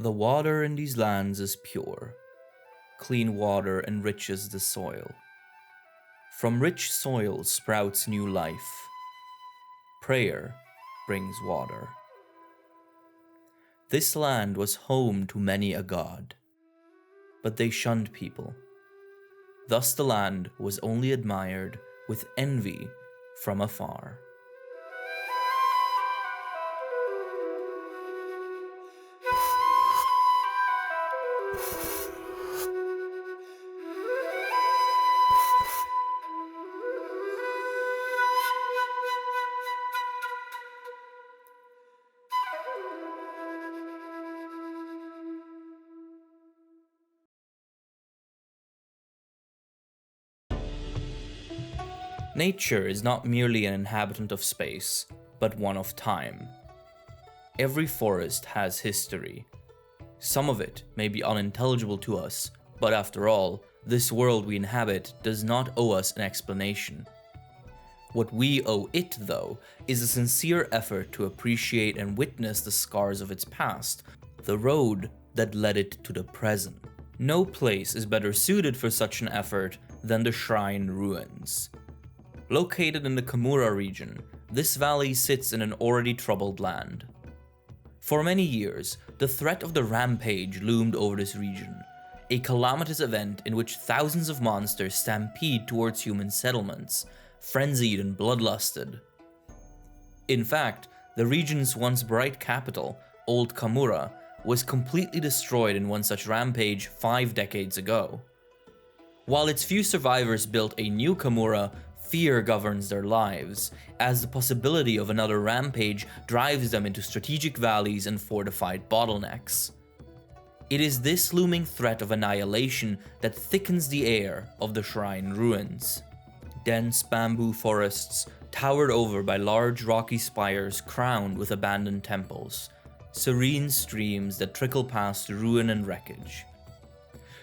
The water in these lands is pure. Clean water enriches the soil. From rich soil sprouts new life. Prayer brings water. This land was home to many a god, but they shunned people. Thus the land was only admired with envy from afar. Nature is not merely an inhabitant of space, but one of time. Every forest has history. Some of it may be unintelligible to us, but after all, this world we inhabit does not owe us an explanation. What we owe it, though, is a sincere effort to appreciate and witness the scars of its past, the road that led it to the present. No place is better suited for such an effort than the Shrine Ruins. Located in the Kamura region, this valley sits in an already troubled land. For many years, the threat of the Rampage loomed over this region, a calamitous event in which thousands of monsters stampede towards human settlements, frenzied and bloodlusted. In fact, the region's once bright capital, Old Kamura, was completely destroyed in one such rampage 5 decades ago. While its few survivors built a new Kamura, fear governs their lives, as the possibility of another rampage drives them into strategic valleys and fortified bottlenecks. It is this looming threat of annihilation that thickens the air of the Shrine Ruins. Dense bamboo forests, towered over by large rocky spires crowned with abandoned temples, serene streams that trickle past ruin and wreckage.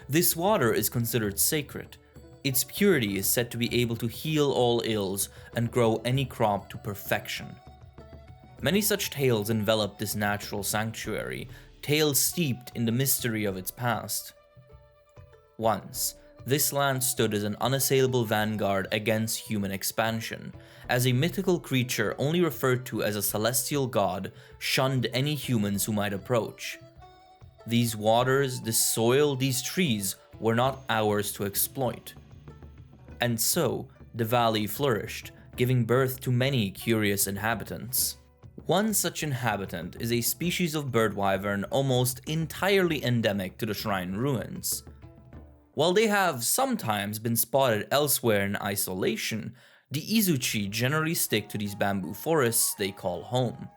This water is considered sacred. Its purity is said to be able to heal all ills and grow any crop to perfection. Many such tales envelop this natural sanctuary, tales steeped in the mystery of its past. Once, this land stood as an unassailable vanguard against human expansion, as a mythical creature only referred to as a celestial god shunned any humans who might approach. These waters, this soil, these trees were not ours to exploit. And so, the valley flourished, giving birth to many curious inhabitants. One such inhabitant is a species of bird wyvern almost entirely endemic to the Shrine Ruins. While they have sometimes been spotted elsewhere in isolation, the Izuchi generally stick to these bamboo forests they call home.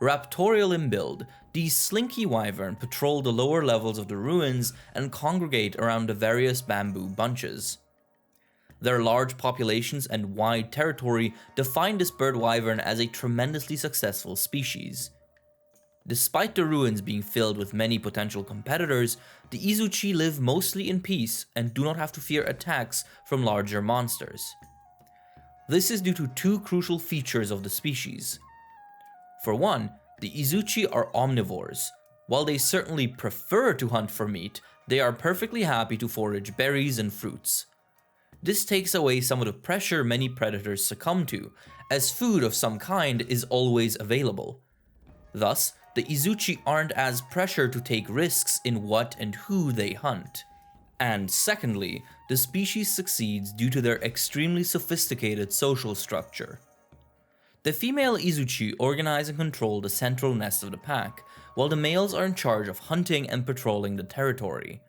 Raptorial in build, these slinky wyvern patrol the lower levels of the ruins and congregate around the various bamboo bunches. Their large populations and wide territory define this bird wyvern as a tremendously successful species. Despite the ruins being filled with many potential competitors, the Izuchi live mostly in peace and do not have to fear attacks from larger monsters. This is due to two crucial features of the species. For one, the Izuchi are omnivores. While they certainly prefer to hunt for meat, they are perfectly happy to forage berries and fruits. This takes away some of the pressure many predators succumb to, as food of some kind is always available. Thus, the Izuchi aren't as pressured to take risks in what and who they hunt. And secondly, the species succeeds due to their extremely sophisticated social structure. The female Izuchi organize and control the central nest of the pack, while the males are in charge of hunting and patrolling the territory.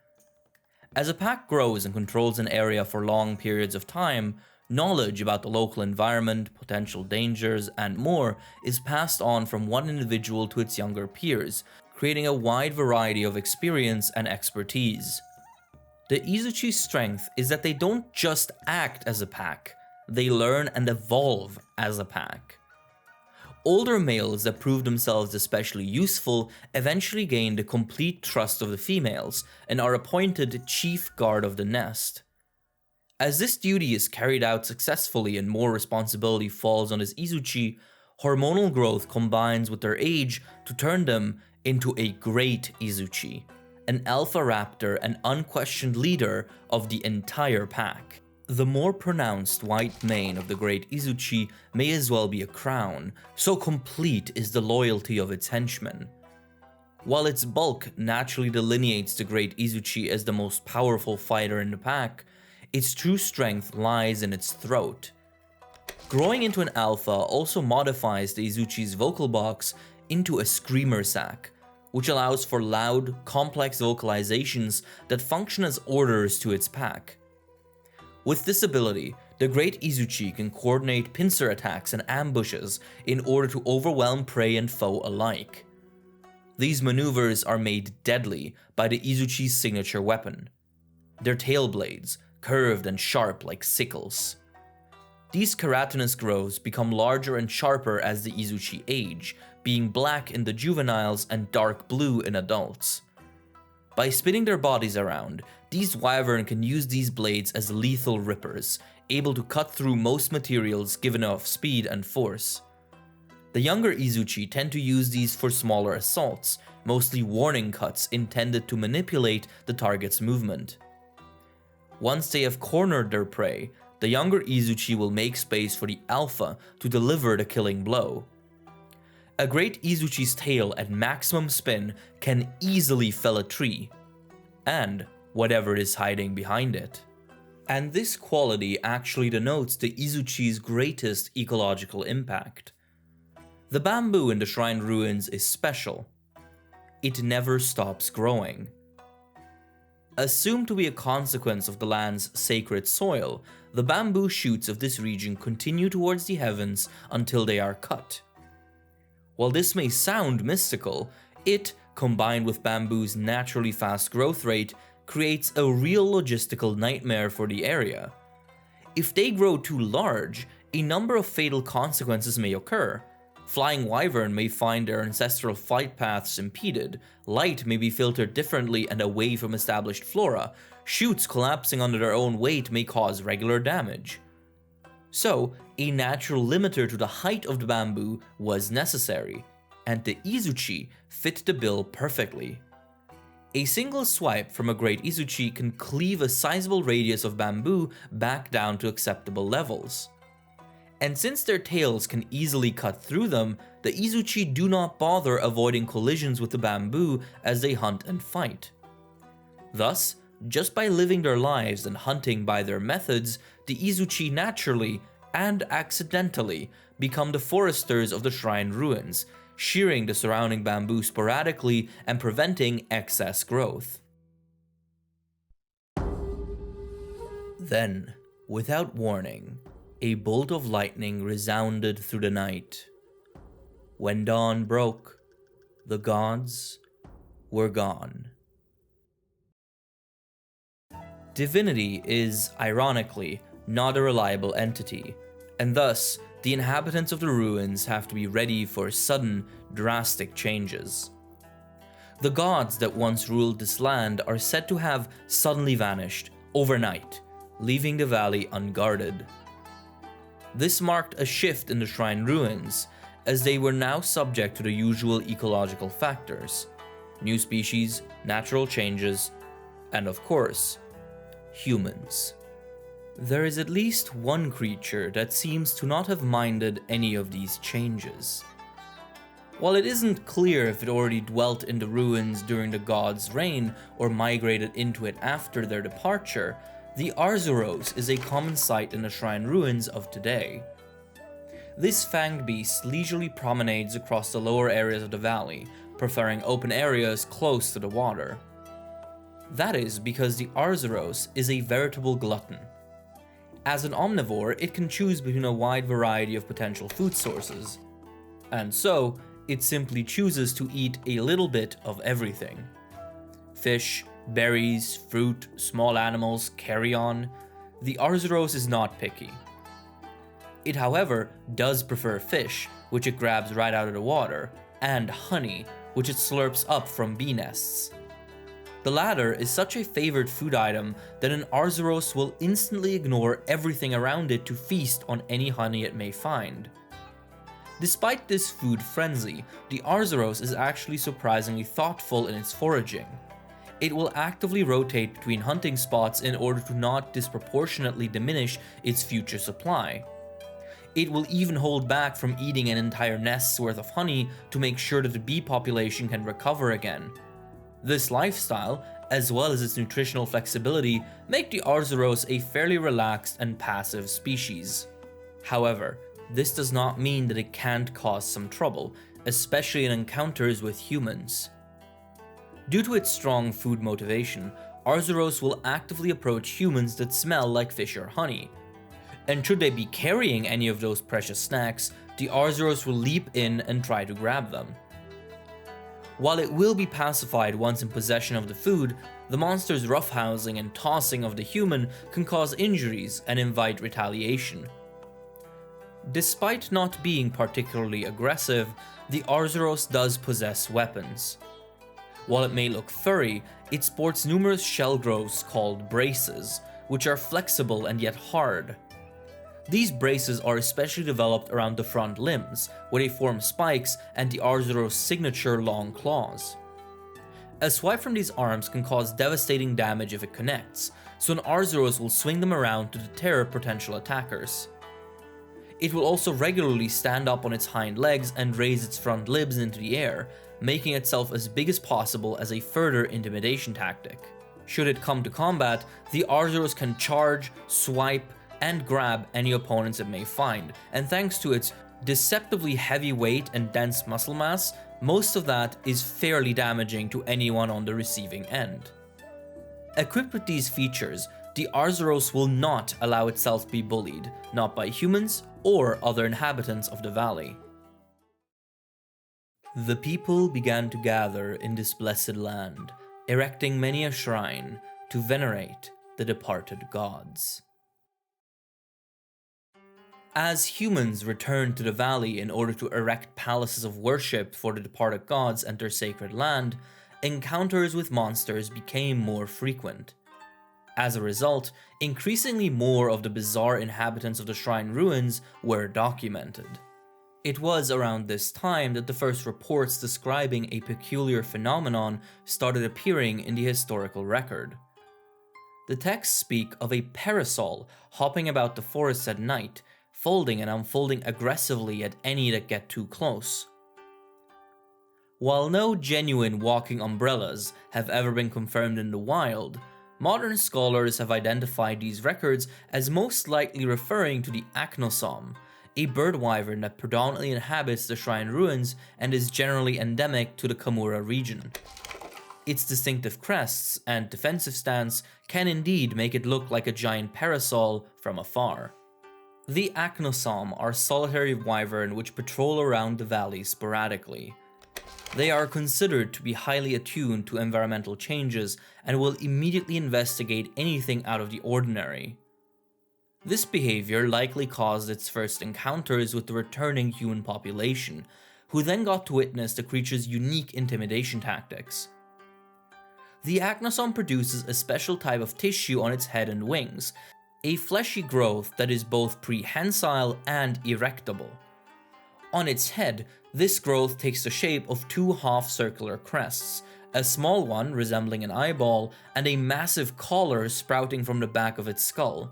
As a pack grows and controls an area for long periods of time, knowledge about the local environment, potential dangers, and more is passed on from one individual to its younger peers, creating a wide variety of experience and expertise. The Izuchi's strength is that they don't just act as a pack, they learn and evolve as a pack. Older males that prove themselves especially useful eventually gain the complete trust of the females and are appointed chief guard of the nest. As this duty is carried out successfully and more responsibility falls on his Izuchi, hormonal growth combines with their age to turn them into a great Izuchi, an alpha raptor and unquestioned leader of the entire pack. The more pronounced white mane of the great Izuchi may as well be a crown, so complete is the loyalty of its henchmen. While its bulk naturally delineates the great Izuchi as the most powerful fighter in the pack, its true strength lies in its throat. Growing into an alpha also modifies the Izuchi's vocal box into a screamer sac, which allows for loud, complex vocalizations that function as orders to its pack. With this ability, the great Izuchi can coordinate pincer attacks and ambushes in order to overwhelm prey and foe alike. These maneuvers are made deadly by the Izuchi's signature weapon, their tail blades, curved and sharp like sickles. These keratinous growths become larger and sharper as the Izuchi age, being black in the juveniles and dark blue in adults. By spinning their bodies around, these wyvern can use these blades as lethal rippers, able to cut through most materials given enough speed and force. The younger Izuchi tend to use these for smaller assaults, mostly warning cuts intended to manipulate the target's movement. Once they have cornered their prey, the younger Izuchi will make space for the alpha to deliver the killing blow. A great Izuchi's tail at maximum spin can easily fell a tree, and whatever is hiding behind it. And this quality actually denotes the Izuchi's greatest ecological impact. The bamboo in the shrine ruins is special. It never stops growing. Assumed to be a consequence of the land's sacred soil, the bamboo shoots of this region continue towards the heavens until they are cut. While this may sound mystical, it, combined with bamboo's naturally fast growth rate, creates a real logistical nightmare for the area. If they grow too large, a number of fatal consequences may occur. Flying wyvern may find their ancestral flight paths impeded, light may be filtered differently and away from established flora, shoots collapsing under their own weight may cause regular damage. So, a natural limiter to the height of the bamboo was necessary, and the Izuchi fit the bill perfectly. A single swipe from a great Izuchi can cleave a sizable radius of bamboo back down to acceptable levels. And since their tails can easily cut through them, the Izuchi do not bother avoiding collisions with the bamboo as they hunt and fight. Thus, just by living their lives and hunting by their methods, the Izuchi naturally, and accidentally, become the foresters of the shrine ruins, shearing the surrounding bamboo sporadically and preventing excess growth. Then, without warning, a bolt of lightning resounded through the night. When dawn broke, the gods were gone. Divinity is, ironically, not a reliable entity, and thus, the inhabitants of the ruins have to be ready for sudden, drastic changes. The gods that once ruled this land are said to have suddenly vanished, overnight, leaving the valley unguarded. This marked a shift in the shrine ruins, as they were now subject to the usual ecological factors: new species, natural changes, and of course, humans. There is at least one creature that seems to not have minded any of these changes. While it isn't clear if it already dwelt in the ruins during the gods' reign or migrated into it after their departure, the Arzuros is a common sight in the shrine ruins of today. This fanged beast leisurely promenades across the lower areas of the valley, preferring open areas close to the water. That is because the Arzuros is a veritable glutton. As an omnivore, it can choose between a wide variety of potential food sources, and so it simply chooses to eat a little bit of everything. Fish, berries, fruit, small animals, carrion. The Arzuros is not picky. It, however, does prefer fish, which it grabs right out of the water, and honey, which it slurps up from bee nests. The latter is such a favored food item that an Arzuros will instantly ignore everything around it to feast on any honey it may find. Despite this food frenzy, the Arzuros is actually surprisingly thoughtful in its foraging. It will actively rotate between hunting spots in order to not disproportionately diminish its future supply. It will even hold back from eating an entire nest's worth of honey to make sure that the bee population can recover again. This lifestyle, as well as its nutritional flexibility, make the Arzuros a fairly relaxed and passive species. However, this does not mean that it can't cause some trouble, especially in encounters with humans. Due to its strong food motivation, Arzuros will actively approach humans that smell like fish or honey. And should they be carrying any of those precious snacks, the Arzuros will leap in and try to grab them. While it will be pacified once in possession of the food, the monster's roughhousing and tossing of the human can cause injuries and invite retaliation. Despite not being particularly aggressive, the Arzuros does possess weapons. While it may look furry, it sports numerous shell growths called braces, which are flexible and yet hard. These braces are especially developed around the front limbs, where they form spikes and the Arzuros' signature long claws. A swipe from these arms can cause devastating damage if it connects, so an Arzuros will swing them around to deter potential attackers. It will also regularly stand up on its hind legs and raise its front limbs into the air, making itself as big as possible as a further intimidation tactic. Should it come to combat, the Arzuros can charge, swipe, and grab any opponents it may find, and thanks to its deceptively heavy weight and dense muscle mass, most of that is fairly damaging to anyone on the receiving end. Equipped with these features, the Arzuros will not allow itself to be bullied, not by humans or other inhabitants of the valley. The people began to gather in this blessed land, erecting many a shrine to venerate the departed gods. As humans returned to the valley in order to erect palaces of worship for the departed gods and their sacred land, encounters with monsters became more frequent. As a result, increasingly more of the bizarre inhabitants of the shrine ruins were documented. It was around this time that the first reports describing a peculiar phenomenon started appearing in the historical record. The texts speak of a parasol hopping about the forests at night, folding and unfolding aggressively at any that get too close. While no genuine walking umbrellas have ever been confirmed in the wild, modern scholars have identified these records as most likely referring to the acnosom, a bird wyvern that predominantly inhabits the shrine ruins and is generally endemic to the Kamura region. Its distinctive crests and defensive stance can indeed make it look like a giant parasol from afar. The acnosom are solitary wyvern which patrol around the valley sporadically. They are considered to be highly attuned to environmental changes and will immediately investigate anything out of the ordinary. This behavior likely caused its first encounters with the returning human population, who then got to witness the creature's unique intimidation tactics. The acnosom produces a special type of tissue on its head and wings, a fleshy growth that is both prehensile and erectable. On its head, this growth takes the shape of two half-circular crests, a small one resembling an eyeball, and a massive collar sprouting from the back of its skull.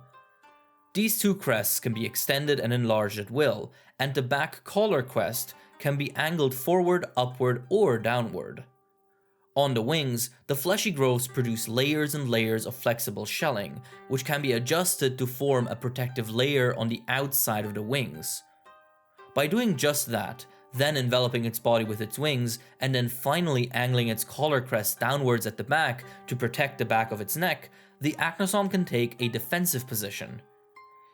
These two crests can be extended and enlarged at will, and the back collar crest can be angled forward, upward, or downward. On the wings, the fleshy growths produce layers and layers of flexible shelling, which can be adjusted to form a protective layer on the outside of the wings. By doing just that, then enveloping its body with its wings, and then finally angling its collar crest downwards at the back to protect the back of its neck, the acnosom can take a defensive position.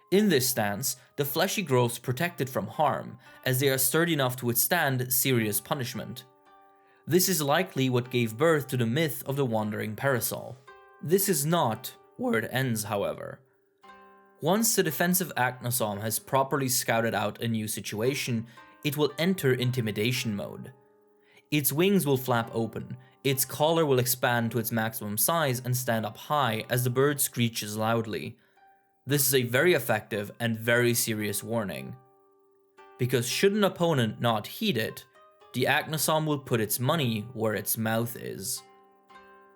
In this stance, the fleshy growths protect it from harm, as they are sturdy enough to withstand serious punishment. This is likely what gave birth to the myth of the wandering parasol. This is not where it ends, however. Once the defensive acnosom has properly scouted out a new situation, it will enter intimidation mode. Its wings will flap open, its collar will expand to its maximum size and stand up high as the bird screeches loudly. This is a very effective and very serious warning. because should an opponent not heed it, the Acnosom will put its money where its mouth is.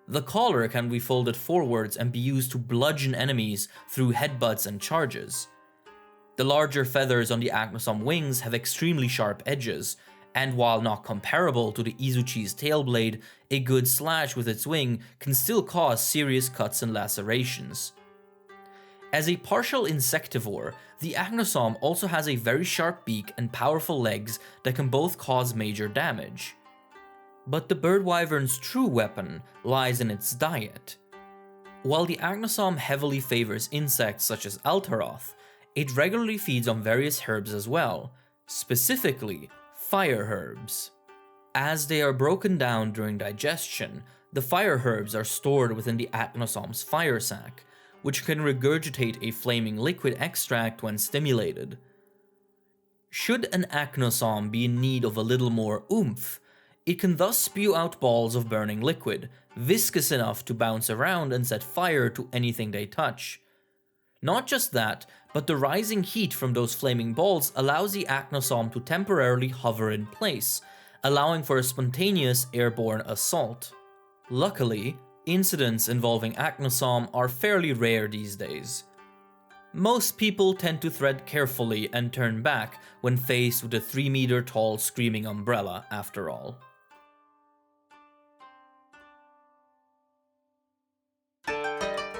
The collar can be folded forwards and be used to bludgeon enemies through headbutts and charges. The larger feathers on the Acnosom wings have extremely sharp edges, and while not comparable to the Izuchi's tail blade, a good slash with its wing can still cause serious cuts and lacerations. As a partial insectivore, the Acnosom also has a very sharp beak and powerful legs that can both cause major damage. But the bird wyvern's true weapon lies in its diet. While the Acnosom heavily favors insects such as Altaroth, it regularly feeds on various herbs as well, specifically fire herbs. As they are broken down during digestion, the fire herbs are stored within the Acnosom's fire sac, which can regurgitate a flaming liquid extract when stimulated. Should an Acnosom be in need of a little more oomph, it can thus spew out balls of burning liquid, viscous enough to bounce around and set fire to anything they touch. Not just that, but the rising heat from those flaming balls allows the Acnosom to temporarily hover in place, allowing for a spontaneous airborne assault. Luckily, incidents involving Acnosom are fairly rare these days. Most people tend to tread carefully and turn back when faced with a 3-meter tall screaming umbrella, after all.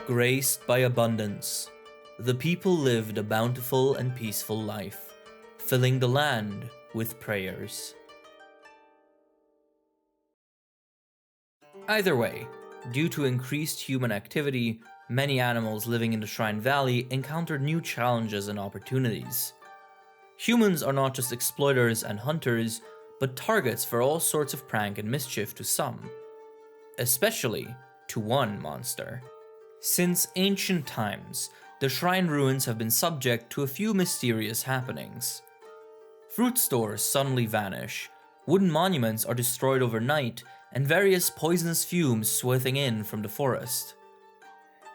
Graced by abundance, the people lived a bountiful and peaceful life, filling the land with prayers. Either way, due to increased human activity, many animals living in the Shrine Valley encountered new challenges and opportunities. Humans are not just exploiters and hunters, but targets for all sorts of prank and mischief to some, especially to one monster. Since ancient times, the shrine ruins have been subject to a few mysterious happenings. Fruit stores suddenly vanish, wooden monuments are destroyed overnight, and various poisonous fumes swirling in from the forest.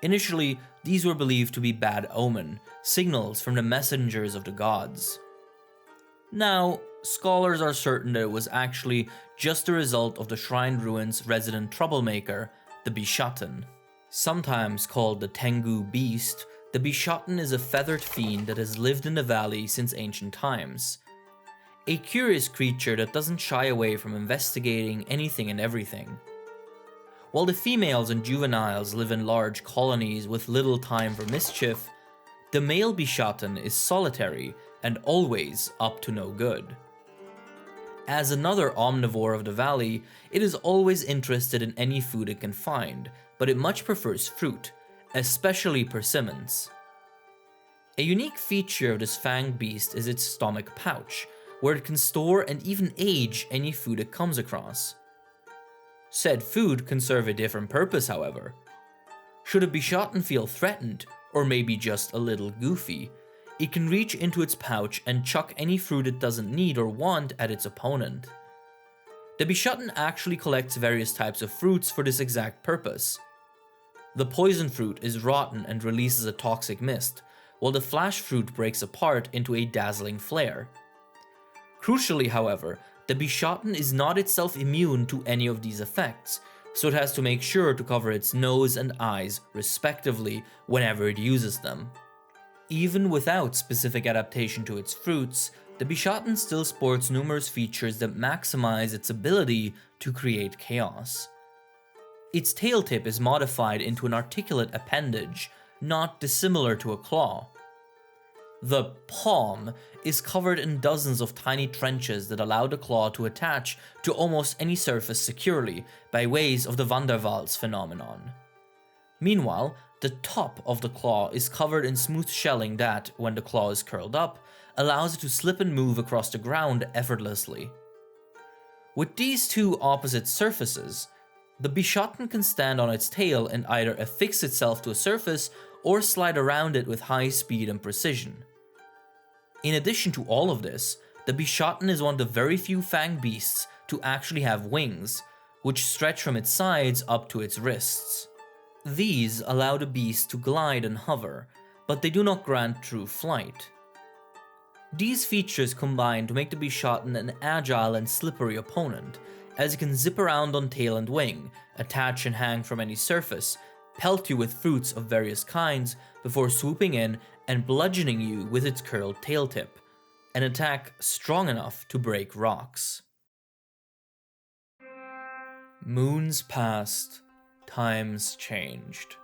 Initially, these were believed to be bad omen, signals from the messengers of the gods. Now, scholars are certain that it was actually just the result of the shrine ruins' resident troublemaker, the Bishaten. Sometimes called the Tengu Beast, the Bishaten is a feathered fiend that has lived in the valley since ancient times. A curious creature that doesn't shy away from investigating anything and everything. While the females and juveniles live in large colonies with little time for mischief, the male Bishaten is solitary and always up to no good. As another omnivore of the valley, it is always interested in any food it can find, but it much prefers fruit, especially persimmons. A unique feature of this fanged beast is its stomach pouch, where it can store and even age any food it comes across. Said food can serve a different purpose, however. Should a Bishaten feel threatened, or maybe just a little goofy, it can reach into its pouch and chuck any fruit it doesn't need or want at its opponent. The Bishaten actually collects various types of fruits for this exact purpose. The poison fruit is rotten and releases a toxic mist, while the flash fruit breaks apart into a dazzling flare. Crucially, however, the Bishaten is not itself immune to any of these effects, so it has to make sure to cover its nose and eyes, respectively, whenever it uses them. Even without specific adaptation to its fruits, the Bishaten still sports numerous features that maximize its ability to create chaos. Its tail tip is modified into an articulate appendage, not dissimilar to a claw. The palm is covered in dozens of tiny trenches that allow the claw to attach to almost any surface securely by ways of the Van der Waals phenomenon. Meanwhile, the top of the claw is covered in smooth shelling that, when the claw is curled up, allows it to slip and move across the ground effortlessly. With these two opposite surfaces, the Bishaten can stand on its tail and either affix itself to a surface or slide around it with high speed and precision. In addition to all of this, the Bishaten is one of the very few fanged beasts to actually have wings, which stretch from its sides up to its wrists. These allow the beast to glide and hover, but they do not grant true flight. These features combine to make the Bishotten an agile and slippery opponent, as it can zip around on tail and wing, attach and hang from any surface, pelt you with fruits of various kinds before swooping in and bludgeoning you with its curled tail tip, an attack strong enough to break rocks. Moons passed, times changed.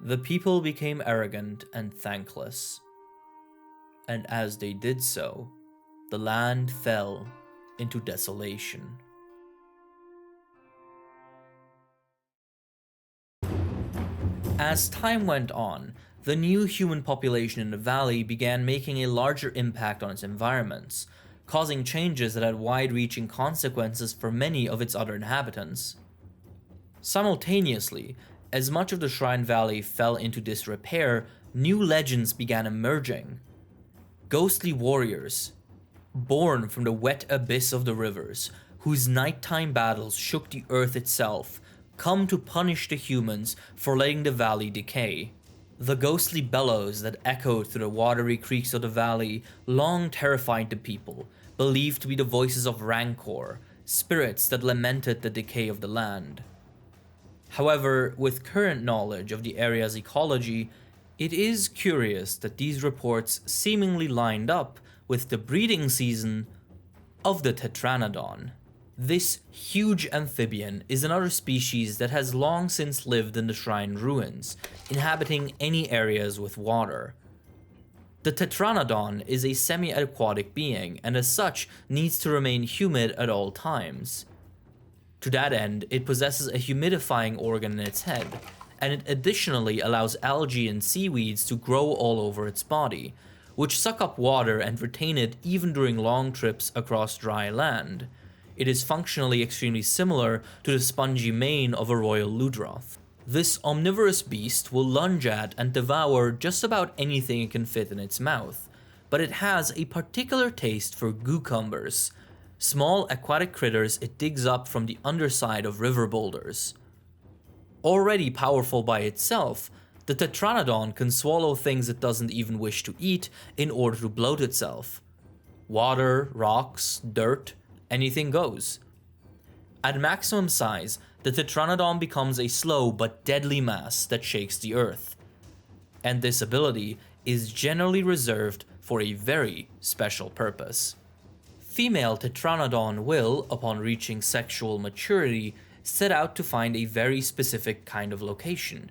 The people became arrogant and thankless. And as they did so, the land fell into desolation. As time went on, the new human population in the valley began making a larger impact on its environments, causing changes that had wide-reaching consequences for many of its other inhabitants. Simultaneously, as much of the Shrine Valley fell into disrepair, new legends began emerging. Ghostly warriors, born from the wet abyss of the rivers, whose nighttime battles shook the earth itself, come to punish the humans for letting the valley decay. The ghostly bellows that echoed through the watery creeks of the valley long terrified the people, believed to be the voices of rancor, spirits that lamented the decay of the land. However, with current knowledge of the area's ecology, it is curious that these reports seemingly lined up with the breeding season of the Tetranodon. This huge amphibian is another species that has long since lived in the shrine ruins, inhabiting any areas with water. The Tetranodon is a semi-aquatic being, and as such needs to remain humid at all times. To that end, it possesses a humidifying organ in its head, and it additionally allows algae and seaweeds to grow all over its body, which suck up water and retain it even during long trips across dry land. It is functionally extremely similar to the spongy mane of a royal ludroth. This omnivorous beast will lunge at and devour just about anything it can fit in its mouth, but it has a particular taste for cucumbers, small aquatic critters it digs up from the underside of river boulders. Already powerful by itself, the Tetranodon can swallow things it doesn't even wish to eat in order to bloat itself. Water, rocks, dirt, anything goes. At maximum size, the Tetranodon becomes a slow but deadly mass that shakes the earth. And this ability is generally reserved for a very special purpose. Female Tetranodon will, upon reaching sexual maturity, set out to find a very specific kind of location.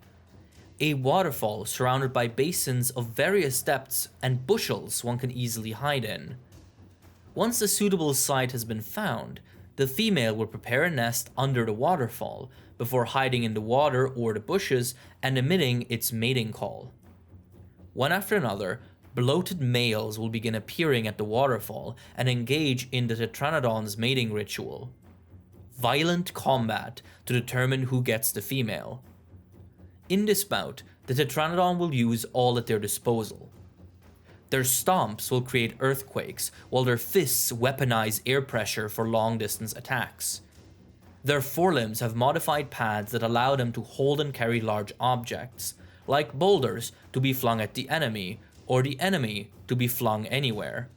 A waterfall surrounded by basins of various depths and bushels one can easily hide in. Once a suitable site has been found, the female will prepare a nest under the waterfall before hiding in the water or the bushes and emitting its mating call. One after another, bloated males will begin appearing at the waterfall and engage in the Tetranodon's mating ritual. Violent combat to determine who gets the female. In this bout, the Tetranodon will use all at their disposal. Their stomps will create earthquakes, while their fists weaponize air pressure for long-distance attacks. Their forelimbs have modified pads that allow them to hold and carry large objects, like boulders to be flung at the enemy, or the enemy to be flung anywhere.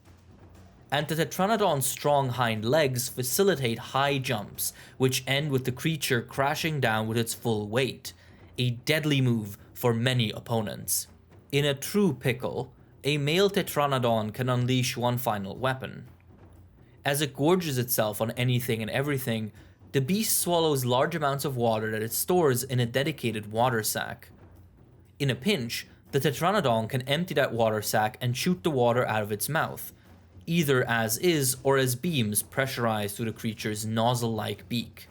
And the Tetranodon's strong hind legs facilitate high jumps, which end with the creature crashing down with its full weight, a deadly move for many opponents. In a true pickle, a male Tetranodon can unleash one final weapon. As it gorges itself on anything and everything, the beast swallows large amounts of water that it stores in a dedicated water sack. In a pinch, the Tetranodon can empty that water sack and shoot the water out of its mouth, either as is or as beams pressurized through the creature's nozzle-like beak.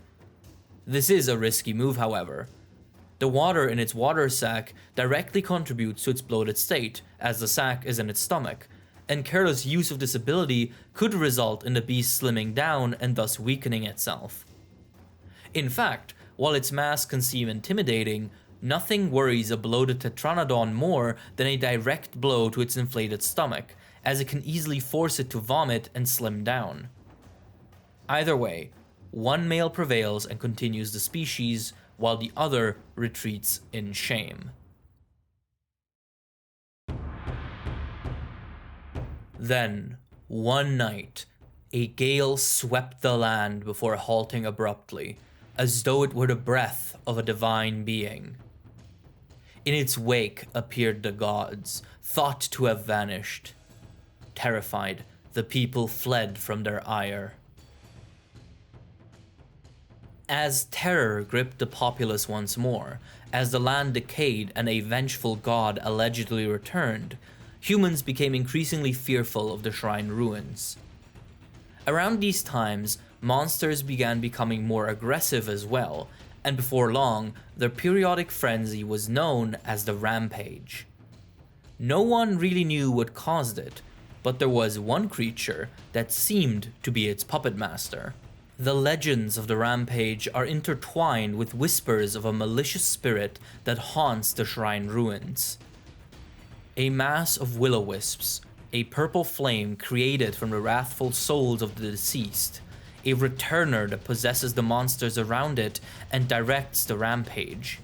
This is a risky move, however. The water in its water sac directly contributes to its bloated state, as the sac is in its stomach, and careless use of this ability could result in the beast slimming down and thus weakening itself. In fact, while its mass can seem intimidating, nothing worries a bloated Tetranodon more than a direct blow to its inflated stomach, as it can easily force it to vomit and slim down. Either way, one male prevails and continues the species, while the other retreats in shame. Then, one night, a gale swept the land before halting abruptly, as though it were the breath of a divine being. In its wake appeared the gods, thought to have vanished. Terrified, the people fled from their ire. As terror gripped the populace once more, as the land decayed and a vengeful god allegedly returned, humans became increasingly fearful of the shrine ruins. Around these times, monsters began becoming more aggressive as well, and before long, their periodic frenzy was known as the Rampage. No one really knew what caused it, but there was one creature that seemed to be its puppet master. The legends of the Rampage are intertwined with whispers of a malicious spirit that haunts the shrine ruins. A mass of will-o-wisps, a purple flame created from the wrathful souls of the deceased, a returner that possesses the monsters around it and directs the rampage.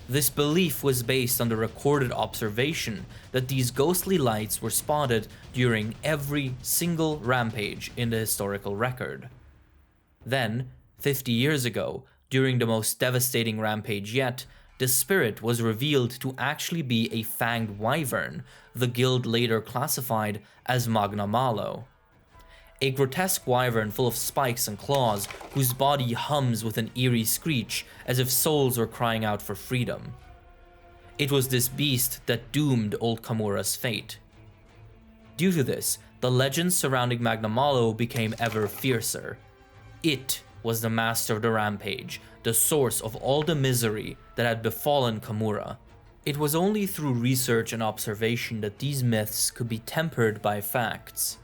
This belief was based on the recorded observation that these ghostly lights were spotted during every single rampage in the historical record. Then, 50 years ago, during the most devastating rampage yet, the spirit was revealed to actually be a fanged wyvern, the guild later classified as Magna Malo. A grotesque wyvern full of spikes and claws, whose body hums with an eerie screech as if souls were crying out for freedom. It was this beast that doomed Old Kamura's fate. Due to this, the legends surrounding Magna Malo became ever fiercer. It was the master of the rampage, the source of all the misery that had befallen Kamura. It was only through research and observation that these myths could be tempered by facts.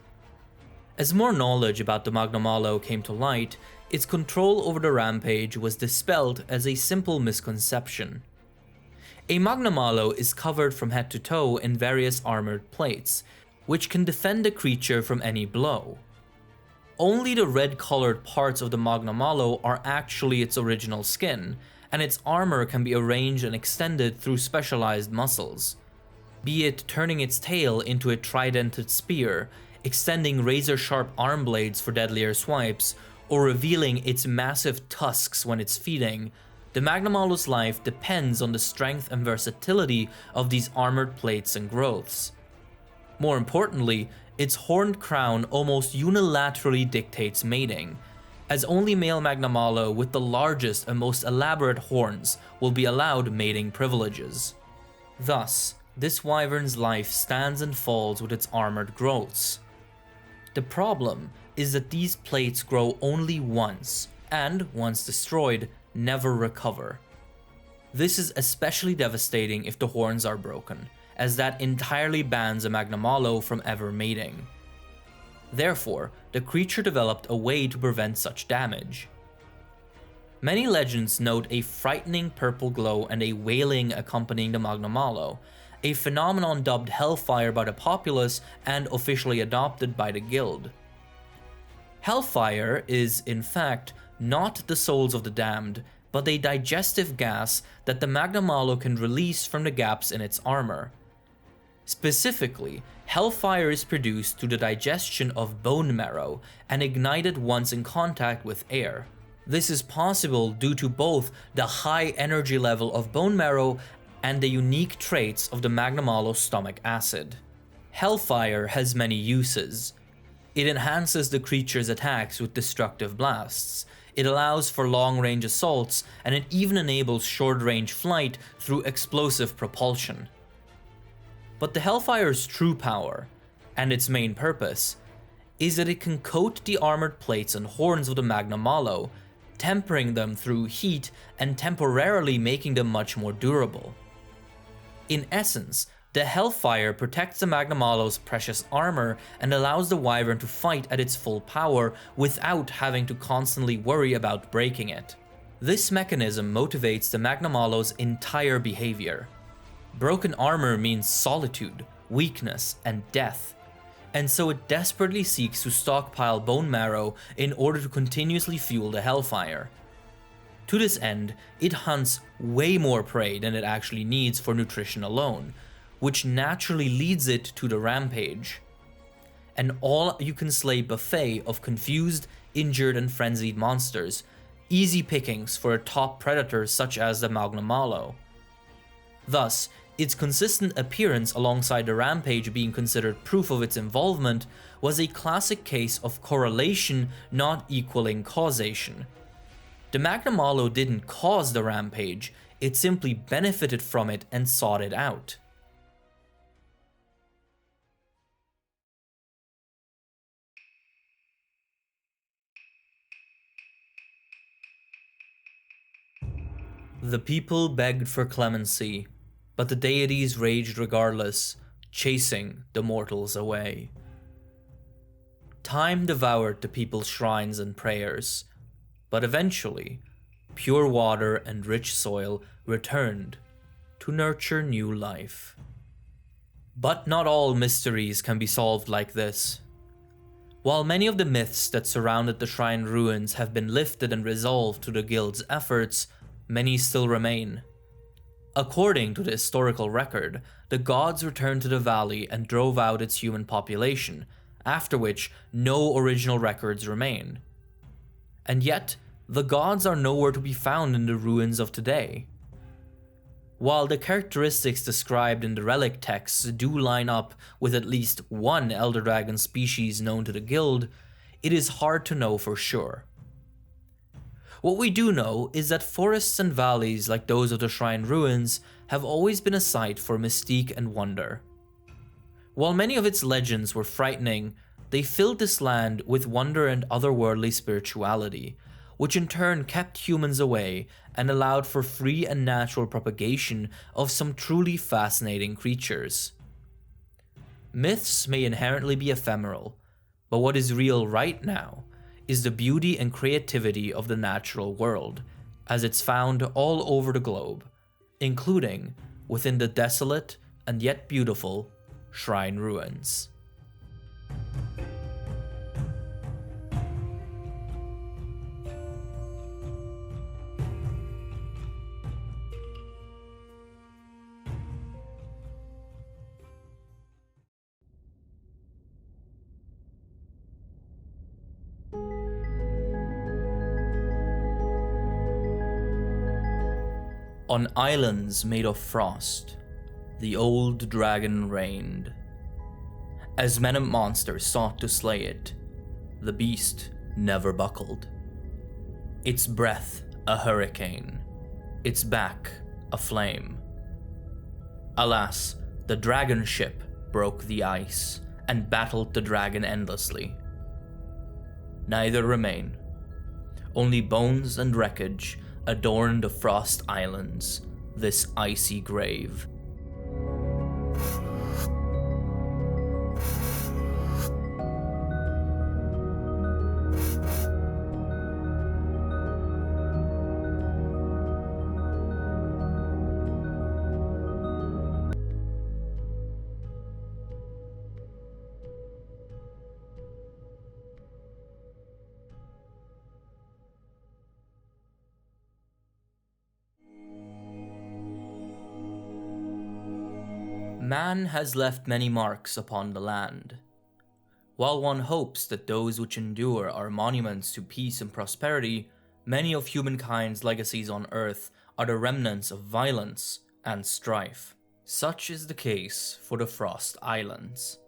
As more knowledge about the Magna Malo came to light, its control over the rampage was dispelled as a simple misconception. A Magna Malo is covered from head to toe in various armored plates, which can defend the creature from any blow. Only the red-colored parts of the Magna Malo are actually its original skin, and its armor can be arranged and extended through specialized muscles. Be it turning its tail into a tridented spear, extending razor-sharp arm blades for deadlier swipes, or revealing its massive tusks when it's feeding, the Magna Malo's life depends on the strength and versatility of these armored plates and growths. More importantly, its horned crown almost unilaterally dictates mating, as only male Magna Malo with the largest and most elaborate horns will be allowed mating privileges. Thus, this wyvern's life stands and falls with its armored growths. The problem is that these plates grow only once, and once destroyed, never recover. This is especially devastating if the horns are broken, as that entirely bans a Magna Malo from ever mating. Therefore, the creature developed a way to prevent such damage. Many legends note a frightening purple glow and a wailing accompanying the Magna Malo, a phenomenon dubbed Hellfire by the populace and officially adopted by the guild. Hellfire is, in fact, not the souls of the damned, but a digestive gas that the Magna Malo can release from the gaps in its armor. Specifically, hellfire is produced through the digestion of bone marrow and ignited once in contact with air. This is possible due to both the high energy level of bone marrow and the unique traits of the Magna Malo's stomach acid. Hellfire has many uses. It enhances the creature's attacks with destructive blasts. It allows for long-range assaults, and it even enables short-range flight through explosive propulsion. But the Hellfire's true power, and its main purpose, is that it can coat the armored plates and horns of the Magna Malo, tempering them through heat and temporarily making them much more durable. In essence, the Hellfire protects the Magna Malo's precious armor and allows the wyvern to fight at its full power without having to constantly worry about breaking it. This mechanism motivates the Magna Malo's entire behavior. Broken armor means solitude, weakness, and death, and so it desperately seeks to stockpile bone marrow in order to continuously fuel the Hellfire. To this end, it hunts way more prey than it actually needs for nutrition alone, which naturally leads it to the rampage. an all-you-can-slay buffet of confused, injured, and frenzied monsters, easy pickings for a top predator such as the Magnamalo. Thus, its consistent appearance alongside the rampage being considered proof of its involvement was a classic case of correlation not equaling causation. The Magnamalo didn't cause the rampage, it simply benefited from it and sought it out. The people begged for clemency, but the deities raged regardless, chasing the mortals away. Time devoured the people's shrines and prayers, but eventually, pure water and rich soil returned to nurture new life. But not all mysteries can be solved like this. While many of the myths that surrounded the shrine ruins have been lifted and resolved through the guild's efforts, many still remain. According to the historical record, the gods returned to the valley and drove out its human population, after which no original records remain. And yet, the gods are nowhere to be found in the ruins of today. While the characteristics described in the relic texts do line up with at least one Elder Dragon species known to the guild, it is hard to know for sure. What we do know is that forests and valleys like those of the shrine ruins have always been a site for mystique and wonder. While many of its legends were frightening, they filled this land with wonder and otherworldly spirituality, which in turn kept humans away and allowed for free and natural propagation of some truly fascinating creatures. Myths may inherently be ephemeral, but what is real right now is the beauty and creativity of the natural world, as it's found all over the globe, including within the desolate and yet beautiful shrine ruins. On islands made of frost, the old dragon reigned. As men and monsters sought to slay it, the beast never buckled. Its breath a hurricane, its back a flame. Alas, the dragon ship broke the ice and battled the dragon endlessly. Neither remain. Only bones and wreckage adorn the Frost Islands, this icy grave. Man has left many marks upon the land. While one hopes that those which endure are monuments to peace and prosperity, many of humankind's legacies on Earth are the remnants of violence and strife. Such is the case for the Frost Islands.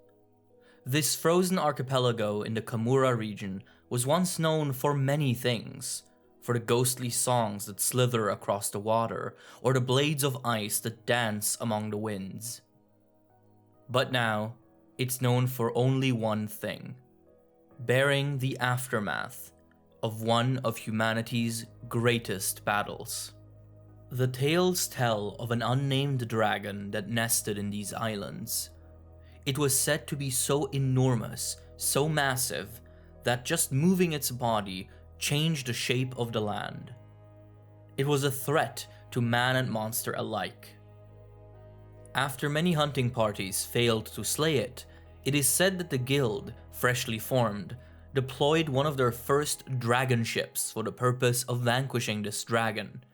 This frozen archipelago in the Kamura region was once known for many things, for the ghostly songs that slither across the water, or the blades of ice that dance among the winds. But now, it's known for only one thing: bearing the aftermath of one of humanity's greatest battles. The tales tell of an unnamed dragon that nested in these islands. It was said to be so enormous, so massive, that just moving its body changed the shape of the land. It was a threat to man and monster alike. After many hunting parties failed to slay it, it is said that the guild, freshly formed, deployed one of their first dragon ships for the purpose of vanquishing this dragon.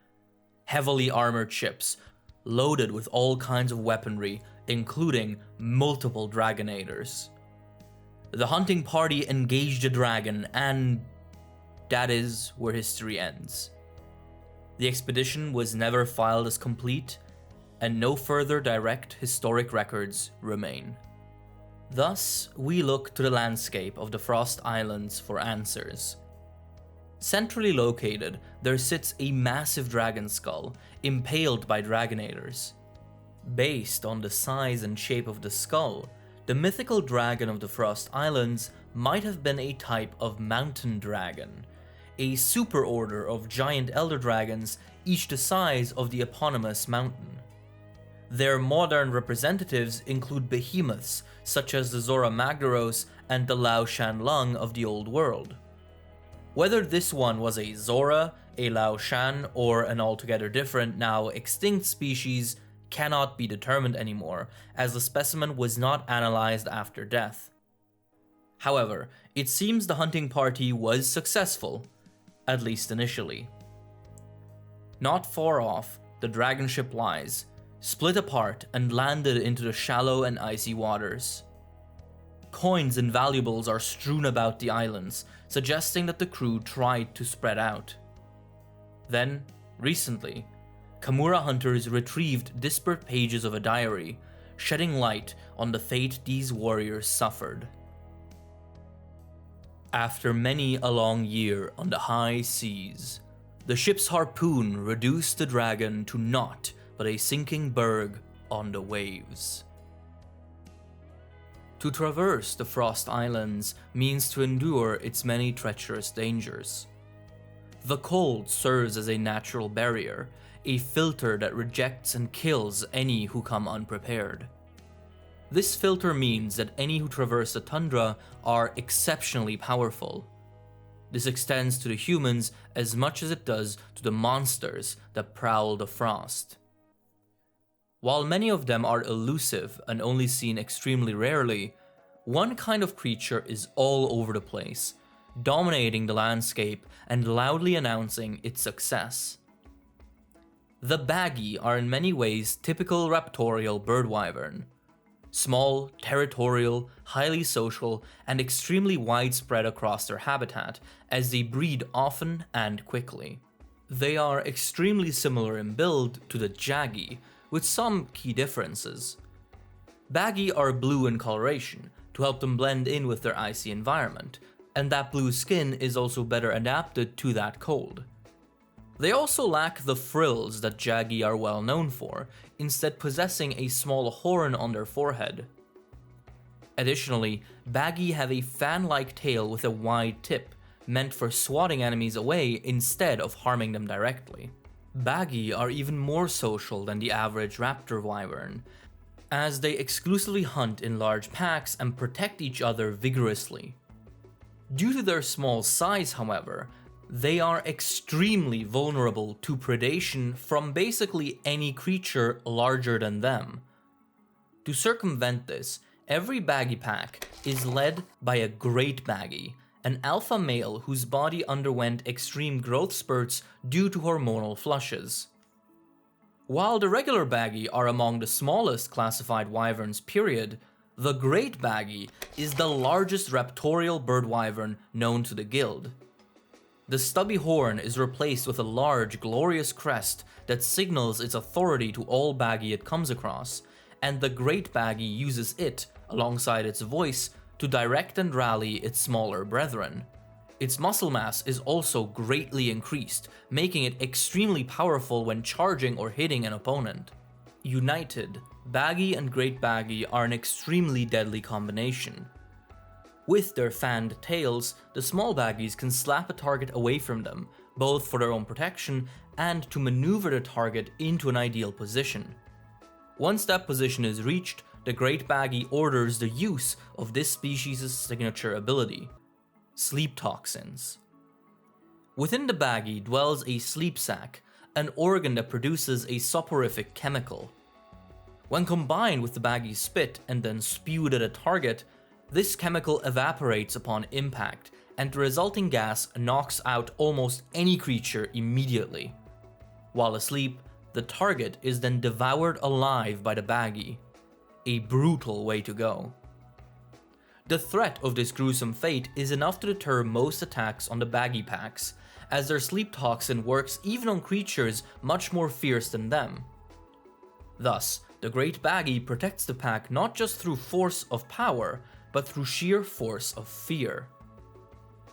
Heavily armored ships, loaded with all kinds of weaponry, including multiple dragonators. The hunting party engaged a dragon, and that is where history ends. The expedition was never filed as complete, and no further direct historic records remain. Thus, we look to the landscape of the Frost Islands for answers. Centrally located, there sits a massive dragon skull, impaled by dragonators. Based on the size and shape of the skull, the mythical dragon of the Frost Islands might have been a type of mountain dragon, a superorder of giant elder dragons, each the size of the eponymous mountain. Their modern representatives include behemoths such as the Zora Magdaros and the Lao Shan Lung of the Old World. Whether this one was a Zora, a Lao Shan, or an altogether different, now extinct species cannot be determined anymore, as the specimen was not analyzed after death. However, it seems the hunting party was successful, at least initially. Not far off, the dragon ship lies, split apart and landed into the shallow and icy waters. Coins and valuables are strewn about the islands, suggesting that the crew tried to spread out. Then, recently, Kamura hunters retrieved disparate pages of a diary, shedding light on the fate these warriors suffered. After many a long year on the high seas, the ship's harpoon reduced the dragon to naught but a sinking berg on the waves. To traverse the Frost Islands means to endure its many treacherous dangers. The cold serves as a natural barrier, a filter that rejects and kills any who come unprepared. This filter means that any who traverse the tundra are exceptionally powerful. This extends to the humans as much as it does to the monsters that prowl the frost. While many of them are elusive and only seen extremely rarely, one kind of creature is all over the place, dominating the landscape and loudly announcing its success. The baggy are in many ways typical raptorial bird wyvern. Small, territorial, highly social, and extremely widespread across their habitat, as they breed often and quickly. They are extremely similar in build to the jaggy, with some key differences. Baggy are blue in coloration, to help them blend in with their icy environment, and that blue skin is also better adapted to that cold. They also lack the frills that jaggy are well known for, instead possessing a small horn on their forehead. Additionally, baggy have a fan-like tail with a wide tip, meant for swatting enemies away instead of harming them directly. Baggy are even more social than the average raptor wyvern, as they exclusively hunt in large packs and protect each other vigorously. Due to their small size, however, they are extremely vulnerable to predation from basically any creature larger than them. To circumvent this, every baggy pack is led by a great baggy, an alpha male whose body underwent extreme growth spurts due to hormonal flushes. While the regular baggy are among the smallest classified wyverns period, the great baggy is the largest raptorial bird wyvern known to the guild. The stubby horn is replaced with a large, glorious crest that signals its authority to all baggy it comes across, and the great baggy uses it, alongside its voice, to direct and rally its smaller brethren. Its muscle mass is also greatly increased, making it extremely powerful when charging or hitting an opponent. United, baggy and great baggy are an extremely deadly combination. With their fanned tails, the small baggies can slap a target away from them, both for their own protection and to maneuver the target into an ideal position. Once that position is reached, the great baggy orders the use of this species' signature ability, sleep toxins. Within the baggy dwells a sleep sac, an organ that produces a soporific chemical. When combined with the baggy's spit and then spewed at a target, this chemical evaporates upon impact, and the resulting gas knocks out almost any creature immediately. While asleep, the target is then devoured alive by the baggy. A brutal way to go. The threat of this gruesome fate is enough to deter most attacks on the baggy packs, as their sleep toxin works even on creatures much more fierce than them. Thus, the Great Baggy protects the pack not just through force of power, but through sheer force of fear.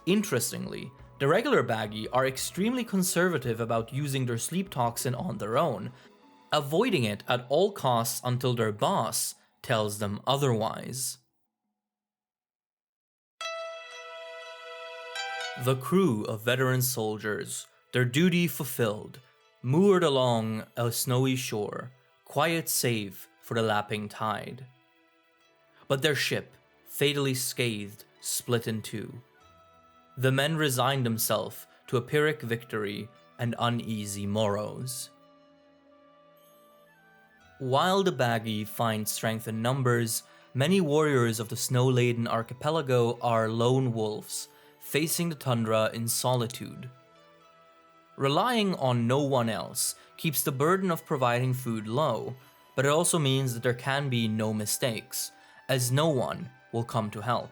Interestingly, the regular baggy are extremely conservative about using their sleep toxin on their own, avoiding it at all costs until their boss tells them otherwise. The crew of veteran soldiers, their duty fulfilled, moored along a snowy shore, quiet save for the lapping tide. But their ship, fatally scathed, split in two. The men resigned themselves to a Pyrrhic victory and uneasy morrows. While the baggy find strength in numbers, many warriors of the snow-laden archipelago are lone wolves, facing the tundra in solitude. Relying on no one else keeps the burden of providing food low, but it also means that there can be no mistakes, as no one will come to help.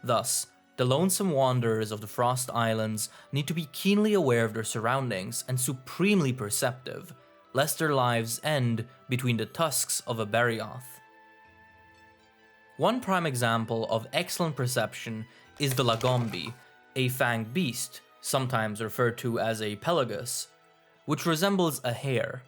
Thus, the lonesome wanderers of the Frost Islands need to be keenly aware of their surroundings and supremely perceptive, lest their lives end between the tusks of a Berioth. One prime example of excellent perception is the Lagombi, a fanged beast, sometimes referred to as a pelagus, which resembles a hare.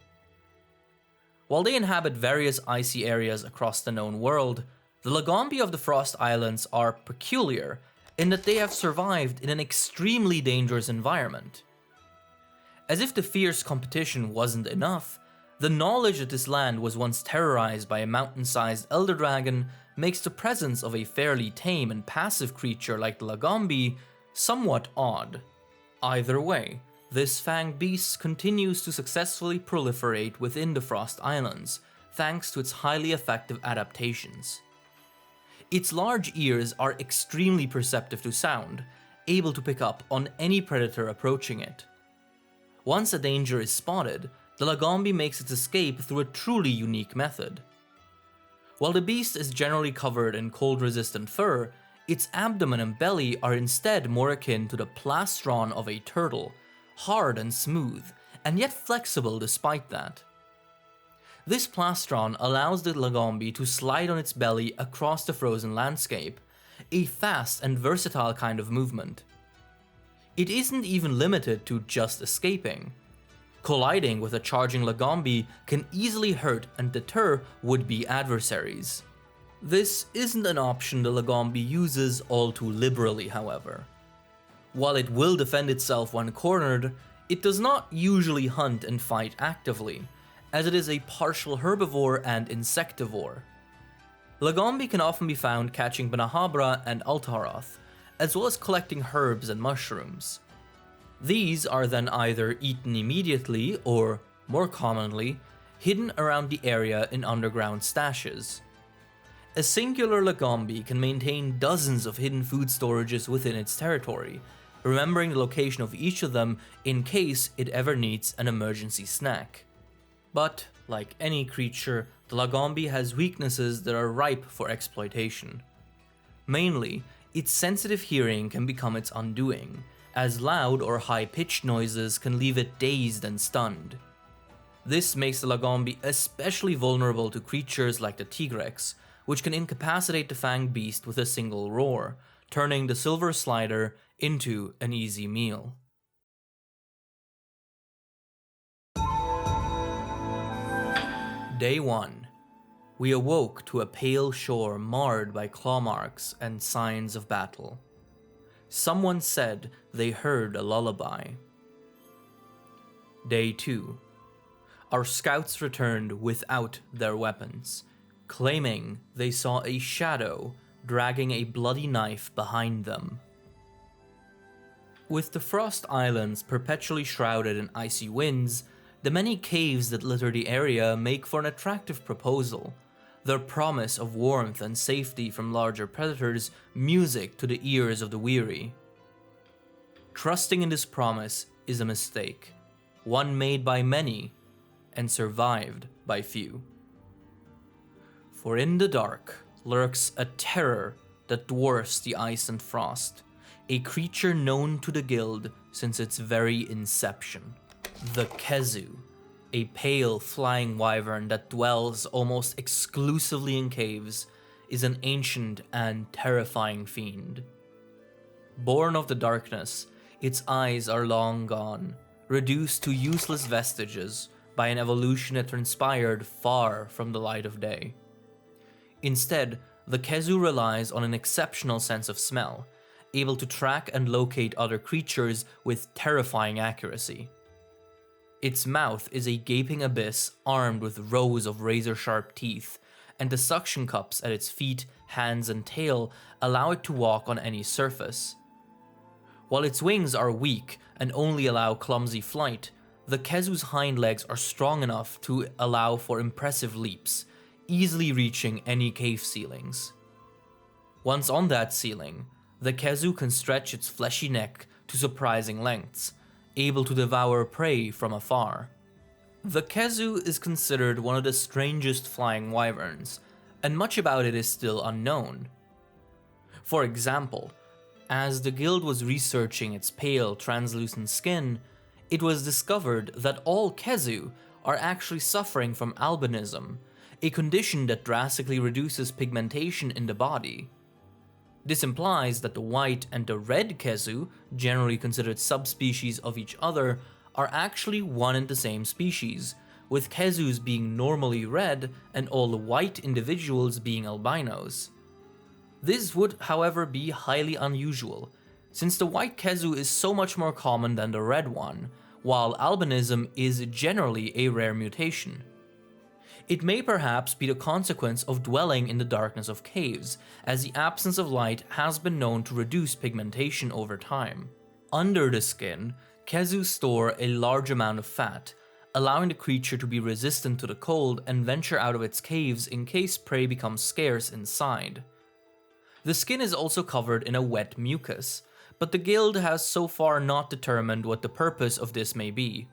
While they inhabit various icy areas across the known world, the Lagombi of the Frost Islands are peculiar in that they have survived in an extremely dangerous environment. As if the fierce competition wasn't enough, the knowledge that this land was once terrorized by a mountain-sized elder dragon makes the presence of a fairly tame and passive creature like the Lagombi somewhat odd. Either way, this fanged beast continues to successfully proliferate within the Frost Islands, thanks to its highly effective adaptations. Its large ears are extremely perceptive to sound, able to pick up on any predator approaching it. Once a danger is spotted, the Lagombi makes its escape through a truly unique method. While the beast is generally covered in cold-resistant fur, its abdomen and belly are instead more akin to the plastron of a turtle, hard and smooth, and yet flexible despite that. This plastron allows the Lagombi to slide on its belly across the frozen landscape, a fast and versatile kind of movement. It isn't even limited to just escaping. Colliding with a charging Lagombi can easily hurt and deter would-be adversaries. This isn't an option the Lagombi uses all too liberally, however. While it will defend itself when cornered, it does not usually hunt and fight actively, as it is a partial herbivore and insectivore. Lagombi can often be found catching Benahabra and Altaroth, as well as collecting herbs and mushrooms. These are then either eaten immediately or, more commonly, hidden around the area in underground stashes. A singular Lagombi can maintain dozens of hidden food storages within its territory, remembering the location of each of them in case it ever needs an emergency snack. But, like any creature, the Lagombi has weaknesses that are ripe for exploitation. Mainly, its sensitive hearing can become its undoing, as loud or high-pitched noises can leave it dazed and stunned. This makes the Lagombi especially vulnerable to creatures like the Tigrex, which can incapacitate the fanged beast with a single roar, turning the silver slider into an easy meal. Day 1. We awoke to a pale shore marred by claw marks and signs of battle. Someone said they heard a lullaby. Day 2. Our scouts returned without their weapons, claiming they saw a shadow dragging a bloody knife behind them. With the Frost Islands perpetually shrouded in icy winds, the many caves that litter the area make for an attractive proposal, their promise of warmth and safety from larger predators music to the ears of the weary. Trusting in this promise is a mistake, one made by many and survived by few. For in the dark lurks a terror that dwarfs the ice and frost, a creature known to the guild since its very inception. The Kezu, a pale flying wyvern that dwells almost exclusively in caves, is an ancient and terrifying fiend. Born of the darkness, its eyes are long gone, reduced to useless vestiges by an evolution that transpired far from the light of day. Instead, the Kezu relies on an exceptional sense of smell, able to track and locate other creatures with terrifying accuracy. Its mouth is a gaping abyss armed with rows of razor-sharp teeth, and the suction cups at its feet, hands, and tail allow it to walk on any surface. While its wings are weak and only allow clumsy flight, the Kezu's hind legs are strong enough to allow for impressive leaps, easily reaching any cave ceilings. Once on that ceiling, the Kezu can stretch its fleshy neck to surprising lengths, able to devour prey from afar. The Kezu is considered one of the strangest flying wyverns, and much about it is still unknown. For example, as the guild was researching its pale, translucent skin, it was discovered that all Kezu are actually suffering from albinism, a condition that drastically reduces pigmentation in the body. This implies that the white and the red Kezu, generally considered subspecies of each other, are actually one and the same species, with Kezus being normally red and all the white individuals being albinos. This would, however, be highly unusual, since the white Kezu is so much more common than the red one, while albinism is generally a rare mutation. It may perhaps be the consequence of dwelling in the darkness of caves, as the absence of light has been known to reduce pigmentation over time. Under the skin, Kezu store a large amount of fat, allowing the creature to be resistant to the cold and venture out of its caves in case prey becomes scarce inside. The skin is also covered in a wet mucus, but the guild has so far not determined what the purpose of this may be.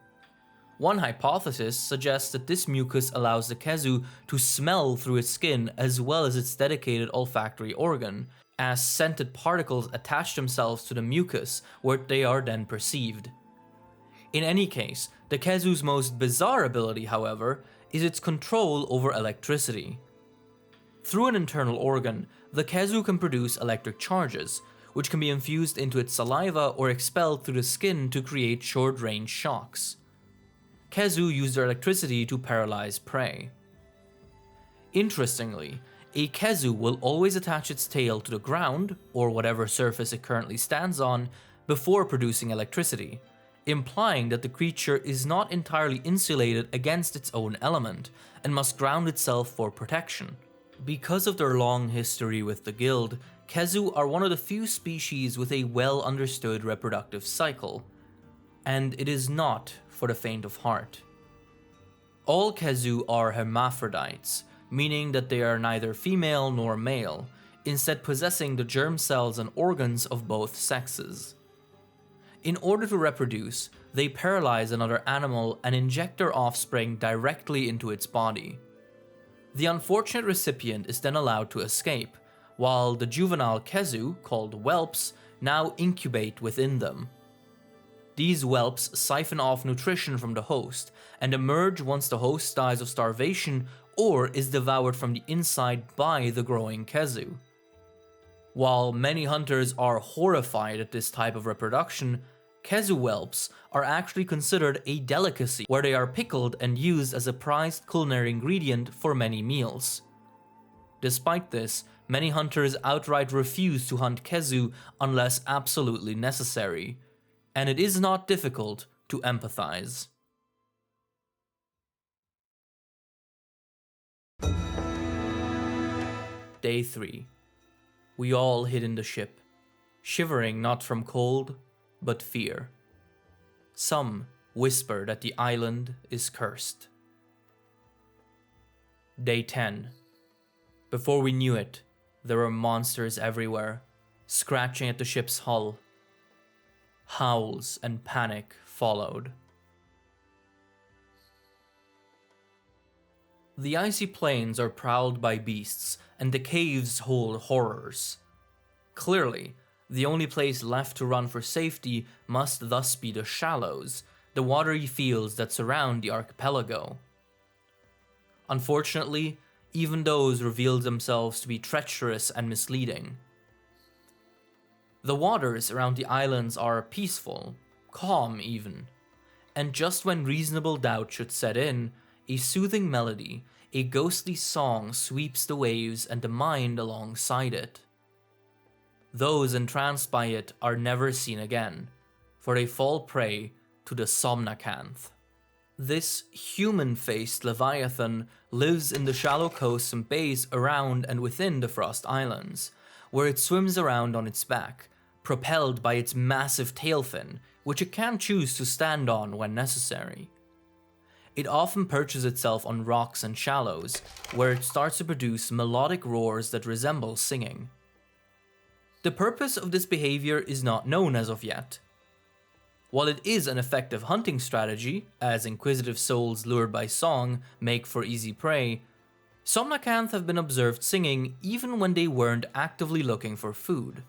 One hypothesis suggests that this mucus allows the Kezu to smell through its skin as well as its dedicated olfactory organ, as scented particles attach themselves to the mucus where they are then perceived. In any case, the Kezu's most bizarre ability, however, is its control over electricity. Through an internal organ, the Kezu can produce electric charges, which can be infused into its saliva or expelled through the skin to create short-range shocks. Kezu use their electricity to paralyze prey. Interestingly, a Kezu will always attach its tail to the ground, or whatever surface it currently stands on, before producing electricity, implying that the creature is not entirely insulated against its own element, and must ground itself for protection. Because of their long history with the guild, Kezu are one of the few species with a well-understood reproductive cycle, and it is not for the faint of heart. All Kezu are hermaphrodites, meaning that they are neither female nor male, instead possessing the germ cells and organs of both sexes. In order to reproduce, they paralyze another animal and inject their offspring directly into its body. The unfortunate recipient is then allowed to escape, while the juvenile Kezu, called whelps, now incubate within them. These whelps siphon off nutrition from the host and emerge once the host dies of starvation or is devoured from the inside by the growing Kezu. While many hunters are horrified at this type of reproduction, Kezu whelps are actually considered a delicacy, where they are pickled and used as a prized culinary ingredient for many meals. Despite this, many hunters outright refuse to hunt Kezu unless absolutely necessary, and it is not difficult to empathize. Day 3. We all hid in the ship, shivering not from cold, but fear. Some whisper that the island is cursed. Day 10. Before we knew it, there were monsters everywhere, scratching at the ship's hull. Howls and panic followed. The icy plains are prowled by beasts, and the caves hold horrors. Clearly, the only place left to run for safety must thus be the shallows, the watery fields that surround the archipelago. Unfortunately, even those revealed themselves to be treacherous and misleading. The waters around the islands are peaceful, calm even, and just when reasonable doubt should set in, a soothing melody, a ghostly song sweeps the waves and the mind alongside it. Those entranced by it are never seen again, for they fall prey to the somnacanth. This human-faced leviathan lives in the shallow coasts and bays around and within the Frost Islands, where it swims around on its back, propelled by its massive tail fin, which it can choose to stand on when necessary. It often perches itself on rocks and shallows, where it starts to produce melodic roars that resemble singing. The purpose of this behavior is not known as of yet. While it is an effective hunting strategy, as inquisitive souls lured by song make for easy prey, somnacanth have been observed singing even when they weren't actively looking for food.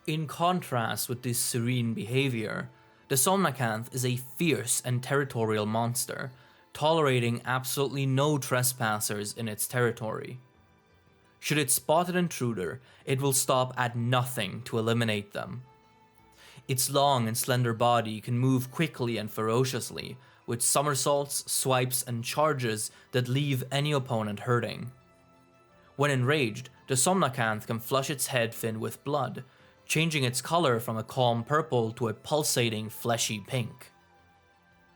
In contrast with this serene behavior, the somnacanth is a fierce and territorial monster, tolerating absolutely no trespassers in its territory. Should it spot an intruder, it will stop at nothing to eliminate them. Its long and slender body can move quickly and ferociously, with somersaults, swipes, and charges that leave any opponent hurting. When enraged, the somnacanth can flush its head fin with blood, changing its color from a calm purple to a pulsating, fleshy pink.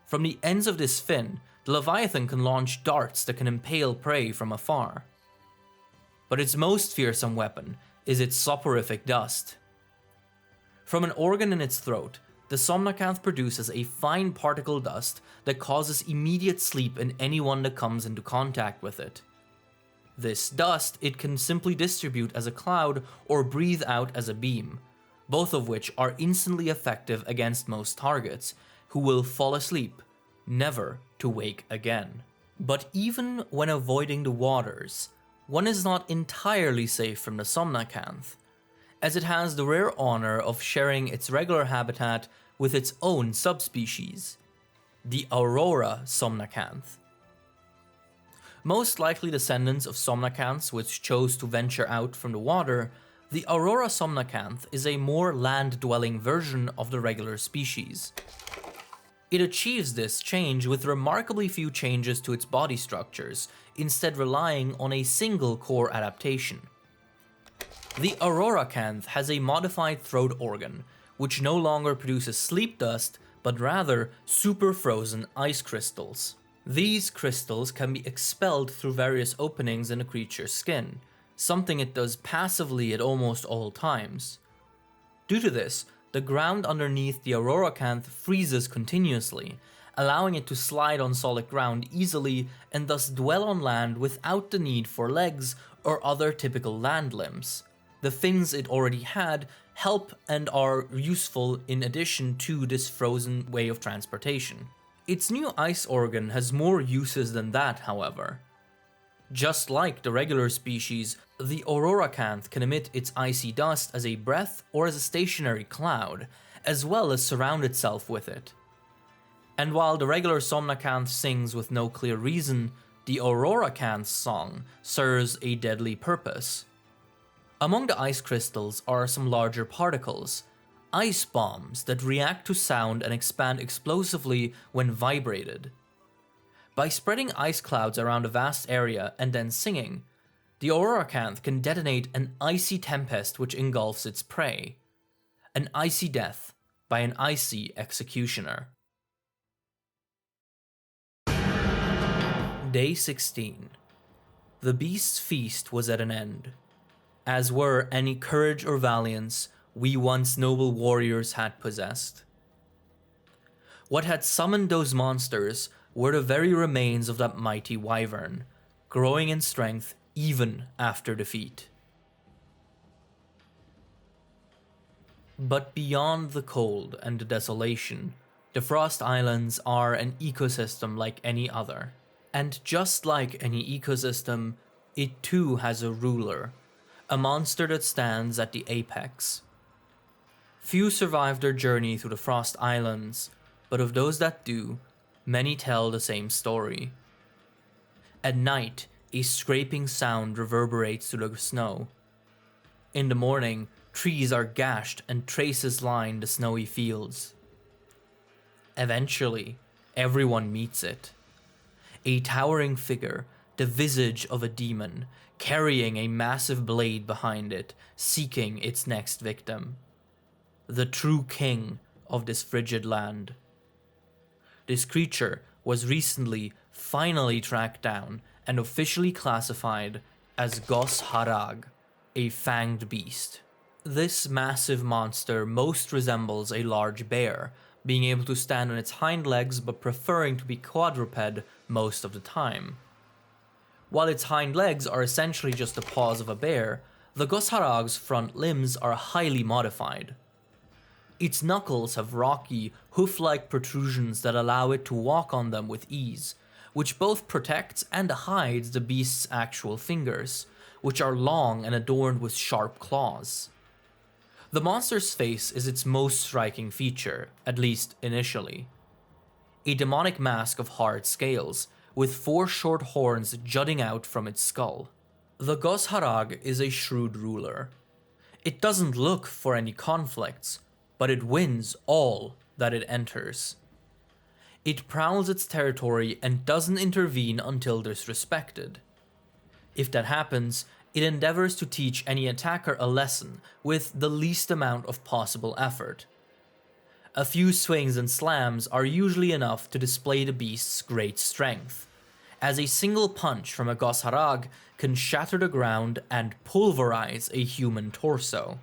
From the ends of this fin, the leviathan can launch darts that can impale prey from afar. But its most fearsome weapon is its soporific dust. From an organ in its throat, the somnacanth produces a fine particle dust that causes immediate sleep in anyone that comes into contact with it. This dust it can simply distribute as a cloud or breathe out as a beam, both of which are instantly effective against most targets, who will fall asleep, never to wake again. But even when avoiding the waters, one is not entirely safe from the somnacanth, as it has the rare honor of sharing its regular habitat with its own subspecies, the Aurora somnacanth. Most likely descendants of somnacanths which chose to venture out from the water, the Aurora somnacanth is a more land-dwelling version of the regular species. It achieves this change with remarkably few changes to its body structures, instead relying on a single core adaptation. The auroracanth has a modified throat organ, which no longer produces sleep dust, but rather super frozen ice crystals. These crystals can be expelled through various openings in a creature's skin, something it does passively at almost all times. Due to this, the ground underneath the auroracanth freezes continuously, allowing it to slide on solid ground easily and thus dwell on land without the need for legs or other typical land limbs. The fins it already had help and are useful in addition to this frozen way of transportation. Its new ice organ has more uses than that, however. Just like the regular species, the auroracanth can emit its icy dust as a breath or as a stationary cloud, as well as surround itself with it. And while the regular somnacanth sings with no clear reason, the auroracanth's song serves a deadly purpose. Among the ice crystals are some larger particles, ice bombs that react to sound and expand explosively when vibrated. By spreading ice clouds around a vast area and then singing, the auroracanth can detonate an icy tempest which engulfs its prey. An icy death by an icy executioner. Day 16. The beast's feast was at an end, as were any courage or valiance we once noble warriors had possessed. What had summoned those monsters were the very remains of that mighty wyvern, growing in strength even after defeat. But beyond the cold and the desolation, the Frost Islands are an ecosystem like any other. And just like any ecosystem, it too has a ruler, a monster that stands at the apex. Few survive their journey through the Frost Islands, but of those that do, many tell the same story. At night, a scraping sound reverberates through the snow. In the morning, trees are gashed and traces line the snowy fields. Eventually, everyone meets it. A towering figure, the visage of a demon, carrying a massive blade behind it, seeking its next victim. The true king of this frigid land. This creature was recently finally tracked down and officially classified as Gos Harag, a fanged beast. This massive monster most resembles a large bear, being able to stand on its hind legs but preferring to be quadruped most of the time. While its hind legs are essentially just the paws of a bear, the Gos Harag's front limbs are highly modified. Its knuckles have rocky, hoof-like protrusions that allow it to walk on them with ease, which both protects and hides the beast's actual fingers, which are long and adorned with sharp claws. The monster's face is its most striking feature, at least initially. A demonic mask of hard scales, with 4 short horns jutting out from its skull. The Gos Harag is a shrewd ruler. It doesn't look for any conflicts, but it wins all that it enters. It prowls its territory and doesn't intervene until disrespected. If that happens, it endeavors to teach any attacker a lesson with the least amount of possible effort. A few swings and slams are usually enough to display the beast's great strength, as a single punch from a Gos Harag can shatter the ground and pulverize a human torso.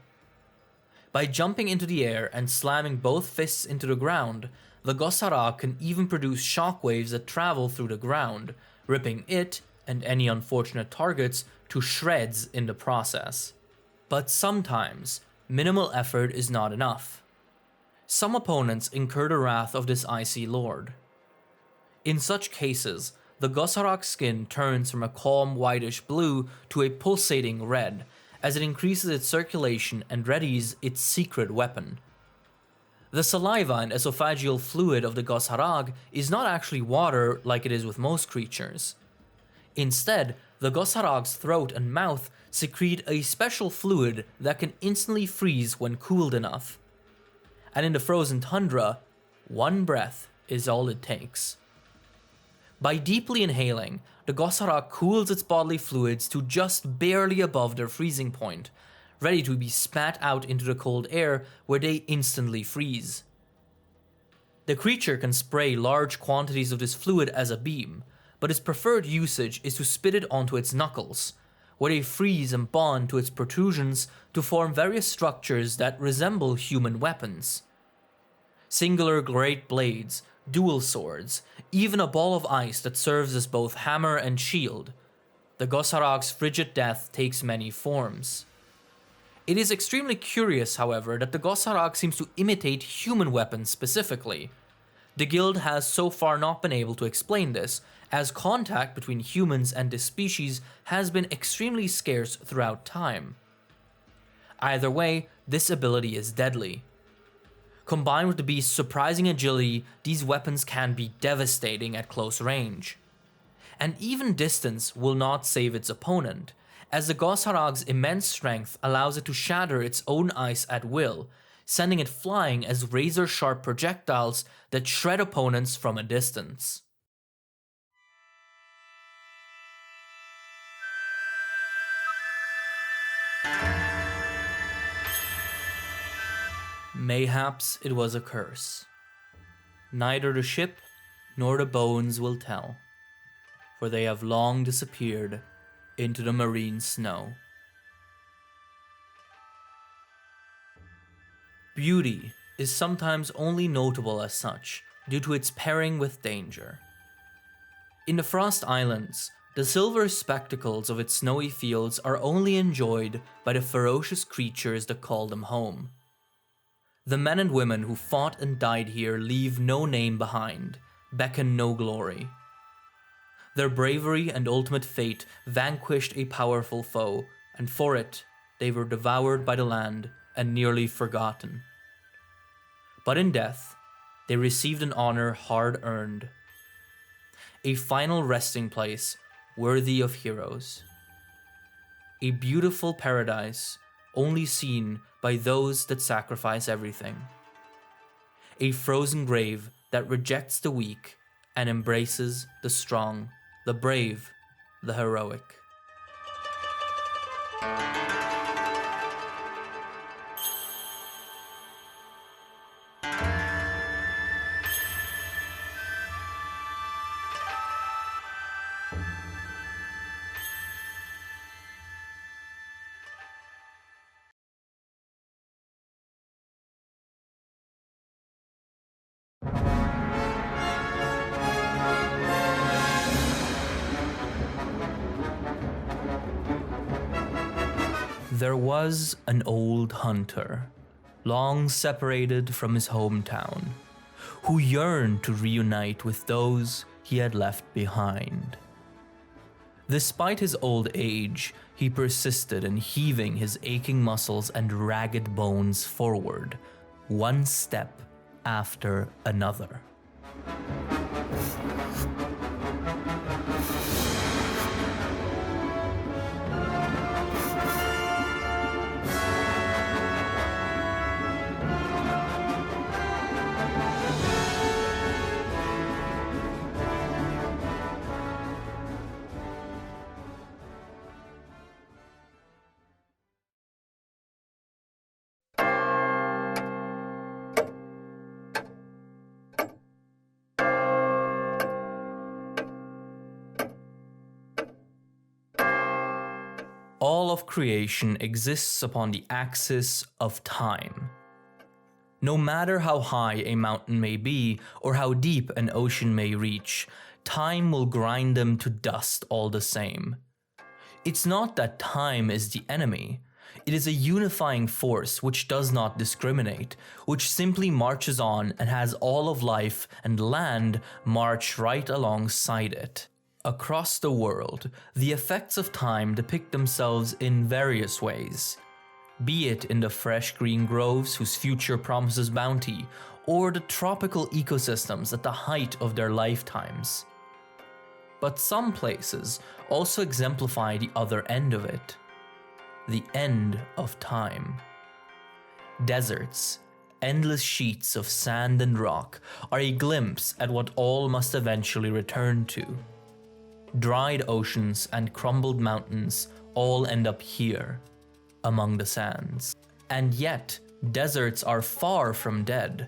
By jumping into the air and slamming both fists into the ground, the Gos Harag can even produce shockwaves that travel through the ground, ripping it and any unfortunate targets to shreds in the process. But sometimes, minimal effort is not enough. Some opponents incur the wrath of this icy lord. In such cases, the Gos Harag's skin turns from a calm whitish blue to a pulsating red, as it increases its circulation and readies its secret weapon. The saliva and esophageal fluid of the Gos Harag is not actually water like it is with most creatures. Instead, the Gos Harag's throat and mouth secrete a special fluid that can instantly freeze when cooled enough. And in the frozen tundra, 1 breath is all it takes. By deeply inhaling, the Gos Harag cools its bodily fluids to just barely above their freezing point, ready to be spat out into the cold air where they instantly freeze. The creature can spray large quantities of this fluid as a beam, but its preferred usage is to spit it onto its knuckles, where they freeze and bond to its protrusions to form various structures that resemble human weapons. Singular great blades, dual swords, even a ball of ice that serves as both hammer and shield. The Gos Harag's frigid death takes many forms. It is extremely curious, however, that the Gos Harag seems to imitate human weapons specifically. The guild has so far not been able to explain this, as contact between humans and this species has been extremely scarce throughout time. Either way, this ability is deadly. Combined with the beast's surprising agility, these weapons can be devastating at close range. And even distance will not save its opponent, as the Gos Harag's immense strength allows it to shatter its own ice at will, sending it flying as razor-sharp projectiles that shred opponents from a distance. Mayhaps it was a curse. Neither the ship nor the bones will tell, for they have long disappeared into the marine snow. Beauty is sometimes only notable as such due to its pairing with danger. In the Frost Islands, the silver spectacles of its snowy fields are only enjoyed by the ferocious creatures that call them home. The men and women who fought and died here leave no name behind, beckon no glory. Their bravery and ultimate fate vanquished a powerful foe, and for it, they were devoured by the land and nearly forgotten. But in death, they received an honor hard-earned. A final resting place worthy of heroes. A beautiful paradise only seen by those that sacrifice everything. A frozen grave that rejects the weak and embraces the strong, the brave, the heroic. There was an old hunter, long separated from his hometown, who yearned to reunite with those he had left behind. Despite his old age, he persisted in heaving his aching muscles and ragged bones forward, one step after another. All of creation exists upon the axis of time. No matter how high a mountain may be or how deep an ocean may reach, time will grind them to dust all the same. It's not that time is the enemy. It is a unifying force which does not discriminate, which simply marches on and has all of life and land march right alongside it. Across the world, the effects of time depict themselves in various ways, be it in the fresh green groves whose future promises bounty, or the tropical ecosystems at the height of their lifetimes. But some places also exemplify the other end of it, the end of time. Deserts, endless sheets of sand and rock, are a glimpse at what all must eventually return to. Dried oceans and crumbled mountains all end up here, among the sands. And yet, deserts are far from dead.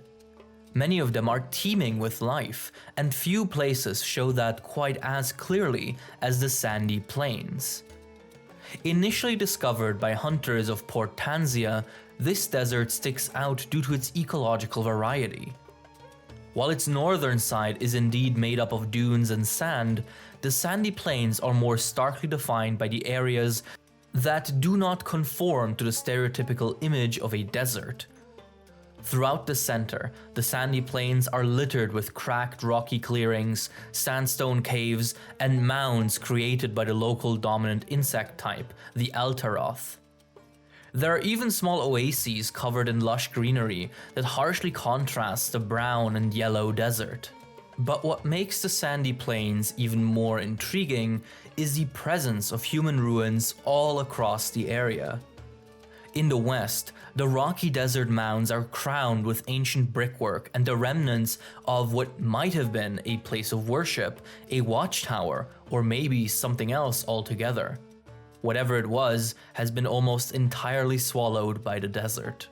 Many of them are teeming with life, and few places show that quite as clearly as the sandy plains. Initially discovered by hunters of Port Tanzia, this desert sticks out due to its ecological variety. While its northern side is indeed made up of dunes and sand, the sandy plains are more starkly defined by the areas that do not conform to the stereotypical image of a desert. Throughout the center, the sandy plains are littered with cracked rocky clearings, sandstone caves, and mounds created by the local dominant insect type, the Altaroth. There are even small oases covered in lush greenery that harshly contrasts the brown and yellow desert. But what makes the sandy plains even more intriguing is the presence of human ruins all across the area. In the west, the rocky desert mounds are crowned with ancient brickwork and the remnants of what might have been a place of worship, a watchtower, or maybe something else altogether. Whatever it was has been almost entirely swallowed by the desert.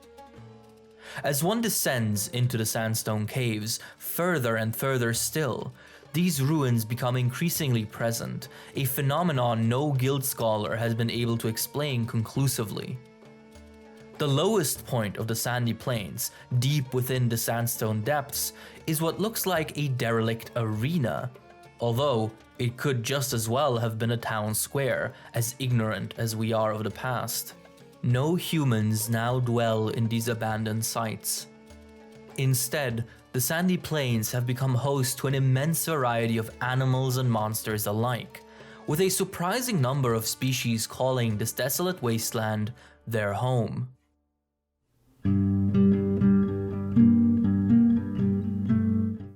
As one descends into the sandstone caves, further and further still, these ruins become increasingly present, a phenomenon no guild scholar has been able to explain conclusively. The lowest point of the sandy plains, deep within the sandstone depths, is what looks like a derelict arena, although it could just as well have been a town square, as ignorant as we are of the past. No humans now dwell in these abandoned sites. Instead, the sandy plains have become host to an immense variety of animals and monsters alike, with a surprising number of species calling this desolate wasteland their home.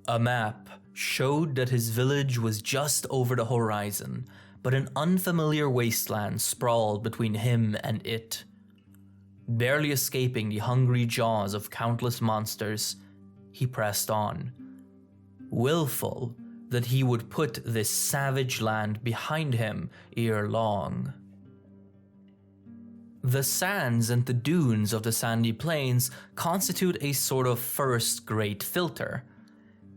A map showed that his village was just over the horizon, but an unfamiliar wasteland sprawled between him and it. Barely escaping the hungry jaws of countless monsters, he pressed on, willful that he would put this savage land behind him ere long. The sands and the dunes of the sandy plains constitute a sort of first great filter.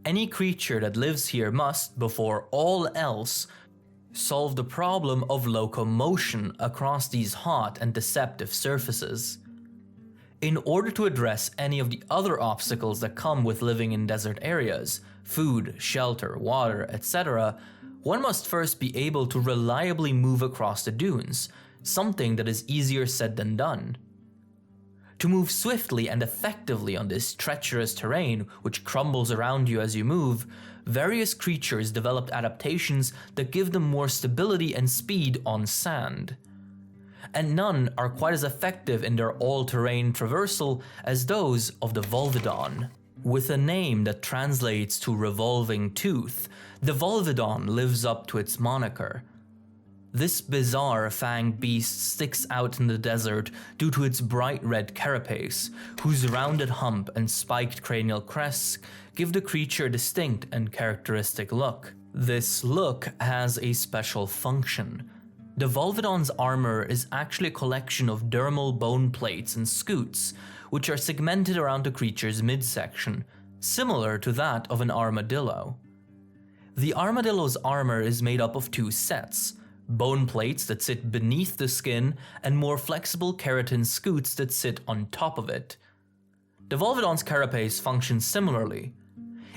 Any creature that lives here must, before all else, solve the problem of locomotion across these hot and deceptive surfaces. In order to address any of the other obstacles that come with living in desert areas, food, shelter, water, etc., one must first be able to reliably move across the dunes, something that is easier said than done. To move swiftly and effectively on this treacherous terrain, which crumbles around you as you move, various creatures developed adaptations that give them more stability and speed on sand. And none are quite as effective in their all-terrain traversal as those of the Volvidon. With a name that translates to revolving tooth, the Volvidon lives up to its moniker. This bizarre fanged beast sticks out in the desert due to its bright red carapace, whose rounded hump and spiked cranial crests give the creature a distinct and characteristic look. This look has a special function. The Volvidon's armor is actually a collection of dermal bone plates and scutes, which are segmented around the creature's midsection, similar to that of an armadillo. The armadillo's armor is made up of two sets: bone plates that sit beneath the skin and more flexible keratin scutes that sit on top of it. The Volvidon's carapace functions similarly.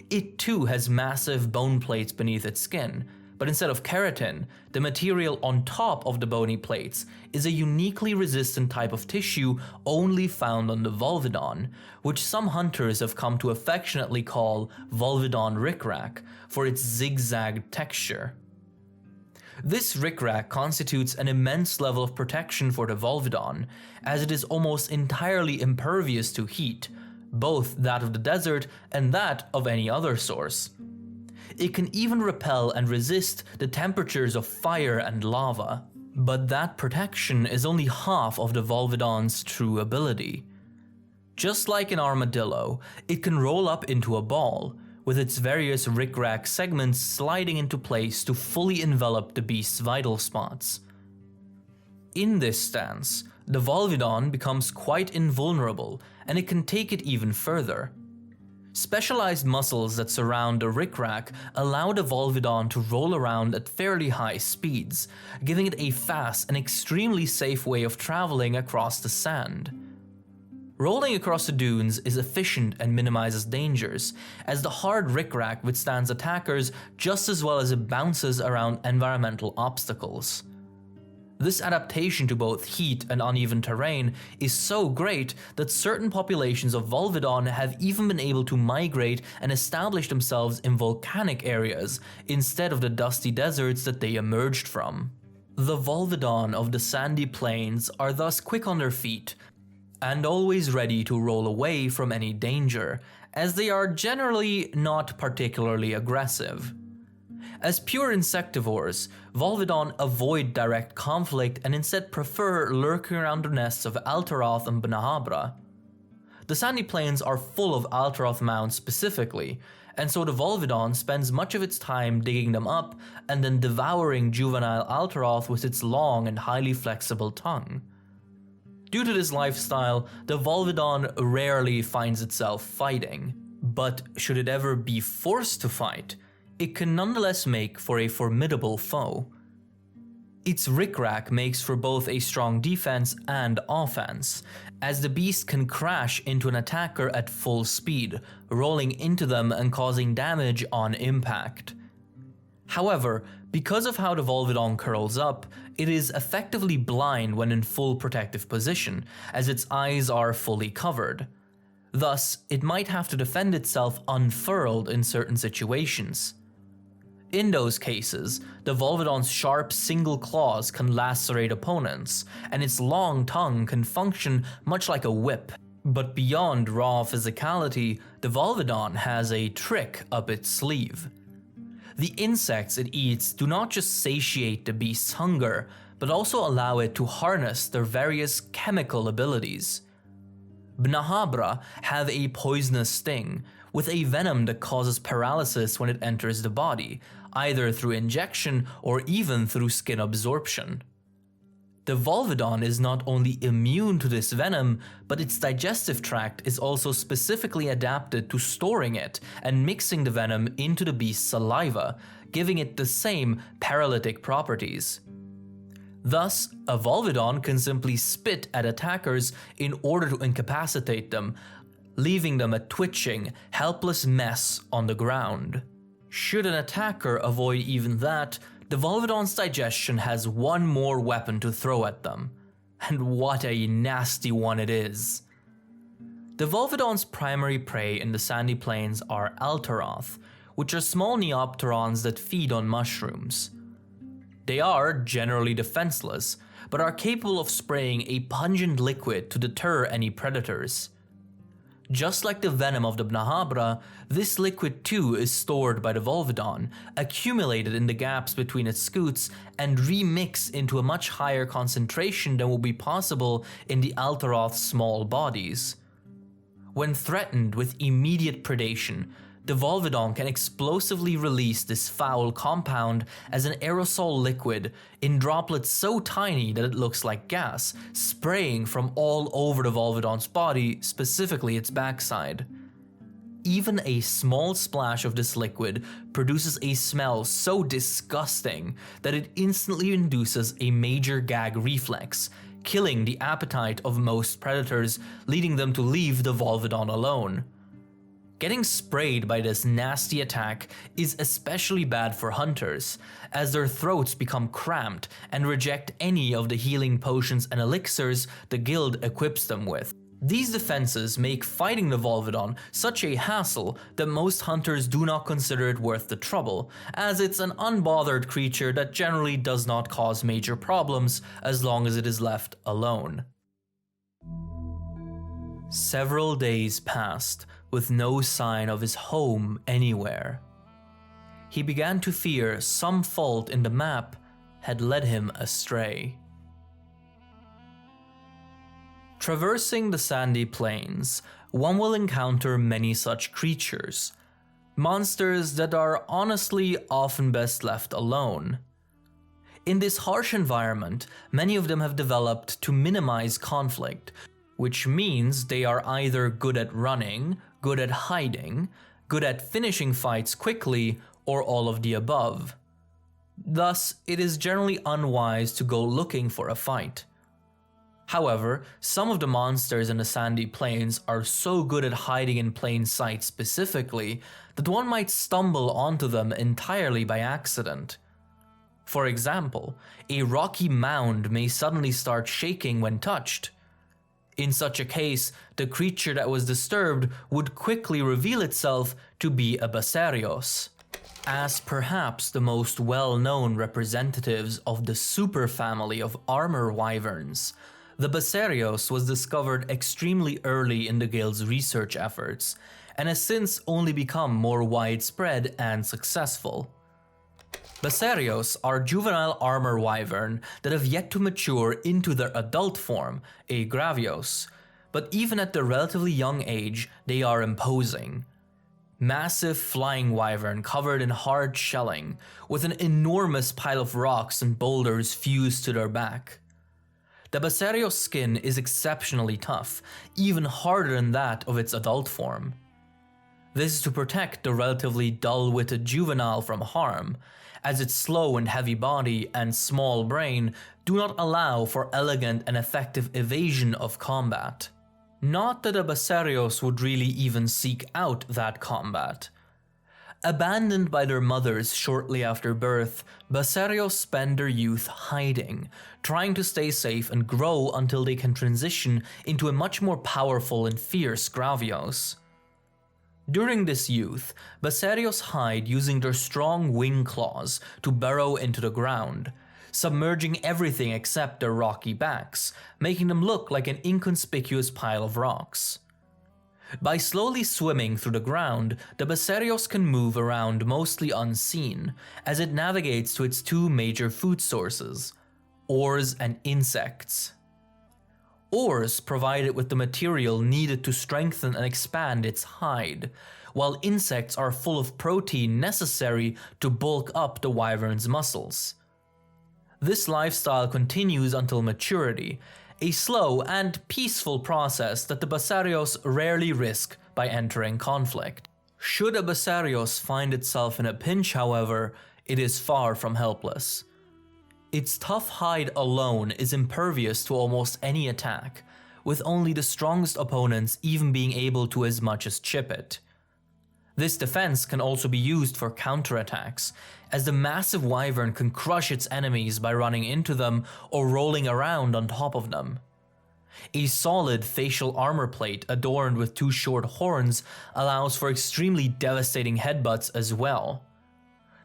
It too has massive bone plates beneath its skin, but instead of keratin, the material on top of the bony plates is a uniquely resistant type of tissue only found on the Volvidon, which some hunters have come to affectionately call Volvidon rickrack for its zigzag texture. This rickrack constitutes an immense level of protection for the Volvidon, as it is almost entirely impervious to heat, both that of the desert and that of any other source. It can even repel and resist the temperatures of fire and lava. But that protection is only half of the Volvidon's true ability. Just like an armadillo, it can roll up into a ball, with its various rickrack segments sliding into place to fully envelop the beast's vital spots. In this stance, the Volvidon becomes quite invulnerable, and it can take it even further. Specialized muscles that surround the rickrack allow the Volvidon to roll around at fairly high speeds, giving it a fast and extremely safe way of traveling across the sand. Rolling across the dunes is efficient and minimizes dangers, as the hard rickrack withstands attackers just as well as it bounces around environmental obstacles. This adaptation to both heat and uneven terrain is so great that certain populations of Volvidon have even been able to migrate and establish themselves in volcanic areas instead of the dusty deserts that they emerged from. The Volvidon of the sandy plains are thus quick on their feet and always ready to roll away from any danger, as they are generally not particularly aggressive. As pure insectivores, Volvidon avoid direct conflict and instead prefer lurking around the nests of Altaroth and Benahabra. The sandy plains are full of Altaroth mounds specifically, and so the Volvidon spends much of its time digging them up and then devouring juvenile Altaroth with its long and highly flexible tongue. Due to this lifestyle, the Volvidon rarely finds itself fighting, but should it ever be forced to fight, it can nonetheless make for a formidable foe. Its rickrack makes for both a strong defense and offense, as the beast can crash into an attacker at full speed, rolling into them and causing damage on impact. However, because of how the Volvidon curls up, it is effectively blind when in full protective position, as its eyes are fully covered. Thus, it might have to defend itself unfurled in certain situations. In those cases, the Volvidon's sharp single claws can lacerate opponents, and its long tongue can function much like a whip. But beyond raw physicality, the Volvidon has a trick up its sleeve. The insects it eats do not just satiate the beast's hunger, but also allow it to harness their various chemical abilities. Bnahabra have a poisonous sting, with a venom that causes paralysis when it enters the body, either through injection or even through skin absorption. The Volvidon is not only immune to this venom, but its digestive tract is also specifically adapted to storing it and mixing the venom into the beast's saliva, giving it the same paralytic properties. Thus, a Volvidon can simply spit at attackers in order to incapacitate them, leaving them a twitching, helpless mess on the ground. Should an attacker avoid even that, the Volvidon's digestion has one more weapon to throw at them. And what a nasty one it is. The Volvidon's primary prey in the sandy plains are Alteroth, which are small neopterons that feed on mushrooms. They are generally defenseless, but are capable of spraying a pungent liquid to deter any predators. Just like the venom of the Bnahabra, this liquid too is stored by the Volvidon, accumulated in the gaps between its scutes, and remixed into a much higher concentration than would be possible in the Alteroth's small bodies. When threatened with immediate predation, the Volvidon can explosively release this foul compound as an aerosol liquid in droplets so tiny that it looks like gas, spraying from all over the Volvidon's body, specifically its backside. Even a small splash of this liquid produces a smell so disgusting that it instantly induces a major gag reflex, killing the appetite of most predators, leading them to leave the Volvidon alone. Getting sprayed by this nasty attack is especially bad for hunters, as their throats become cramped and reject any of the healing potions and elixirs the guild equips them with. These defenses make fighting the Volvidon such a hassle that most hunters do not consider it worth the trouble, as it's an unbothered creature that generally does not cause major problems as long as it is left alone. Several days passed with no sign of his home anywhere. He began to fear some fault in the map had led him astray. Traversing the sandy plains, one will encounter many such creatures, monsters that are honestly often best left alone. In this harsh environment, many of them have developed to minimize conflict, which means they are either good at running, good at hiding, good at finishing fights quickly, or all of the above. Thus, it is generally unwise to go looking for a fight. However, some of the monsters in the sandy plains are so good at hiding in plain sight specifically that one might stumble onto them entirely by accident. For example, a rocky mound may suddenly start shaking when touched. In such a case, the creature that was disturbed would quickly reveal itself to be a Basarios. As perhaps the most well-known representatives of the superfamily of armor wyverns, the Basarios was discovered extremely early in the guild's research efforts, and has since only become more widespread and successful. Basarios are juvenile armor wyvern that have yet to mature into their adult form, a Gravios, but even at their relatively young age, they are imposing. Massive flying wyvern covered in hard shelling, with an enormous pile of rocks and boulders fused to their back. The Basarios skin is exceptionally tough, even harder than that of its adult form. This is to protect the relatively dull-witted juvenile from harm, as its slow and heavy body and small brain do not allow for elegant and effective evasion of combat. Not that a Basarios would really even seek out that combat. Abandoned by their mothers shortly after birth, Basarios spend their youth hiding, trying to stay safe and grow until they can transition into a much more powerful and fierce Gravios. During this youth, Basarios hide using their strong wing claws to burrow into the ground, submerging everything except their rocky backs, making them look like an inconspicuous pile of rocks. By slowly swimming through the ground, the Basarios can move around mostly unseen, as it navigates to its two major food sources, ores and insects. Ores provide it with the material needed to strengthen and expand its hide, while insects are full of protein necessary to bulk up the wyvern's muscles. This lifestyle continues until maturity, a slow and peaceful process that the Basarios rarely risk by entering conflict. Should a Basarios find itself in a pinch, however, it is far from helpless. Its tough hide alone is impervious to almost any attack, with only the strongest opponents even being able to as much as chip it. This defense can also be used for counterattacks, as the massive wyvern can crush its enemies by running into them or rolling around on top of them. A solid facial armor plate adorned with two short horns allows for extremely devastating headbutts as well.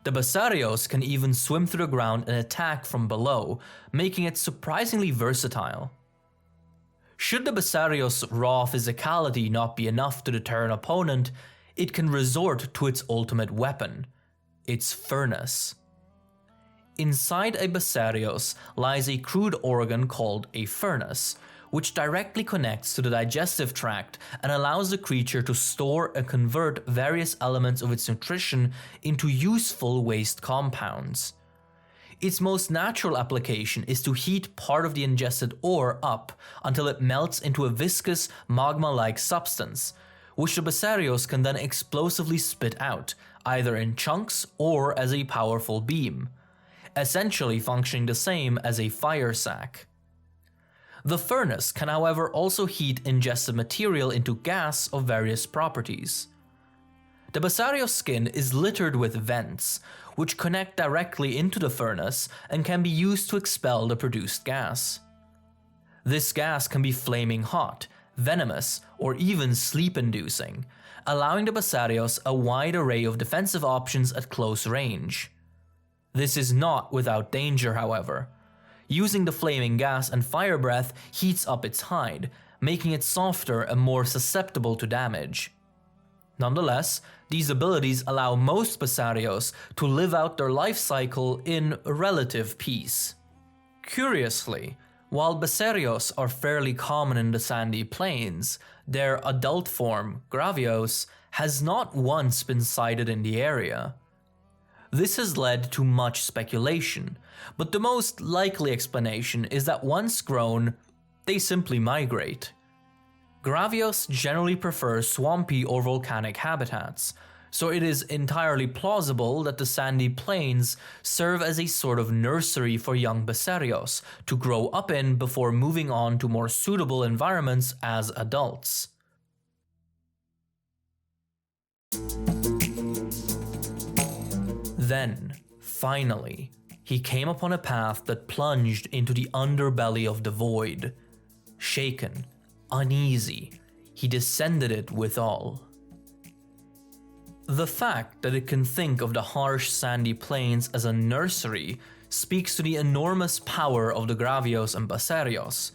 The Basarios can even swim through the ground and attack from below, making it surprisingly versatile. Should the Basarios' raw physicality not be enough to deter an opponent, it can resort to its ultimate weapon, its furnace. Inside a Basarios lies a crude organ called a furnace, which directly connects to the digestive tract and allows the creature to store and convert various elements of its nutrition into useful waste compounds. Its most natural application is to heat part of the ingested ore up until it melts into a viscous, magma-like substance, which the Basarios can then explosively spit out, either in chunks or as a powerful beam, essentially functioning the same as a fire sack. The furnace can however also heat ingested material into gas of various properties. The Basarios skin is littered with vents, which connect directly into the furnace and can be used to expel the produced gas. This gas can be flaming hot, venomous, or even sleep-inducing, allowing the Basarios a wide array of defensive options at close range. This is not without danger, however. Using the flaming gas and fire breath heats up its hide, making it softer and more susceptible to damage. Nonetheless, these abilities allow most Basarios to live out their life cycle in relative peace. Curiously, while Basarios are fairly common in the sandy plains, their adult form, Gravios, has not once been sighted in the area. This has led to much speculation, but the most likely explanation is that once grown, they simply migrate. Gravios generally prefer swampy or volcanic habitats, so it is entirely plausible that the sandy plains serve as a sort of nursery for young Basarios to grow up in before moving on to more suitable environments as adults. Then, finally, he came upon a path that plunged into the underbelly of the void. Shaken, uneasy, he descended it withal. The fact that it can think of the harsh sandy plains as a nursery speaks to the enormous power of the Gravios and Basarios.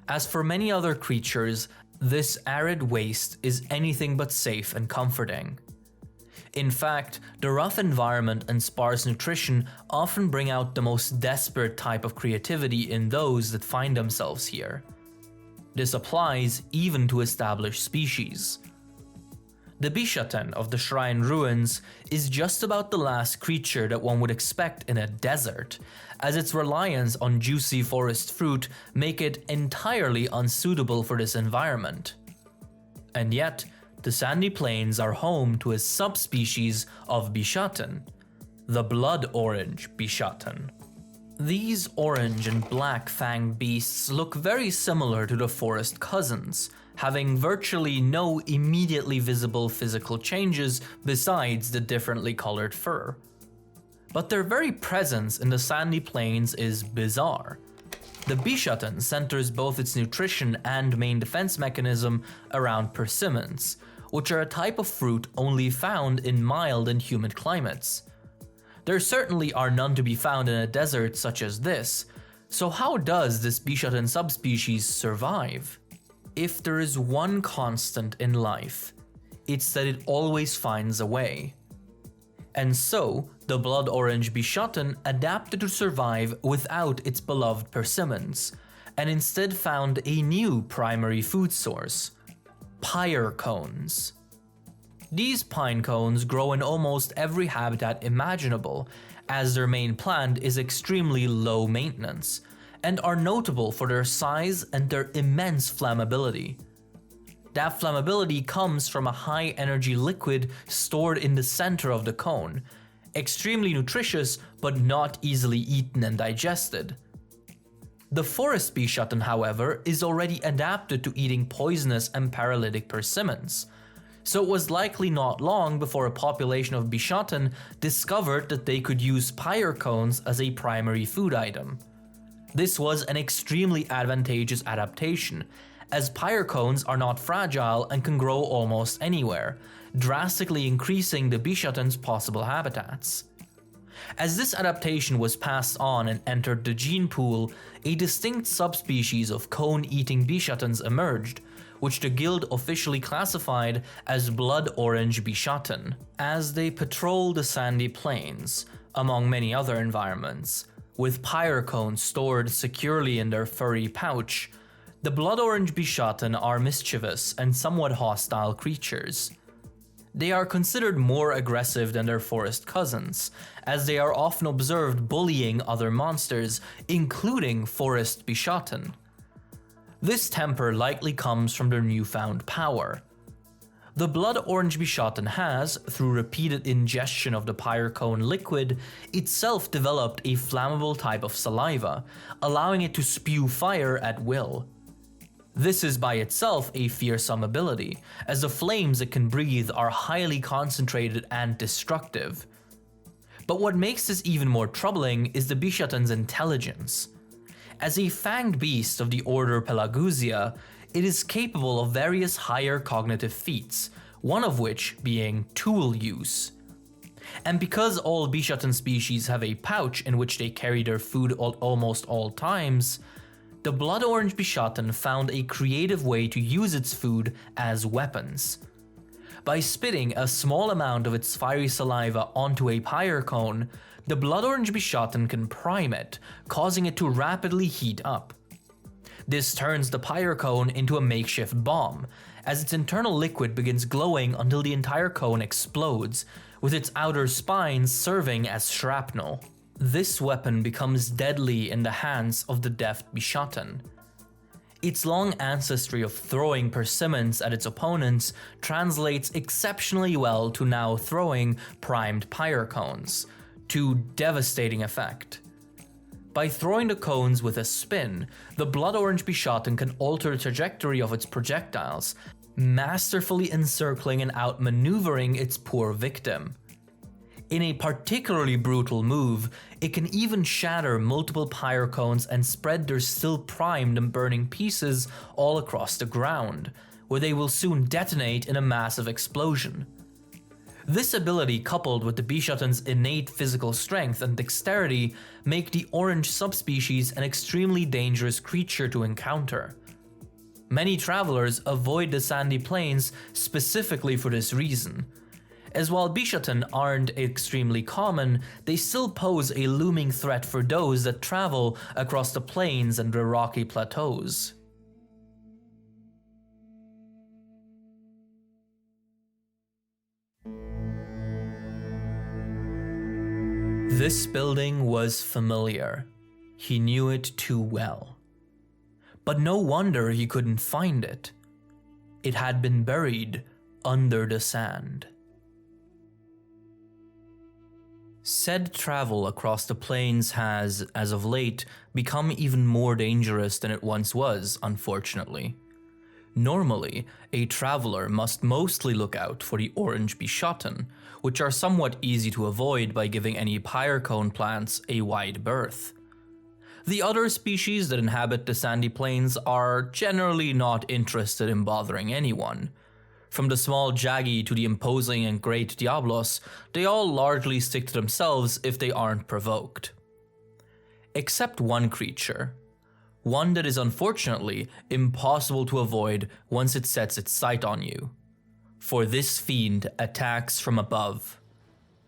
As for many other creatures, this arid waste is anything but safe and comforting. In fact, the rough environment and sparse nutrition often bring out the most desperate type of creativity in those that find themselves here. This applies even to established species. The Bishaten of the Shrine Ruins is just about the last creature that one would expect in a desert, as its reliance on juicy forest fruit make it entirely unsuitable for this environment. And yet, the sandy plains are home to a subspecies of Bishaten, the blood orange Bishaten. These orange and black fanged beasts look very similar to the forest cousins. having virtually no immediately visible physical changes besides the differently colored fur. But their very presence in the sandy plains is bizarre. The Bishatan centers both its nutrition and main defense mechanism around persimmons, which are a type of fruit only found in mild and humid climates. There certainly are none to be found in a desert such as this, so how does this Bishatan subspecies survive? If there is one constant in life, it's that it always finds a way. And so, the blood orange Bishatan adapted to survive without its beloved persimmons, and instead found a new primary food source: pyre cones. These pine cones grow in almost every habitat imaginable, as their main plant is extremely low maintenance, and are notable for their size and their immense flammability. That flammability comes from a high energy liquid stored in the center of the cone, extremely nutritious but not easily eaten and digested. The forest Bishatan, however, is already adapted to eating poisonous and paralytic persimmons, so it was likely not long before a population of Bishatan discovered that they could use pyre cones as a primary food item. This was an extremely advantageous adaptation, as pyre cones are not fragile and can grow almost anywhere, drastically increasing the Bishatan's possible habitats. As this adaptation was passed on and entered the gene pool, a distinct subspecies of cone-eating Bishatans emerged, which the guild officially classified as blood orange Bishatan. As they patrol the sandy plains, among many other environments, with pyre cones stored securely in their furry pouch, the blood orange Bishatan are mischievous and somewhat hostile creatures. They are considered more aggressive than their forest cousins, as they are often observed bullying other monsters, including forest Bishatan. This temper likely comes from their newfound power. The blood orange Bishatan has, through repeated ingestion of the pyre cone liquid, itself developed a flammable type of saliva, allowing it to spew fire at will. This is by itself a fearsome ability, as the flames it can breathe are highly concentrated and destructive. But what makes this even more troubling is the Bishatan's intelligence. As a fanged beast of the order Pelagousia, it is capable of various higher cognitive feats, one of which being tool use. And because all Bishatan species have a pouch in which they carry their food at almost all times, the blood orange Bishatan found a creative way to use its food as weapons. By spitting a small amount of its fiery saliva onto a pyre cone, the blood orange Bishatan can prime it, causing it to rapidly heat up. This turns the pyre cone into a makeshift bomb, as its internal liquid begins glowing until the entire cone explodes, with its outer spines serving as shrapnel. This weapon becomes deadly in the hands of the deft Bishatan. Its long ancestry of throwing persimmons at its opponents translates exceptionally well to now throwing primed pyre cones, to devastating effect. By throwing the cones with a spin, the blood orange Bishatan can alter the trajectory of its projectiles, masterfully encircling and outmaneuvering its poor victim. In a particularly brutal move, it can even shatter multiple pyre cones and spread their still primed and burning pieces all across the ground, where they will soon detonate in a massive explosion. This ability, coupled with the Bishatan's innate physical strength and dexterity, make the orange subspecies an extremely dangerous creature to encounter. Many travelers avoid the sandy plains specifically for this reason, as while Bishatan aren't extremely common, they still pose a looming threat for those that travel across the plains and the rocky plateaus. This building was familiar. He knew it too well. But no wonder he couldn't find it. It had been buried under the sand. Said travel across the plains has, as of late, become even more dangerous than it once was, unfortunately. Normally, a traveler must mostly look out for the orange bishotten, which are somewhat easy to avoid by giving any pyrocone plants a wide berth. The other species that inhabit the sandy plains are generally not interested in bothering anyone. From the small jaggy to the imposing and great diablos, they all largely stick to themselves if they aren't provoked. Except one creature. One that is unfortunately impossible to avoid once it sets its sight on you. For this fiend attacks from above.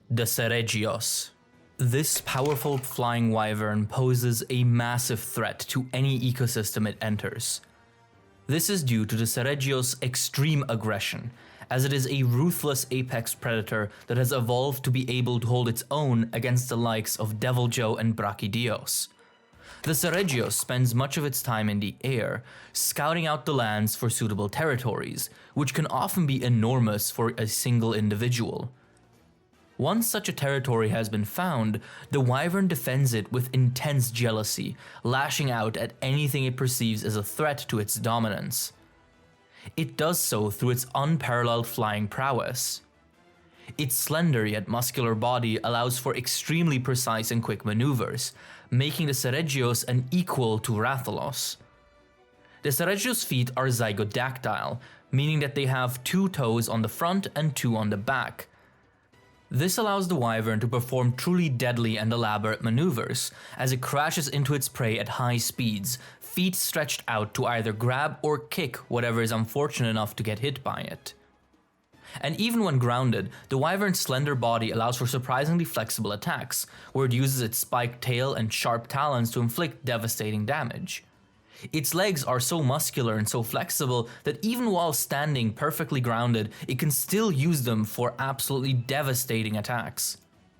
The Seregios. This powerful flying wyvern poses a massive threat to any ecosystem it enters. This is due to the Seregios' extreme aggression, as it is a ruthless apex predator that has evolved to be able to hold its own against the likes of Deviljho and Brachydios. The Seregios spends much of its time in the air, scouting out the lands for suitable territories, which can often be enormous for a single individual. Once such a territory has been found, the wyvern defends it with intense jealousy, lashing out at anything it perceives as a threat to its dominance. It does so through its unparalleled flying prowess. Its slender yet muscular body allows for extremely precise and quick maneuvers, making the Seregios an equal to Rathalos. The Seregios' feet are zygodactyl, meaning that they have 2 toes on the front and 2 on the back. This allows the wyvern to perform truly deadly and elaborate maneuvers, as it crashes into its prey at high speeds, feet stretched out to either grab or kick whatever is unfortunate enough to get hit by it. And even when grounded, the wyvern's slender body allows for surprisingly flexible attacks, where it uses its spiked tail and sharp talons to inflict devastating damage. Its legs are so muscular and so flexible that even while standing perfectly grounded, it can still use them for absolutely devastating attacks.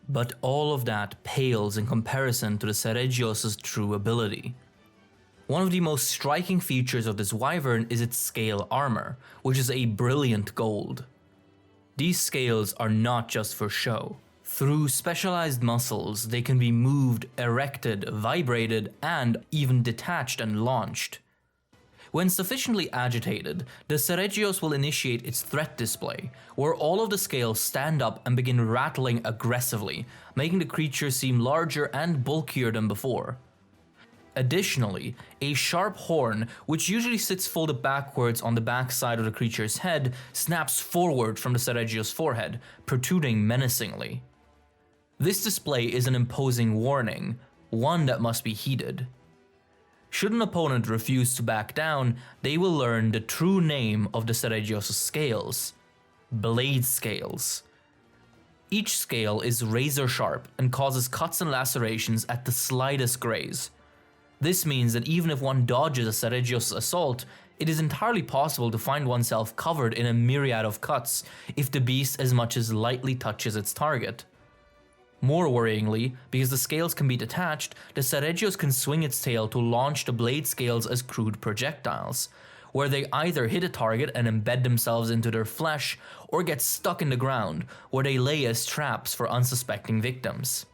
But all of that pales in comparison to the Seregios' true ability. One of the most striking features of this wyvern is its scale armor, which is a brilliant gold. These scales are not just for show. Through specialized muscles, they can be moved, erected, vibrated, and even detached and launched. When sufficiently agitated, the Seregios will initiate its threat display, where all of the scales stand up and begin rattling aggressively, making the creature seem larger and bulkier than before. Additionally, a sharp horn, which usually sits folded backwards on the backside of the creature's head, snaps forward from the Seregios' forehead, protruding menacingly. This display is an imposing warning, one that must be heeded. Should an opponent refuse to back down, they will learn the true name of the Seregios' scales: blade scales. Each scale is razor sharp and causes cuts and lacerations at the slightest graze. This means that even if one dodges a Seregios' assault, it is entirely possible to find oneself covered in a myriad of cuts if the beast as much as lightly touches its target. More worryingly, because the scales can be detached, the Seregios can swing its tail to launch the blade scales as crude projectiles, where they either hit a target and embed themselves into their flesh, or get stuck in the ground, where they lay as traps for unsuspecting victims.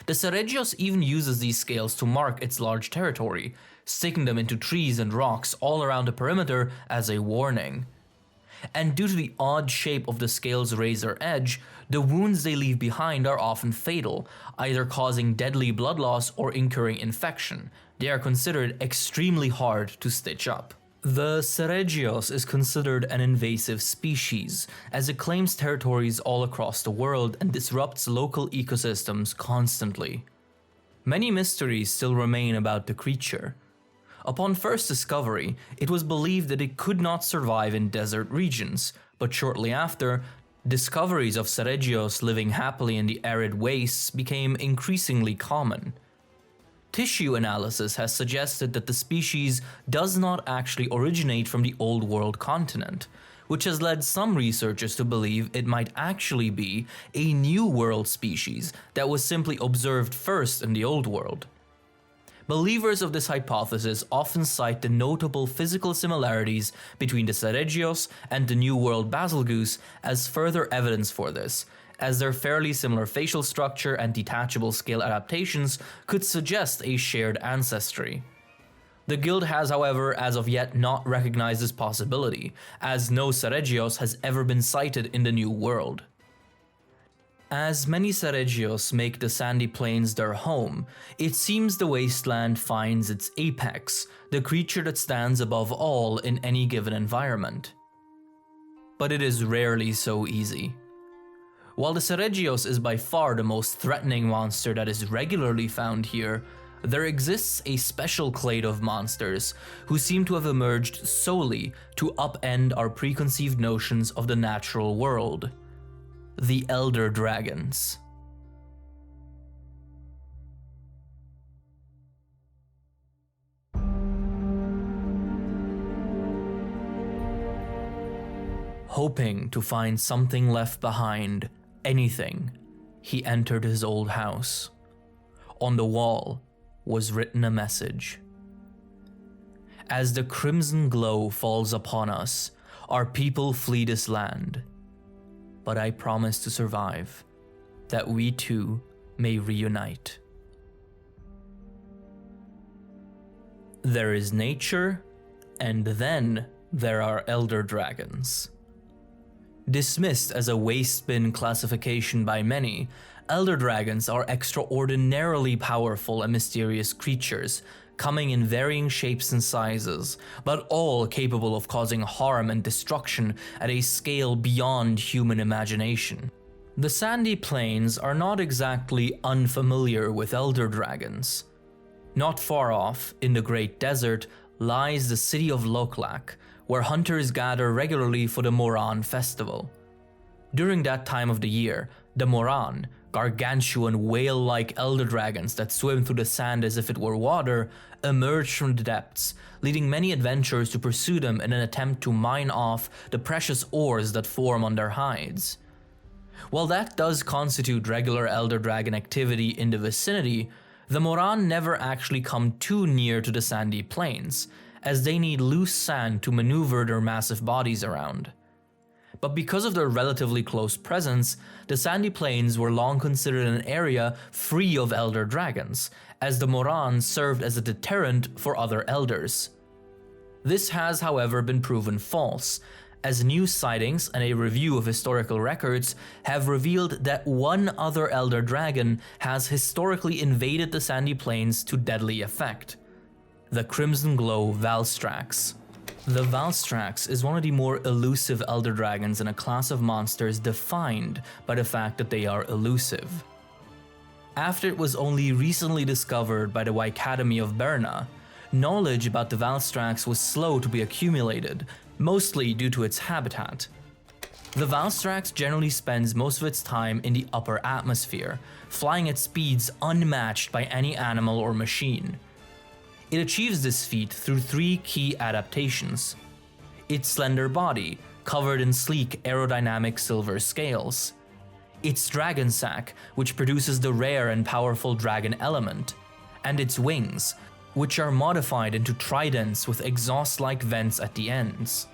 The Seregios even uses these scales to mark its large territory, sticking them into trees and rocks all around the perimeter as a warning. And due to the odd shape of the scale's razor edge, the wounds they leave behind are often fatal, either causing deadly blood loss or incurring infection. They are considered extremely hard to stitch up. The Seregios is considered an invasive species, as it claims territories all across the world and disrupts local ecosystems constantly. Many mysteries still remain about the creature. Upon first discovery, it was believed that it could not survive in desert regions, but shortly after, discoveries of Seregios living happily in the arid wastes became increasingly common. Tissue analysis has suggested that the species does not actually originate from the Old World continent, which has led some researchers to believe it might actually be a New World species that was simply observed first in the Old World. Believers of this hypothesis often cite the notable physical similarities between the Seregios and the New World basilgoose as further evidence for this, as their fairly similar facial structure and detachable scale adaptations could suggest a shared ancestry. The guild has, however, as of yet not recognized this possibility, as no Seregios has ever been sighted in the New World. As many Seregios make the sandy plains their home, it seems the wasteland finds its apex, the creature that stands above all in any given environment. But it is rarely so easy. While the Seregios is by far the most threatening monster that is regularly found here, there exists a special clade of monsters who seem to have emerged solely to upend our preconceived notions of the natural world. The Elder Dragons. Hoping to find something left behind, anything, he entered his old house. On the wall was written a message. As the crimson glow falls upon us, our people flee this land. But I promise to survive, that we too may reunite. There is nature, and then there are elder dragons. Dismissed as a waste bin classification by many, elder dragons are extraordinarily powerful and mysterious creatures, coming in varying shapes and sizes, but all capable of causing harm and destruction at a scale beyond human imagination. The sandy plains are not exactly unfamiliar with elder dragons. Not far off, in the Great Desert, lies the city of Loklak, where hunters gather regularly for the Moran festival. During that time of the year, the Moran, gargantuan whale-like elder dragons that swim through the sand as if it were water, emerge from the depths, leading many adventurers to pursue them in an attempt to mine off the precious ores that form on their hides. While that does constitute regular elder dragon activity in the vicinity, the Moran never actually come too near to the sandy plains, as they need loose sand to maneuver their massive bodies around. But because of their relatively close presence, the sandy plains were long considered an area free of elder dragons, as the Moran served as a deterrent for other elders. This has, however, been proven false, as new sightings and a review of historical records have revealed that one other elder dragon has historically invaded the sandy plains to deadly effect: the Crimson Glow Valstrax. The Valstrax is one of the more elusive elder dragons in a class of monsters defined by the fact that they are elusive. After it was only recently discovered by the Academy of Berna, knowledge about the Valstrax was slow to be accumulated, mostly due to its habitat. The Valstrax generally spends most of its time in the upper atmosphere, flying at speeds unmatched by any animal or machine. It achieves this feat through three key adaptations: its slender body, covered in sleek aerodynamic silver scales; its dragon sac, which produces the rare and powerful dragon element; and its wings, which are modified into tridents with exhaust-like vents at the ends.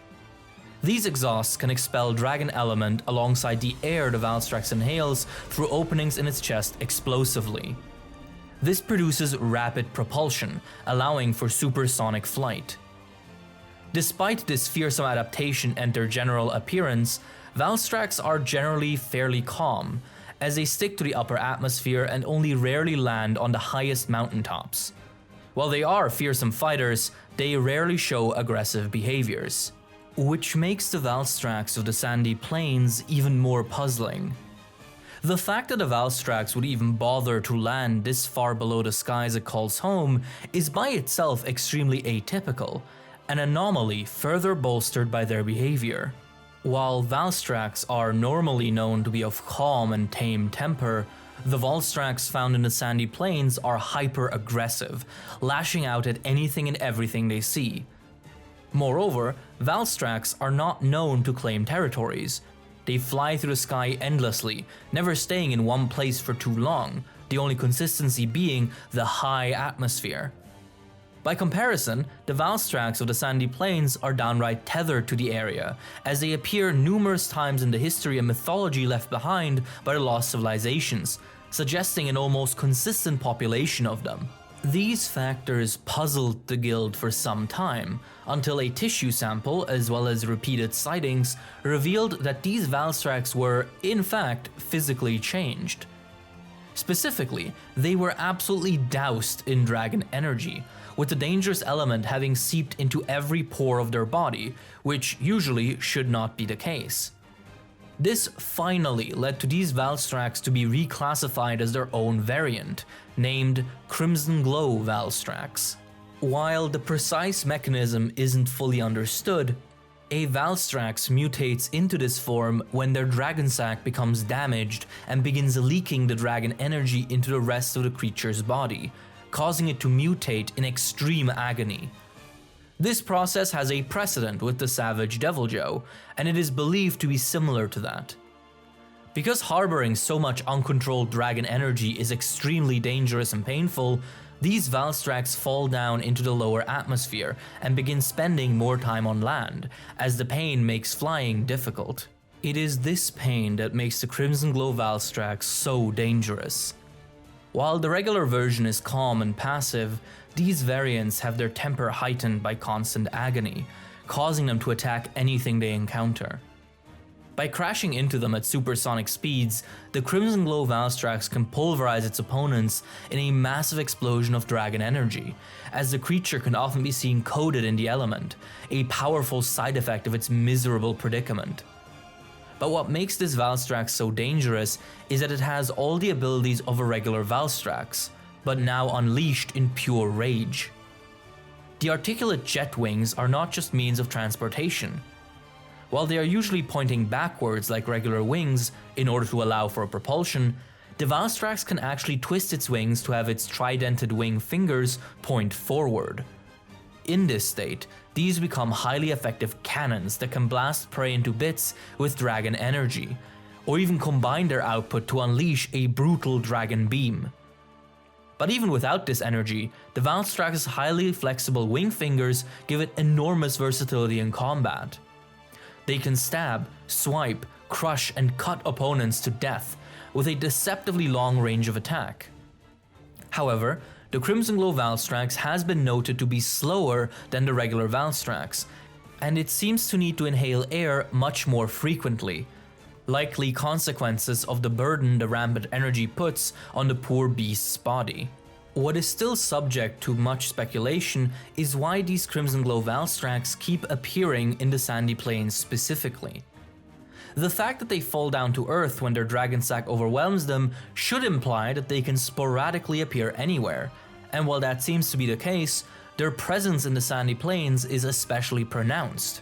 These exhausts can expel dragon element alongside the air the Valstrax inhales through openings in its chest explosively. This produces rapid propulsion, allowing for supersonic flight. Despite this fearsome adaptation and their general appearance, Valstrax are generally fairly calm, as they stick to the upper atmosphere and only rarely land on the highest mountaintops. While they are fearsome fighters, they rarely show aggressive behaviors, which makes the Valstrax of the sandy plains even more puzzling. The fact that a Valstrax would even bother to land this far below the skies it calls home is by itself extremely atypical, an anomaly further bolstered by their behavior. While Valstrax are normally known to be of calm and tame temper, the Valstrax found in the sandy plains are hyper-aggressive, lashing out at anything and everything they see. Moreover, Valstrax are not known to claim territories. They fly through the sky endlessly, never staying in one place for too long, the only consistency being the high atmosphere. By comparison, the Valstrax of the sandy plains are downright tethered to the area, as they appear numerous times in the history and mythology left behind by the lost civilizations, suggesting an almost consistent population of them. These factors puzzled the guild for some time, until a tissue sample, as well as repeated sightings, revealed that these Valstrax were, in fact, physically changed. Specifically, they were absolutely doused in dragon energy, with the dangerous element having seeped into every pore of their body, which usually should not be the case. This finally led to these Valstrax to be reclassified as their own variant, named Crimson Glow Valstrax. While the precise mechanism isn't fully understood, a Valstrax mutates into this form when their dragon sac becomes damaged and begins leaking the dragon energy into the rest of the creature's body, causing it to mutate in extreme agony. This process has a precedent with the Savage Deviljho, and it is believed to be similar to that. Because harboring so much uncontrolled dragon energy is extremely dangerous and painful, these Valstrax fall down into the lower atmosphere and begin spending more time on land, as the pain makes flying difficult. It is this pain that makes the Crimson Glow Valstrax so dangerous. While the regular version is calm and passive, these variants have their temper heightened by constant agony, causing them to attack anything they encounter. By crashing into them at supersonic speeds, the Crimson Glow Valstrax can pulverize its opponents in a massive explosion of dragon energy, as the creature can often be seen coated in the element, a powerful side effect of its miserable predicament. But what makes this Valstrax so dangerous is that it has all the abilities of a regular Valstrax, but now unleashed in pure rage. The articulate jet wings are not just means of transportation. While they are usually pointing backwards like regular wings in order to allow for propulsion, the Valstrax can actually twist its wings to have its tridented wing fingers point forward. In this state, these become highly effective cannons that can blast prey into bits with dragon energy, or even combine their output to unleash a brutal dragon beam. But even without this energy, the Valstrax's highly flexible wing fingers give it enormous versatility in combat. They can stab, swipe, crush, and cut opponents to death with a deceptively long range of attack. However, the Crimson Glow Valstrax has been noted to be slower than the regular Valstrax, and it seems to need to inhale air much more frequently, likely consequences of the burden the rampant energy puts on the poor beast's body. What is still subject to much speculation is why these Crimson Glow Valstrax keep appearing in the sandy plains specifically. The fact that they fall down to earth when their dragon sac overwhelms them should imply that they can sporadically appear anywhere, and while that seems to be the case, their presence in the sandy plains is especially pronounced.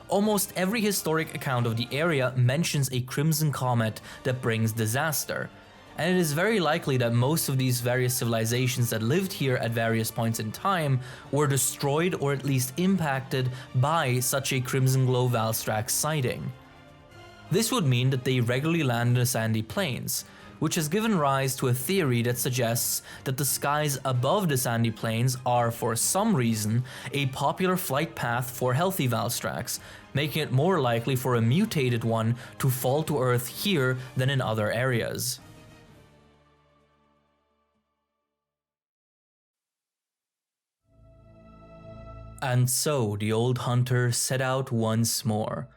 Almost every historic account of the area mentions a crimson comet that brings disaster, and it is very likely that most of these various civilizations that lived here at various points in time were destroyed or at least impacted by such a Crimson Glow Valstrax sighting. This would mean that they regularly land in the sandy plains, which has given rise to a theory that suggests that the skies above the sandy plains are, for some reason, a popular flight path for healthy Valstrax, making it more likely for a mutated one to fall to Earth here than in other areas. And so the old hunter set out once more,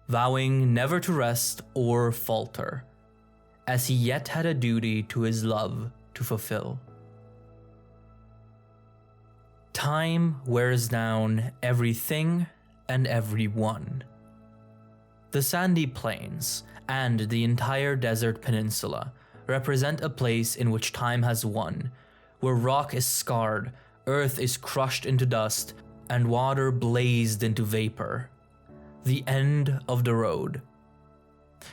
vowing never to rest or falter, as he yet had a duty to his love to fulfill. Time wears down everything and everyone. The sandy plains and the entire desert peninsula represent a place in which time has won, where rock is scarred, earth is crushed into dust, and water blazed into vapor. The end of the road.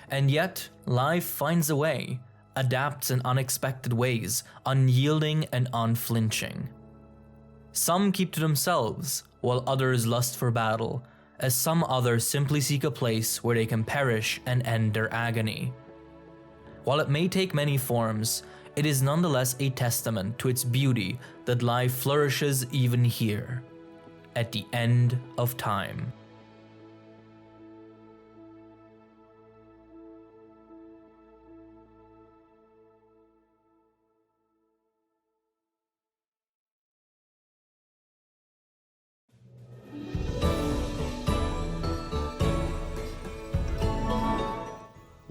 And yet, life finds a way, adapts in unexpected ways, unyielding and unflinching. Some keep to themselves, while others lust for battle, as some others simply seek a place where they can perish and end their agony. While it may take many forms, it is nonetheless a testament to its beauty that life flourishes even here, at the end of time.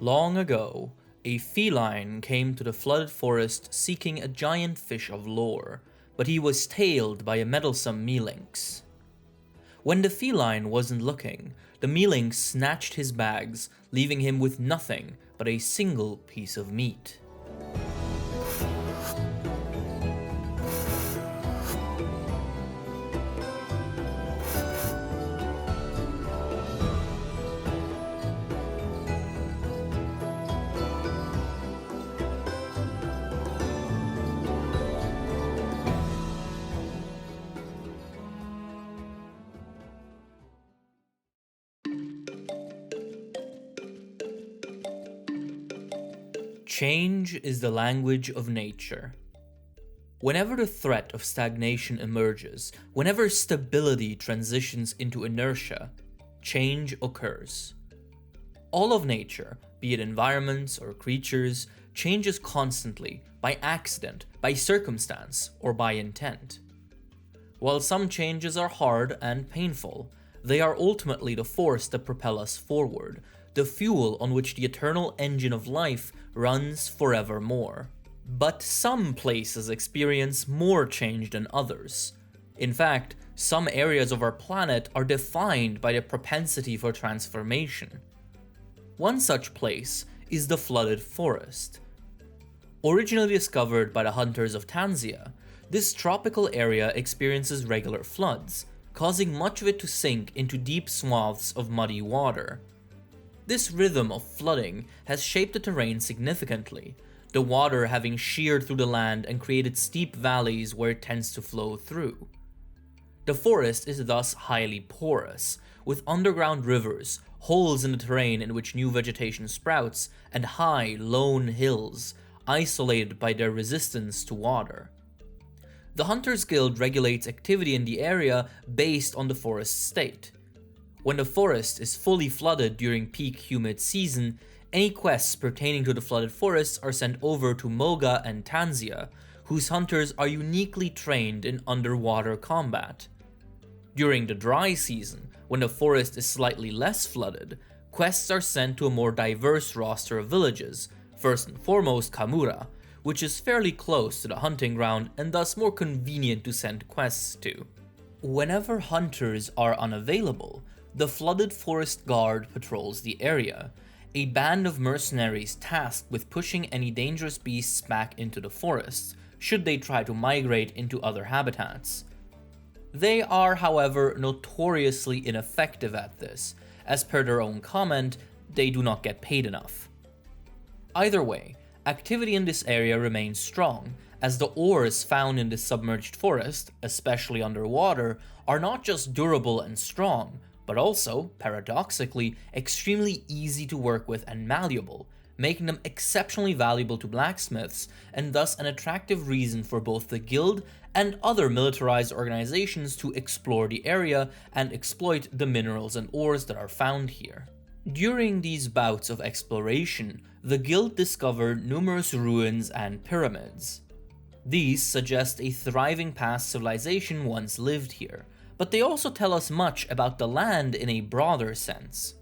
Long ago, a feline came to the flooded forest seeking a giant fish of lore, but he was tailed by a meddlesome mealinx. When the feline wasn't looking, the mealinx snatched his bags, leaving him with nothing but a single piece of meat. Change is the language of nature. Whenever the threat of stagnation emerges, whenever stability transitions into inertia, change occurs. All of nature, be it environments or creatures, changes constantly, by accident, by circumstance, or by intent. While some changes are hard and painful, they are ultimately the force that propel us forward, the fuel on which the eternal engine of life runs forevermore. But some places experience more change than others. In fact, some areas of our planet are defined by the propensity for transformation. One such place is the flooded forest. Originally discovered by the hunters of Tanzania, this tropical area experiences regular floods, causing much of it to sink into deep swaths of muddy water. This rhythm of flooding has shaped the terrain significantly, the water having sheared through the land and created steep valleys where it tends to flow through. The forest is thus highly porous, with underground rivers, holes in the terrain in which new vegetation sprouts, and high, lone hills, isolated by their resistance to water. The Hunters Guild regulates activity in the area based on the forest state. When the forest is fully flooded during peak humid season, any quests pertaining to the flooded forests are sent over to Moga and Tanzania, whose hunters are uniquely trained in underwater combat. During the dry season, when the forest is slightly less flooded, quests are sent to a more diverse roster of villages, first and foremost Kamura, which is fairly close to the hunting ground and thus more convenient to send quests to. Whenever hunters are unavailable, the Flooded Forest Guard patrols the area, a band of mercenaries tasked with pushing any dangerous beasts back into the forest, should they try to migrate into other habitats. They are, however, notoriously ineffective at this, as per their own comment, they do not get paid enough. Either way, activity in this area remains strong, as the ores found in this submerged forest, especially underwater, are not just durable and strong, but also, paradoxically, extremely easy to work with and malleable, making them exceptionally valuable to blacksmiths, and thus an attractive reason for both the guild and other militarized organizations to explore the area and exploit the minerals and ores that are found here. During these bouts of exploration, the guild discovered numerous ruins and pyramids. These suggest a thriving past civilization once lived here, but they also tell us much about the land in a broader sense.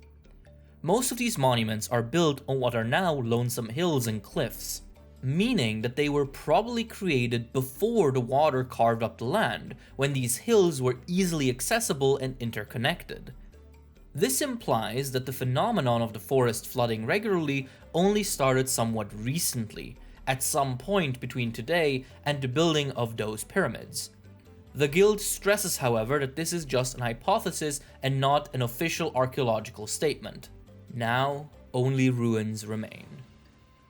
Most of these monuments are built on what are now lonesome hills and cliffs, meaning that they were probably created before the water carved up the land, when these hills were easily accessible and interconnected. This implies that the phenomenon of the forest flooding regularly only started somewhat recently, at some point between today and the building of those pyramids. The guild stresses, however, that this is just an hypothesis and not an official archaeological statement. Now, only ruins remain.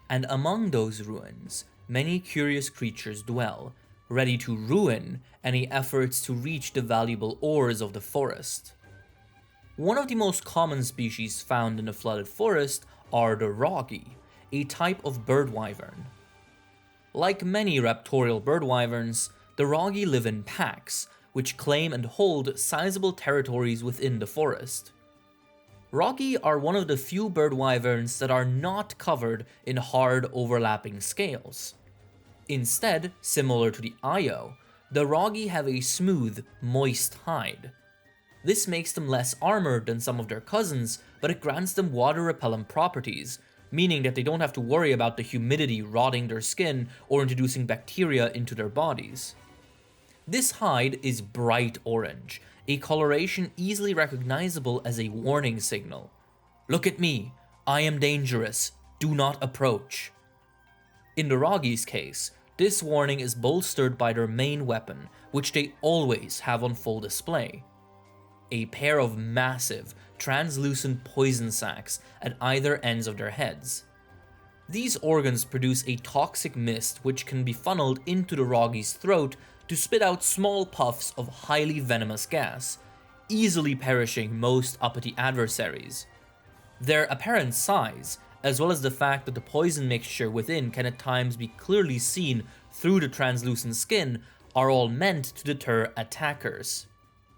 And among those ruins, many curious creatures dwell, ready to ruin any efforts to reach the valuable ores of the forest. One of the most common species found in the flooded forest are the rogi, a type of bird wyvern. Like many raptorial bird wyverns, the rogi live in packs, which claim and hold sizable territories within the forest. Rogi are one of the few bird wyverns that are not covered in hard overlapping scales. Instead, similar to the Io, the rogi have a smooth, moist hide. This makes them less armored than some of their cousins, but it grants them water-repellent properties, meaning that they don't have to worry about the humidity rotting their skin or introducing bacteria into their bodies. This hide is bright orange, a coloration easily recognizable as a warning signal. "Look at me, I am dangerous, do not approach." In the Roggies' case, this warning is bolstered by their main weapon, which they always have on full display. A pair of massive, translucent poison sacs at either ends of their heads. These organs produce a toxic mist which can be funneled into the Roggies' throat to spit out small puffs of highly venomous gas, easily perishing most uppity adversaries. Their apparent size, as well as the fact that the poison mixture within can at times be clearly seen through the translucent skin, are all meant to deter attackers.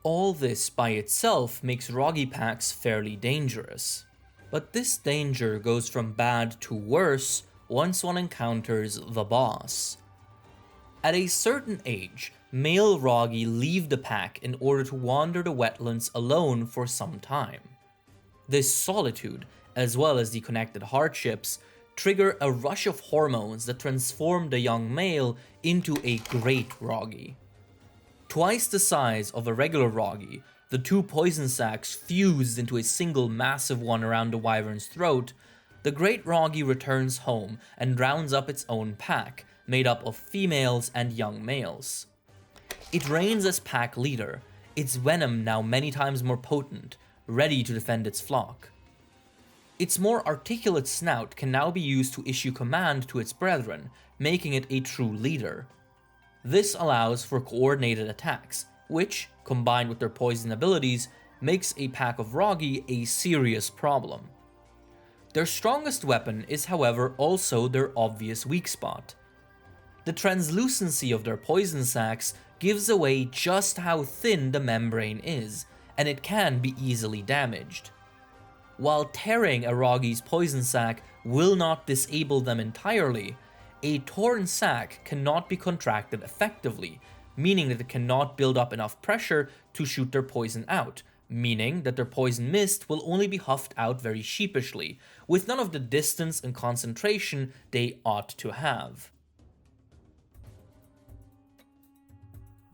All this by itself makes Roggy packs fairly dangerous. But this danger goes from bad to worse once one encounters the boss. At a certain age, male Roggy leave the pack in order to wander the wetlands alone for some time. This solitude, as well as the connected hardships, trigger a rush of hormones that transform the young male into a great Roggy. Twice the size of a regular Roggy, the two poison sacs fused into a single massive one around the wyvern's throat, the great Roggy returns home and rounds up its own pack, made up of females and young males. It reigns as pack leader, its venom now many times more potent, ready to defend its flock. Its more articulate snout can now be used to issue command to its brethren, making it a true leader. This allows for coordinated attacks, which, combined with their poison abilities, makes a pack of Roggy a serious problem. Their strongest weapon is, however, also their obvious weak spot. The translucency of their poison sacs gives away just how thin the membrane is, and it can be easily damaged. While tearing a Roggy's poison sac will not disable them entirely, a torn sac cannot be contracted effectively, meaning that it cannot build up enough pressure to shoot their poison out, meaning that their poison mist will only be huffed out very sheepishly, with none of the distance and concentration they ought to have.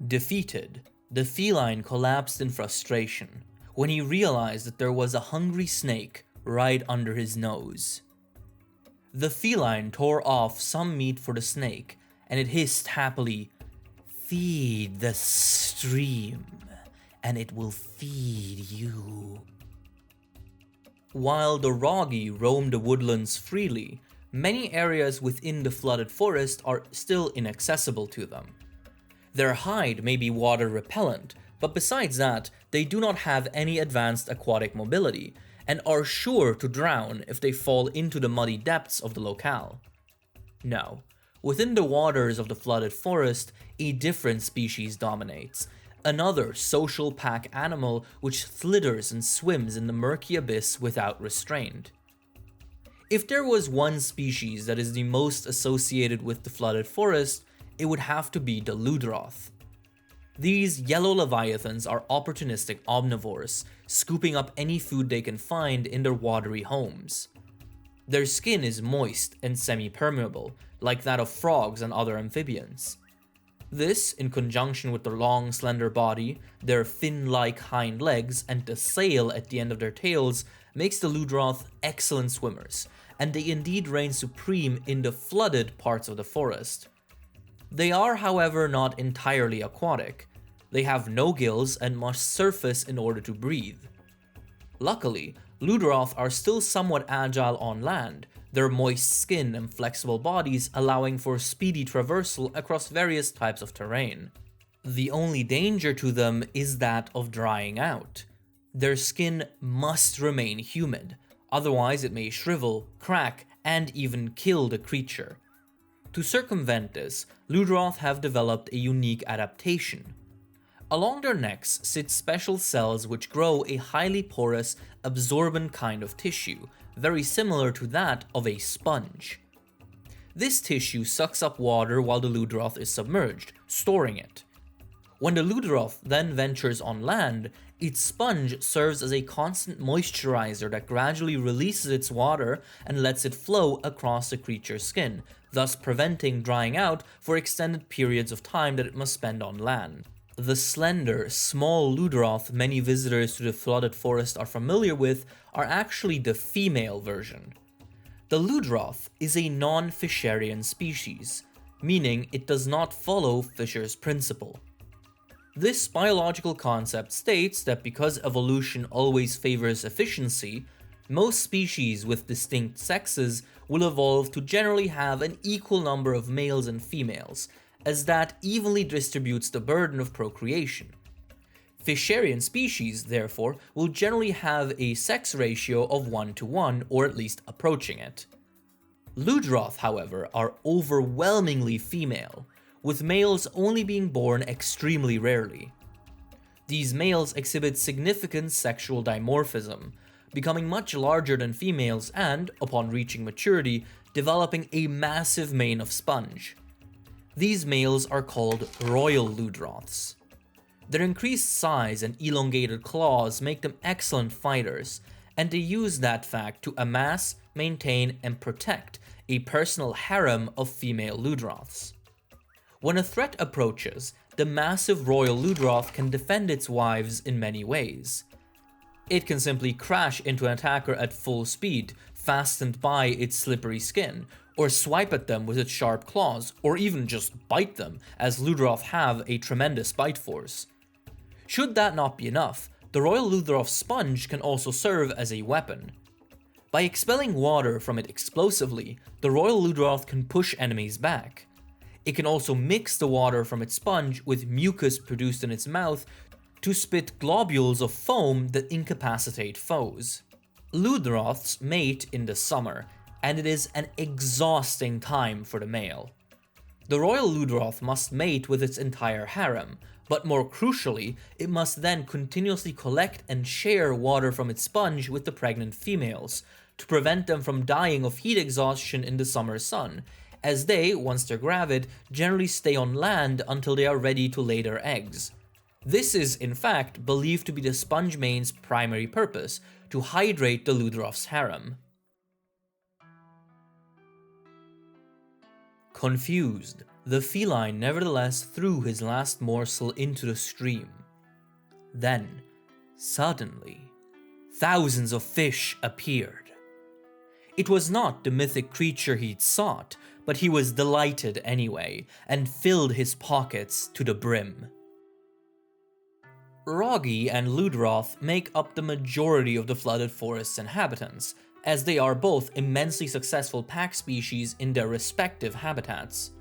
Defeated, the feline collapsed in frustration when he realized that there was a hungry snake right under his nose. The feline tore off some meat for the snake, and it hissed happily, "Feed the stream, and it will feed you." While the Roggy roam the woodlands freely, many areas within the flooded forest are still inaccessible to them. Their hide may be water repellent, but besides that, they do not have any advanced aquatic mobility, and are sure to drown if they fall into the muddy depths of the locale. Now, within the waters of the flooded forest, a different species dominates, another social pack animal which slithers and swims in the murky abyss without restraint. If there was one species that is the most associated with the flooded forest, it would have to be the Ludroth. These yellow leviathans are opportunistic omnivores, scooping up any food they can find in their watery homes. Their skin is moist and semi-permeable, like that of frogs and other amphibians. This, in conjunction with their long, slender body, their fin-like hind legs, and the sail at the end of their tails, makes the Ludroth excellent swimmers, and they indeed reign supreme in the flooded parts of the forest. They are, however, not entirely aquatic. They have no gills and must surface in order to breathe. Luckily, Ludroth are still somewhat agile on land, their moist skin and flexible bodies allowing for speedy traversal across various types of terrain. The only danger to them is that of drying out. Their skin must remain humid, otherwise it may shrivel, crack, and even kill the creature. To circumvent this, Ludroth have developed a unique adaptation. Along their necks sit special cells which grow a highly porous, absorbent kind of tissue, very similar to that of a sponge. This tissue sucks up water while the Ludroth is submerged, storing it. When the Ludroth then ventures on land, its sponge serves as a constant moisturizer that gradually releases its water and lets it flow across the creature's skin, thus preventing drying out for extended periods of time that it must spend on land. The slender, small Ludroth many visitors to the flooded forest are familiar with are actually the female version. The Ludroth is a non-Fisherian species, meaning it does not follow Fisher's principle. This biological concept states that because evolution always favors efficiency, most species with distinct sexes will evolve to generally have an equal number of males and females, as that evenly distributes the burden of procreation. Fisherian species, therefore, will generally have a sex ratio of 1:1, or at least approaching it. Ludroth, however, are overwhelmingly female, with males only being born extremely rarely. These males exhibit significant sexual dimorphism, becoming much larger than females and, upon reaching maturity, developing a massive mane of sponge. These males are called royal Ludroths. Their increased size and elongated claws make them excellent fighters, and they use that fact to amass, maintain, and protect a personal harem of female Ludroths. When a threat approaches, the massive royal Ludroth can defend its wives in many ways. It can simply crash into an attacker at full speed, fastened by its slippery skin, or swipe at them with its sharp claws, or even just bite them, as Ludroth have a tremendous bite force. Should that not be enough, the royal Ludroth sponge can also serve as a weapon. By expelling water from it explosively, the royal Ludroth can push enemies back. It can also mix the water from its sponge with mucus produced in its mouth to spit globules of foam that incapacitate foes. Ludroths mate in the summer, and it is an exhausting time for the male. The royal Ludroth must mate with its entire harem, but more crucially, it must then continuously collect and share water from its sponge with the pregnant females, to prevent them from dying of heat exhaustion in the summer sun, as they, once they're gravid, generally stay on land until they are ready to lay their eggs. This is, in fact, believed to be the sponge main's primary purpose, to hydrate the Ludroth's harem. Confused, the feline nevertheless threw his last morsel into the stream. Then, suddenly, thousands of fish appeared. It was not the mythic creature he'd sought, but he was delighted anyway, and filled his pockets to the brim. Roggi and Ludroth make up the majority of the flooded forest's inhabitants, as they are both immensely successful pack species in their respective habitats.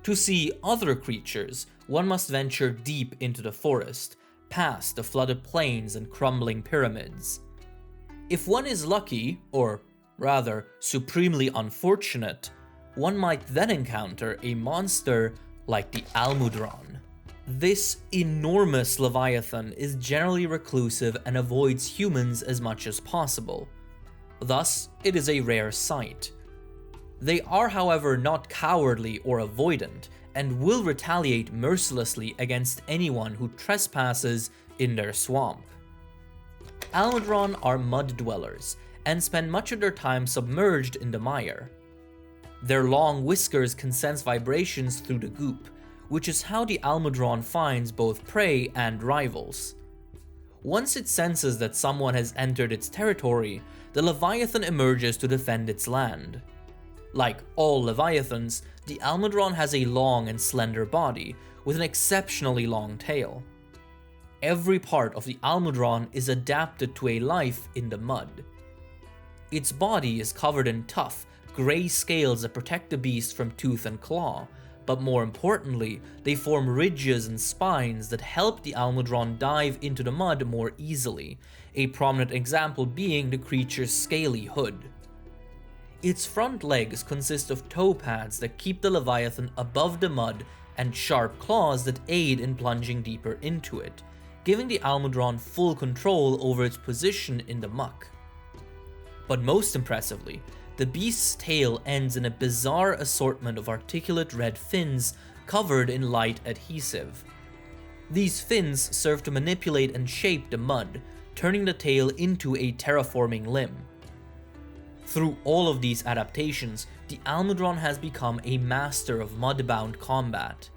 To see other creatures, one must venture deep into the forest, past the flooded plains and crumbling pyramids. If one is lucky, or rather, supremely unfortunate, one might then encounter a monster like the Almudron. This enormous leviathan is generally reclusive and avoids humans as much as possible. Thus, it is a rare sight. They are, however, not cowardly or avoidant, and will retaliate mercilessly against anyone who trespasses in their swamp. Almudron are mud dwellers, and spend much of their time submerged in the mire. Their long whiskers can sense vibrations through the goop, which is how the Almudron finds both prey and rivals. Once it senses that someone has entered its territory, the Leviathan emerges to defend its land. Like all Leviathans, the Almudron has a long and slender body, with an exceptionally long tail. Every part of the Almudron is adapted to a life in the mud. Its body is covered in tough, grey scales that protect the beast from tooth and claw, but more importantly, they form ridges and spines that help the Almudron dive into the mud more easily, a prominent example being the creature's scaly hood. Its front legs consist of toe pads that keep the Leviathan above the mud and sharp claws that aid in plunging deeper into it, giving the Almudron full control over its position in the muck. But most impressively, the beast's tail ends in a bizarre assortment of articulate red fins covered in light adhesive. These fins serve to manipulate and shape the mud, turning the tail into a terraforming limb. Through all of these adaptations, the Almudron has become a master of mud-bound combat.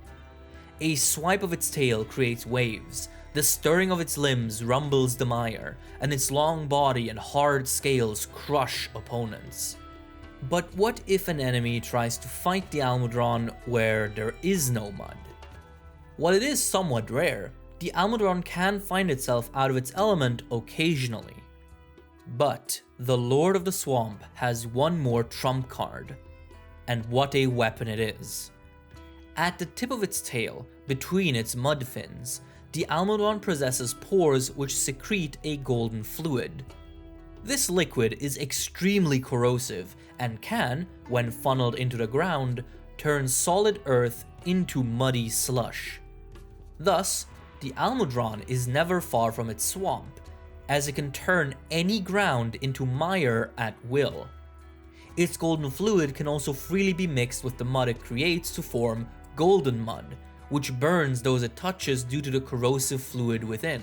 A swipe of its tail creates waves, the stirring of its limbs rumbles the mire, and its long body and hard scales crush opponents. But what if an enemy tries to fight the Almudron where there is no mud? While it is somewhat rare, the Almudron can find itself out of its element occasionally. But the Lord of the Swamp has one more trump card, and what a weapon it is. At the tip of its tail, between its mud fins, the Almudron possesses pores which secrete a golden fluid. This liquid is extremely corrosive and can, when funneled into the ground, turn solid earth into muddy slush. Thus, the Almudron is never far from its swamp, as it can turn any ground into mire at will. Its golden fluid can also freely be mixed with the mud it creates to form golden mud, which burns those it touches due to the corrosive fluid within.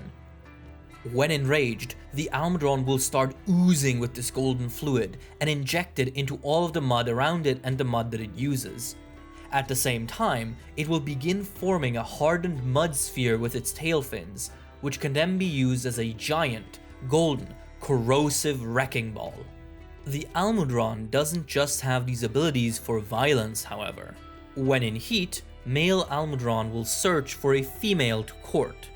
When enraged, the Almudron will start oozing with this golden fluid and inject it into all of the mud around it and the mud that it uses. At the same time, it will begin forming a hardened mud sphere with its tail fins, which can then be used as a giant, golden, corrosive wrecking ball. The Almudron doesn't just have these abilities for violence, however. When in heat, male Almudron will search for a female to court.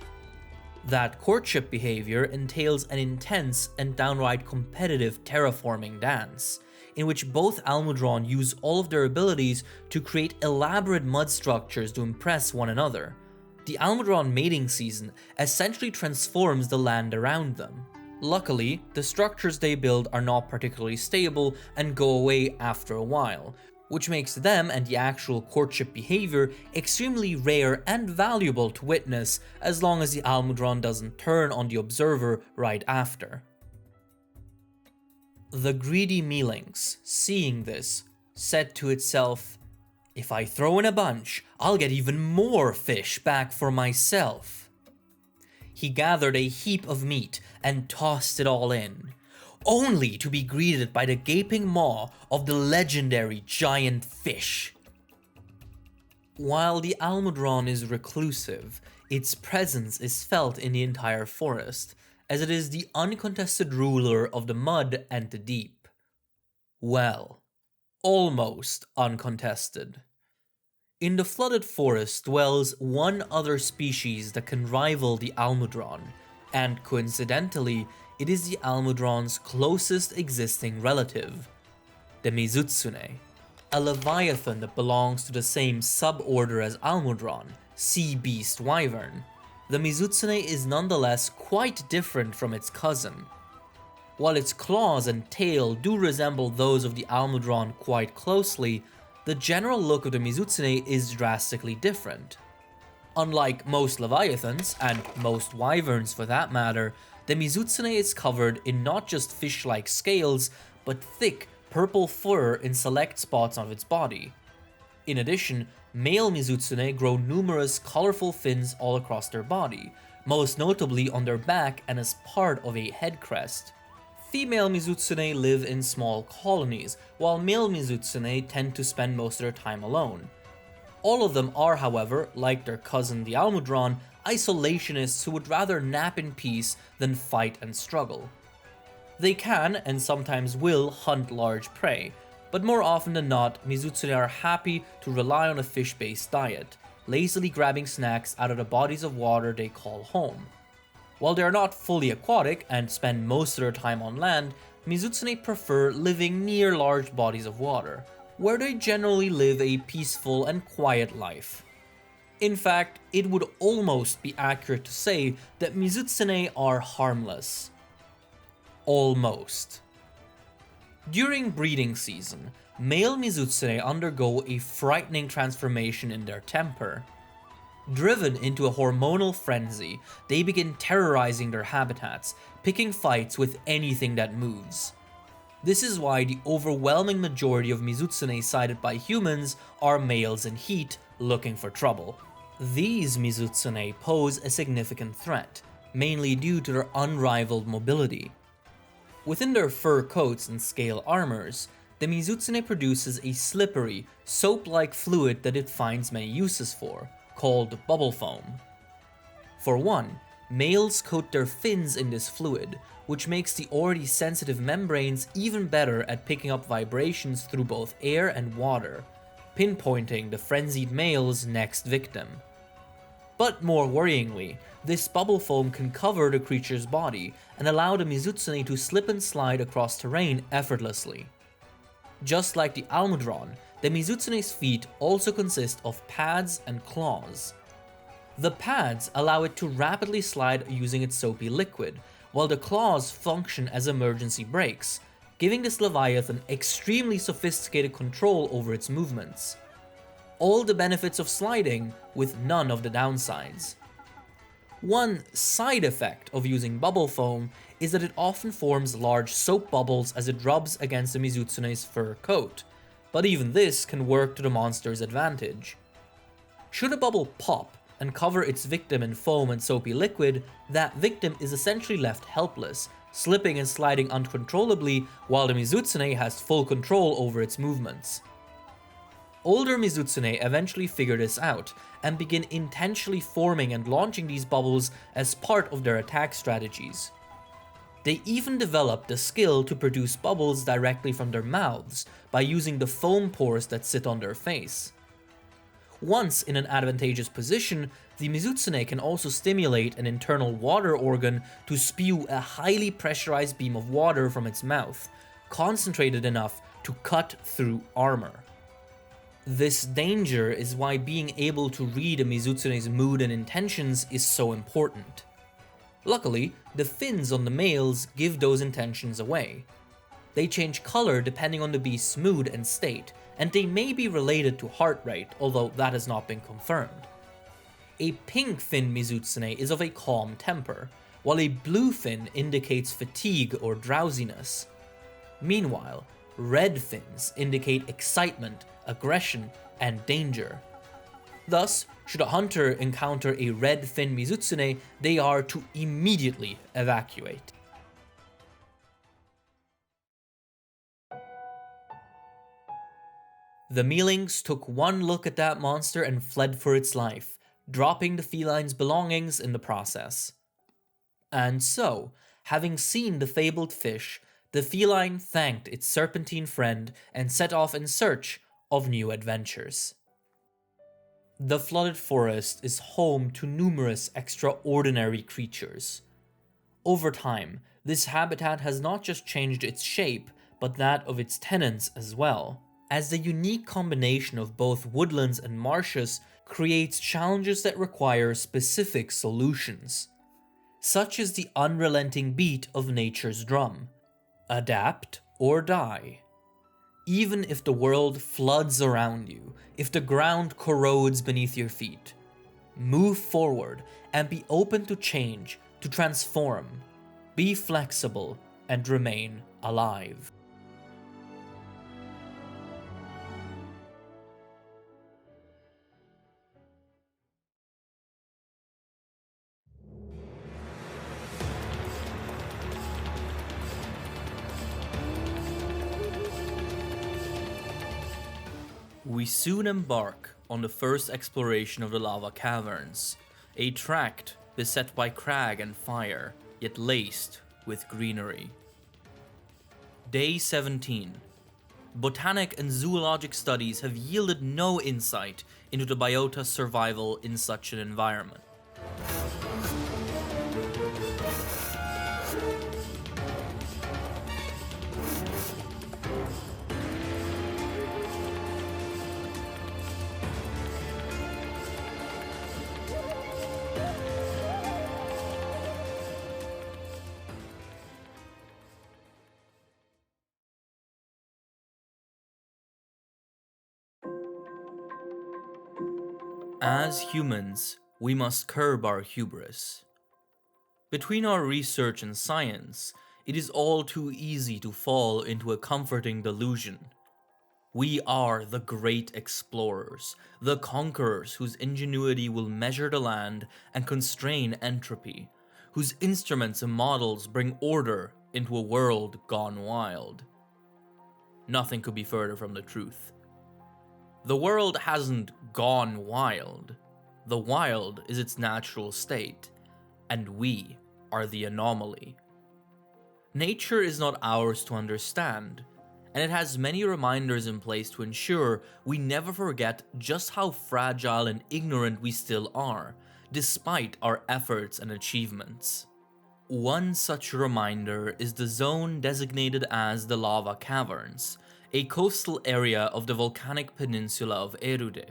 That courtship behavior entails an intense and downright competitive terraforming dance, in which both Almudron use all of their abilities to create elaborate mud structures to impress one another. The Almudron mating season essentially transforms the land around them. Luckily, the structures they build are not particularly stable and go away after a while, which makes them and the actual courtship behavior extremely rare and valuable to witness as long as the Almudron doesn't turn on the observer right after. The greedy Mealinx, seeing this, said to itself, "If I throw in a bunch, I'll get even more fish back for myself." He gathered a heap of meat and tossed it all in, only to be greeted by the gaping maw of the legendary giant fish. While the Almudron is reclusive, its presence is felt in the entire forest, as it is the uncontested ruler of the mud and the deep. Well, almost uncontested. In the flooded forest dwells one other species that can rival the Almudron, and coincidentally, it is the Almudron's closest existing relative, the Mizutsune, a leviathan that belongs to the same suborder as Almudron, sea beast wyvern. The Mizutsune is nonetheless quite different from its cousin. While its claws and tail do resemble those of the Almudron quite closely, the general look of the Mizutsune is drastically different. Unlike most leviathans, and most wyverns for that matter, the Mizutsune is covered in not just fish-like scales, but thick, purple fur in select spots of its body. In addition, male Mizutsune grow numerous colorful fins all across their body, most notably on their back and as part of a head crest. Female Mizutsune live in small colonies, while male Mizutsune tend to spend most of their time alone. All of them are, however, like their cousin the Almudron, isolationists who would rather nap in peace than fight and struggle. They can, and sometimes will, hunt large prey, but more often than not, Mizutsune are happy to rely on a fish-based diet, lazily grabbing snacks out of the bodies of water they call home. While they are not fully aquatic and spend most of their time on land, Mizutsune prefer living near large bodies of water, where they generally live a peaceful and quiet life. In fact, it would almost be accurate to say that Mizutsune are harmless. Almost. During breeding season, male Mizutsune undergo a frightening transformation in their temper. Driven into a hormonal frenzy, they begin terrorizing their habitats, picking fights with anything that moves. This is why the overwhelming majority of Mizutsune sighted by humans are males in heat looking for trouble. These Mizutsune pose a significant threat, mainly due to their unrivaled mobility. Within their fur coats and scale armors, the Mizutsune produces a slippery, soap-like fluid that it finds many uses for, called bubble foam. For one, males coat their fins in this fluid, which makes the already sensitive membranes even better at picking up vibrations through both air and water, pinpointing the frenzied male's next victim. But more worryingly, this bubble foam can cover the creature's body and allow the Mizutsune to slip and slide across terrain effortlessly. Just like the Almudron, the Mizutsune's feet also consist of pads and claws. The pads allow it to rapidly slide using its soapy liquid, while the claws function as emergency brakes, giving this Leviathan extremely sophisticated control over its movements. All the benefits of sliding, with none of the downsides. One side effect of using bubble foam is that it often forms large soap bubbles as it rubs against the Mizutsune's fur coat, but even this can work to the monster's advantage. Should a bubble pop and cover its victim in foam and soapy liquid, that victim is essentially left helpless, slipping and sliding uncontrollably while the Mizutsune has full control over its movements. Older Mizutsune eventually figure this out and begin intentionally forming and launching these bubbles as part of their attack strategies. They even develop the skill to produce bubbles directly from their mouths by using the foam pores that sit on their face. Once in an advantageous position, the Mizutsune can also stimulate an internal water organ to spew a highly pressurized beam of water from its mouth, concentrated enough to cut through armor. This danger is why being able to read a Mizutsune's mood and intentions is so important. Luckily, the fins on the males give those intentions away. They change color depending on the beast's mood and state, and they may be related to heart rate, although that has not been confirmed. A pink fin Mizutsune is of a calm temper, while a blue fin indicates fatigue or drowsiness. Meanwhile, red fins indicate excitement, aggression, and danger. Thus, should a hunter encounter a red fin Mizutsune, they are to immediately evacuate. The Mealings took one look at that monster and fled for its life, dropping the feline's belongings in the process. And so, having seen the fabled fish, the feline thanked its serpentine friend and set off in search of new adventures. The flooded forest is home to numerous extraordinary creatures. Over time, this habitat has not just changed its shape, but that of its tenants as well, as the unique combination of both woodlands and marshes creates challenges that require specific solutions, such as the unrelenting beat of nature's drum: adapt or die. Even if the world floods around you, if the ground corrodes beneath your feet, move forward and be open to change, to transform, be flexible, and remain alive. We soon embark on the first exploration of the Lava Caverns, a tract beset by crag and fire, yet laced with greenery. Day 17. Botanic and zoologic studies have yielded no insight into the biota's survival in such an environment. As humans, we must curb our hubris. Between our research and science, it is all too easy to fall into a comforting delusion. We are the great explorers, the conquerors whose ingenuity will measure the land and constrain entropy, whose instruments and models bring order into a world gone wild. Nothing could be further from the truth. The world hasn't gone wild. The wild is its natural state, and we are the anomaly. Nature is not ours to understand, and it has many reminders in place to ensure we never forget just how fragile and ignorant we still are, despite our efforts and achievements. One such reminder is the zone designated as the Lava Caverns, a coastal area of the volcanic peninsula of Erude.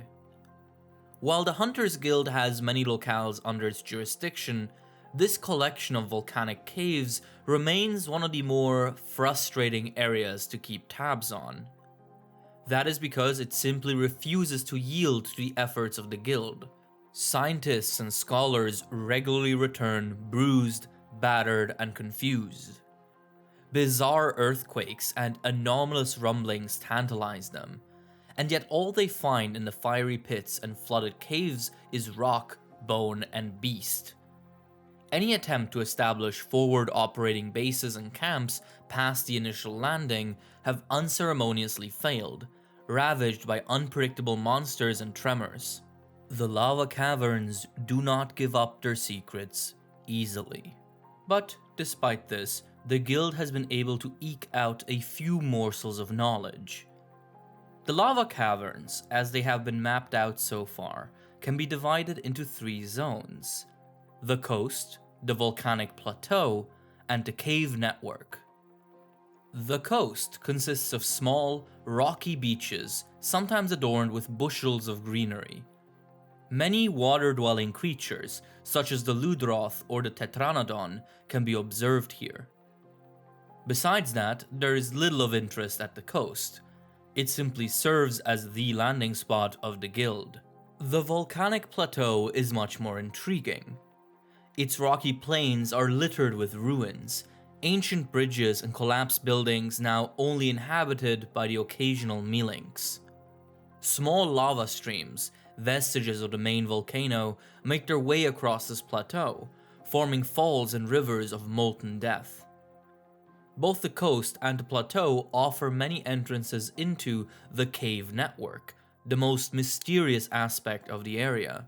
While the Hunters Guild has many locales under its jurisdiction, this collection of volcanic caves remains one of the more frustrating areas to keep tabs on. That is because it simply refuses to yield to the efforts of the guild. Scientists and scholars regularly return bruised, battered, and confused. Bizarre earthquakes and anomalous rumblings tantalize them, and yet all they find in the fiery pits and flooded caves is rock, bone, and beast. Any attempt to establish forward operating bases and camps past the initial landing have unceremoniously failed, ravaged by unpredictable monsters and tremors. The Lava Caverns do not give up their secrets easily. But despite this, the guild has been able to eke out a few morsels of knowledge. The Lava Caverns, as they have been mapped out so far, can be divided into 3 zones: the coast, the volcanic plateau, and the cave network. The coast consists of small, rocky beaches, sometimes adorned with bushels of greenery. Many water-dwelling creatures, such as the Ludroth or the Tetranodon, can be observed here. Besides that, there is little of interest at the coast. It simply serves as the landing spot of the guild. The volcanic plateau is much more intriguing. Its rocky plains are littered with ruins, ancient bridges and collapsed buildings now only inhabited by the occasional mealinks. Small lava streams, vestiges of the main volcano, make their way across this plateau, forming falls and rivers of molten death. Both the coast and the plateau offer many entrances into the cave network, the most mysterious aspect of the area.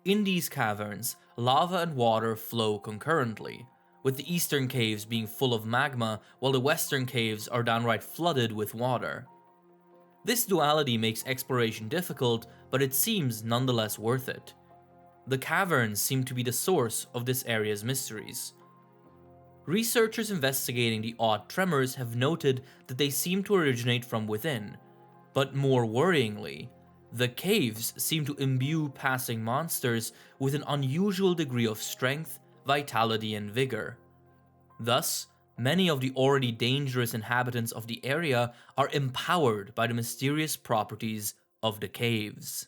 In these caverns, lava and water flow concurrently, with the eastern caves being full of magma while the western caves are downright flooded with water. This duality makes exploration difficult, but it seems nonetheless worth it. The caverns seem to be the source of this area's mysteries. Researchers investigating the odd tremors have noted that they seem to originate from within, but more worryingly, the caves seem to imbue passing monsters with an unusual degree of strength, vitality, and vigor. Thus, many of the already dangerous inhabitants of the area are empowered by the mysterious properties of the caves.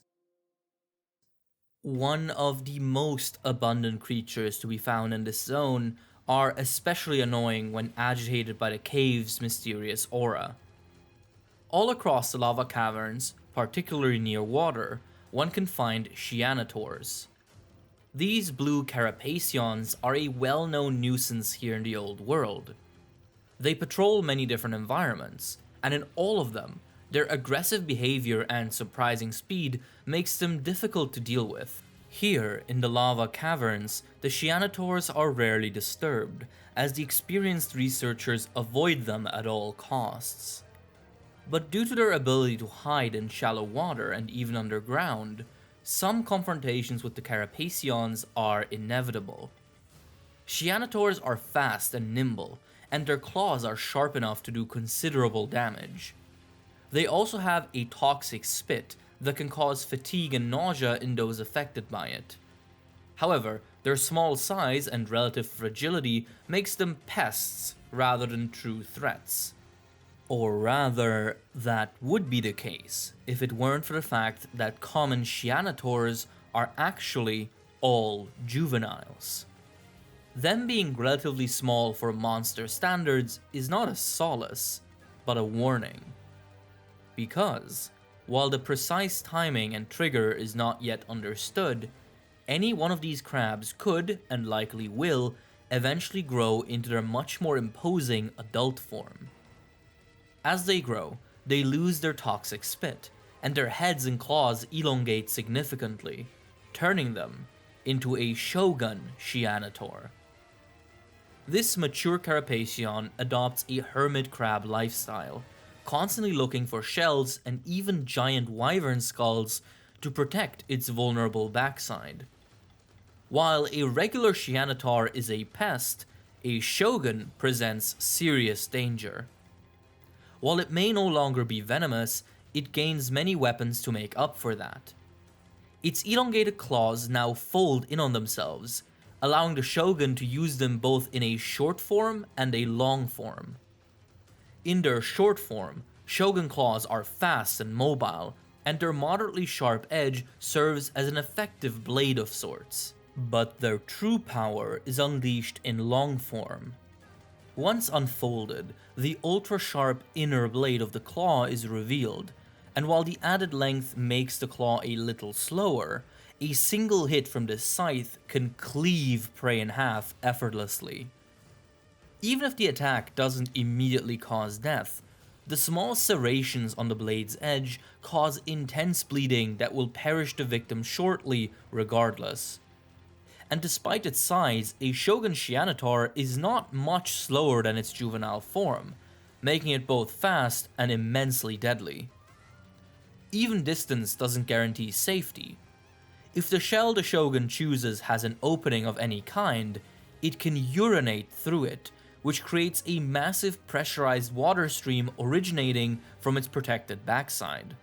One of the most abundant creatures to be found in this zone are especially annoying when agitated by the cave's mysterious aura. All across the lava caverns, particularly near water, one can find Oceanitors. These blue carapaceons are a well-known nuisance here in the old world. They patrol many different environments, and in all of them, their aggressive behavior and surprising speed makes them difficult to deal with. Here, in the lava caverns, the Oceanitors are rarely disturbed, as the experienced researchers avoid them at all costs. But due to their ability to hide in shallow water and even underground, some confrontations with the carapaceons are inevitable. Oceanitors are fast and nimble, and their claws are sharp enough to do considerable damage. They also have a toxic spit that can cause fatigue and nausea in those affected by it. However, their small size and relative fragility makes them pests rather than true threats. Or rather, that would be the case if it weren't for the fact that common Oceanitors are actually all juveniles. Them being relatively small for monster standards is not a solace, but a warning. Because, while the precise timing and trigger is not yet understood, any one of these crabs could, and likely will, eventually grow into their much more imposing adult form. As they grow, they lose their toxic spit, and their heads and claws elongate significantly, turning them into a shogun Shianator. This mature carapacian adopts a hermit crab lifestyle, constantly looking for shells and even giant wyvern skulls to protect its vulnerable backside. While a regular Shianator is a pest, a shogun presents serious danger. While it may no longer be venomous, it gains many weapons to make up for that. Its elongated claws now fold in on themselves, allowing the shogun to use them both in a short form and a long form. In their short form, shogun claws are fast and mobile, and their moderately sharp edge serves as an effective blade of sorts. But their true power is unleashed in long form. Once unfolded, the ultra-sharp inner blade of the claw is revealed, and while the added length makes the claw a little slower, a single hit from this scythe can cleave prey in half effortlessly. Even if the attack doesn't immediately cause death, the small serrations on the blade's edge cause intense bleeding that will perish the victim shortly regardless. And despite its size, a Shogun Shianator is not much slower than its juvenile form, making it both fast and immensely deadly. Even distance doesn't guarantee safety. If the shell the Shogun chooses has an opening of any kind, it can urinate through it, which creates a massive pressurized water stream originating from its protected backside.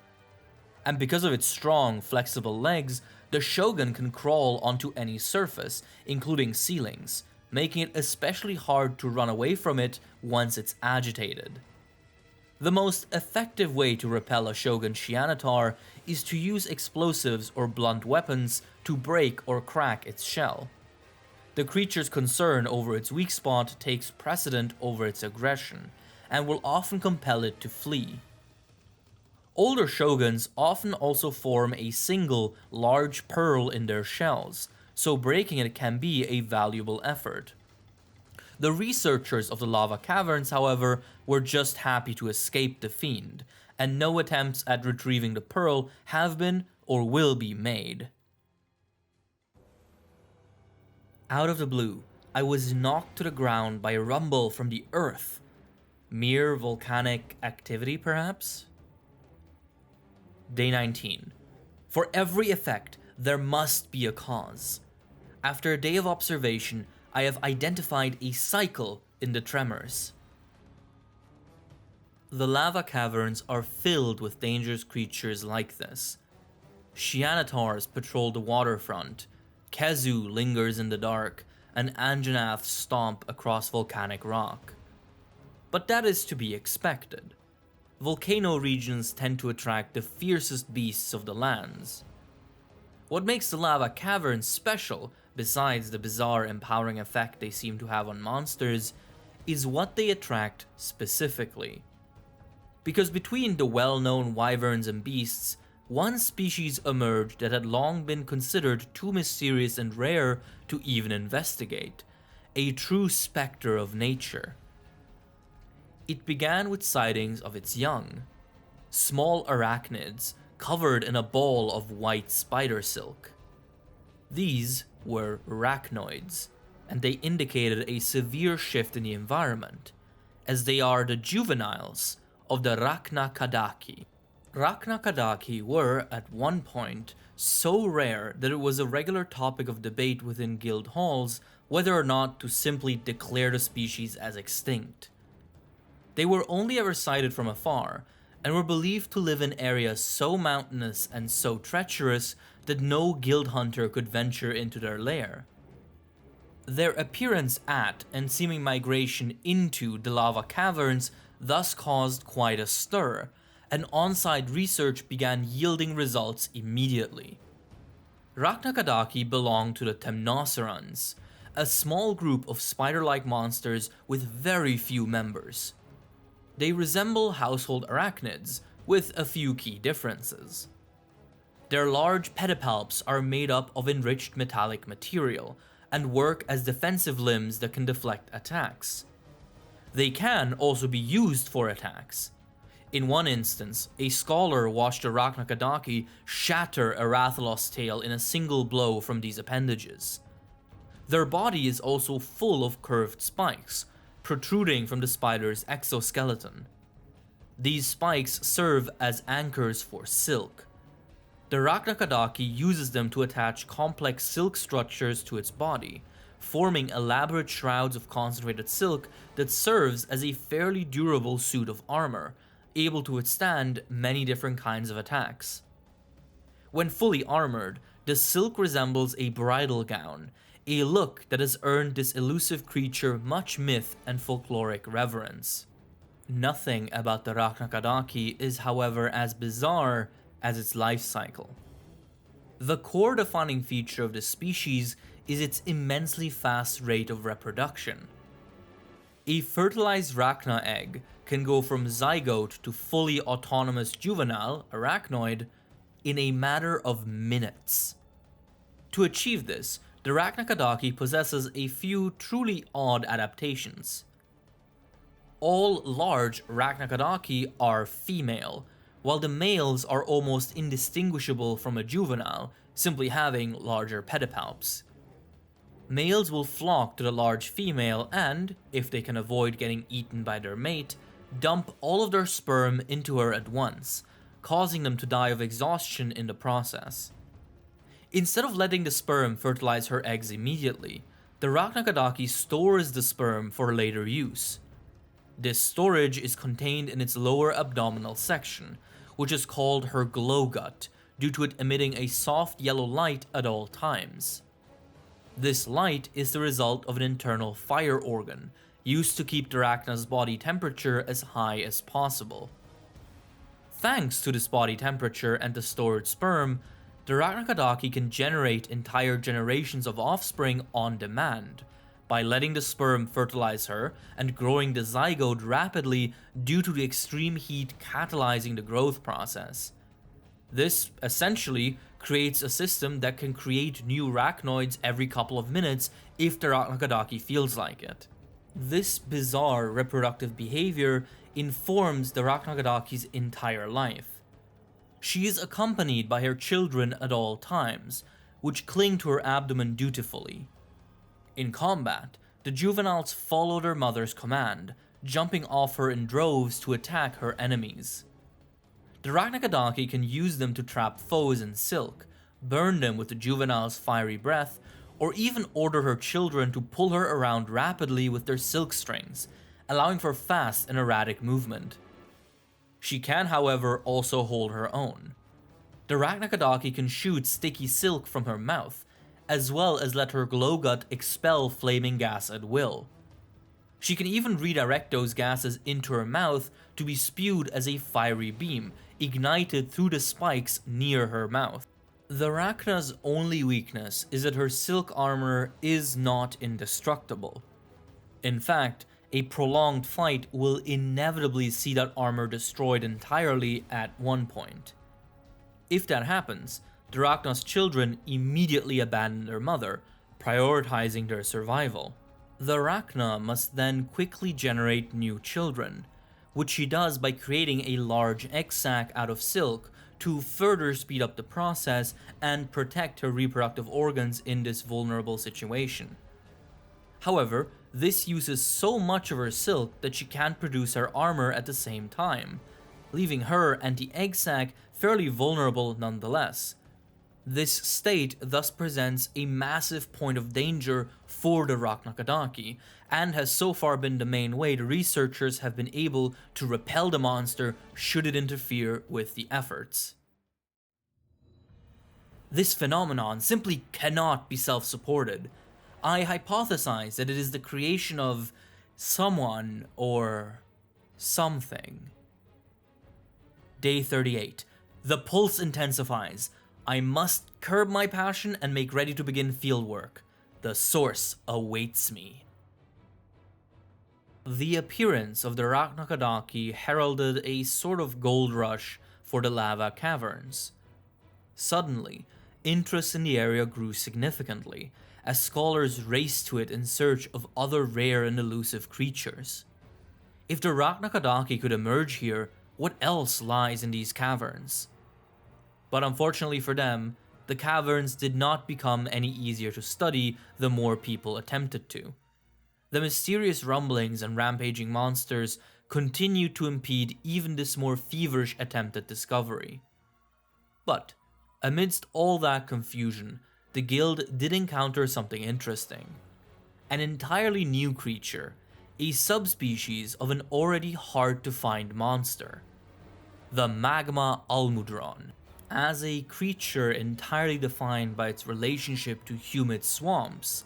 And because of its strong, flexible legs, the Shogun can crawl onto any surface, including ceilings, making it especially hard to run away from it once it's agitated. The most effective way to repel a Shogun Shianator is to use explosives or blunt weapons to break or crack its shell. The creature's concern over its weak spot takes precedent over its aggression, and will often compel it to flee. Older shoguns often also form a single, large pearl in their shells, so breaking it can be a valuable effort. The researchers of the Lava Caverns, however, were just happy to escape the fiend, and no attempts at retrieving the pearl have been or will be made. Out of the blue, I was knocked to the ground by a rumble from the earth. Mere volcanic activity, perhaps? Day 19. For every effect, there must be a cause. After a day of observation, I have identified a cycle in the tremors. The lava caverns are filled with dangerous creatures like this. Shianators patrol the waterfront, Kezu lingers in the dark, and Anjanaths stomp across volcanic rock. But that is to be expected. Volcano regions tend to attract the fiercest beasts of the lands. What makes the lava caverns special, besides the bizarre empowering effect they seem to have on monsters, is what they attract specifically. Because between the well-known wyverns and beasts, one species emerged that had long been considered too mysterious and rare to even investigate, a true specter of nature. It began with sightings of its young, small arachnids covered in a ball of white spider silk. These were arachnoids, and they indicated a severe shift in the environment, as they are the juveniles of the Rachna-kadaki. Rachna-kadaki were, at one point, so rare that it was a regular topic of debate within guild halls whether or not to simply declare the species as extinct. They were only ever sighted from afar, and were believed to live in areas so mountainous and so treacherous that no guild hunter could venture into their lair. Their appearance at and seeming migration into the lava caverns thus caused quite a stir, and on-site research began yielding results immediately. Rachna-kadaki belonged to the Temnocerans, a small group of spider-like monsters with very few members. They resemble household arachnids, with a few key differences. Their large pedipalps are made up of enriched metallic material and work as defensive limbs that can deflect attacks. They can also be used for attacks. In one instance, a scholar watched a Raknakadaki shatter a Rathalos tail in a single blow from these appendages. Their body is also full of curved spikes, protruding from the spider's exoskeleton. These spikes serve as anchors for silk. The Raknakadaki uses them to attach complex silk structures to its body, forming elaborate shrouds of concentrated silk that serves as a fairly durable suit of armor, able to withstand many different kinds of attacks. When fully armored, the silk resembles a bridal gown, a look that has earned this elusive creature much myth and folkloric reverence. Nothing about the Raknakadaki is, however, as bizarre as its life cycle. The core defining feature of this species is its immensely fast rate of reproduction. A fertilized Rachna egg can go from zygote to fully autonomous juvenile, arachnoid, in a matter of minutes. To achieve this, the Raknakadaki possesses a few truly odd adaptations. All large Raknakadaki are female, while the males are almost indistinguishable from a juvenile, simply having larger pedipalps. Males will flock to the large female and, if they can avoid getting eaten by their mate, dump all of their sperm into her at once, causing them to die of exhaustion in the process. Instead of letting the sperm fertilize her eggs immediately, the Raknakadaki stores the sperm for later use. This storage is contained in its lower abdominal section, which is called her glow gut, due to it emitting a soft yellow light at all times. This light is the result of an internal fire organ, used to keep the Rachna's body temperature as high as possible. Thanks to this body temperature and the stored sperm, the Raknakadaki can generate entire generations of offspring on demand, by letting the sperm fertilize her and growing the zygote rapidly due to the extreme heat catalyzing the growth process. This essentially creates a system that can create new rachnoids every couple of minutes if the Raknakadaki feels like it. This bizarre reproductive behavior informs the Raknakadaki's entire life. She is accompanied by her children at all times, which cling to her abdomen dutifully. In combat, the juveniles follow their mother's command, jumping off her in droves to attack her enemies. The Raknakadaki can use them to trap foes in silk, burn them with the juvenile's fiery breath, or even order her children to pull her around rapidly with their silk strings, allowing for fast and erratic movement. She can, however, also hold her own. The Raknakadaki can shoot sticky silk from her mouth, as well as let her glowgut expel flaming gas at will. She can even redirect those gases into her mouth to be spewed as a fiery beam, ignited through the spikes near her mouth. The Rachna's only weakness is that her silk armor is not indestructible. In fact, a prolonged fight will inevitably see that armor destroyed entirely at one point. If that happens, the Rachna's children immediately abandon their mother, prioritizing their survival. The Rachna must then quickly generate new children, which she does by creating a large egg sac out of silk to further speed up the process and protect her reproductive organs in this vulnerable situation. However, this uses so much of her silk that she can't produce her armor at the same time, leaving her and the egg sac fairly vulnerable nonetheless. This state thus presents a massive point of danger for the Raknakadaki, and has so far been the main way the researchers have been able to repel the monster should it interfere with the efforts. This phenomenon simply cannot be self-supported. I hypothesize that it is the creation of someone or something. Day 38. The pulse intensifies. I must curb my passion and make ready to begin fieldwork. The source awaits me. The appearance of the Raknakadaki heralded a sort of gold rush for the Lava Caverns. Suddenly, interest in the area grew significantly, as scholars raced to it in search of other rare and elusive creatures. If the Raknakadaki could emerge here, what else lies in these caverns? But unfortunately for them, the caverns did not become any easier to study the more people attempted to. The mysterious rumblings and rampaging monsters continued to impede even this more feverish attempt at discovery. But, amidst all that confusion, the guild did encounter something interesting. An entirely new creature, a subspecies of an already hard-to-find monster. The Magma Almudron. As a creature entirely defined by its relationship to humid swamps,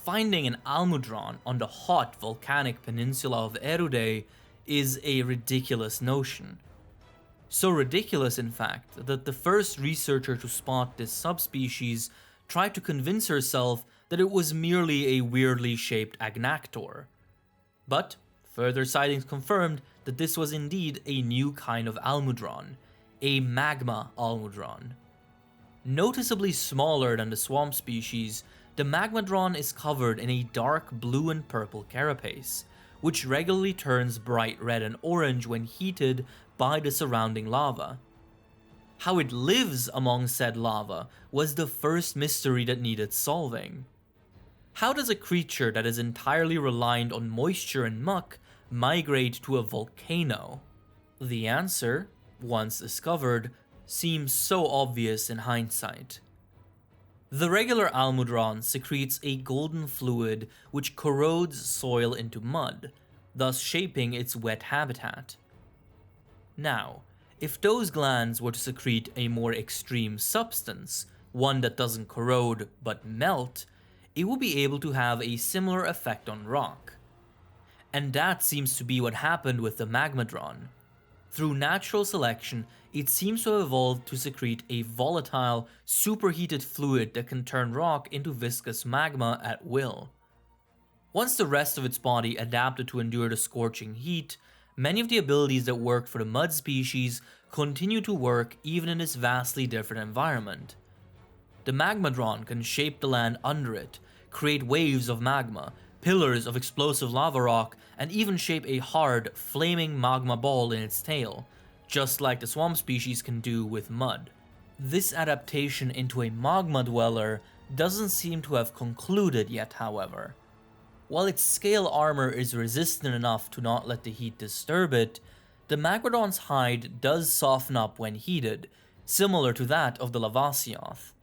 finding an Almudron on the hot volcanic peninsula of Erude is a ridiculous notion. So ridiculous, in fact, that the first researcher to spot this subspecies tried to convince herself that it was merely a weirdly shaped agnactor. But further sightings confirmed that this was indeed a new kind of Almudron, a Magma Almudron. Noticeably smaller than the swamp species, the Magmadron is covered in a dark blue and purple carapace, which regularly turns bright red and orange when heated by the surrounding lava. How it lives among said lava was the first mystery that needed solving. How does a creature that is entirely reliant on moisture and muck migrate to a volcano? The answer, once discovered, seems so obvious in hindsight. The regular Almudron secretes a golden fluid which corrodes soil into mud, thus shaping its wet habitat. Now, if those glands were to secrete a more extreme substance, one that doesn't corrode but melt, it will be able to have a similar effect on rock. And that seems to be what happened with the Magmadron. Through natural selection, it seems to have evolved to secrete a volatile, superheated fluid that can turn rock into viscous magma at will. Once the rest of its body adapted to endure the scorching heat, many of the abilities that worked for the mud species continue to work even in this vastly different environment. The Magmadron can shape the land under it, create waves of magma, pillars of explosive lava rock, and even shape a hard, flaming magma ball in its tail, just like the swamp species can do with mud. This adaptation into a magma dweller doesn't seem to have concluded yet, however. While its scale armor is resistant enough to not let the heat disturb it, the Magmadron's hide does soften up when heated, similar to that of the Lavasioth.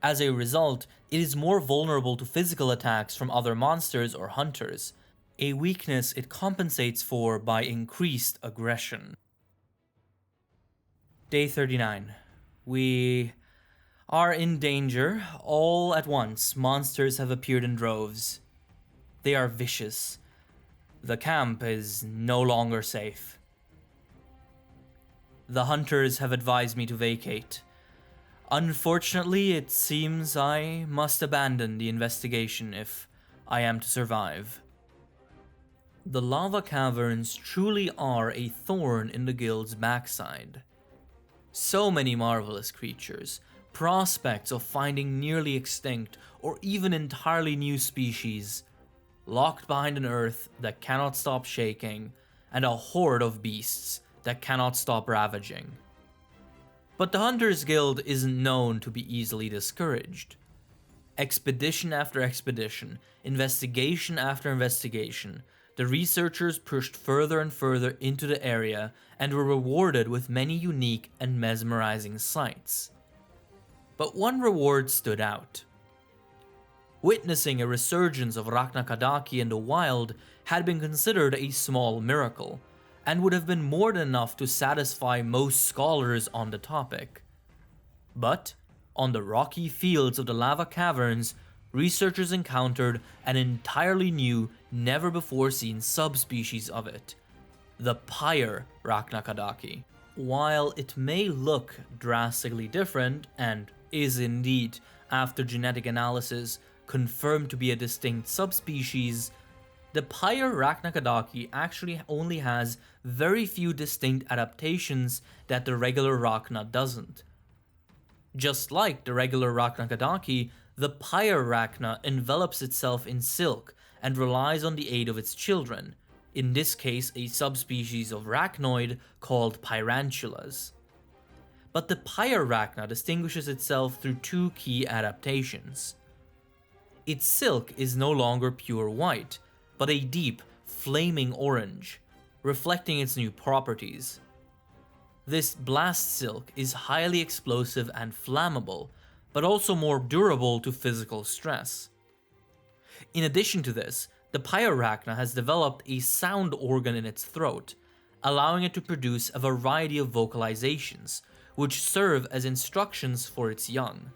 As a result, it is more vulnerable to physical attacks from other monsters or hunters, a weakness it compensates for by increased aggression. Day 39. We are in danger. All at once, monsters have appeared in droves. They are vicious. The camp is no longer safe. The hunters have advised me to vacate. Unfortunately, it seems I must abandon the investigation if I am to survive. The Lava Caverns truly are a thorn in the guild's backside. So many marvelous creatures, prospects of finding nearly extinct or even entirely new species, locked behind an earth that cannot stop shaking, and a horde of beasts that cannot stop ravaging. But the Hunters Guild isn't known to be easily discouraged. Expedition after expedition, investigation after investigation, the researchers pushed further and further into the area and were rewarded with many unique and mesmerizing sights. But one reward stood out. Witnessing a resurgence of Raknakadaki in the wild had been considered a small miracle, and would have been more than enough to satisfy most scholars on the topic. But, on the rocky fields of the Lava Caverns, researchers encountered an entirely new, never-before-seen subspecies of it, the Pyre Raknakadaki. While it may look drastically different, and is indeed, after genetic analysis, confirmed to be a distinct subspecies, the Pyrarachnakadaki actually only has very few distinct adaptations that the regular Rachna doesn't. Just like the regular Rachnakadaki, the Pyrarachna envelops itself in silk and relies on the aid of its children, in this case a subspecies of rachnoid called pyrantulas. But the Pyrarachna distinguishes itself through two key adaptations. Its silk is no longer pure white, but a deep, flaming orange, reflecting its new properties. This blast silk is highly explosive and flammable, but also more durable to physical stress. In addition to this, the Pyrarachna has developed a sound organ in its throat, allowing it to produce a variety of vocalizations, which serve as instructions for its young.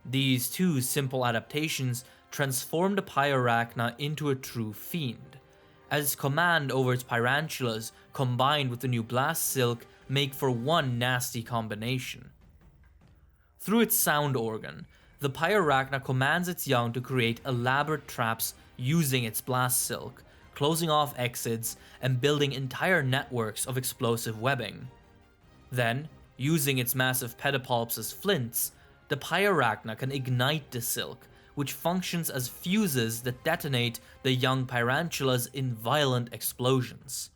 These two simple adaptations transform the Pyrarachna into a true fiend, as command over its pyrantulas combined with the new blast silk make for one nasty combination. Through its sound organ, the Pyrarachna commands its young to create elaborate traps using its blast silk, closing off exits and building entire networks of explosive webbing. Then, using its massive pedipalps as flints, the Pyrarachna can ignite the silk, which functions as fuses that detonate the young pyrantulas in violent explosions.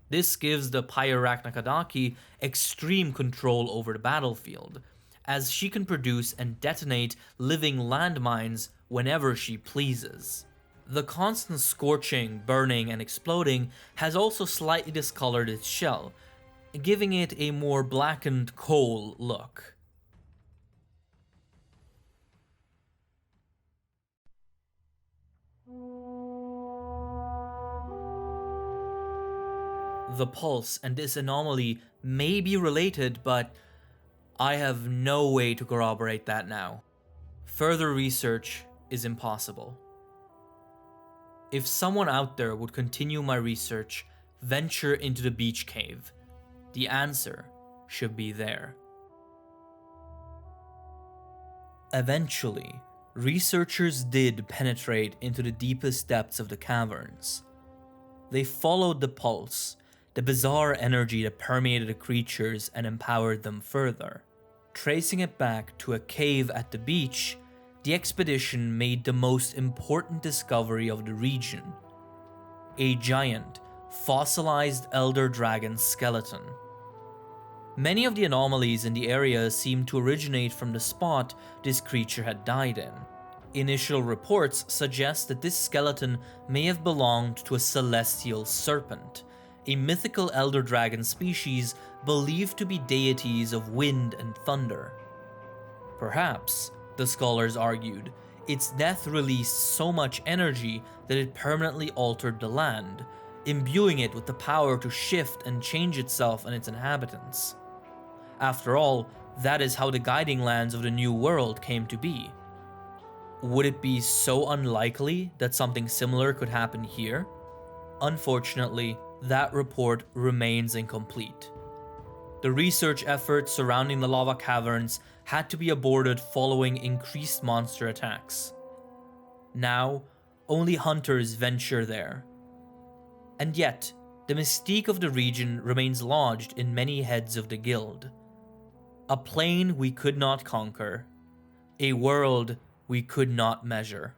This gives the Pyrarachnakadaki extreme control over the battlefield, as she can produce and detonate living landmines whenever she pleases. The constant scorching, burning, and exploding has also slightly discolored its shell, giving it a more blackened coal look. The pulse and this anomaly may be related, but I have no way to corroborate that now. Further research is impossible. If someone out there would continue my research, venture into the beach cave, the answer should be there. Eventually, researchers did penetrate into the deepest depths of the caverns. They followed the pulse, the bizarre energy that permeated the creatures and empowered them further. Tracing it back to a cave at the beach, the expedition made the most important discovery of the region: a giant, fossilized elder dragon skeleton. Many of the anomalies in the area seem to originate from the spot this creature had died in. Initial reports suggest that this skeleton may have belonged to a celestial serpent, a mythical elder dragon species believed to be deities of wind and thunder. Perhaps, the scholars argued, its death released so much energy that it permanently altered the land, imbuing it with the power to shift and change itself and its inhabitants. After all, that is how the guiding lands of the New World came to be. Would it be so unlikely that something similar could happen here? Unfortunately, that report remains incomplete. The research efforts surrounding the Lava Caverns had to be aborted following increased monster attacks. Now, only hunters venture there. And yet, the mystique of the region remains lodged in many heads of the guild. A plane we could not conquer, a world we could not measure.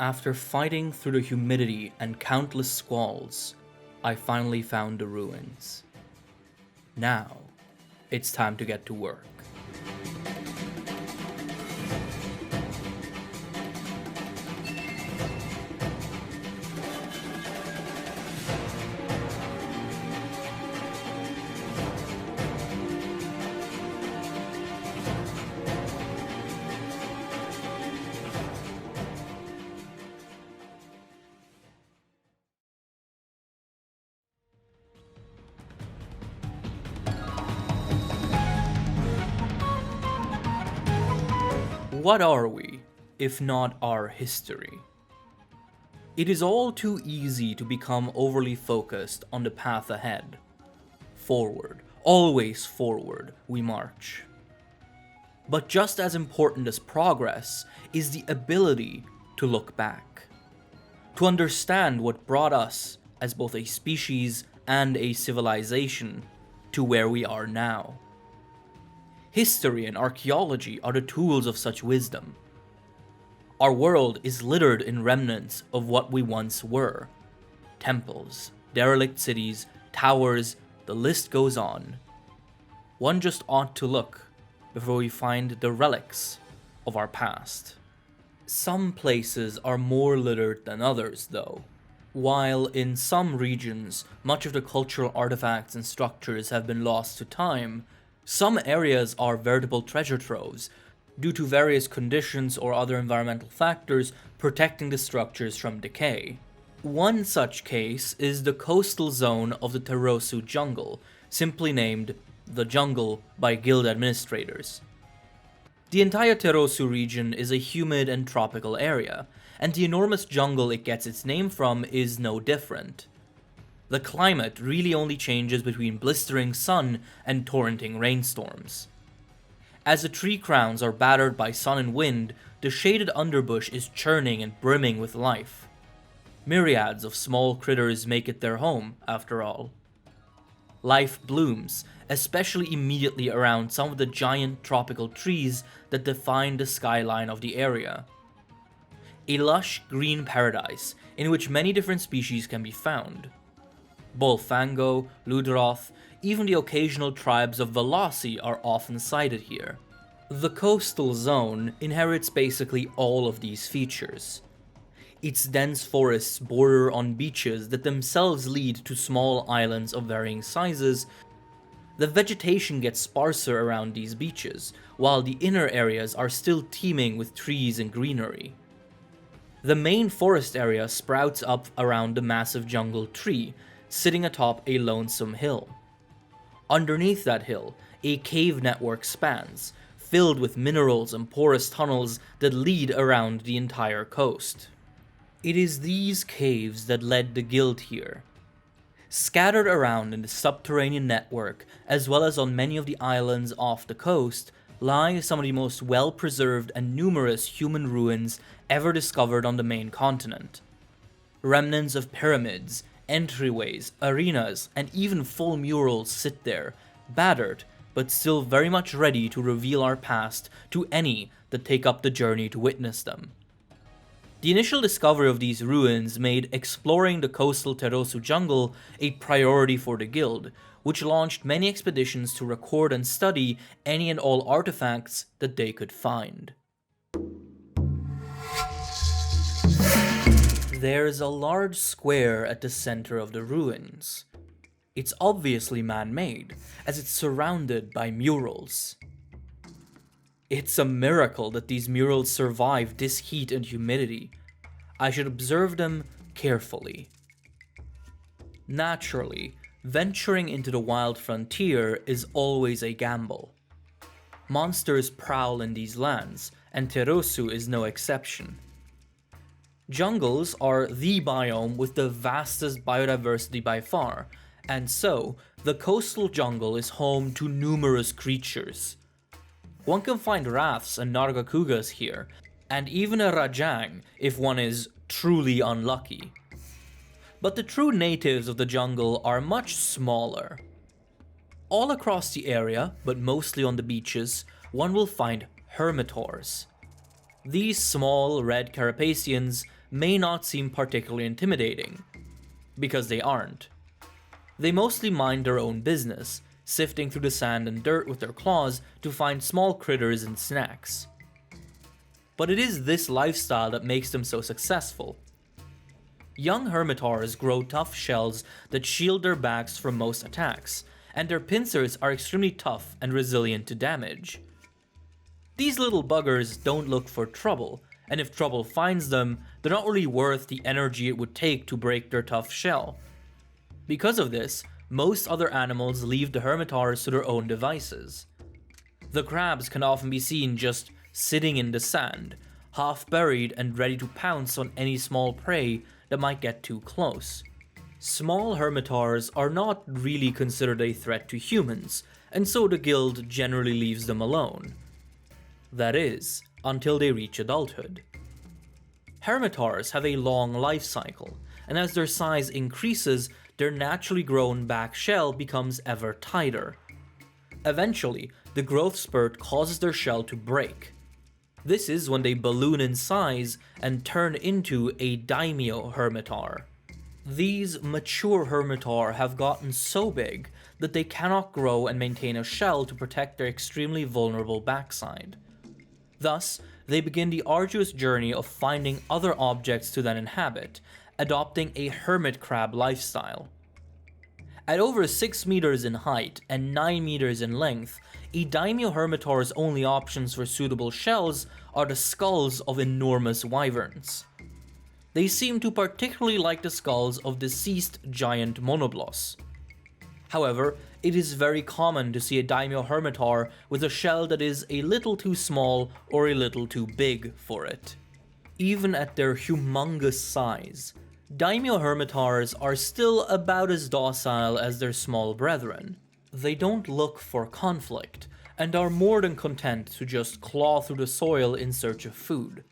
After fighting through the humidity and countless squalls, I finally found the ruins. Now, it's time to get to work. What are we, if not our history? It is all too easy to become overly focused on the path ahead. Forward, always forward, we march. But just as important as progress is the ability to look back, to understand what brought us, as both a species and a civilization, to where we are now. History and archaeology are the tools of such wisdom. Our world is littered in remnants of what we once were. Temples, derelict cities, towers, the list goes on. One just ought to look before we find the relics of our past. Some places are more littered than others, though. While in some regions, much of the cultural artifacts and structures have been lost to time, some areas are veritable treasure troves, due to various conditions or other environmental factors protecting the structures from decay. One such case is the coastal zone of the Terosu jungle, simply named the Jungle by guild administrators. The entire Terosu region is a humid and tropical area, and the enormous jungle it gets its name from is no different. The climate really only changes between blistering sun and torrenting rainstorms. As the tree crowns are battered by sun and wind, the shaded underbush is churning and brimming with life. Myriads of small critters make it their home, after all. Life blooms, especially immediately around some of the giant tropical trees that define the skyline of the area. A lush green paradise in which many different species can be found. Bolfango, Ludroth, even the occasional tribes of Velocci are often sighted here. The coastal zone inherits basically all of these features. Its dense forests border on beaches that themselves lead to small islands of varying sizes. The vegetation gets sparser around these beaches, while the inner areas are still teeming with trees and greenery. The main forest area sprouts up around the massive jungle tree, sitting atop a lonesome hill. Underneath that hill, a cave network spans, filled with minerals and porous tunnels that lead around the entire coast. It is these caves that led the guild here. Scattered around in the subterranean network, as well as on many of the islands off the coast, lie some of the most well-preserved and numerous human ruins ever discovered on the main continent. Remnants of pyramids, entryways, arenas, and even full murals sit there, battered, but still very much ready to reveal our past to any that take up the journey to witness them. The initial discovery of these ruins made exploring the coastal Terosu jungle a priority for the guild, which launched many expeditions to record and study any and all artifacts that they could find. There's a large square at the center of the ruins. It's obviously man-made, as it's surrounded by murals. It's a miracle that these murals survive this heat and humidity. I should observe them carefully. Naturally, venturing into the wild frontier is always a gamble. Monsters prowl in these lands, and Terosu is no exception. Jungles are the biome with the vastest biodiversity by far, and so, the coastal jungle is home to numerous creatures. One can find rafts and nargacugas here, and even a rajang if one is truly unlucky. But the true natives of the jungle are much smaller. All across the area, but mostly on the beaches, one will find hermitors. These small red carapacians may not seem particularly intimidating, because they aren't. They mostly mind their own business, sifting through the sand and dirt with their claws to find small critters and snacks. But it is this lifestyle that makes them so successful. Young hermitors grow tough shells that shield their backs from most attacks, and their pincers are extremely tough and resilient to damage. These little buggers don't look for trouble, and if trouble finds them, they're not really worth the energy it would take to break their tough shell. Because of this, most other animals leave the hermitors to their own devices. The crabs can often be seen just sitting in the sand, half buried and ready to pounce on any small prey that might get too close. Small hermitars are not really considered a threat to humans, and so the guild generally leaves them alone. That is, until they reach adulthood. Hermitars have a long life cycle, and as their size increases, their naturally grown back shell becomes ever tighter. Eventually, the growth spurt causes their shell to break. This is when they balloon in size and turn into a daimyo hermitar. These mature hermitar have gotten so big that they cannot grow and maintain a shell to protect their extremely vulnerable backside. Thus, they begin the arduous journey of finding other objects to then inhabit, adopting a hermit crab lifestyle. At over 6 meters in height and 9 meters in length, a daimyo hermitar's only options for suitable shells are the skulls of enormous wyverns. They seem to particularly like the skulls of deceased giant monoblos. However, it is very common to see a daimyo hermitar with a shell that is a little too small or a little too big for it. Even at their humongous size, daimyo hermitars are still about as docile as their small brethren. They don't look for conflict, and are more than content to just claw through the soil in search of food.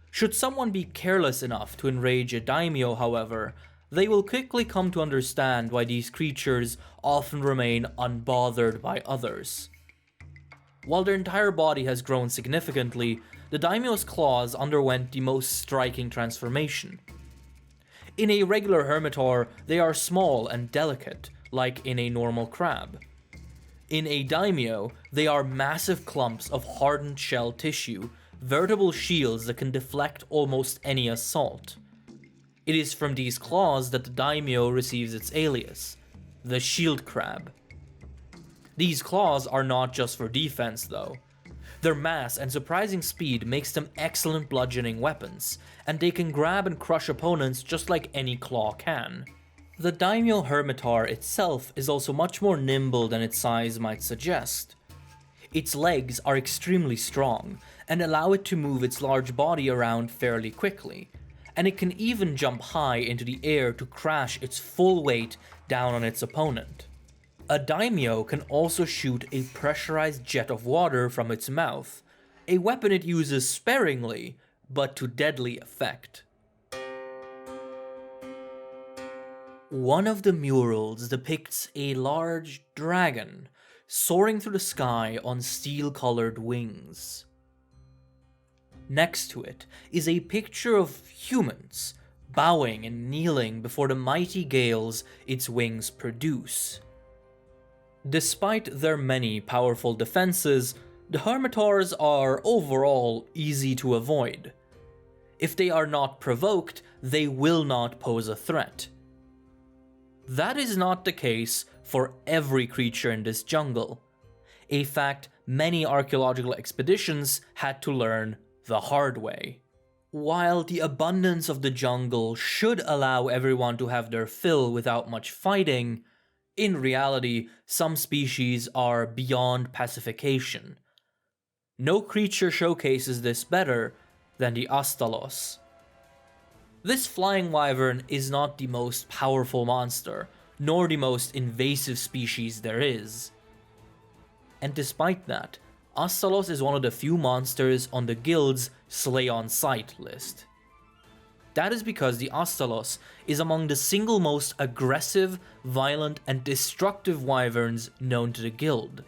Should someone be careless enough to enrage a daimyo, however, they will quickly come to understand why these creatures often remain unbothered by others. While their entire body has grown significantly, the daimyo's claws underwent the most striking transformation. In a regular hermitar, they are small and delicate, like in a normal crab. In a daimyo, they are massive clumps of hardened shell tissue, veritable shields that can deflect almost any assault. It is from these claws that the daimyo receives its alias, the shield crab. These claws are not just for defense though. Their mass and surprising speed makes them excellent bludgeoning weapons, and they can grab and crush opponents just like any claw can. The daimyo hermitar itself is also much more nimble than its size might suggest. Its legs are extremely strong, and allow it to move its large body around fairly quickly, and it can even jump high into the air to crash its full weight down on its opponent. A daimyo can also shoot a pressurized jet of water from its mouth, a weapon it uses sparingly, but to deadly effect. One of the murals depicts a large dragon soaring through the sky on steel-colored wings. Next to it is a picture of humans bowing and kneeling before the mighty gales its wings produce. Despite their many powerful defenses, the hermitars are overall easy to avoid. If they are not provoked, they will not pose a threat. That is not the case for every creature in this jungle, a fact many archaeological expeditions had to learn the hard way. While the abundance of the jungle should allow everyone to have their fill without much fighting, in reality, some species are beyond pacification. No creature showcases this better than the astalos. This flying wyvern is not the most powerful monster, nor the most invasive species there is. And despite that, Astalos is one of the few monsters on the guild's Slay on Sight list. That is because the Astalos is among the single most aggressive, violent, and destructive wyverns known to the guild.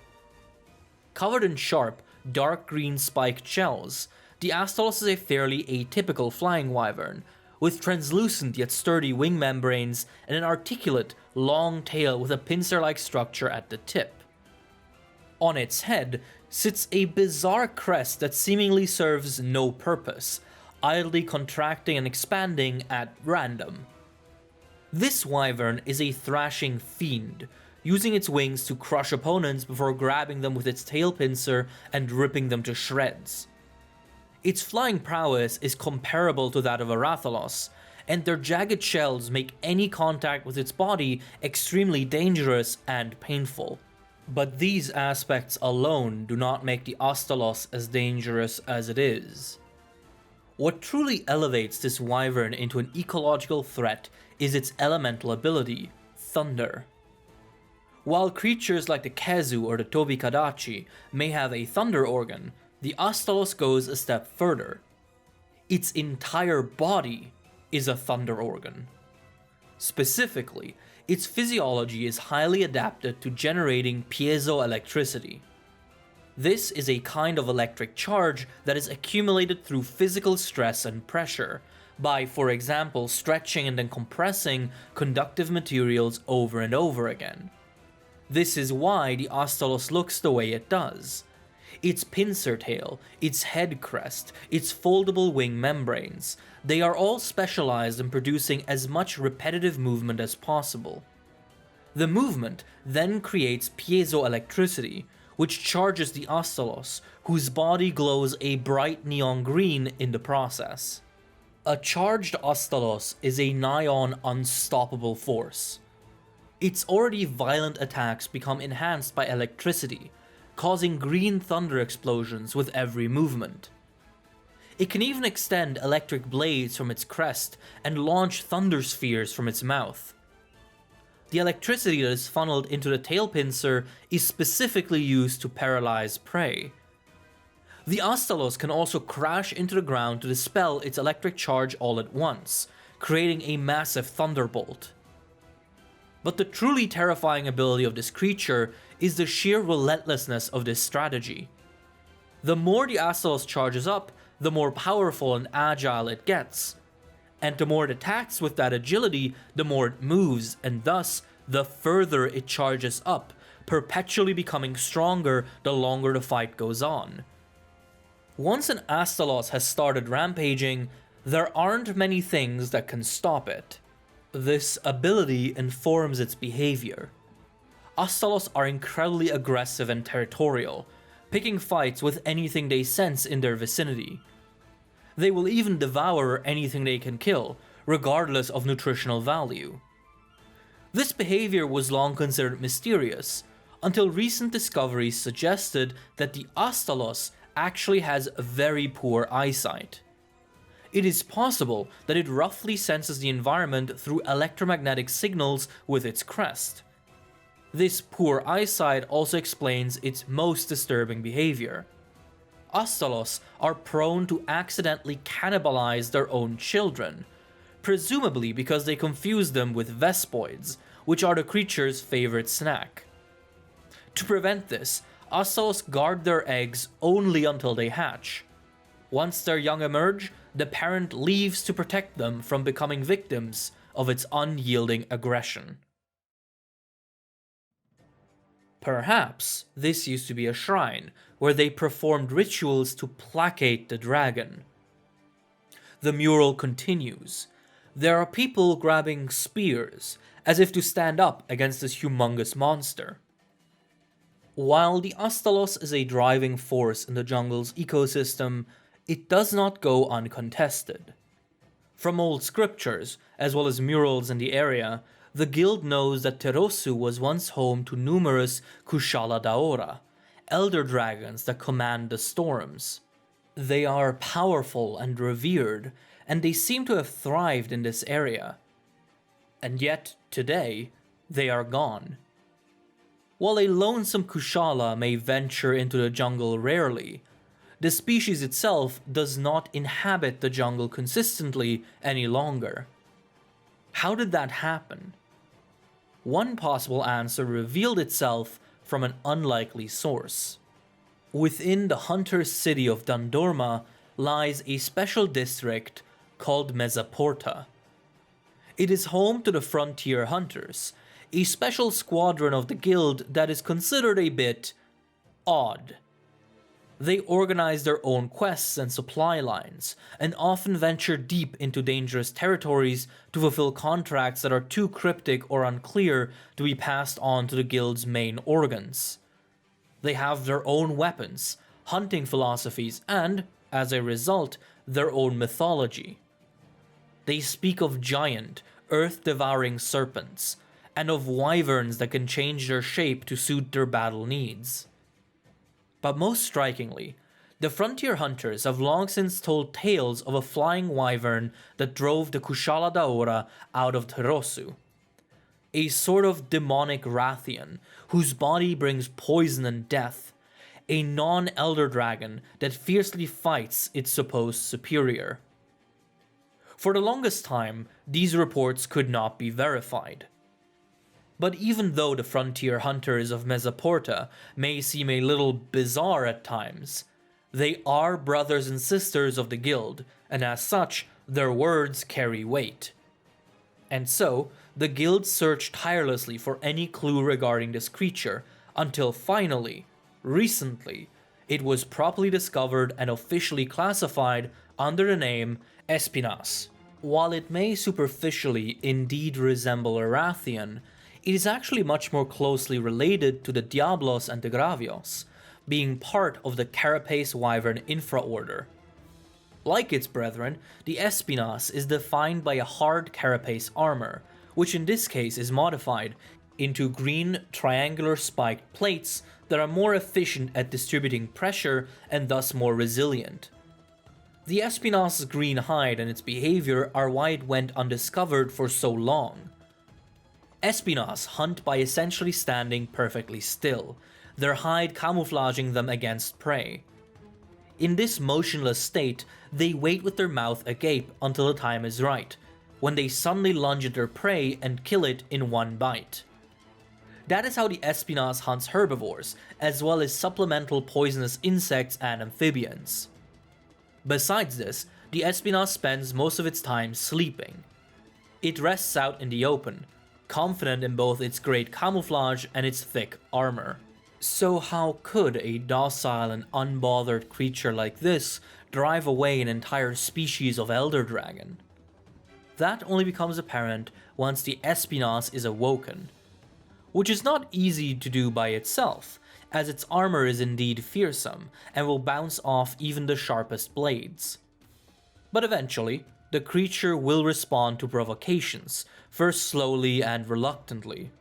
Covered in sharp, dark green spiked shells, the Astalos is a fairly atypical flying wyvern, with translucent yet sturdy wing membranes and an articulate, long tail with a pincer-like structure at the tip. On its head sits a bizarre crest that seemingly serves no purpose, idly contracting and expanding at random. This wyvern is a thrashing fiend, using its wings to crush opponents before grabbing them with its tail pincer and ripping them to shreds. Its flying prowess is comparable to that of a Rathalos, and their jagged shells make any contact with its body extremely dangerous and painful. But these aspects alone do not make the Astalos as dangerous as it is. What truly elevates this wyvern into an ecological threat is its elemental ability, thunder. While creatures like the Kezu or the Tobikadachi may have a thunder organ, the Astalos goes a step further. Its entire body is a thunder organ. Specifically, its physiology is highly adapted to generating piezoelectricity. This is a kind of electric charge that is accumulated through physical stress and pressure, by, for example, stretching and then compressing conductive materials over and over again. This is why the Astalos looks the way it does. Its pincer tail, its head crest, its foldable wing membranes, they are all specialized in producing as much repetitive movement as possible. The movement then creates piezoelectricity, which charges the Astalos, whose body glows a bright neon green in the process. A charged Astalos is a nigh-on unstoppable force. Its already violent attacks become enhanced by electricity, causing green thunder explosions with every movement. It can even extend electric blades from its crest and launch thunder spheres from its mouth. The electricity that is funneled into the tail pincer is specifically used to paralyze prey. The Astalos can also crash into the ground to dispel its electric charge all at once, creating a massive thunderbolt. But the truly terrifying ability of this creature is the sheer relentlessness of this strategy. The more the Astalos charges up, the more powerful and agile it gets. And the more it attacks with that agility, the more it moves, and thus, the further it charges up, perpetually becoming stronger the longer the fight goes on. Once an Astalos has started rampaging, there aren't many things that can stop it. This ability informs its behavior. Astalos are incredibly aggressive and territorial, picking fights with anything they sense in their vicinity. They will even devour anything they can kill, regardless of nutritional value. This behavior was long considered mysterious, until recent discoveries suggested that the Astalos actually has very poor eyesight. It is possible that it roughly senses the environment through electromagnetic signals with its crest. This poor eyesight also explains its most disturbing behavior. Astalos are prone to accidentally cannibalize their own children, presumably because they confuse them with vespoids, which are the creature's favorite snack. To prevent this, Astalos guard their eggs only until they hatch. Once their young emerge, the parent leaves to protect them from becoming victims of its unyielding aggression. Perhaps this used to be a shrine where they performed rituals to placate the dragon. The mural continues. There are people grabbing spears, as if to stand up against this humongous monster. While the Astalos is a driving force in the jungle's ecosystem, it does not go uncontested. From old scriptures, as well as murals in the area, the guild knows that Terosu was once home to numerous Kushala Daora, elder dragons that command the storms. They are powerful and revered, and they seem to have thrived in this area. And yet, today, they are gone. While a lonesome Kushala may venture into the jungle rarely, the species itself does not inhabit the jungle consistently any longer. How did that happen? One possible answer revealed itself from an unlikely source. Within the hunter's city of Dandorma lies a special district called Mesaporta. It is home to the Frontier Hunters, a special squadron of the guild that is considered a bit odd. They organize their own quests and supply lines, and often venture deep into dangerous territories to fulfill contracts that are too cryptic or unclear to be passed on to the guild's main organs. They have their own weapons, hunting philosophies, and, as a result, their own mythology. They speak of giant, earth-devouring serpents, and of wyverns that can change their shape to suit their battle needs. But most strikingly, the frontier hunters have long since told tales of a flying wyvern that drove the Kushala Daora out of Terosu. A sort of demonic Rathian whose body brings poison and death, a non-elder dragon that fiercely fights its supposed superior. For the longest time, these reports could not be verified. But even though the frontier hunters of Mesoporta may seem a little bizarre at times, they are brothers and sisters of the guild, and as such, their words carry weight. And so, the guild searched tirelessly for any clue regarding this creature, until finally, recently, it was properly discovered and officially classified under the name Espinas. While it may superficially indeed resemble a Rathian, it is actually much more closely related to the Diablos and the Gravios, being part of the Carapace Wyvern infraorder. Like its brethren, the Espinas is defined by a hard carapace armor, which in this case is modified into green triangular spiked plates that are more efficient at distributing pressure and thus more resilient. The Espinas' green hide and its behavior are why it went undiscovered for so long. Espinas hunt by essentially standing perfectly still, their hide camouflaging them against prey. In this motionless state, they wait with their mouth agape until the time is right, when they suddenly lunge at their prey and kill it in one bite. That is how the Espinas hunts herbivores, as well as supplemental poisonous insects and amphibians. Besides this, the Espinas spends most of its time sleeping. It rests out in the open, confident in both its great camouflage and its thick armor. So how could a docile and unbothered creature like this drive away an entire species of elder dragon? That only becomes apparent once the Espinas is awoken, which is not easy to do by itself, as its armor is indeed fearsome and will bounce off even the sharpest blades. But eventually, the creature will respond to provocations, first slowly and reluctantly.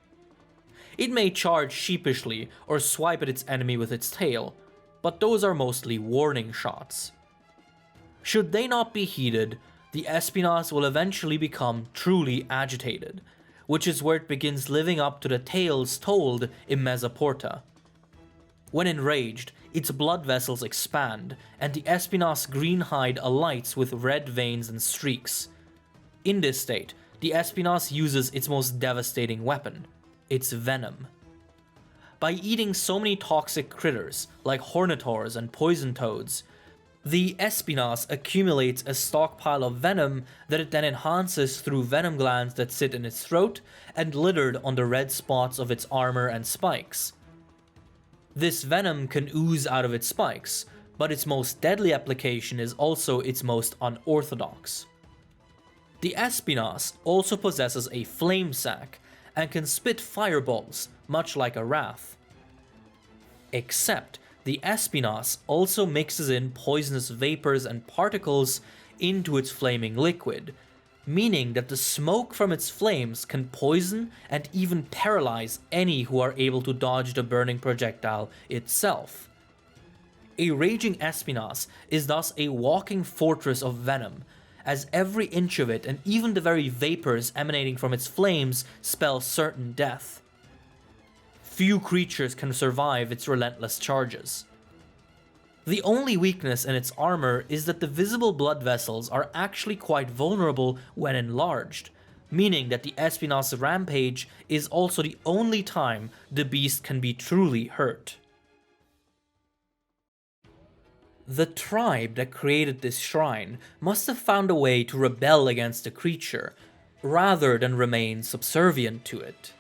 It may charge sheepishly or swipe at its enemy with its tail, but those are mostly warning shots. Should they not be heeded, the Espinas will eventually become truly agitated, which is where it begins living up to the tales told in Mesoporta. When enraged, its blood vessels expand, and the Espinas' green hide alights with red veins and streaks. In this state, the Espinas uses its most devastating weapon, its venom. By eating so many toxic critters, like hornitors and poison toads, the Espinas accumulates a stockpile of venom that it then enhances through venom glands that sit in its throat and littered on the red spots of its armor and spikes. This venom can ooze out of its spikes, but its most deadly application is also its most unorthodox. The Espinas also possesses a flame sac and can spit fireballs, much like a wrath. Except, the Espinas also mixes in poisonous vapors and particles into its flaming liquid, meaning that the smoke from its flames can poison and even paralyze any who are able to dodge the burning projectile itself. A raging Espinas is thus a walking fortress of venom, as every inch of it and even the very vapors emanating from its flames spell certain death. Few creatures can survive its relentless charges. The only weakness in its armor is that the visible blood vessels are actually quite vulnerable when enlarged, meaning that the Espinas' rampage is also the only time the beast can be truly hurt. The tribe that created this shrine must have found a way to rebel against the creature, rather than remain subservient to it.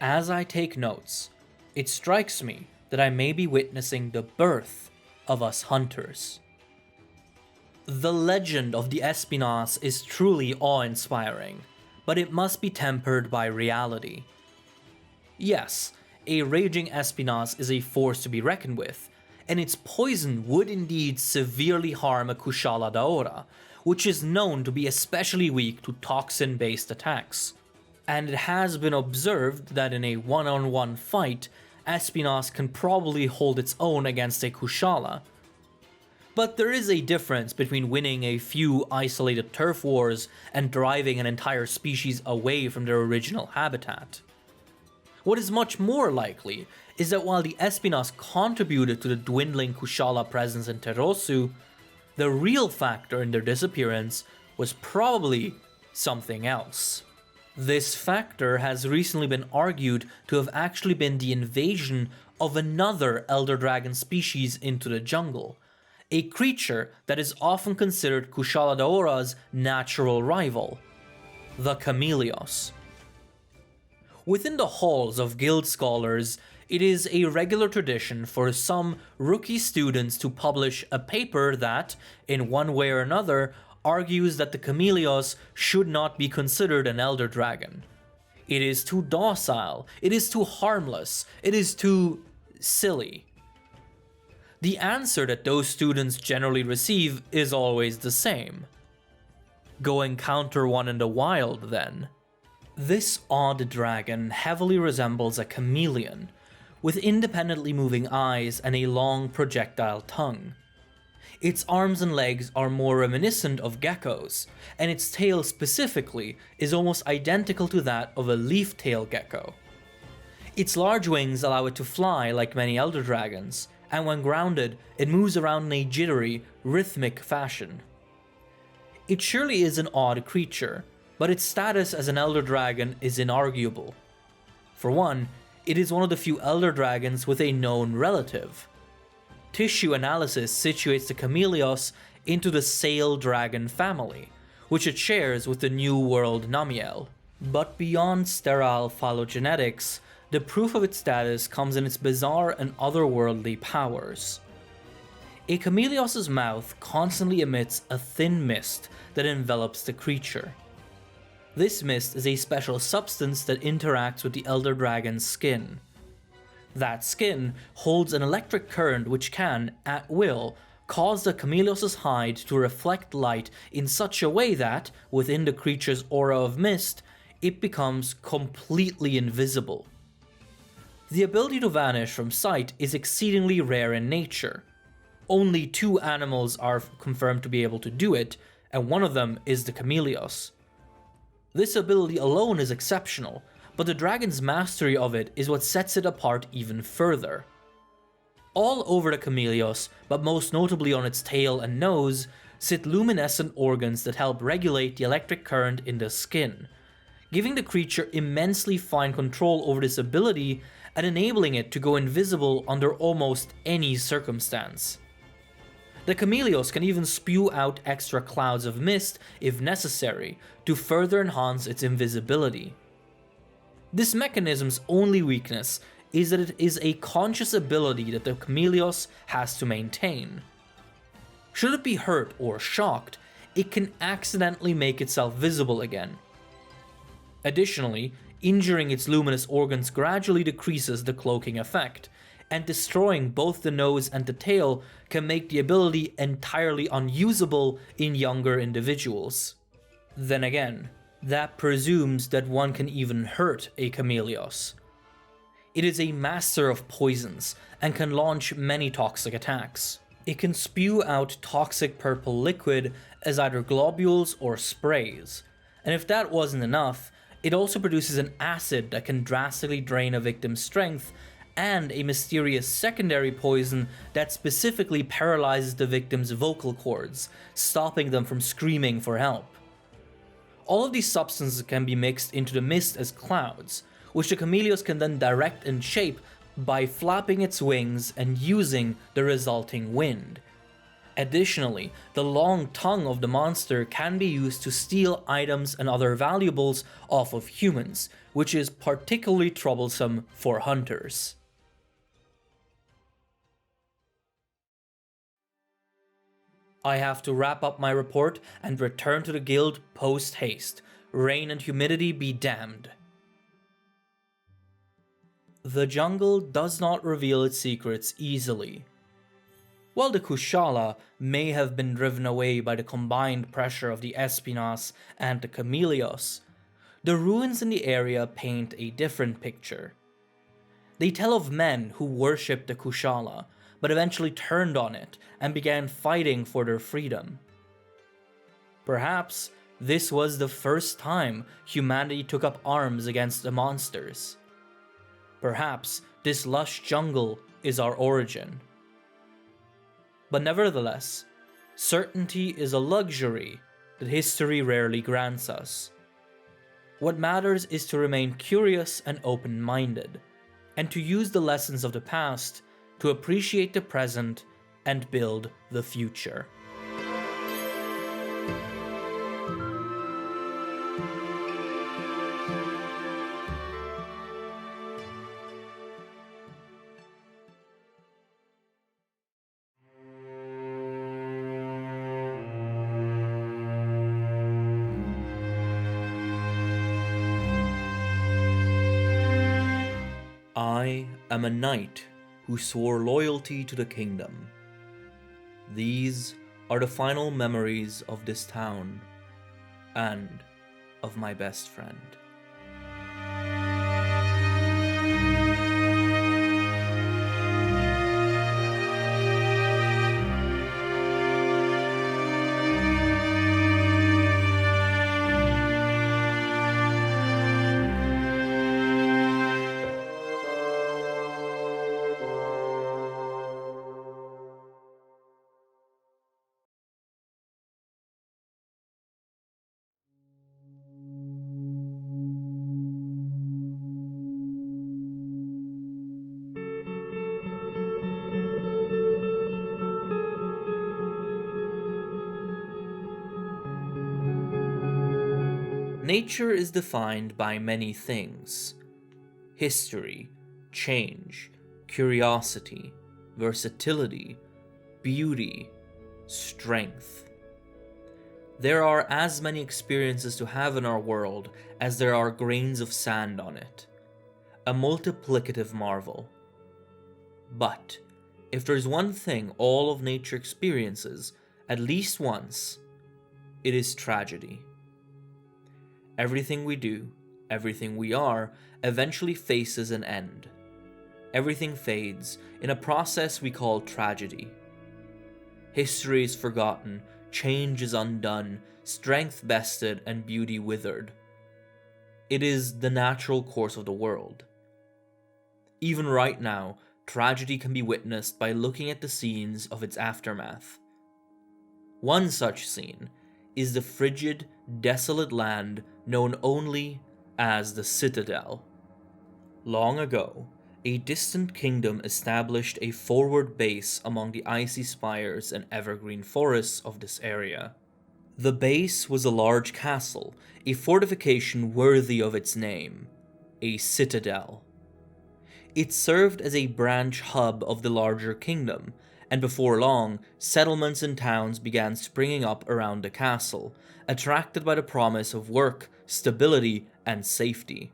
As I take notes, it strikes me that I may be witnessing the birth of us hunters. The legend of the Espinas is truly awe-inspiring, but it must be tempered by reality. Yes, a raging Espinas is a force to be reckoned with, and its poison would indeed severely harm a Kushala Daora, which is known to be especially weak to toxin-based attacks. and it has been observed that in a one-on-one fight, Espinas can probably hold its own against a Kushala. But there is a difference between winning a few isolated turf wars and driving an entire species away from their original habitat. What is much more likely is that while the Espinas contributed to the dwindling Kushala presence in Terosu, the real factor in their disappearance was probably something else. This factor has recently been argued to have actually been the invasion of another Elder Dragon species into the jungle, a creature that is often considered Kushala Daora's natural rival, the Chameleos. Within the halls of guild scholars, it is a regular tradition for some rookie students to publish a paper that, in one way or another, argues that the Chameleos should not be considered an Elder Dragon. It is too docile, it is too harmless, it is too silly. The answer that those students generally receive is always the same. Go encounter one in the wild, then. This odd dragon heavily resembles a chameleon, with independently moving eyes and a long projectile tongue. Its arms and legs are more reminiscent of geckos, and its tail specifically is almost identical to that of a leaf-tail gecko. Its large wings allow it to fly like many elder dragons, and when grounded, it moves around in a jittery, rhythmic fashion. It surely is an odd creature, but its status as an elder dragon is inarguable. For one, it is one of the few elder dragons with a known relative. Tissue analysis situates the Chameleos into the Sail Dragon family, which it shares with the New World Namiel. But beyond sterile phylogenetics, the proof of its status comes in its bizarre and otherworldly powers. A Chameleos' mouth constantly emits a thin mist that envelops the creature. This mist is a special substance that interacts with the Elder Dragon's skin. That skin holds an electric current which can, at will, cause the Chameleos' hide to reflect light in such a way that, within the creature's aura of mist, it becomes completely invisible. The ability to vanish from sight is exceedingly rare in nature. Only 2 animals are confirmed to be able to do it, and one of them is the Chameleos. This ability alone is exceptional, but the dragon's mastery of it is what sets it apart even further. All over the Chameleos, but most notably on its tail and nose, sit luminescent organs that help regulate the electric current in the skin, giving the creature immensely fine control over this ability and enabling it to go invisible under almost any circumstance. The Chameleos can even spew out extra clouds of mist if necessary to further enhance its invisibility. This mechanism's only weakness is that it is a conscious ability that the Chameleos has to maintain. Should it be hurt or shocked, it can accidentally make itself visible again. Additionally, injuring its luminous organs gradually decreases the cloaking effect, and destroying both the nose and the tail can make the ability entirely unusable in younger individuals. Then again, that presumes that one can even hurt a Chameleos. It is a master of poisons and can launch many toxic attacks. It can spew out toxic purple liquid as either globules or sprays, and if that wasn't enough, it also produces an acid that can drastically drain a victim's strength and a mysterious secondary poison that specifically paralyzes the victim's vocal cords, stopping them from screaming for help. All of these substances can be mixed into the mist as clouds, which the Chameleos can then direct and shape by flapping its wings and using the resulting wind. Additionally, the long tongue of the monster can be used to steal items and other valuables off of humans, which is particularly troublesome for hunters. I have to wrap up my report and return to the guild post-haste. Rain and humidity be damned. The jungle does not reveal its secrets easily. While the Kushala may have been driven away by the combined pressure of the Espinas and the Chameleos, The ruins in the area paint a different picture. They tell of men who worshipped the Kushala, but eventually turned on it and began fighting for their freedom. Perhaps this was the first time humanity took up arms against the monsters. Perhaps this lush jungle is our origin. But nevertheless, certainty is a luxury that history rarely grants us. What matters is to remain curious and open-minded, and to use the lessons of the past to appreciate the present and build the future. I am a knight who swore loyalty to the kingdom. These are the final memories of this town and of my best friend. Nature is defined by many things: history, change, curiosity, versatility, beauty, strength. There are as many experiences to have in our world as there are grains of sand on it. A multiplicative marvel. But if there's one thing all of nature experiences, at least once, it is tragedy. Everything we do, everything we are, eventually faces an end. Everything fades in a process we call tragedy. History is forgotten, change is undone, strength bested, and beauty withered. It is the natural course of the world. Even right now, tragedy can be witnessed by looking at the scenes of its aftermath. One such scene is the frigid, desolate land known only as the Citadel. Long ago, a distant kingdom established a forward base among the icy spires and evergreen forests of this area. The base was a large castle, a fortification worthy of its name, a citadel. It served as a branch hub of the larger kingdom, and before long, settlements and towns began springing up around the castle, attracted by the promise of work, stability, and safety.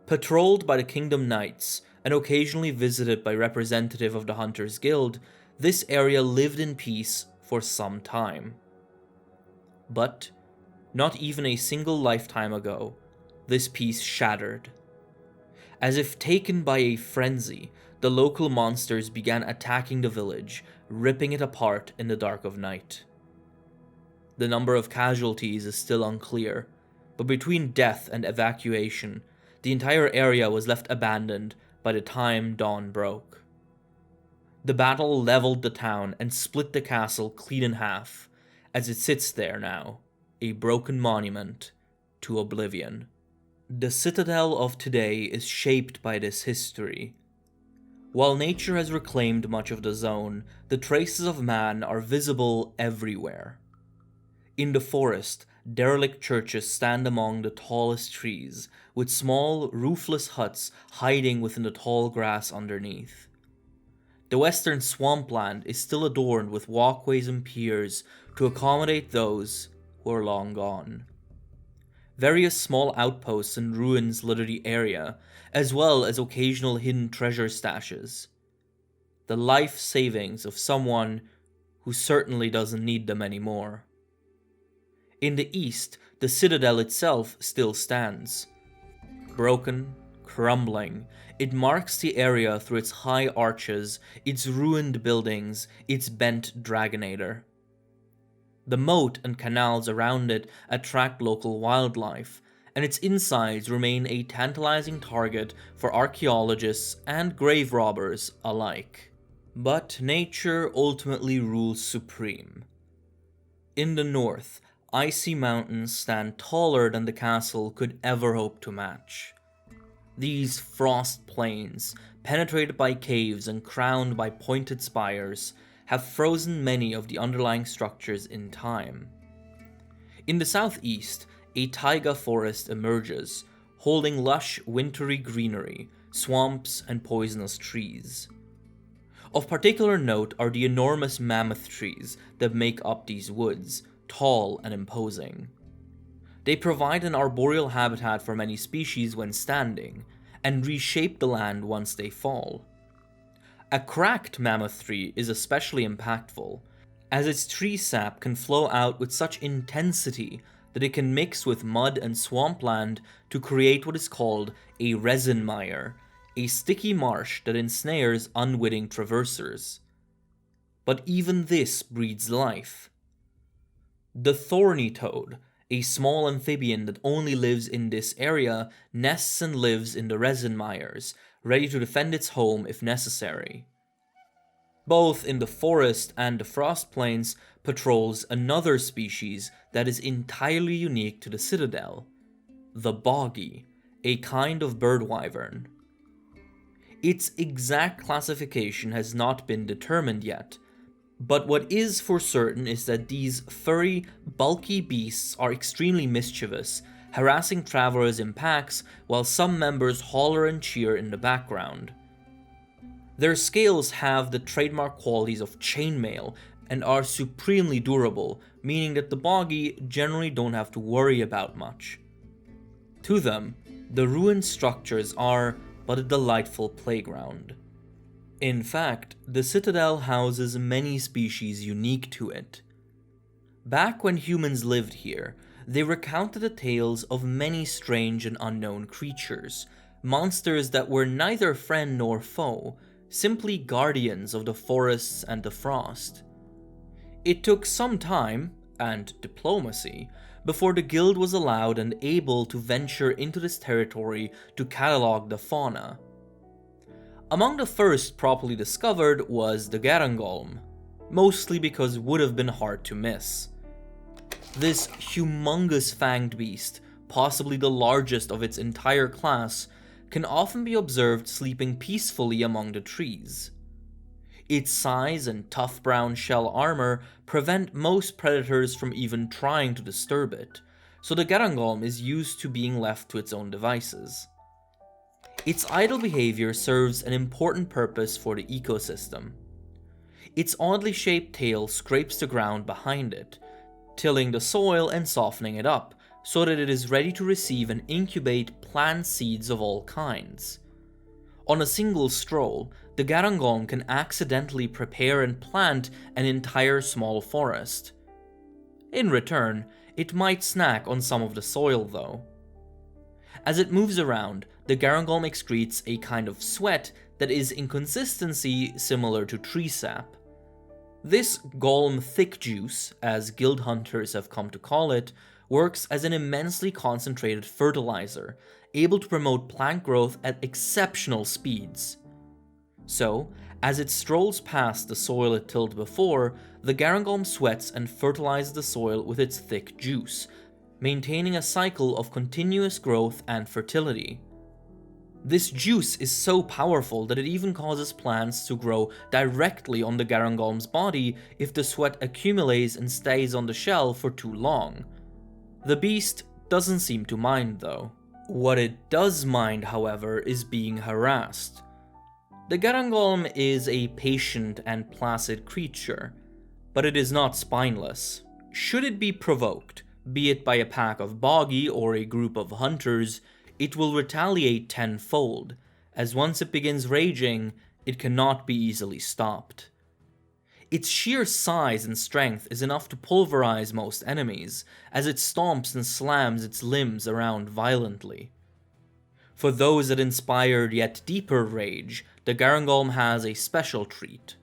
Patrolled by the Kingdom Knights, and occasionally visited by representatives of the Hunters Guild, this area lived in peace for some time. But, not even a single lifetime ago, this peace shattered. As if taken by a frenzy, the local monsters began attacking the village, ripping it apart in the dark of night. The number of casualties is still unclear, but between death and evacuation, the entire area was left abandoned by the time dawn broke. The battle leveled the town and split the castle clean in half, as it sits there now, a broken monument to oblivion. The Citadel of today is shaped by this history. While nature has reclaimed much of the zone, the traces of man are visible everywhere. In the forest, derelict churches stand among the tallest trees, with small, roofless huts hiding within the tall grass underneath. The western swampland is still adorned with walkways and piers to accommodate those who are long gone. Various small outposts and ruins litter the area, as well as occasional hidden treasure stashes. The life savings of someone who certainly doesn't need them anymore. In the east, the Citadel itself still stands. Broken, crumbling, it marks the area through its high arches, its ruined buildings, its bent dragonator. The moat and canals around it attract local wildlife, and its insides remain a tantalizing target for archaeologists and grave robbers alike. But nature ultimately rules supreme. In the north, icy mountains stand taller than the castle could ever hope to match. These frost plains, penetrated by caves and crowned by pointed spires, have frozen many of the underlying structures in time. In the southeast, a taiga forest emerges, holding lush wintry greenery, swamps, and poisonous trees. Of particular note are the enormous mammoth trees that make up these woods, tall and imposing. They provide an arboreal habitat for many species when standing, and reshape the land once they fall. A cracked mammoth tree is especially impactful, as its tree sap can flow out with such intensity that it can mix with mud and swampland to create what is called a resin mire, a sticky marsh that ensnares unwitting traversers. But even this breeds life. The thorny toad, a small amphibian that only lives in this area, nests and lives in the resin mires, ready to defend its home if necessary. Both in the forest and the frost plains patrols another species that is entirely unique to the Citadel, the boggy, a kind of bird wyvern. Its exact classification has not been determined yet, but what is for certain is that these furry, bulky beasts are extremely mischievous, harassing travelers in packs while some members holler and cheer in the background. Their scales have the trademark qualities of chainmail and are supremely durable, meaning that the boggy generally don't have to worry about much. To them, the ruined structures are but a delightful playground. In fact, the Citadel houses many species unique to it. Back when humans lived here, they recounted the tales of many strange and unknown creatures, monsters that were neither friend nor foe, simply guardians of the forests and the frost. It took some time, and diplomacy, before the guild was allowed and able to venture into this territory to catalog the fauna. Among the first properly discovered was the Garangolm, mostly because it would have been hard to miss. This humongous fanged beast, possibly the largest of its entire class, can often be observed sleeping peacefully among the trees. Its size and tough brown shell armor prevent most predators from even trying to disturb it, so the Garangolm is used to being left to its own devices. Its idle behavior serves an important purpose for the ecosystem. Its oddly shaped tail scrapes the ground behind it, tilling the soil and softening it up, so that it is ready to receive and incubate plant seeds of all kinds. On a single stroll, the Garangolm can accidentally prepare and plant an entire small forest. In return, it might snack on some of the soil though. As it moves around, the Garangolm excretes a kind of sweat that is in consistency similar to tree sap. This golem thick juice, as guild hunters have come to call it, works as an immensely concentrated fertilizer, able to promote plant growth at exceptional speeds. So, as it strolls past the soil it tilled before, the Garangolm sweats and fertilizes the soil with its thick juice, maintaining a cycle of continuous growth and fertility. This juice is so powerful that it even causes plants to grow directly on the Garangolm's body if the sweat accumulates and stays on the shell for too long. The beast doesn't seem to mind though. What it does mind, however, is being harassed. The Garangolm is a patient and placid creature, but it is not spineless. Should it be provoked, be it by a pack of boggy or a group of hunters, it will retaliate tenfold, as once it begins raging, it cannot be easily stopped. Its sheer size and strength is enough to pulverize most enemies, as it stomps and slams its limbs around violently. For those that inspired yet deeper rage, the Garangolm has a special treat.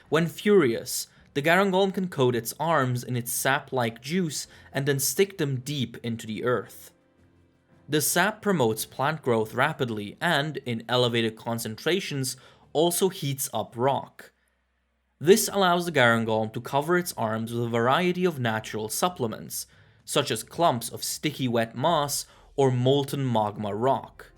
When furious, the Garangolm can coat its arms in its sap-like juice and then stick them deep into the earth. The sap promotes plant growth rapidly and, in elevated concentrations, also heats up rock. This allows the Garangolm to cover its arms with a variety of natural supplements, such as clumps of sticky wet moss or molten magma rock.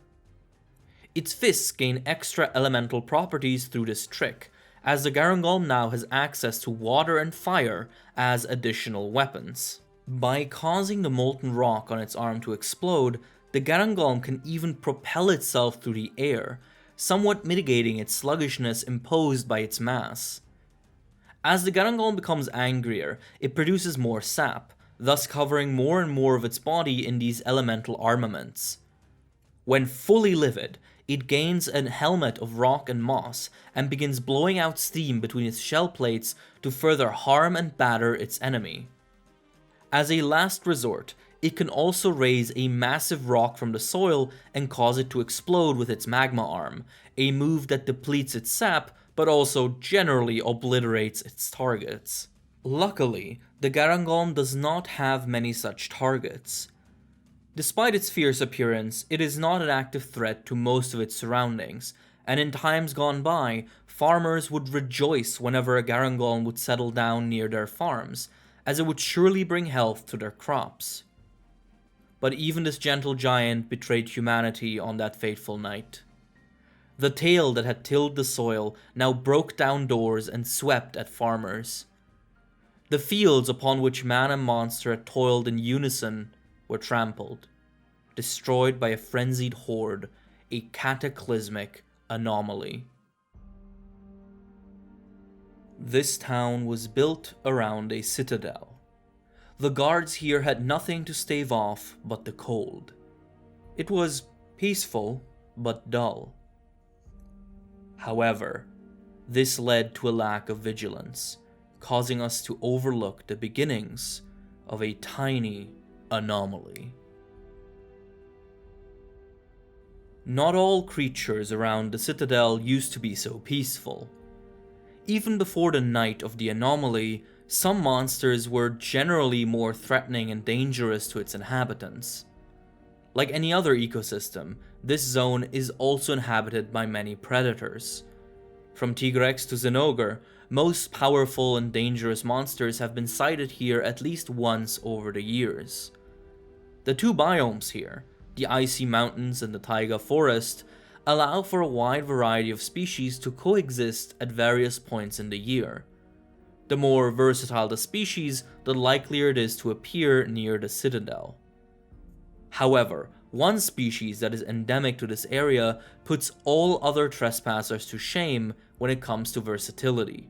Its fists gain extra elemental properties through this trick, as the Garangolm now has access to water and fire as additional weapons. By causing the molten rock on its arm to explode, the Garangolm can even propel itself through the air, somewhat mitigating its sluggishness imposed by its mass. As the Garangolm becomes angrier, it produces more sap, thus covering more and more of its body in these elemental armaments. When fully livid, it gains a helmet of rock and moss and begins blowing out steam between its shell plates to further harm and batter its enemy. As a last resort, it can also raise a massive rock from the soil and cause it to explode with its magma arm, a move that depletes its sap but also generally obliterates its targets. Luckily, the Garangolm does not have many such targets. Despite its fierce appearance, it is not an active threat to most of its surroundings, and in times gone by, farmers would rejoice whenever a Garangolm would settle down near their farms, as it would surely bring health to their crops. But even this gentle giant betrayed humanity on that fateful night. The tail that had tilled the soil now broke down doors and swept at farmers. The fields upon which man and monster had toiled in unison were trampled, destroyed by a frenzied horde, a cataclysmic anomaly. This town was built around a citadel. The guards here had nothing to stave off but the cold. It was peaceful, but dull. However, this led to a lack of vigilance, causing us to overlook the beginnings of a tiny anomaly. Not all creatures around the Citadel used to be so peaceful. Even before the night of the anomaly, some monsters were generally more threatening and dangerous to its inhabitants. Like any other ecosystem, this zone is also inhabited by many predators. From Tigrex to Zinogre, most powerful and dangerous monsters have been sighted here at least once over the years. The two biomes here, the icy mountains and the taiga forest, allow for a wide variety of species to coexist at various points in the year. The more versatile the species, the likelier it is to appear near the Citadel. However, one species that is endemic to this area puts all other trespassers to shame when it comes to versatility.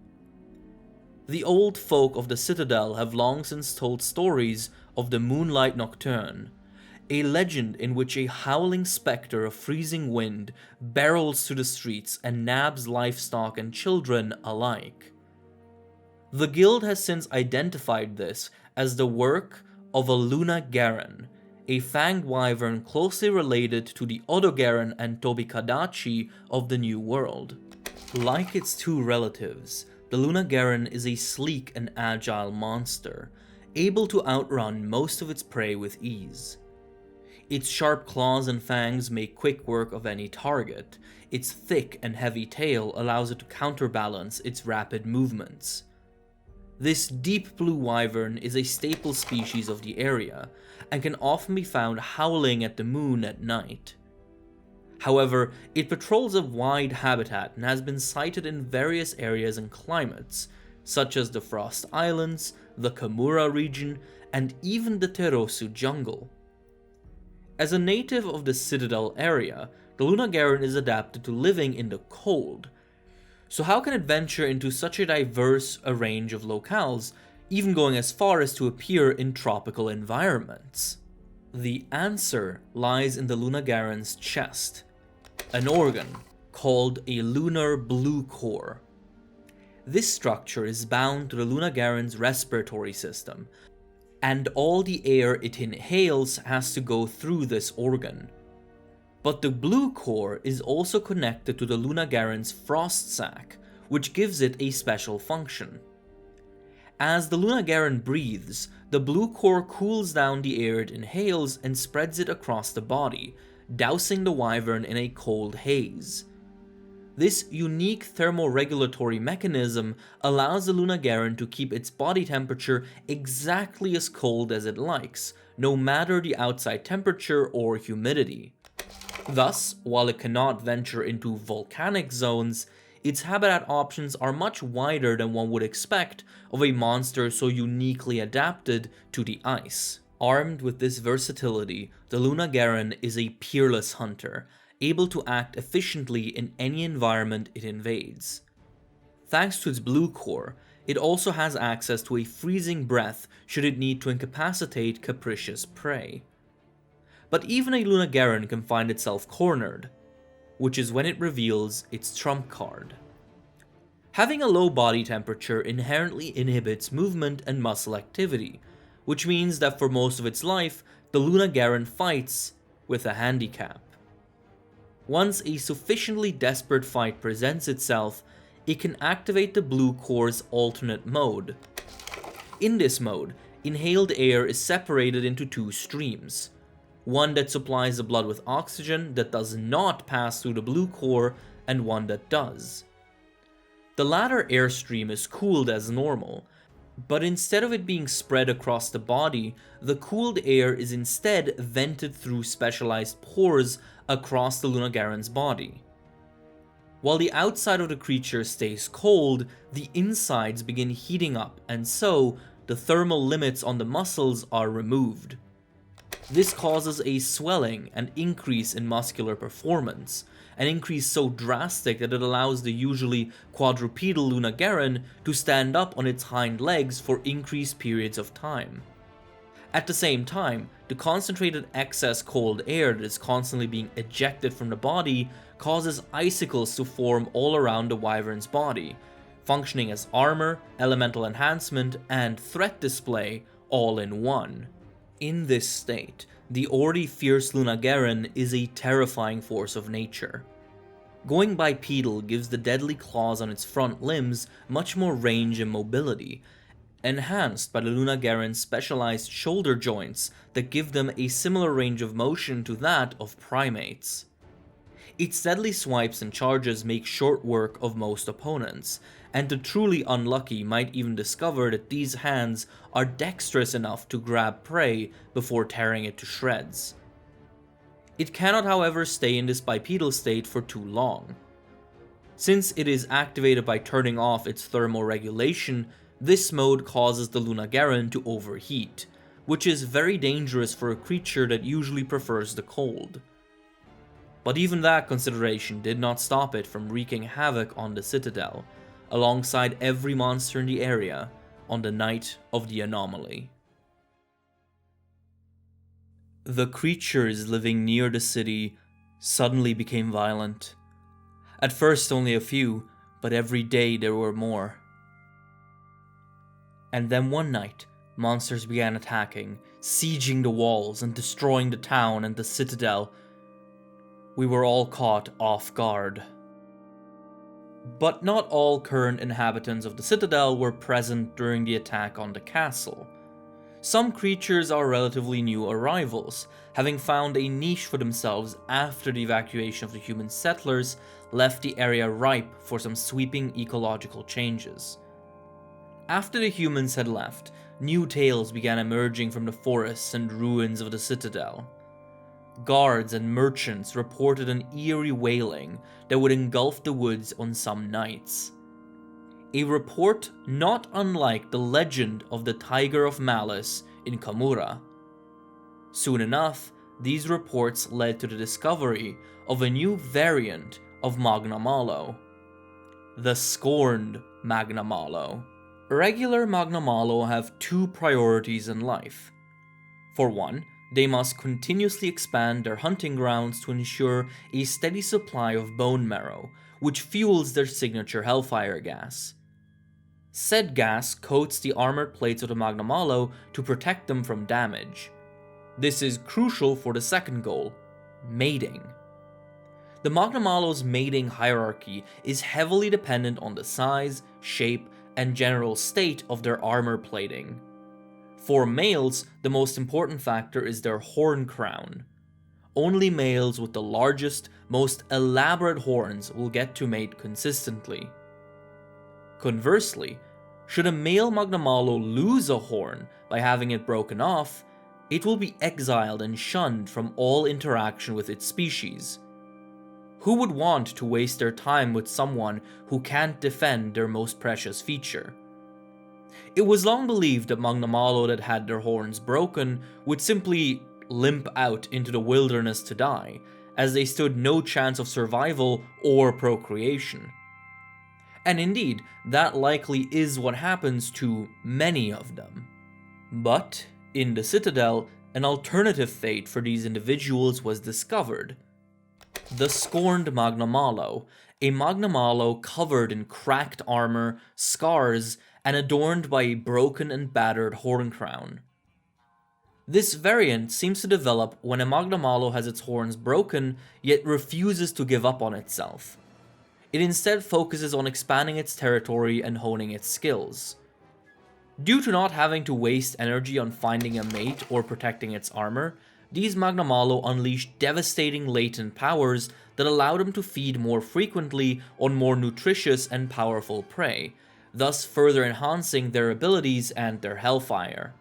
The old folk of the Citadel have long since told stories of the Moonlight Nocturne, a legend in which a howling specter of freezing wind barrels through the streets and nabs livestock and children alike. The guild has since identified this as the work of a Luna Garen, a fanged wyvern closely related to the Odogaran and Tobikadachi of the New World. Like its two relatives, the Luna Garen is a sleek and agile monster, able to outrun most of its prey with ease. Its sharp claws and fangs make quick work of any target. Its thick and heavy tail allows it to counterbalance its rapid movements. This deep blue wyvern is a staple species of the area, and can often be found howling at the moon at night. However, it patrols a wide habitat and has been sighted in various areas and climates, such as the Frost Islands, the Kamura region, and even the Terosu jungle. As a native of the Citadel area, the Luna Garen is adapted to living in the cold. So how can it venture into such a diverse range of locales, even going as far as to appear in tropical environments? The answer lies in the Luna Garen's chest, an organ called a lunar blue core. This structure is bound to the Lunagaren's respiratory system, and all the air it inhales has to go through this organ. But the blue core is also connected to the Lunagaren's frost sac, which gives it a special function. As the Lunagaren breathes, the blue core cools down the air it inhales and spreads it across the body, dousing the wyvern in a cold haze. This unique thermoregulatory mechanism allows the Lunagaren to keep its body temperature exactly as cold as it likes, no matter the outside temperature or humidity. Thus, while it cannot venture into volcanic zones, its habitat options are much wider than one would expect of a monster so uniquely adapted to the ice. Armed with this versatility, the Lunagaren is a peerless hunter, able to act efficiently in any environment it invades. Thanks to its blue core, it also has access to a freezing breath should it need to incapacitate capricious prey. But even a Lunagaren can find itself cornered, which is when it reveals its trump card. Having a low body temperature inherently inhibits movement and muscle activity, which means that for most of its life, the Lunagaren fights with a handicap. Once a sufficiently desperate fight presents itself, it can activate the blue core's alternate mode. In this mode, inhaled air is separated into two streams. One that supplies the blood with oxygen that does not pass through the blue core, and one that does. The latter airstream is cooled as normal, but instead of it being spread across the body, the cooled air is instead vented through specialized pores across the Lunagaren's body. While the outside of the creature stays cold, the insides begin heating up, and so the thermal limits on the muscles are removed. This causes a swelling and increase in muscular performance, an increase so drastic that it allows the usually quadrupedal Lunagaren to stand up on its hind legs for increased periods of time. At the same time, the concentrated excess cold air that is constantly being ejected from the body causes icicles to form all around the wyvern's body, functioning as armor, elemental enhancement, and threat display all in one. In this state, the already fierce Lunagaren is a terrifying force of nature. Going bipedal gives the deadly claws on its front limbs much more range and mobility, enhanced by the Lunagaren's specialized shoulder joints that give them a similar range of motion to that of primates. Its deadly swipes and charges make short work of most opponents, and the truly unlucky might even discover that these hands are dexterous enough to grab prey before tearing it to shreds. It cannot, however, stay in this bipedal state for too long. Since it is activated by turning off its thermoregulation, this mode causes the Lunagaren to overheat, which is very dangerous for a creature that usually prefers the cold. But even that consideration did not stop it from wreaking havoc on the Citadel, alongside every monster in the area, on the night of the anomaly. The creatures living near the city suddenly became violent. At first only a few, but every day there were more. And then one night, monsters began attacking, sieging the walls and destroying the town and the Citadel. We were all caught off guard. But not all current inhabitants of the Citadel were present during the attack on the castle. Some creatures are relatively new arrivals, having found a niche for themselves after the evacuation of the human settlers left the area ripe for some sweeping ecological changes. After the humans had left, new tales began emerging from the forests and ruins of the Citadel. Guards and merchants reported an eerie wailing that would engulf the woods on some nights. A report not unlike the legend of the Tiger of Malice in Kamura. Soon enough, these reports led to the discovery of a new variant of Magna Malo, the Scorned Magna Malo. Regular Magna Malo have two priorities in life. For one, they must continuously expand their hunting grounds to ensure a steady supply of bone marrow, which fuels their signature Hellfire gas. Said gas coats the armored plates of the Magnamalo to protect them from damage. This is crucial for the second goal, mating. The Magnamalo's mating hierarchy is heavily dependent on the size, shape, and general state of their armor plating. For males, the most important factor is their horn crown. Only males with the largest, most elaborate horns will get to mate consistently. Conversely, should a male Magnamalo lose a horn by having it broken off, it will be exiled and shunned from all interaction with its species. Who would want to waste their time with someone who can't defend their most precious feature? It was long believed that Magnamalo that had their horns broken would simply limp out into the wilderness to die, as they stood no chance of survival or procreation. And indeed, that likely is what happens to many of them. But, in the Citadel, an alternative fate for these individuals was discovered. The Scorned Magnamalo, a Magnamalo covered in cracked armor, scars, and adorned by a broken and battered horn crown. This variant seems to develop when a Magnamalo has its horns broken, yet refuses to give up on itself. It instead focuses on expanding its territory and honing its skills. Due to not having to waste energy on finding a mate or protecting its armor, these Magnamalo unleash devastating latent powers that allow them to feed more frequently on more nutritious and powerful prey, thus further enhancing their abilities and their hellfire.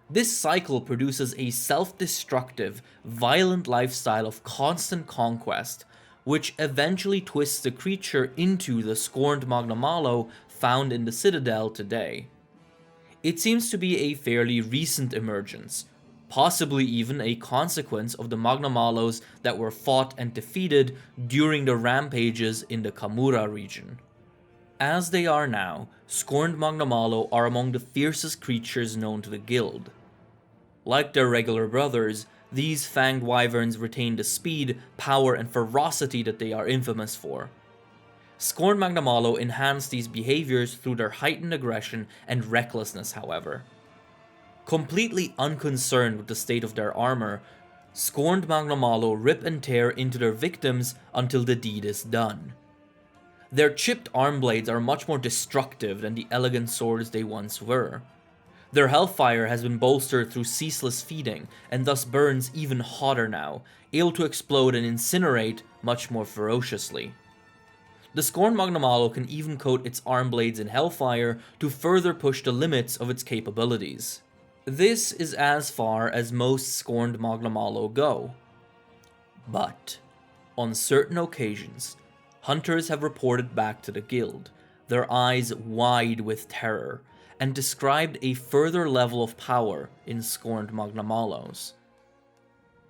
This cycle produces a self-destructive, violent lifestyle of constant conquest, which eventually twists the creature into the Scorned Magnamalo found in the Citadel today. It seems to be a fairly recent emergence, possibly even a consequence of the Magnamalos that were fought and defeated during the rampages in the Kamura region. As they are now, Scorned Magnamalo are among the fiercest creatures known to the guild. Like their regular brothers, these fanged wyverns retain the speed, power, and ferocity that they are infamous for. Scorned Magnamalo enhance these behaviors through their heightened aggression and recklessness, however. Completely unconcerned with the state of their armor, Scorned Magnamalo rip and tear into their victims until the deed is done. Their chipped arm blades are much more destructive than the elegant swords they once were. Their hellfire has been bolstered through ceaseless feeding, and thus burns even hotter now, able to explode and incinerate much more ferociously. The Scorned Magnamalo can even coat its arm blades in hellfire to further push the limits of its capabilities. This is as far as most Scorned Magnamalo go. But, on certain occasions, hunters have reported back to the guild, their eyes wide with terror, and described a further level of power in Scorned Magnamalos.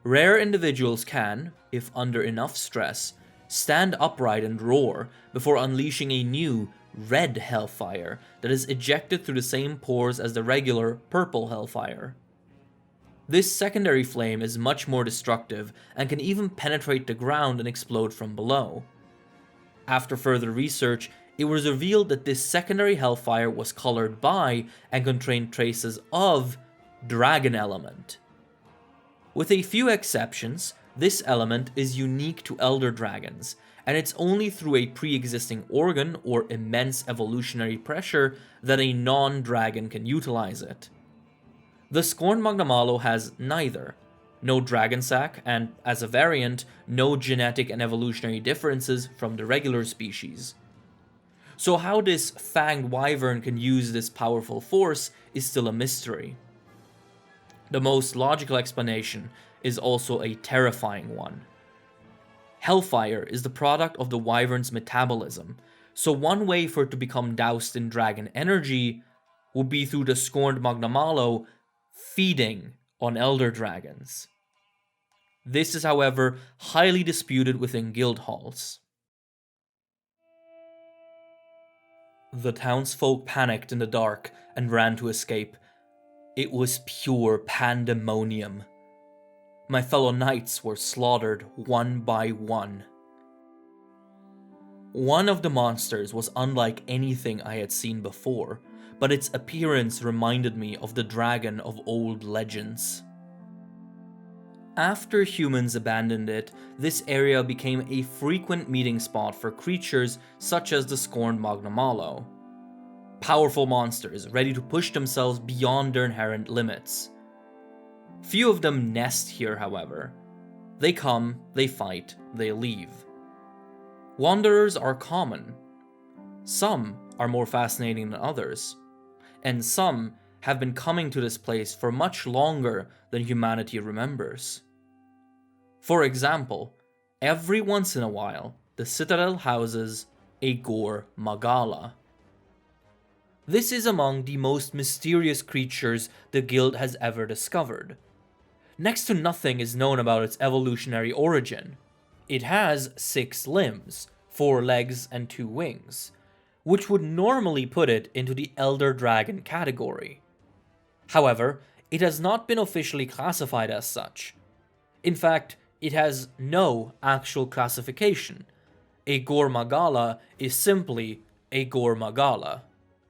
Rare individuals can, if under enough stress, stand upright and roar before unleashing a new, red hellfire that is ejected through the same pores as the regular purple hellfire. This secondary flame is much more destructive and can even penetrate the ground and explode from below. After further research, it was revealed that this secondary hellfire was colored by and contained traces of dragon element. With a few exceptions, this element is unique to elder dragons, and it's only through a pre-existing organ or immense evolutionary pressure that a non-dragon can utilize it. The Scorned Magnamalo has neither. No dragon sac, and as a variant, no genetic and evolutionary differences from the regular species. So how this fanged wyvern can use this powerful force is still a mystery. The most logical explanation is also a terrifying one. Hellfire is the product of the wyvern's metabolism, so one way for it to become doused in dragon energy would be through the Scorned Magnamalo feeding on elder dragons. This is, however, highly disputed within guild halls. The townsfolk panicked in the dark and ran to escape. It was pure pandemonium. My fellow knights were slaughtered one by one. One of the monsters was unlike anything I had seen before, but its appearance reminded me of the dragon of old legends. After humans abandoned it, this area became a frequent meeting spot for creatures such as the scorned Magnamalo. Powerful monsters ready to push themselves beyond their inherent limits. Few of them nest here, however. They come, they fight, they leave. Wanderers are common. Some are more fascinating than others, and some have been coming to this place for much longer than humanity remembers. For example, every once in a while, the Citadel houses a Gore Magala. This is among the most mysterious creatures the guild has ever discovered. Next to nothing is known about its evolutionary origin. It has 6 limbs, 4 legs and 2 wings, which would normally put it into the Elder Dragon category. However, it has not been officially classified as such. In fact, it has no actual classification. A Gore Magala is simply a Gore Magala.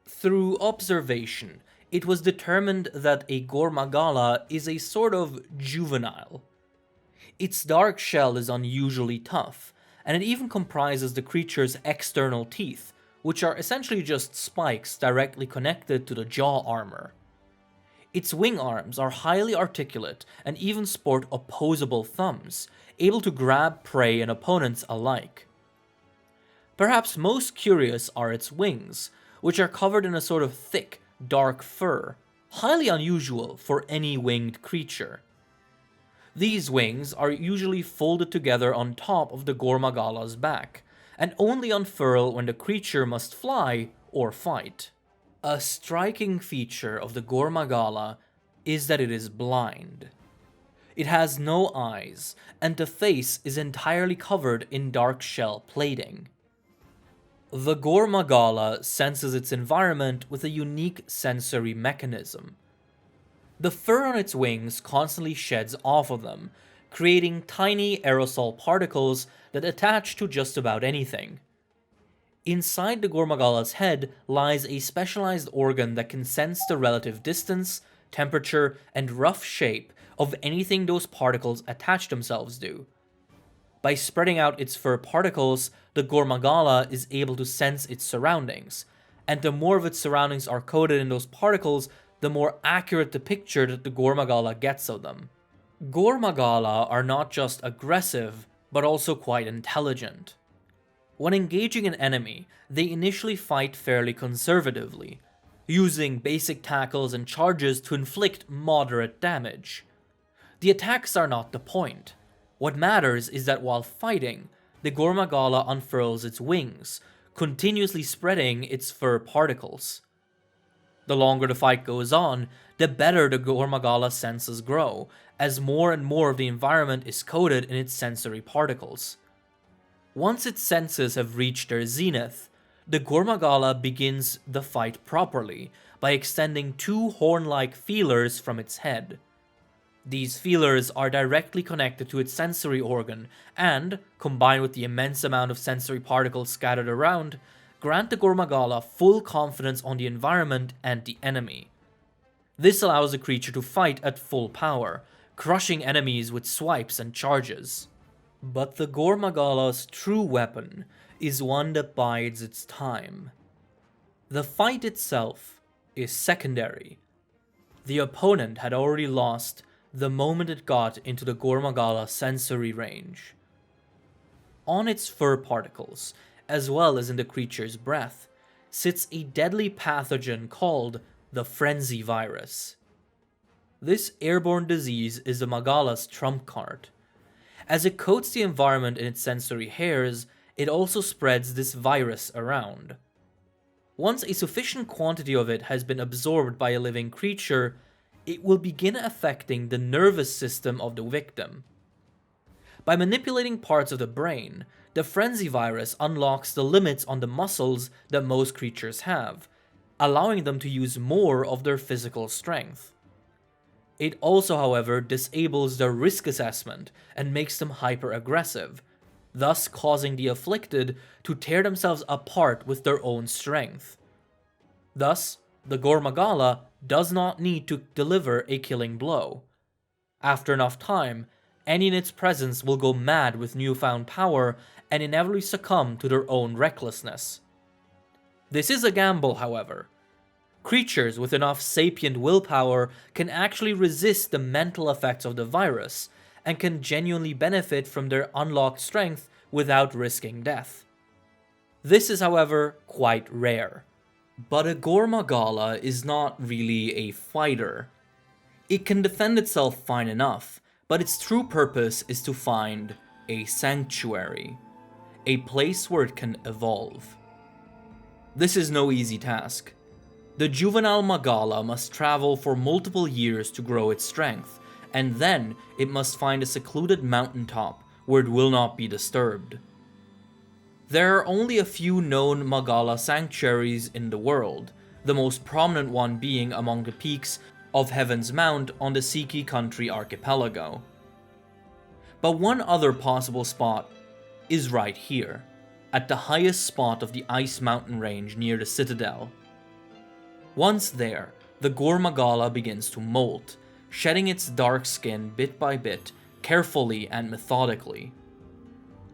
Through observation, it was determined that a Gore Magala is a sort of juvenile. Its dark shell is unusually tough, and it even comprises the creature's external teeth, which are essentially just spikes directly connected to the jaw armor. Its wing arms are highly articulate and even sport opposable thumbs, able to grab prey and opponents alike. Perhaps most curious are its wings, which are covered in a sort of thick, dark fur, highly unusual for any winged creature. These wings are usually folded together on top of the Gore Magala's back, and only unfurl when the creature must fly or fight. A striking feature of the Gore Magala is that it is blind. It has no eyes, and the face is entirely covered in dark shell plating. The Gore Magala senses its environment with a unique sensory mechanism. The fur on its wings constantly sheds off of them, creating tiny aerosol particles that attach to just about anything. Inside the Gore Magala's head lies a specialized organ that can sense the relative distance, temperature, and rough shape of anything those particles attach themselves to. By spreading out its fur particles, the Gore Magala is able to sense its surroundings, and the more of its surroundings are coated in those particles, the more accurate the picture that the Gore Magala gets of them. Gore Magala are not just aggressive, but also quite intelligent. When engaging an enemy, they initially fight fairly conservatively, using basic tackles and charges to inflict moderate damage. The attacks are not the point. What matters is that while fighting, the Gore Magala unfurls its wings, continuously spreading its fur particles. The longer the fight goes on, the better the Gore Magala senses grow, as more and more of the environment is coated in its sensory particles. Once its senses have reached their zenith, the Gore Magala begins the fight properly by extending 2 horn-like feelers from its head. These feelers are directly connected to its sensory organ and, combined with the immense amount of sensory particles scattered around, grant the Gore Magala full confidence on the environment and the enemy. This allows the creature to fight at full power, crushing enemies with swipes and charges. But the Gore Magala's true weapon is one that bides its time. The fight itself is secondary. The opponent had already lost the moment it got into the Gore Magala sensory range. On its fur particles, as well as in the creature's breath, sits a deadly pathogen called the Frenzy Virus. This airborne disease is the Magala's trump card. As it coats the environment in its sensory hairs, it also spreads this virus around. Once a sufficient quantity of it has been absorbed by a living creature, it will begin affecting the nervous system of the victim. By manipulating parts of the brain, the Frenzy Virus unlocks the limits on the muscles that most creatures have, allowing them to use more of their physical strength. It also, however, disables their risk assessment and makes them hyper-aggressive, thus causing the afflicted to tear themselves apart with their own strength. Thus, the Gormagala does not need to deliver a killing blow. After enough time, any in its presence will go mad with newfound power and inevitably succumb to their own recklessness. This is a gamble, however. Creatures with enough sapient willpower can actually resist the mental effects of the virus, and can genuinely benefit from their unlocked strength without risking death. This is, however, quite rare. But a Gormagala is not really a fighter. It can defend itself fine enough, but its true purpose is to find a sanctuary, a place where it can evolve. This is no easy task. The juvenile Magala must travel for multiple years to grow its strength, and then it must find a secluded mountaintop where it will not be disturbed. There are only a few known Magala sanctuaries in the world, the most prominent one being among the peaks of Heaven's Mount on the Siki Country archipelago. But one other possible spot is right here, at the highest spot of the ice mountain range near the Citadel. Once there, the Gormagala begins to molt, shedding its dark skin bit by bit, carefully and methodically.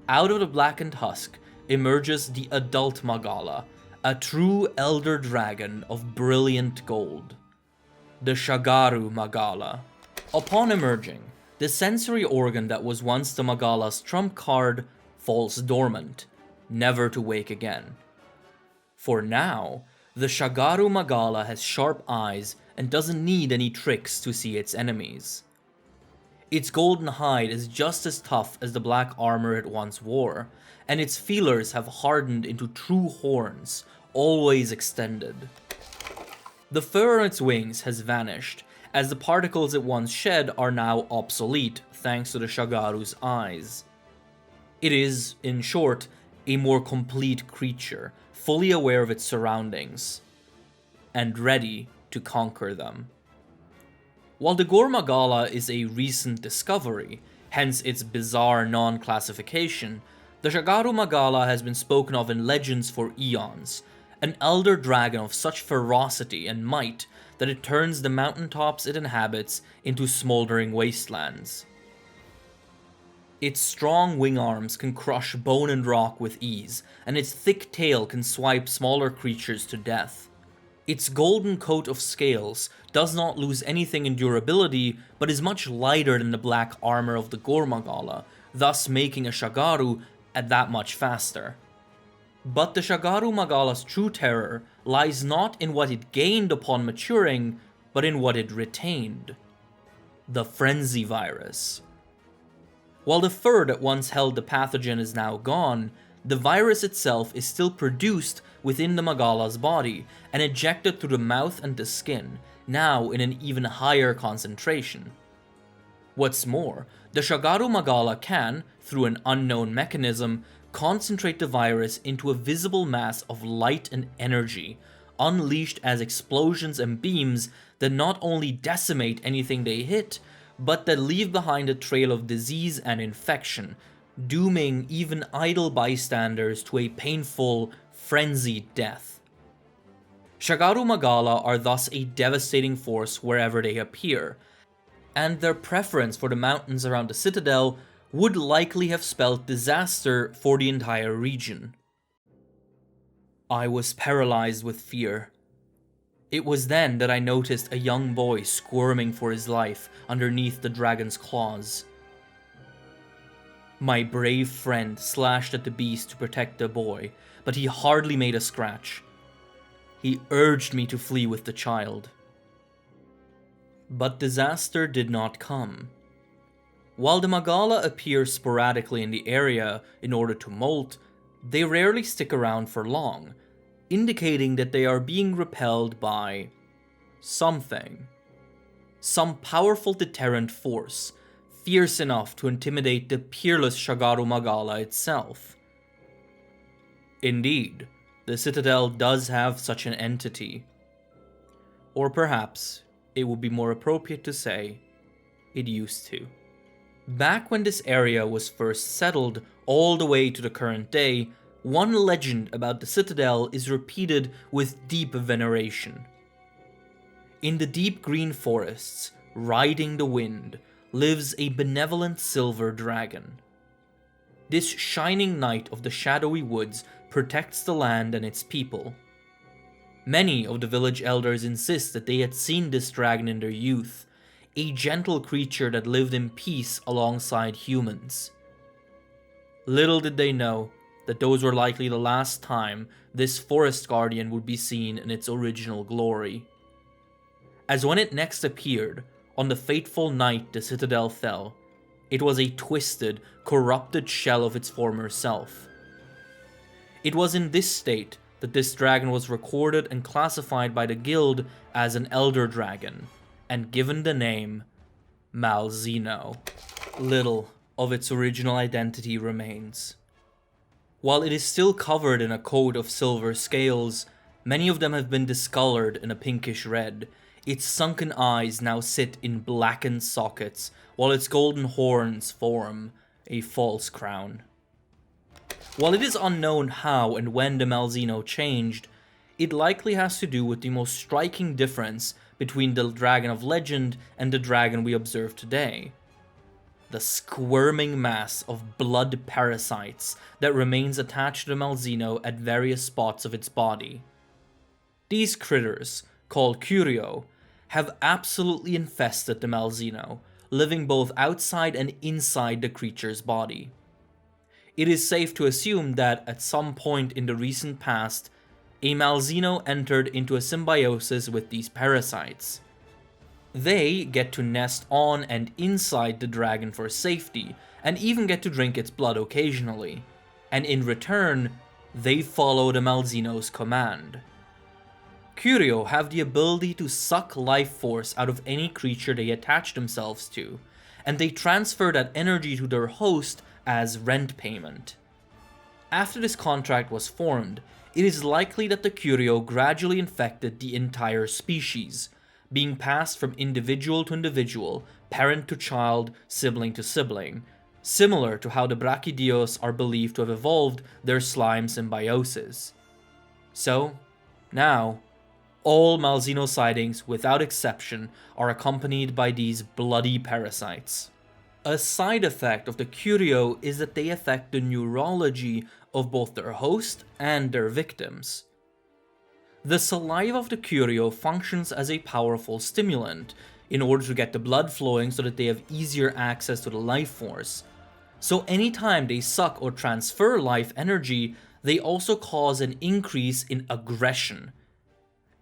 Out of the blackened husk emerges the adult Magala, a true elder dragon of brilliant gold. The Shagaru Magala. Upon emerging, the sensory organ that was once the Magala's trump card falls dormant, never to wake again. For now, the Shagaru Magala has sharp eyes and doesn't need any tricks to see its enemies. Its golden hide is just as tough as the black armor it once wore, and its feelers have hardened into true horns, always extended. The fur on its wings has vanished, as the particles it once shed are now obsolete thanks to the Shagaru's eyes. It is, in short, a more complete creature, fully aware of its surroundings, and ready to conquer them. While the Gormagala is a recent discovery, hence its bizarre non-classification, the Shagaru Magala has been spoken of in legends for eons, an elder dragon of such ferocity and might that it turns the mountaintops it inhabits into smoldering wastelands. Its strong wing arms can crush bone and rock with ease, and its thick tail can swipe smaller creatures to death. Its golden coat of scales does not lose anything in durability, but is much lighter than the black armor of the Gormagala, thus making a Shagaru that much faster. But the Shagaru Magala's true terror lies not in what it gained upon maturing, but in what it retained. The Frenzy Virus. While the fur that once held the pathogen is now gone, the virus itself is still produced within the Magala's body and ejected through the mouth and the skin, now in an even higher concentration. What's more, the Shagaru Magala can, through an unknown mechanism, concentrate the virus into a visible mass of light and energy, unleashed as explosions and beams that not only decimate anything they hit, but that leave behind a trail of disease and infection, dooming even idle bystanders to a painful, frenzied death. Shagaru Magala are thus a devastating force wherever they appear, and their preference for the mountains around the Citadel would likely have spelled disaster for the entire region. I was paralyzed with fear. It was then that I noticed a young boy squirming for his life underneath the dragon's claws. My brave friend slashed at the beast to protect the boy, but he hardly made a scratch. He urged me to flee with the child. But disaster did not come. While the Magala appear sporadically in the area in order to molt, they rarely stick around for long, indicating that they are being repelled by something. Some powerful deterrent force, fierce enough to intimidate the peerless Shagaru Magala itself. Indeed, the Citadel does have such an entity. Or perhaps, it would be more appropriate to say, it used to. Back when this area was first settled all the way to the current day, one legend about the Citadel is repeated with deep veneration. In the deep green forests, riding the wind, lives a benevolent silver dragon. This shining knight of the shadowy woods protects the land and its people. Many of the village elders insist that they had seen this dragon in their youth, a gentle creature that lived in peace alongside humans. Little did they know that those were likely the last time this forest guardian would be seen in its original glory. As when it next appeared, on the fateful night the Citadel fell, it was a twisted, corrupted shell of its former self. It was in this state that this dragon was recorded and classified by the guild as an elder dragon, and given the name Malzeno. Little of its original identity remains. While it is still covered in a coat of silver scales, many of them have been discolored in a pinkish red. Its sunken eyes now sit in blackened sockets, while its golden horns form a false crown. While it is unknown how and when the Malzeno changed, it likely has to do with the most striking difference between the dragon of legend and the dragon we observe today. The squirming mass of blood parasites that remains attached to the Malzeno at various spots of its body. These critters, called Curio, have absolutely infested the Malzeno, living both outside and inside the creature's body. It is safe to assume that at some point in the recent past, a Malzeno entered into a symbiosis with these parasites. They get to nest on and inside the dragon for safety, and even get to drink its blood occasionally, and in return, they follow the Malzeno's command. Curio have the ability to suck life force out of any creature they attach themselves to, and they transfer that energy to their host as rent payment. After this contract was formed, it is likely that the Curio gradually infected the entire species, being passed from individual to individual, parent to child, sibling to sibling, similar to how the Brachydios are believed to have evolved their slime symbiosis. So, now, all Malzeno sightings, without exception, are accompanied by these bloody parasites. A side effect of the Curio is that they affect the neurology of both their host and their victims. The saliva of the Curio functions as a powerful stimulant in order to get the blood flowing so that they have easier access to the life force. So anytime they suck or transfer life energy, they also cause an increase in aggression.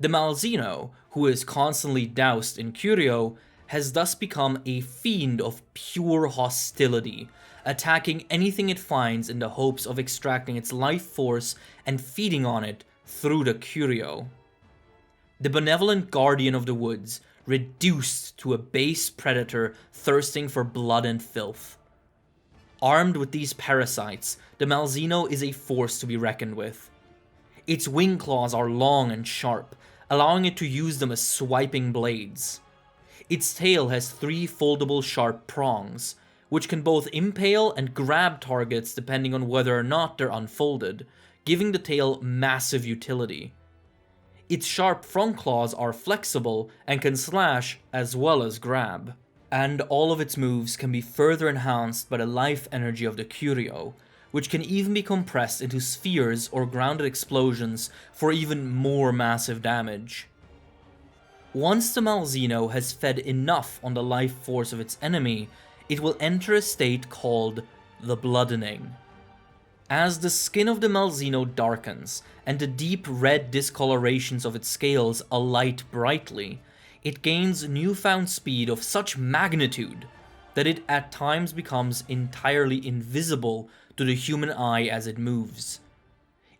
The Malzeno, who is constantly doused in Curio, has thus become a fiend of pure hostility, attacking anything it finds in the hopes of extracting its life force and feeding on it through the Curio. The benevolent guardian of the woods, reduced to a base predator thirsting for blood and filth. Armed with these parasites, the Malzeno is a force to be reckoned with. Its wing claws are long and sharp, allowing it to use them as swiping blades. Its tail has 3 foldable sharp prongs, which can both impale and grab targets depending on whether or not they're unfolded, giving the tail massive utility. Its sharp front claws are flexible and can slash as well as grab. And all of its moves can be further enhanced by the life energy of the Curio, which can even be compressed into spheres or grounded explosions for even more massive damage. Once the Malzeno has fed enough on the life force of its enemy, it will enter a state called the bloodening. As the skin of the Malzeno darkens and the deep red discolorations of its scales alight brightly, it gains newfound speed of such magnitude that it at times becomes entirely invisible to the human eye as it moves.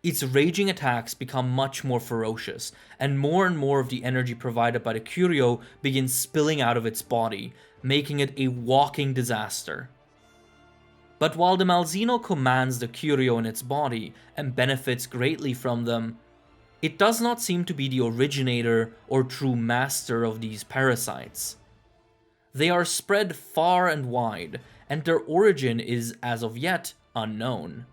Its raging attacks become much more ferocious, and more of the energy provided by the Curio begins spilling out of its body, making it a walking disaster. But while the Malzeno commands the Curio in its body and benefits greatly from them, it does not seem to be the originator or true master of these parasites. They are spread far and wide, and their origin is, as of yet, unknown.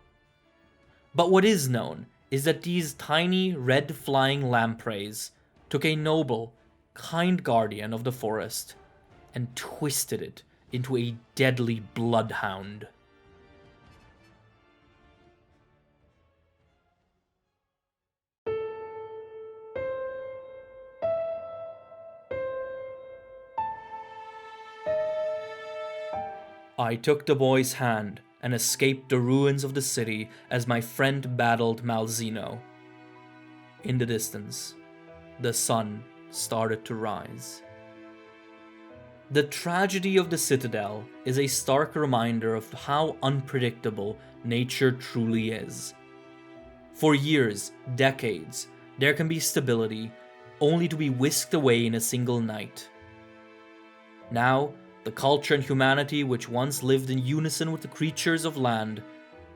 But what is known is that these tiny red flying lampreys took a noble, kind guardian of the forest and twisted it into a deadly bloodhound. I took the boy's hand and escaped the ruins of the city as my friend battled Malzeno. In the distance, the sun started to rise. The tragedy of the Citadel is a stark reminder of how unpredictable nature truly is. For years, decades, there can be stability, only to be whisked away in a single night. Now, the culture and humanity which once lived in unison with the creatures of land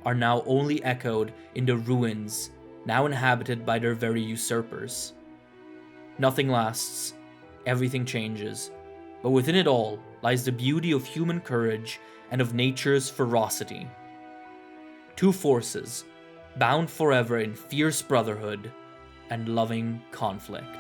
are now only echoed in the ruins, now inhabited by their very usurpers. Nothing lasts, everything changes, but within it all lies the beauty of human courage and of nature's ferocity. Two forces, bound forever in fierce brotherhood and loving conflict.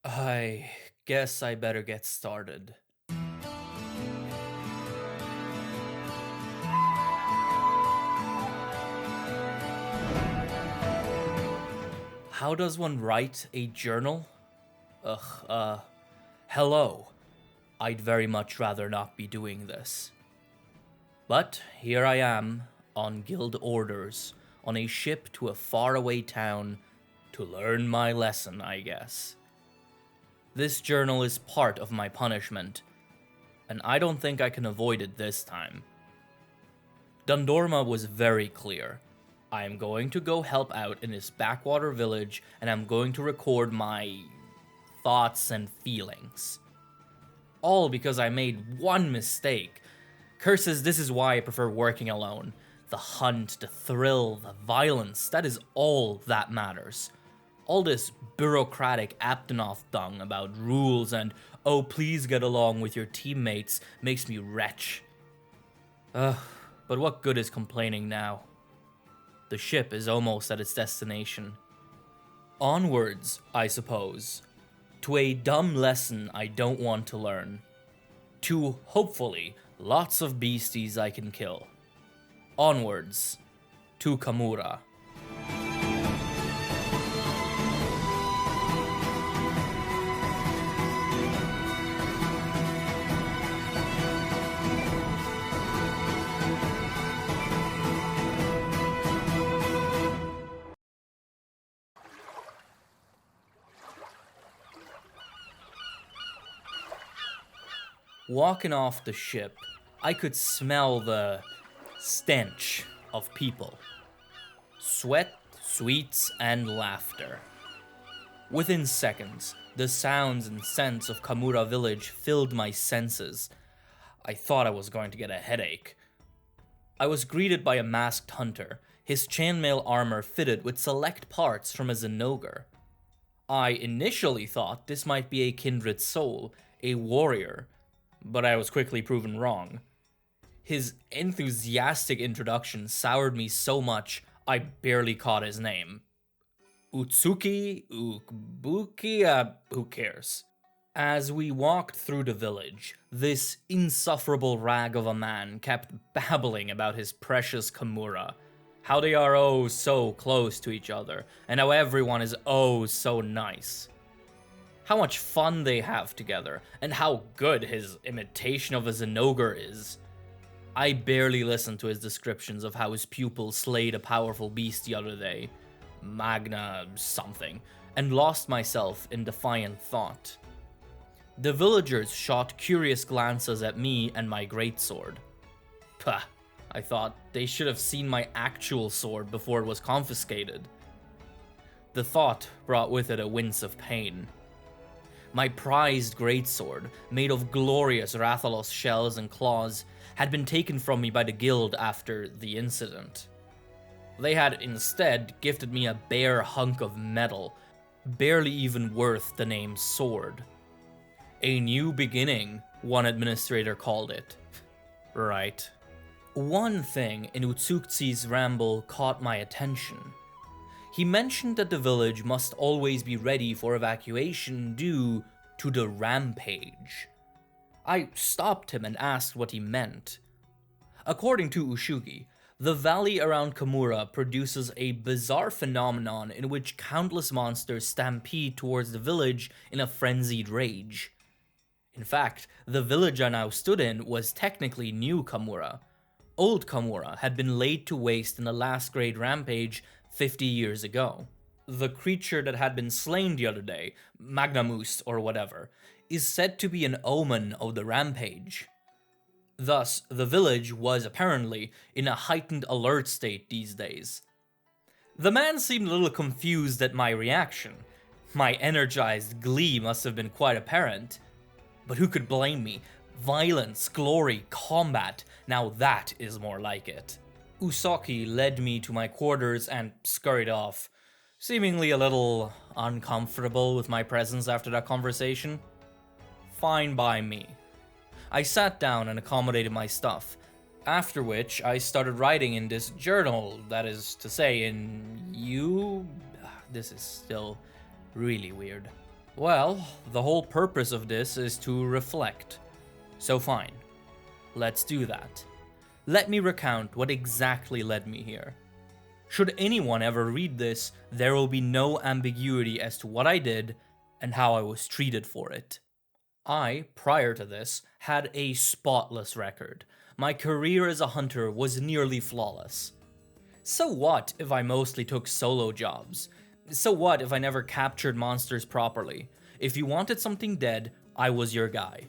I guess I better get started. How does one write a journal? Hello. I'd very much rather not be doing this. But here I am, on guild orders, on a ship to a faraway town, to learn my lesson, I guess. This journal is part of my punishment, and I don't think I can avoid it this time. Dundorma was very clear. I am going to go help out in this backwater village, and I'm going to record my thoughts and feelings. All because I made one mistake. Curses, this is why I prefer working alone. The hunt, the thrill, the violence, that is all that matters. All this bureaucratic Aptonoth dung about rules and, oh please get along with your teammates, makes me retch. But what good is complaining now? The ship is almost at its destination. Onwards, I suppose. To a dumb lesson I don't want to learn. To, hopefully, lots of beasties I can kill. Onwards. To Kamura. Walking off the ship, I could smell the stench of people. Sweat, sweets, and laughter. Within seconds, the sounds and scents of Kamura village filled my senses. I thought I was going to get a headache. I was greeted by a masked hunter, his chainmail armor fitted with select parts from a Zenogre. I initially thought this might be a kindred soul, a warrior, but I was quickly proven wrong. His enthusiastic introduction soured me so much, I barely caught his name. Utsuki, Ukbuki, who cares? As we walked through the village, this insufferable rag of a man kept babbling about his precious Kamura, how they are oh so close to each other, and how everyone is oh so nice. How much fun they have together, and how good his imitation of a Zenogre is. I barely listened to his descriptions of how his pupil slayed a powerful beast the other day, Magna something, and lost myself in defiant thought. The villagers shot curious glances at me and my greatsword. Pah, I thought they should have seen my actual sword before it was confiscated. The thought brought with it a wince of pain. My prized greatsword, made of glorious Rathalos shells and claws, had been taken from me by the guild after the incident. They had instead gifted me a bare hunk of metal, barely even worth the name sword. A new beginning, one administrator called it. Right. One thing in Utsuki's ramble caught my attention. He mentioned that the village must always be ready for evacuation due to the rampage. I stopped him and asked what he meant. According to Ushugi, the valley around Kamura produces a bizarre phenomenon in which countless monsters stampede towards the village in a frenzied rage. In fact, the village I now stood in was technically New Kamura. Old Kamura had been laid to waste in the last great rampage 50 years ago. The creature that had been slain the other day, Magnamus or whatever, is said to be an omen of the rampage. Thus, the village was apparently in a heightened alert state these days. The man seemed a little confused at my reaction. My energized glee must have been quite apparent. But who could blame me? Violence, glory, combat, now that is more like it. Usaki led me to my quarters and scurried off, seemingly a little uncomfortable with my presence after that conversation. Fine by me. I sat down and accommodated my stuff, after which I started writing in this journal, that is to say, This is still really weird. Well, the whole purpose of this is to reflect. So fine, let's do that. Let me recount what exactly led me here. Should anyone ever read this, there will be no ambiguity as to what I did and how I was treated for it. I, prior to this, had a spotless record. My career as a hunter was nearly flawless. So what if I mostly took solo jobs? So what if I never captured monsters properly? If you wanted something dead, I was your guy.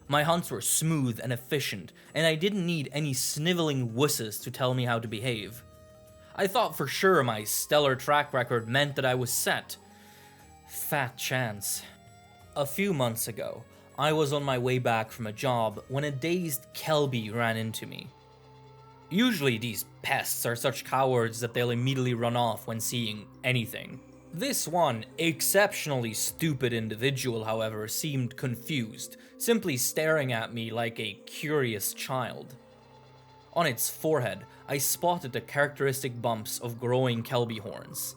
My hunts were smooth and efficient, and I didn't need any sniveling wusses to tell me how to behave. I thought for sure my stellar track record meant that I was set. Fat chance. A few months ago, I was on my way back from a job when a dazed Kelby ran into me. Usually these pests are such cowards that they'll immediately run off when seeing anything. This one exceptionally stupid individual, however, seemed confused, simply staring at me like a curious child. On its forehead, I spotted the characteristic bumps of growing Kelby horns.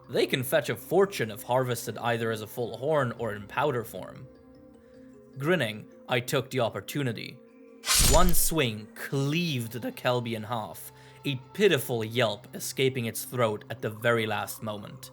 They can fetch a fortune if harvested either as a full horn or in powder form. Grinning, I took the opportunity. One swing cleaved the Kelby in half, a pitiful yelp escaping its throat at the very last moment.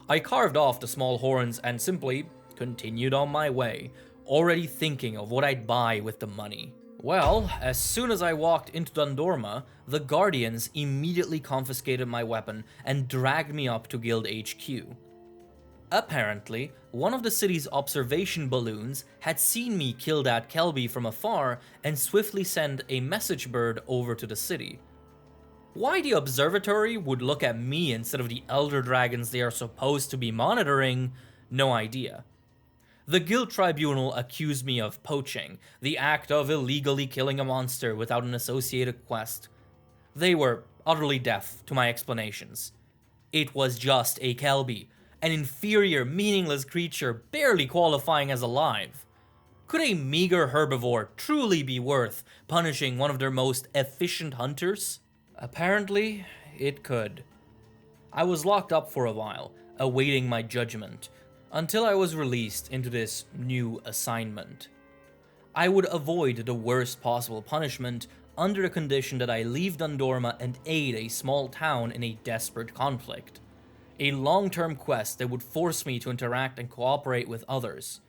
I carved off the small horns and simply continued on my way, already thinking of what I'd buy with the money. Well, as soon as I walked into Dundorma, the Guardians immediately confiscated my weapon and dragged me up to Guild HQ. Apparently, one of the city's observation balloons had seen me kill that Kelby from afar and swiftly send a message bird over to the city. Why the observatory would look at me instead of the elder dragons they are supposed to be monitoring, no idea. The guild tribunal accused me of poaching, the act of illegally killing a monster without an associated quest. They were utterly deaf to my explanations. It was just a Kelby, an inferior, meaningless creature barely qualifying as alive. Could a meager herbivore truly be worth punishing one of their most efficient hunters? Apparently, it could. I was locked up for a while, awaiting my judgment, until I was released into this new assignment. I would avoid the worst possible punishment under the condition that I leave Dundorma and aid a small town in a desperate conflict. A long-term quest that would force me to interact and cooperate with others.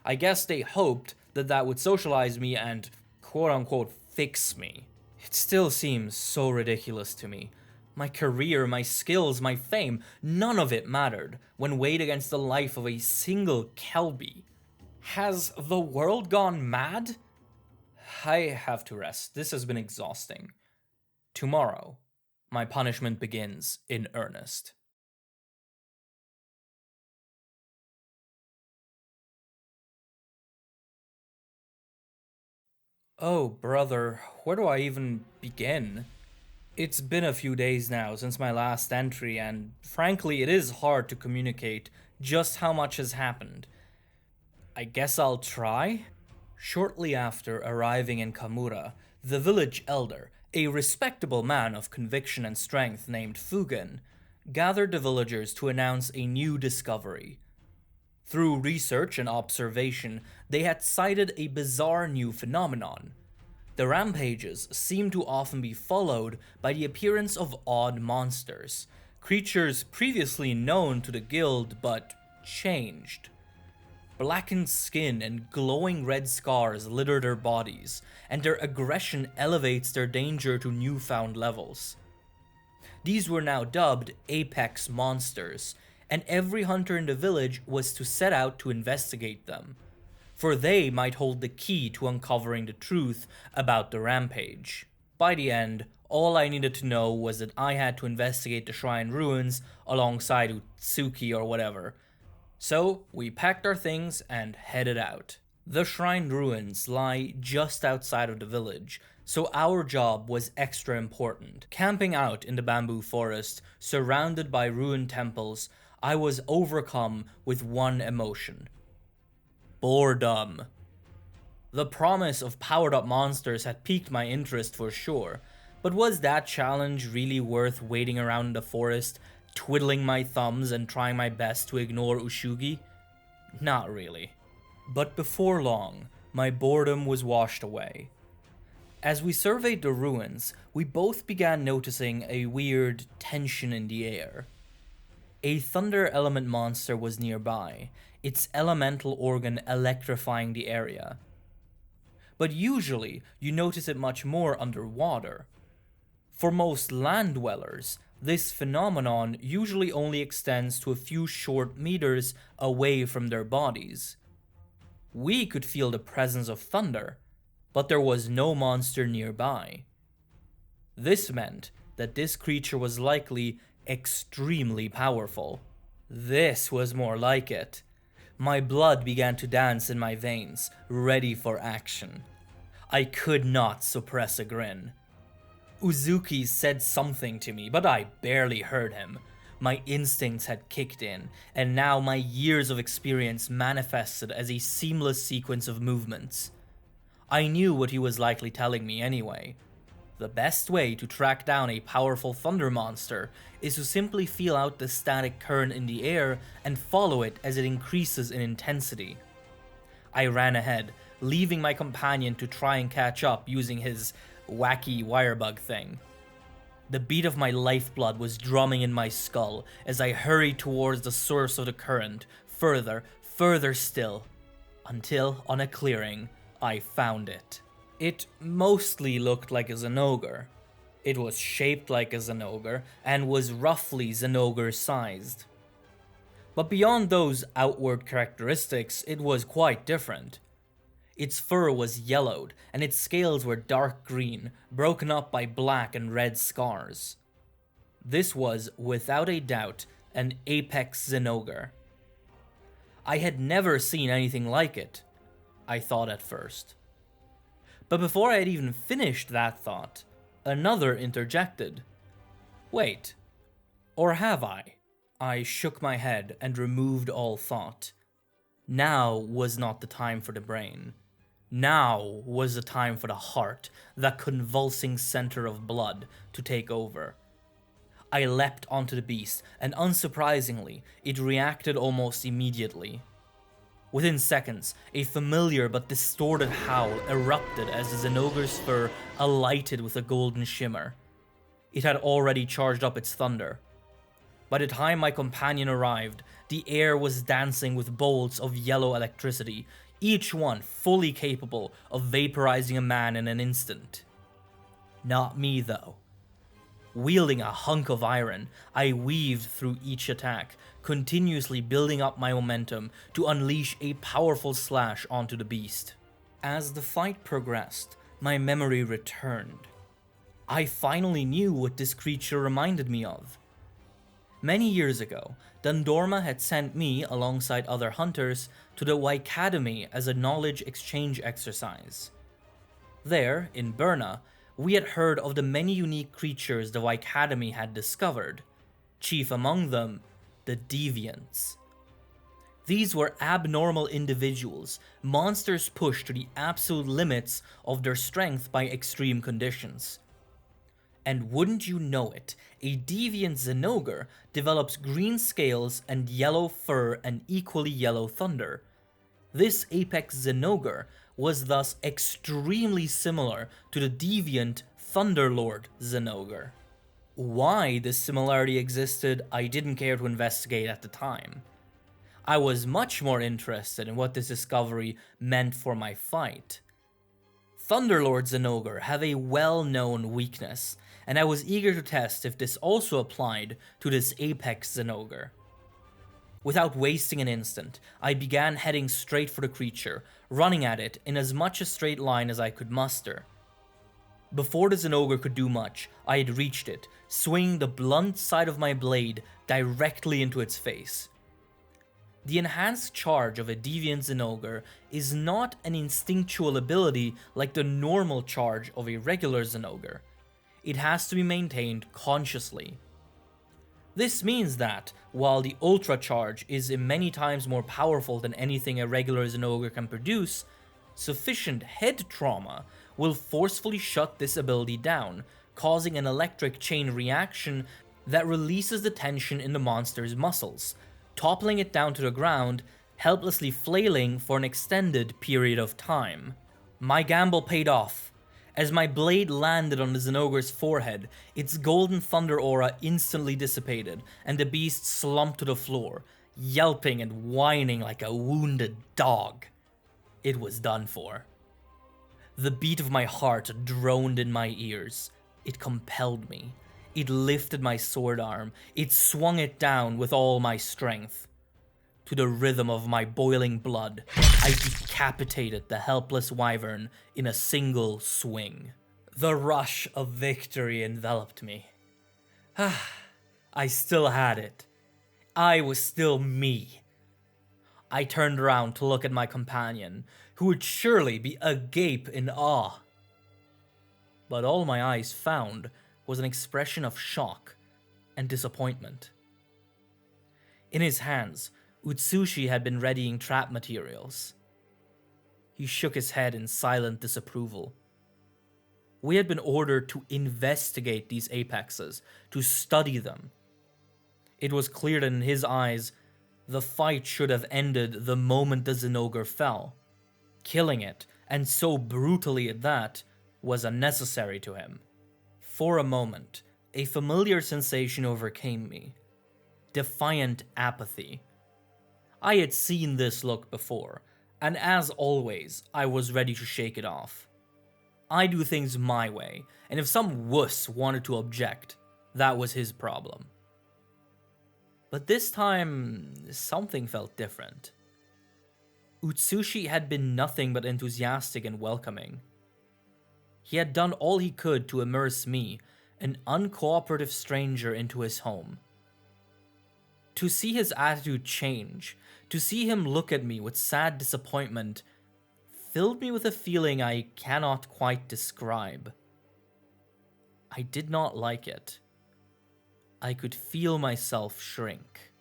I guess they hoped that that would socialize me and quote-unquote fix me. It still seems so ridiculous to me. My career, my skills, my fame, none of it mattered when weighed against the life of a single Kelby. Has the world gone mad? I have to rest. This has been exhausting. Tomorrow, my punishment begins in earnest. Oh, brother, where do I even begin? It's been a few days now since my last entry, and frankly, it is hard to communicate just how much has happened. I guess I'll try? Shortly after arriving in Kamura, the village elder, a respectable man of conviction and strength named Fugen, gathered the villagers to announce a new discovery. Through research and observation, they had cited a bizarre new phenomenon. The rampages seem to often be followed by the appearance of odd monsters, creatures previously known to the guild but changed. Blackened skin and glowing red scars litter their bodies, and their aggression elevates their danger to newfound levels. These were now dubbed Apex Monsters, and every hunter in the village was to set out to investigate them, for they might hold the key to uncovering the truth about the rampage. By the end, all I needed to know was that I had to investigate the shrine ruins alongside Utsuki or whatever. So, we packed our things and headed out. The shrine ruins lie just outside of the village, so our job was extra important. Camping out in the bamboo forest, surrounded by ruined temples, I was overcome with one emotion: boredom. The promise of powered-up monsters had piqued my interest for sure, but was that challenge really worth waiting around in the forest, twiddling my thumbs and trying my best to ignore Ushugi? Not really. But before long, my boredom was washed away. As we surveyed the ruins, we both began noticing a weird tension in the air. A thunder element monster was nearby, its elemental organ electrifying the area. But usually, you notice it much more underwater. For most land dwellers, this phenomenon usually only extends to a few short meters away from their bodies. We could feel the presence of thunder, but there was no monster nearby. This meant that this creature was likely extremely powerful. This was more like it. My blood began to dance in my veins, ready for action. I could not suppress a grin. Uzuki said something to me, but I barely heard him. My instincts had kicked in, and now my years of experience manifested as a seamless sequence of movements. I knew what he was likely telling me anyway. The best way to track down a powerful thunder monster is to simply feel out the static current in the air and follow it as it increases in intensity. I ran ahead, leaving my companion to try and catch up using his wacky wirebug thing. The beat of my lifeblood was drumming in my skull as I hurried towards the source of the current, further still, until, on a clearing, I found it. It mostly looked like a Zenogre. It was shaped like a Zenogre, and was roughly Zenogre-sized. But beyond those outward characteristics, it was quite different. Its fur was yellowed, and its scales were dark green, broken up by black and red scars. This was, without a doubt, an apex Zenogre. I had never seen anything like it, I thought at first. But before I had even finished that thought, another interjected. Wait, or have I? I shook my head and removed all thought. Now was not the time for the brain. Now was the time for the heart, that convulsing center of blood, to take over. I leapt onto the beast, and unsurprisingly, it reacted almost immediately. Within seconds, a familiar but distorted howl erupted as the Zenogre's fur alighted with a golden shimmer. It had already charged up its thunder. By the time my companion arrived, the air was dancing with bolts of yellow electricity, each one fully capable of vaporizing a man in an instant. Not me, though. Wielding a hunk of iron, I weaved through each attack, continuously building up my momentum to unleash a powerful slash onto the beast. As the fight progressed, my memory returned. I finally knew what this creature reminded me of. Many years ago, Dundorma had sent me, alongside other hunters, to the Academy as a knowledge exchange exercise. There, in Burna, we had heard of the many unique creatures the Academy had discovered, chief among them, the Deviants. These were abnormal individuals, monsters pushed to the absolute limits of their strength by extreme conditions. And wouldn't you know it, a deviant Zenogre develops green scales and yellow fur and equally yellow thunder. This apex Zenogre was thus extremely similar to the deviant Thunderlord Zenogre. Why this similarity existed, I didn't care to investigate at the time. I was much more interested in what this discovery meant for my fight. Thunderlord Zenogre have a well-known weakness, and I was eager to test if this also applied to this apex Zenogre. Without wasting an instant, I began heading straight for the creature, running at it in as much a straight line as I could muster. Before the Zenogre could do much, I had reached it, swinging the blunt side of my blade directly into its face. The enhanced charge of a deviant Zenogre is not an instinctual ability like the normal charge of a regular Zenogre. It has to be maintained consciously. This means that, while the Ultra Charge is many times more powerful than anything a regular Zenogre can produce, sufficient head trauma will forcefully shut this ability down, causing an electric chain reaction that releases the tension in the monster's muscles, toppling it down to the ground, helplessly flailing for an extended period of time. My gamble paid off. As my blade landed on the Zenogre's forehead, its golden thunder aura instantly dissipated, and the beast slumped to the floor, yelping and whining like a wounded dog. It was done for. The beat of my heart droned in my ears. It compelled me. It lifted my sword arm. It swung it down with all my strength. To the rhythm of my boiling blood, I decapitated the helpless wyvern in a single swing. The rush of victory enveloped me. I still had it. I was still me. I turned around to look at my companion, who would surely be agape in awe. But all my eyes found was an expression of shock and disappointment. In his hands, Utsushi had been readying trap materials. He shook his head in silent disapproval. We had been ordered to investigate these apexes, to study them. It was clear that in his eyes, the fight should have ended the moment the Zenogre fell. Killing it, and so brutally at that, was unnecessary to him. For a moment, a familiar sensation overcame me. Defiant apathy. I had seen this look before, and as always, I was ready to shake it off. I do things my way, and if some wuss wanted to object, that was his problem. But this time, something felt different. Utsushi had been nothing but enthusiastic and welcoming. He had done all he could to immerse me, an uncooperative stranger, into his home. To see his attitude change, to see him look at me with sad disappointment, filled me with a feeling I cannot quite describe. I did not like it. I could feel myself shrink.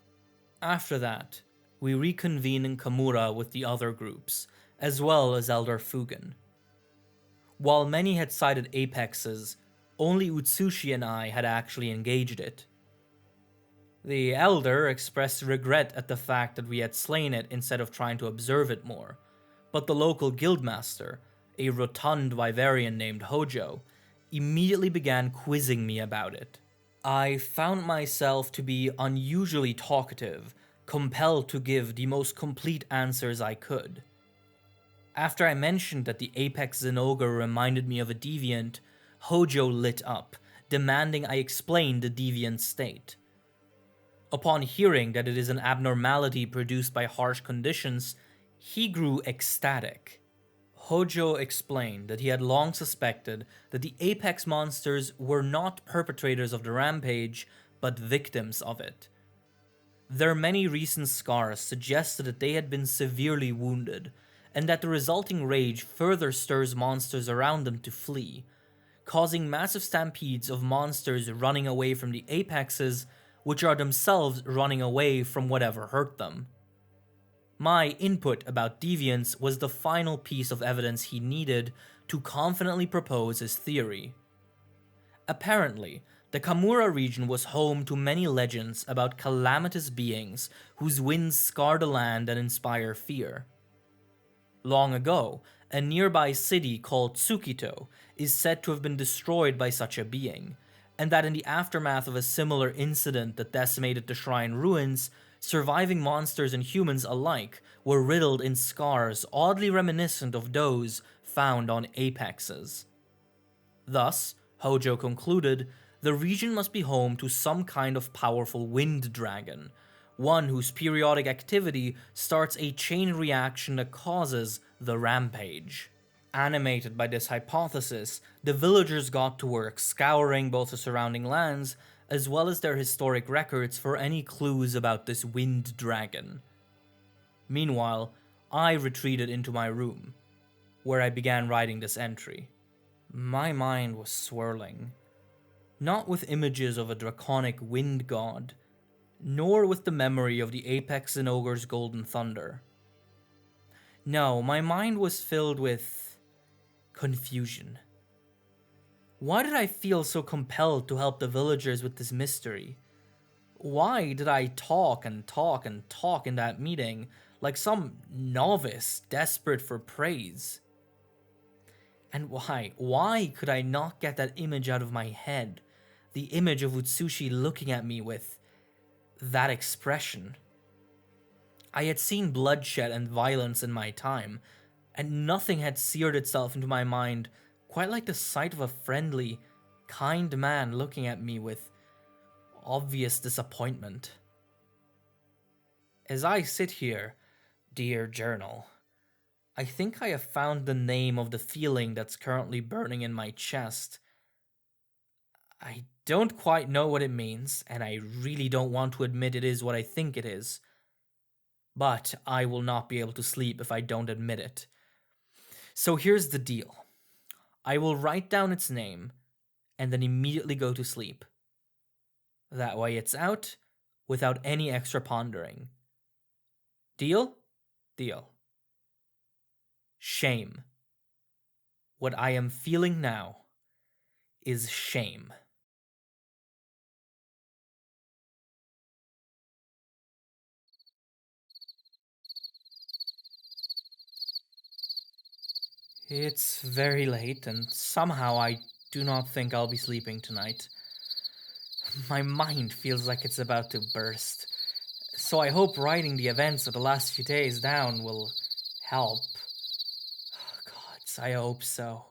After that, we reconvened in Kamura with the other groups, as well as Elder Fugen. While many had cited apexes, only Utsushi and I had actually engaged it. The elder expressed regret at the fact that we had slain it instead of trying to observe it more, but the local guildmaster, a rotund Wyverian named Hojo, immediately began quizzing me about it. I found myself to be unusually talkative, compelled to give the most complete answers I could. After I mentioned that the apex Zinogre reminded me of a deviant, Hojo lit up, demanding I explain the deviant state. Upon hearing that it is an abnormality produced by harsh conditions, he grew ecstatic. Hojo explained that he had long suspected that the apex monsters were not perpetrators of the rampage, but victims of it. Their many recent scars suggested that they had been severely wounded, and that the resulting rage further stirs monsters around them to flee, causing massive stampedes of monsters running away from the apexes, which are themselves running away from whatever hurt them. My input about deviants was the final piece of evidence he needed to confidently propose his theory. Apparently, the Kamura region was home to many legends about calamitous beings whose winds scar the land and inspire fear. Long ago, a nearby city called Tsukito is said to have been destroyed by such a being, and that in the aftermath of a similar incident that decimated the shrine ruins, surviving monsters and humans alike were riddled in scars oddly reminiscent of those found on apexes. Thus, Hojo concluded, the region must be home to some kind of powerful wind dragon, one whose periodic activity starts a chain reaction that causes the rampage. Animated by this hypothesis, the villagers got to work scouring both the surrounding lands as well as their historic records for any clues about this wind dragon. Meanwhile, I retreated into my room, where I began writing this entry. My mind was swirling, not with images of a draconic wind god, nor with the memory of the apex Zinogre's golden thunder. No, my mind was filled with confusion. Why did I feel so compelled to help the villagers with this mystery? Why did I talk and talk and talk in that meeting like some novice desperate for praise? And why could I not get that image out of my head? The image of Utsushi looking at me with that expression. I had seen bloodshed and violence in my time, and nothing had seared itself into my mind quite like the sight of a friendly, kind man looking at me with obvious disappointment. As I sit here, dear journal, I think I have found the name of the feeling that's currently burning in my chest. I don't quite know what it means, and I really don't want to admit it is what I think it is. But I will not be able to sleep if I don't admit it. So here's the deal. I will write down its name, and then immediately go to sleep. That way it's out, without any extra pondering. Deal? Deal. Shame. What I am feeling now is shame. It's very late, and somehow I do not think I'll be sleeping tonight. My mind feels like it's about to burst, so I hope writing the events of the last few days down will help. Oh, gods, I hope so.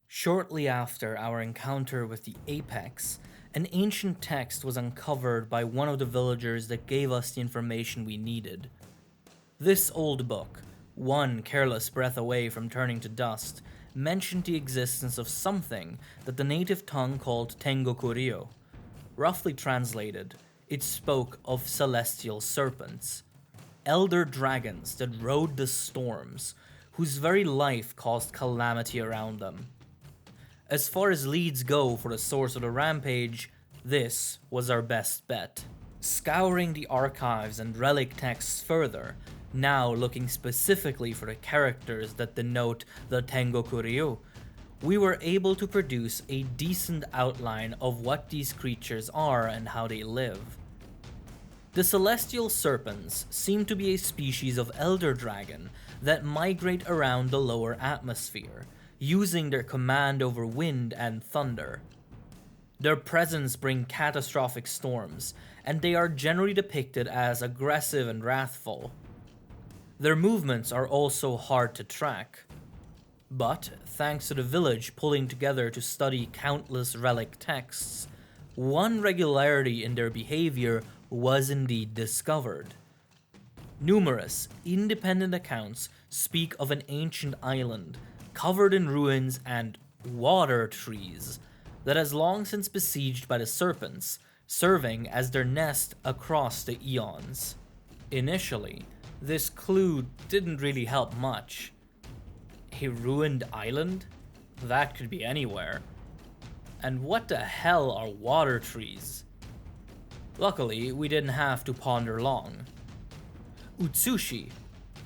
Shortly after our encounter with the Apex, an ancient text was uncovered by one of the villagers that gave us the information we needed. This old book, one careless breath away from turning to dust, mentioned the existence of something that the native tongue called Tengoku-ryo. Roughly translated, it spoke of celestial serpents, elder dragons that rode the storms, whose very life caused calamity around them. As far as leads go for the source of the rampage, this was our best bet. Scouring the archives and relic texts further, now looking specifically for the characters that denote the Tengoku-ryo, we were able to produce a decent outline of what these creatures are and how they live. The celestial serpents seem to be a species of elder dragon that migrate around the lower atmosphere, using their command over wind and thunder. Their presence brings catastrophic storms, and they are generally depicted as aggressive and wrathful. Their movements are also hard to track. But, thanks to the village pulling together to study countless relic texts, one regularity in their behavior was indeed discovered. Numerous, independent accounts speak of an ancient island covered in ruins and water trees that has long since besieged by the serpents, serving as their nest across the eons. Initially, this clue didn't really help much. A ruined island? That could be anywhere. And what the hell are water trees? Luckily, we didn't have to ponder long. Utsushi,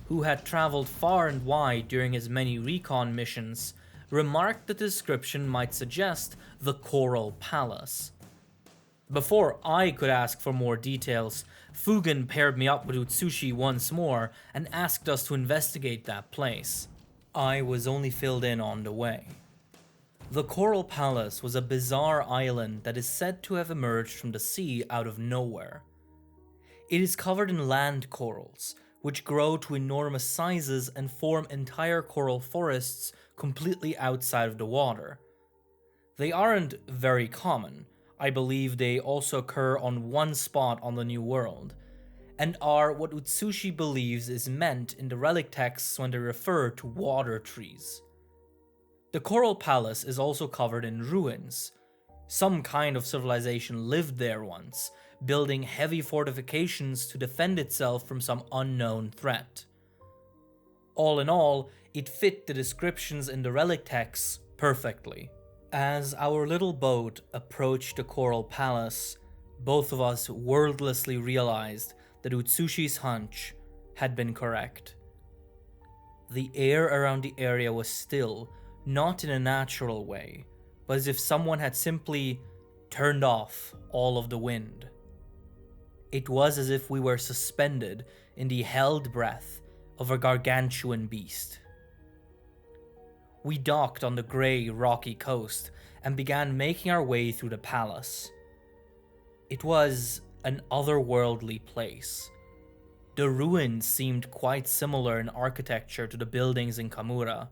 who had traveled far and wide during his many recon missions, remarked that the description might suggest the Coral Palace. Before I could ask for more details, Fugen paired me up with Utsushi once more and asked us to investigate that place. I was only filled in on the way. The Coral Palace was a bizarre island that is said to have emerged from the sea out of nowhere. It is covered in land corals, which grow to enormous sizes and form entire coral forests completely outside of the water. They aren't very common. I believe they also occur on one spot on the New World, and are what Utsushi believes is meant in the relic texts when they refer to water trees. The Coral Palace is also covered in ruins. Some kind of civilization lived there once, building heavy fortifications to defend itself from some unknown threat. All in all, it fit the descriptions in the relic texts perfectly. As our little boat approached the Coral Palace, both of us wordlessly realized that Utsushi's hunch had been correct. The air around the area was still, not in a natural way, but as if someone had simply turned off all of the wind. It was as if we were suspended in the held breath of a gargantuan beast. We docked on the grey, rocky coast and began making our way through the palace. It was an otherworldly place. The ruins seemed quite similar in architecture to the buildings in Kamura,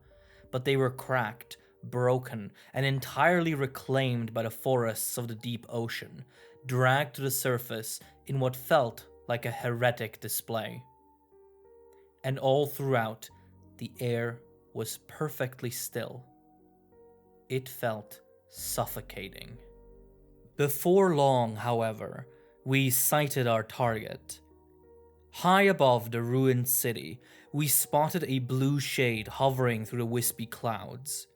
but they were cracked, broken, and entirely reclaimed by the forests of the deep ocean, dragged to the surface in what felt like a heretic display. And all throughout, the air was perfectly still. It felt suffocating. Before long, however, we sighted our target. High above the ruined city, we spotted a blue shade hovering through the wispy clouds.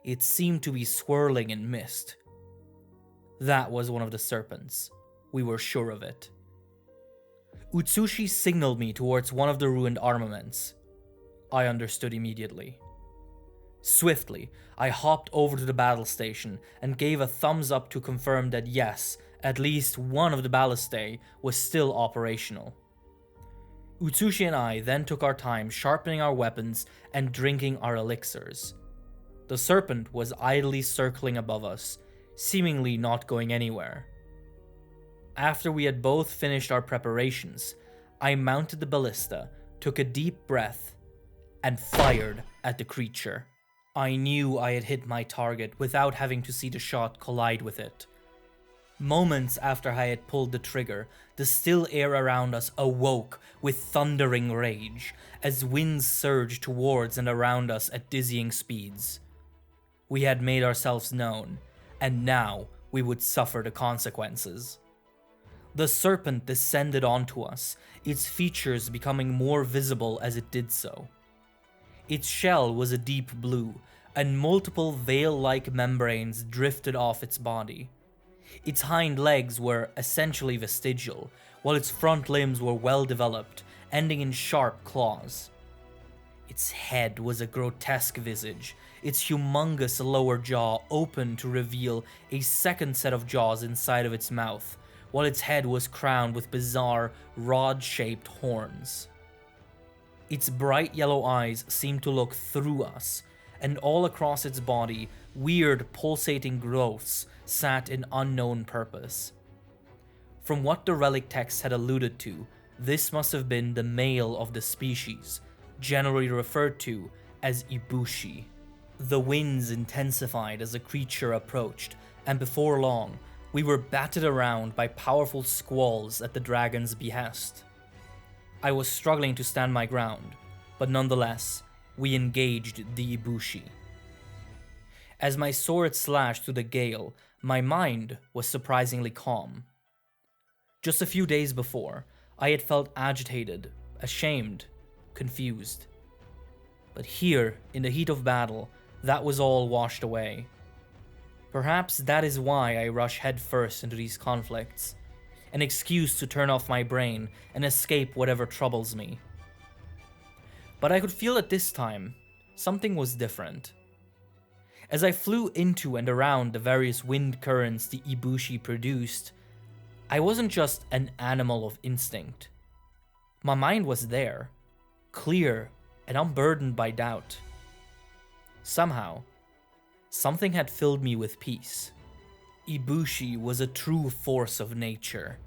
It seemed to be swirling in mist. That was one of the serpents. We were sure of it. Utsushi signaled me towards one of the ruined armaments. I understood immediately. Swiftly, I hopped over to the battle station and gave a thumbs up to confirm that yes, at least one of the ballistae was still operational. Utsushi and I then took our time sharpening our weapons and drinking our elixirs. The serpent was idly circling above us, seemingly not going anywhere. After we had both finished our preparations, I mounted the ballista, took a deep breath, and fired at the creature. I knew I had hit my target without having to see the shot collide with it. Moments after I had pulled the trigger, the still air around us awoke with thundering rage as winds surged towards and around us at dizzying speeds. We had made ourselves known, and now we would suffer the consequences. The serpent descended onto us, its features becoming more visible as it did so. Its shell was a deep blue, and multiple veil-like membranes drifted off its body. Its hind legs were essentially vestigial, while its front limbs were well developed, ending in sharp claws. Its head was a grotesque visage, its humongous lower jaw open to reveal a second set of jaws inside of its mouth, while its head was crowned with bizarre, rod-shaped horns. Its bright yellow eyes seemed to look through us, and all across its body, weird pulsating growths sat in unknown purpose. From what the relic text had alluded to, this must have been the male of the species, generally referred to as Ibushi. The winds intensified as the creature approached, and before long, we were battered around by powerful squalls at the dragon's behest. I was struggling to stand my ground, but nonetheless, we engaged the Ibushi. As my sword slashed through the gale, my mind was surprisingly calm. Just a few days before, I had felt agitated, ashamed, confused. But here, in the heat of battle, that was all washed away. Perhaps that is why I rush headfirst into these conflicts, an excuse to turn off my brain and escape whatever troubles me. But I could feel at this time, something was different. As I flew into and around the various wind currents the Ibushi produced, I wasn't just an animal of instinct. My mind was there, clear and unburdened by doubt. Somehow, something had filled me with peace. Ibushi was a true force of nature.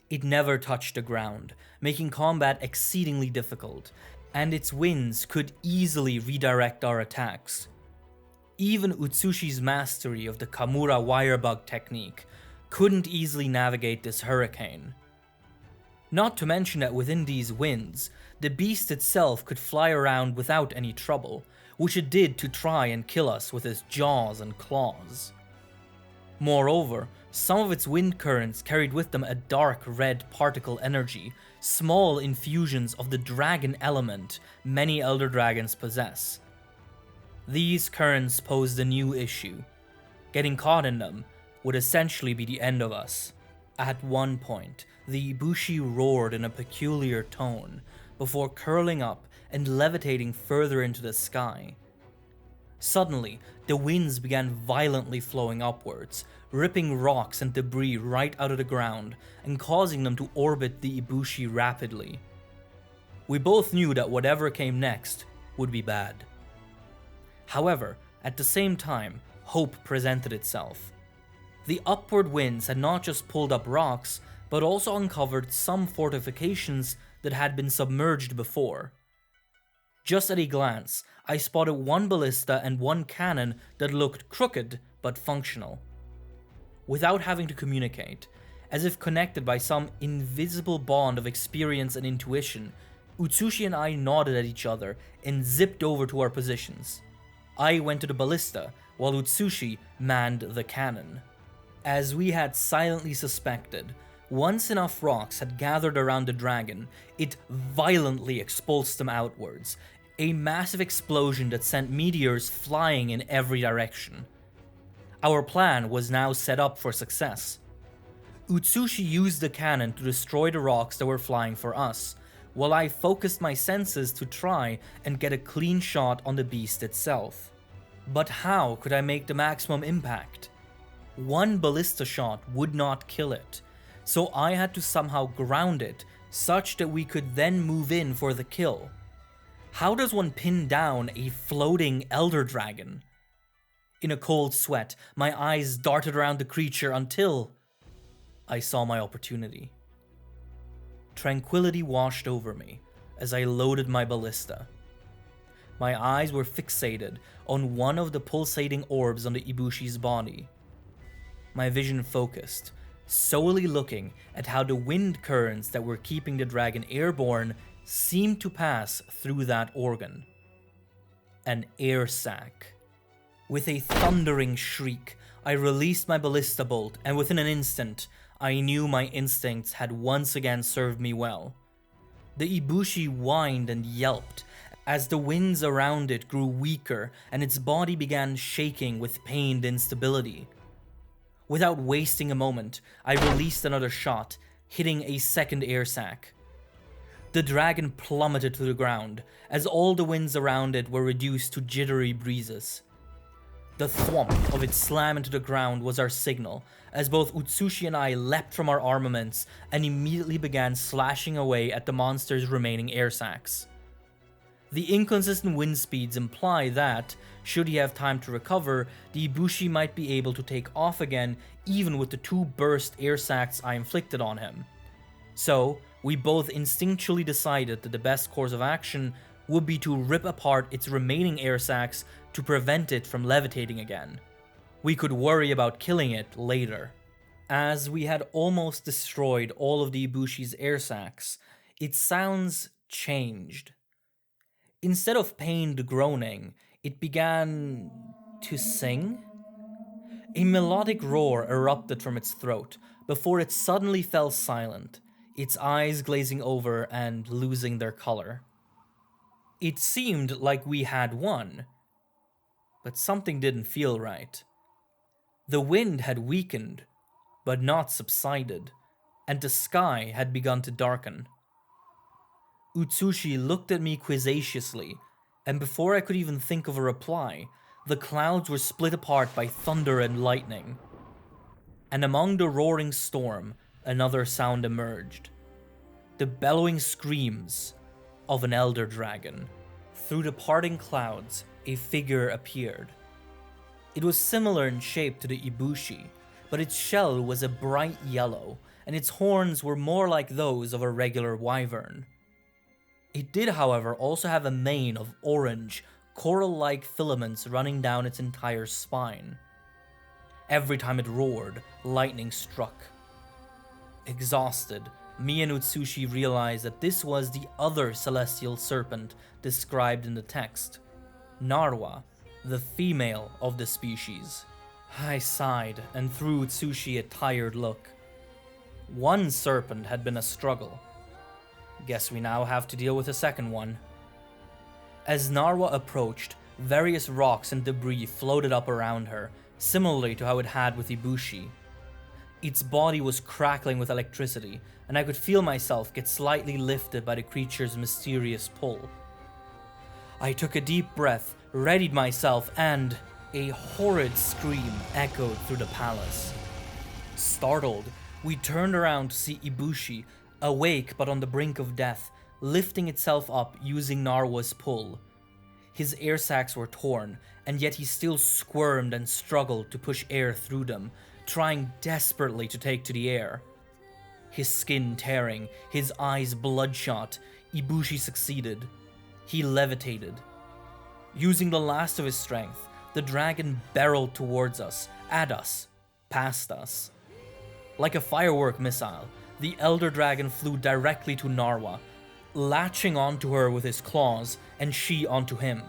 It never touched the ground, making combat exceedingly difficult, and its winds could easily redirect our attacks. Even Utsushi's mastery of the Kamura wirebug technique couldn't easily navigate this hurricane. Not to mention that within these winds, the beast itself could fly around without any trouble, which it did to try and kill us with its jaws and claws. Moreover, some of its wind currents carried with them a dark red particle energy, small infusions of the dragon element many elder dragons possess. These currents posed a new issue. Getting caught in them would essentially be the end of us. At one point, the Ibushi roared in a peculiar tone, before curling up and levitating further into the sky. Suddenly, the winds began violently flowing upwards, ripping rocks and debris right out of the ground and causing them to orbit the Ibushi rapidly. We both knew that whatever came next would be bad. However, at the same time, hope presented itself. The upward winds had not just pulled up rocks, but also uncovered some fortifications that had been submerged before. Just at a glance, I spotted one ballista and one cannon that looked crooked but functional. Without having to communicate, as if connected by some invisible bond of experience and intuition, Utsushi and I nodded at each other and zipped over to our positions. I went to the ballista, while Utsushi manned the cannon. As we had silently suspected, once enough rocks had gathered around the dragon, it violently expulsed them outwards, a massive explosion that sent meteors flying in every direction. Our plan was now set up for success. Utsushi used the cannon to destroy the rocks that were flying for us, while I focused my senses to try and get a clean shot on the beast itself. But how could I make the maximum impact? One ballista shot would not kill it, so I had to somehow ground it such that we could then move in for the kill. How does one pin down a floating elder dragon? In a cold sweat, my eyes darted around the creature until I saw my opportunity. Tranquility washed over me as I loaded my ballista. My eyes were fixated on one of the pulsating orbs on the Ibushi's body. My vision focused, solely looking at how the wind currents that were keeping the dragon airborne seemed to pass through that organ. An air sac. With a thundering shriek, I released my ballista bolt, and within an instant, I knew my instincts had once again served me well. The Ibushi whined and yelped as the winds around it grew weaker and its body began shaking with pained instability. Without wasting a moment, I released another shot, hitting a second air sac. The dragon plummeted to the ground, as all the winds around it were reduced to jittery breezes. The thwomp of its slam into the ground was our signal, as both Utsushi and I leapt from our armaments and immediately began slashing away at the monster's remaining air sacs. The inconsistent wind speeds imply that, should he have time to recover, the Ibushi might be able to take off again even with the 2 burst air sacs I inflicted on him. So, we both instinctually decided that the best course of action would be to rip apart its remaining air sacs to prevent it from levitating again. We could worry about killing it later. As we had almost destroyed all of the Ibushi's air sacs, its sounds changed. Instead of pained groaning, it began to sing. A melodic roar erupted from its throat before it suddenly fell silent, its eyes glazing over and losing their color. It seemed like we had won, but something didn't feel right. The wind had weakened, but not subsided, and the sky had begun to darken. Utsushi looked at me quizzaciously, and before I could even think of a reply, the clouds were split apart by thunder and lightning. And among the roaring storm, another sound emerged. The bellowing screams of an elder dragon. Through the parting clouds, a figure appeared. It was similar in shape to the Ibushi, but its shell was a bright yellow, and its horns were more like those of a regular wyvern. It did, however, also have a mane of orange, coral-like filaments running down its entire spine. Every time it roared, lightning struck. Exhausted, me and Utsushi realized that this was the other celestial serpent described in the text, Narwa, the female of the species. I sighed and threw Utsushi a tired look. One serpent had been a struggle. Guess we now have to deal with a second one. As Narwa approached, various rocks and debris floated up around her, similarly to how it had with Ibushi. Its body was crackling with electricity, and I could feel myself get slightly lifted by the creature's mysterious pull. I took a deep breath, readied myself, and a horrid scream echoed through the palace. Startled, we turned around to see Ibushi, awake but on the brink of death, lifting itself up using Narwa's pull. His air sacs were torn, and yet he still squirmed and struggled to push air through them, trying desperately to take to the air. His skin tearing, his eyes bloodshot, Ibushi succeeded. He levitated. Using the last of his strength, the dragon barreled towards us, at us, past us. Like a firework missile, the elder dragon flew directly to Narwa, latching onto her with his claws, and she onto him.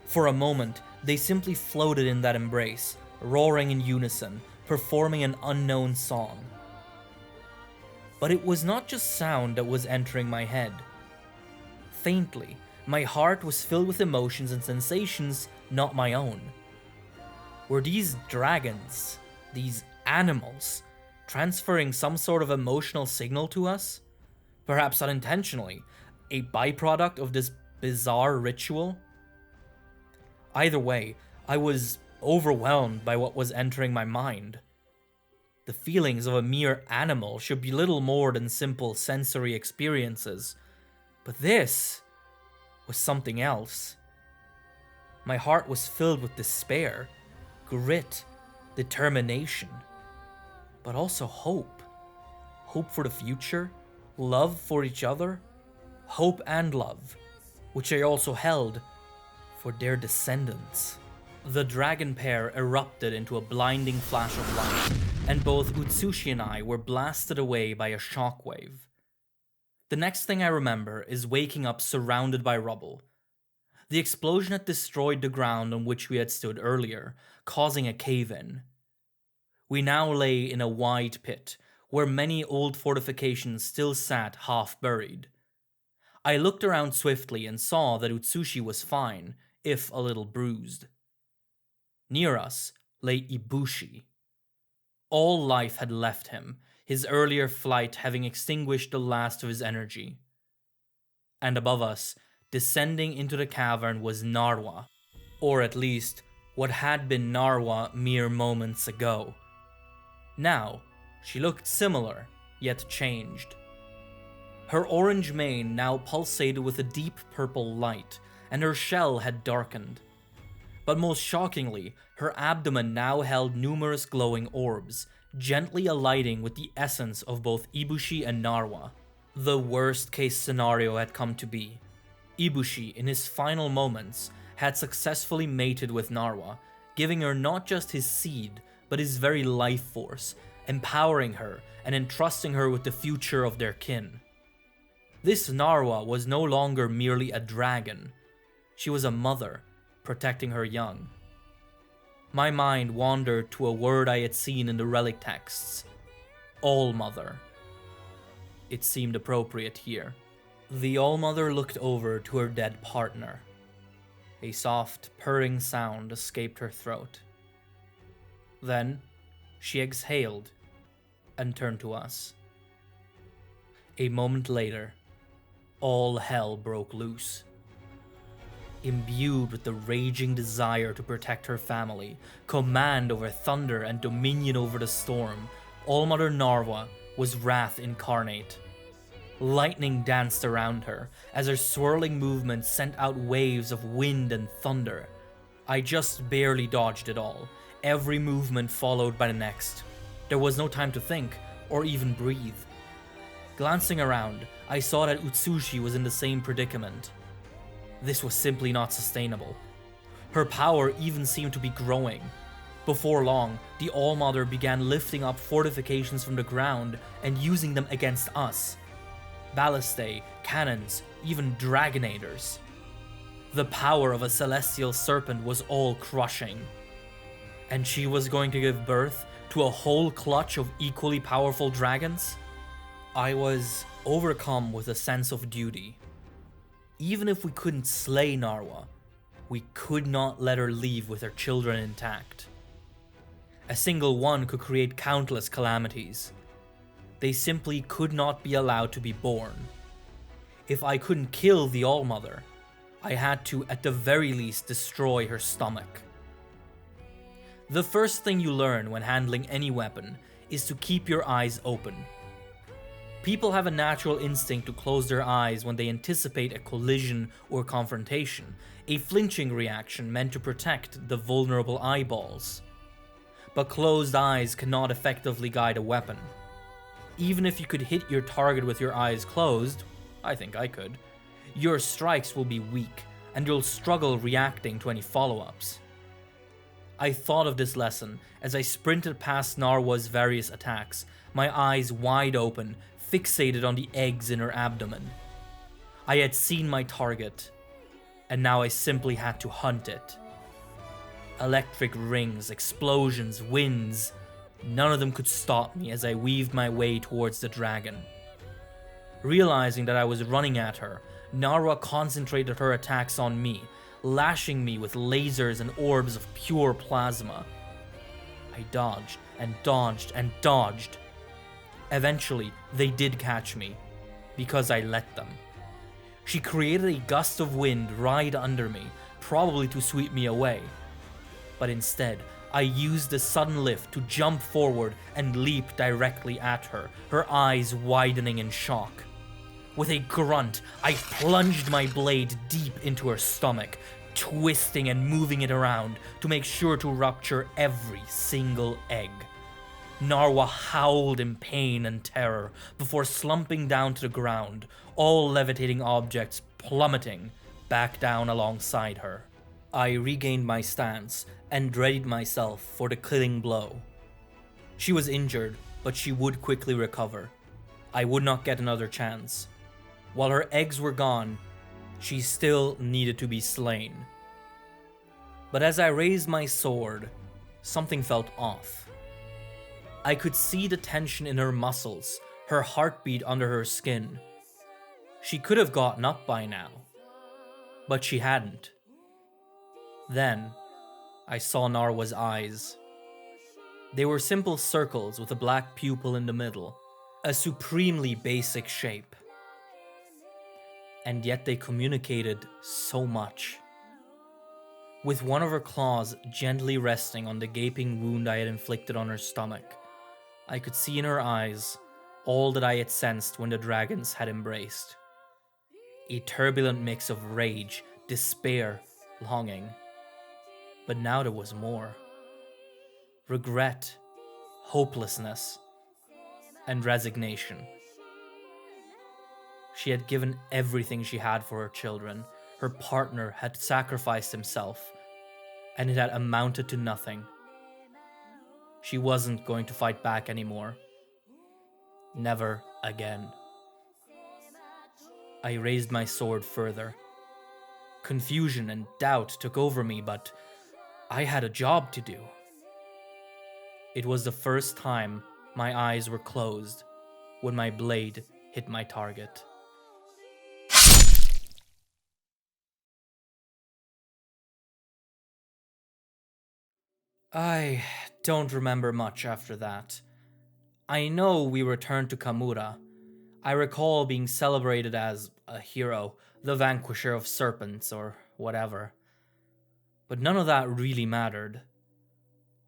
For a moment, they simply floated in that embrace, roaring in unison, performing an unknown song. But it was not just sound that was entering my head. Faintly, my heart was filled with emotions and sensations not my own. Were these dragons, these animals, transferring some sort of emotional signal to us? Perhaps unintentionally, a byproduct of this bizarre ritual? Either way, I was overwhelmed by what was entering my mind. The feelings of a mere animal should be little more than simple sensory experiences, but this was something else. My heart was filled with despair, grit, determination, but also hope. Hope for the future, love for each other, hope and love, which I also held for their descendants. The dragon pair erupted into a blinding flash of light, and both Utsushi and I were blasted away by a shockwave. The next thing I remember is waking up surrounded by rubble. The explosion had destroyed the ground on which we had stood earlier, causing a cave-in. We now lay in a wide pit, where many old fortifications still sat half-buried. I looked around swiftly and saw that Utsushi was fine, if a little bruised. Near us lay Ibushi. All life had left him, his earlier flight having extinguished the last of his energy. And above us, descending into the cavern, was Narwa, or at least what had been Narwa mere moments ago. Now, she looked similar, yet changed. Her orange mane now pulsated with a deep purple light, and her shell had darkened. But most shockingly, her abdomen now held numerous glowing orbs, gently alighting with the essence of both Ibushi and Narwa. The worst case scenario had come to be. Ibushi, in his final moments, had successfully mated with Narwa, giving her not just his seed, but his very life force, empowering her and entrusting her with the future of their kin. This Narwa was no longer merely a dragon. She was a mother, protecting her young. My mind wandered to a word I had seen in the relic texts. All-Mother. It seemed appropriate here. The All-Mother looked over to her dead partner. A soft, purring sound escaped her throat. Then, she exhaled and turned to us. A moment later, all hell broke loose. Imbued with the raging desire to protect her family, command over thunder and dominion over the storm, All-Mother Narwa was wrath incarnate. Lightning danced around her, as her swirling movements sent out waves of wind and thunder. I just barely dodged it all, every movement followed by the next. There was no time to think, or even breathe. Glancing around, I saw that Utsushi was in the same predicament. This was simply not sustainable. Her power even seemed to be growing. Before long, the All-Mother began lifting up fortifications from the ground and using them against us. Ballistae, cannons, even dragonators. The power of a celestial serpent was all-crushing. And she was going to give birth to a whole clutch of equally powerful dragons? I was overcome with a sense of duty. Even if we couldn't slay Narwa, we could not let her leave with her children intact. A single one could create countless calamities. They simply could not be allowed to be born. If I couldn't kill the All-Mother, I had to, at the very least, destroy her stomach. The first thing you learn when handling any weapon is to keep your eyes open. People have a natural instinct to close their eyes when they anticipate a collision or confrontation, a flinching reaction meant to protect the vulnerable eyeballs. But closed eyes cannot effectively guide a weapon. Even if you could hit your target with your eyes closed, I think I could, your strikes will be weak, and you'll struggle reacting to any follow-ups. I thought of this lesson as I sprinted past Narwa's various attacks, my eyes wide open, fixated on the eggs in her abdomen. I had seen my target, and now I simply had to hunt it. Electric rings, explosions, winds, none of them could stop me as I weaved my way towards the dragon. Realizing that I was running at her, Narwa concentrated her attacks on me, lashing me with lasers and orbs of pure plasma. I dodged and dodged and dodged. Eventually, they did catch me, because I let them. She created a gust of wind right under me, probably to sweep me away. But instead, I used the sudden lift to jump forward and leap directly at her, her eyes widening in shock. With a grunt, I plunged my blade deep into her stomach, twisting and moving it around to make sure to rupture every single egg. Narwa howled in pain and terror before slumping down to the ground, all levitating objects plummeting back down alongside her. I regained my stance and readied myself for the killing blow. She was injured, but she would quickly recover. I would not get another chance. While her eggs were gone, she still needed to be slain. But as I raised my sword, something felt off. I could see the tension in her muscles, her heartbeat under her skin. She could have gotten up by now, but she hadn't. Then, I saw Narwa's eyes. They were simple circles with a black pupil in the middle, a supremely basic shape. And yet they communicated so much. with one of her claws gently resting on the gaping wound I had inflicted on her stomach. I could see in her eyes all that I had sensed when the dragons had embraced. A turbulent mix of rage, despair, longing. But now there was more. Regret, hopelessness, and resignation. She had given everything she had for her children. Her partner had sacrificed himself, and it had amounted to nothing. She wasn't going to fight back anymore. Never again. I raised my sword further. Confusion and doubt took over me, but I had a job to do. It was the first time my eyes were closed when my blade hit my target. I don't remember much after that. I know we returned to Kamura. I recall being celebrated as a hero, the vanquisher of serpents or whatever. But none of that really mattered.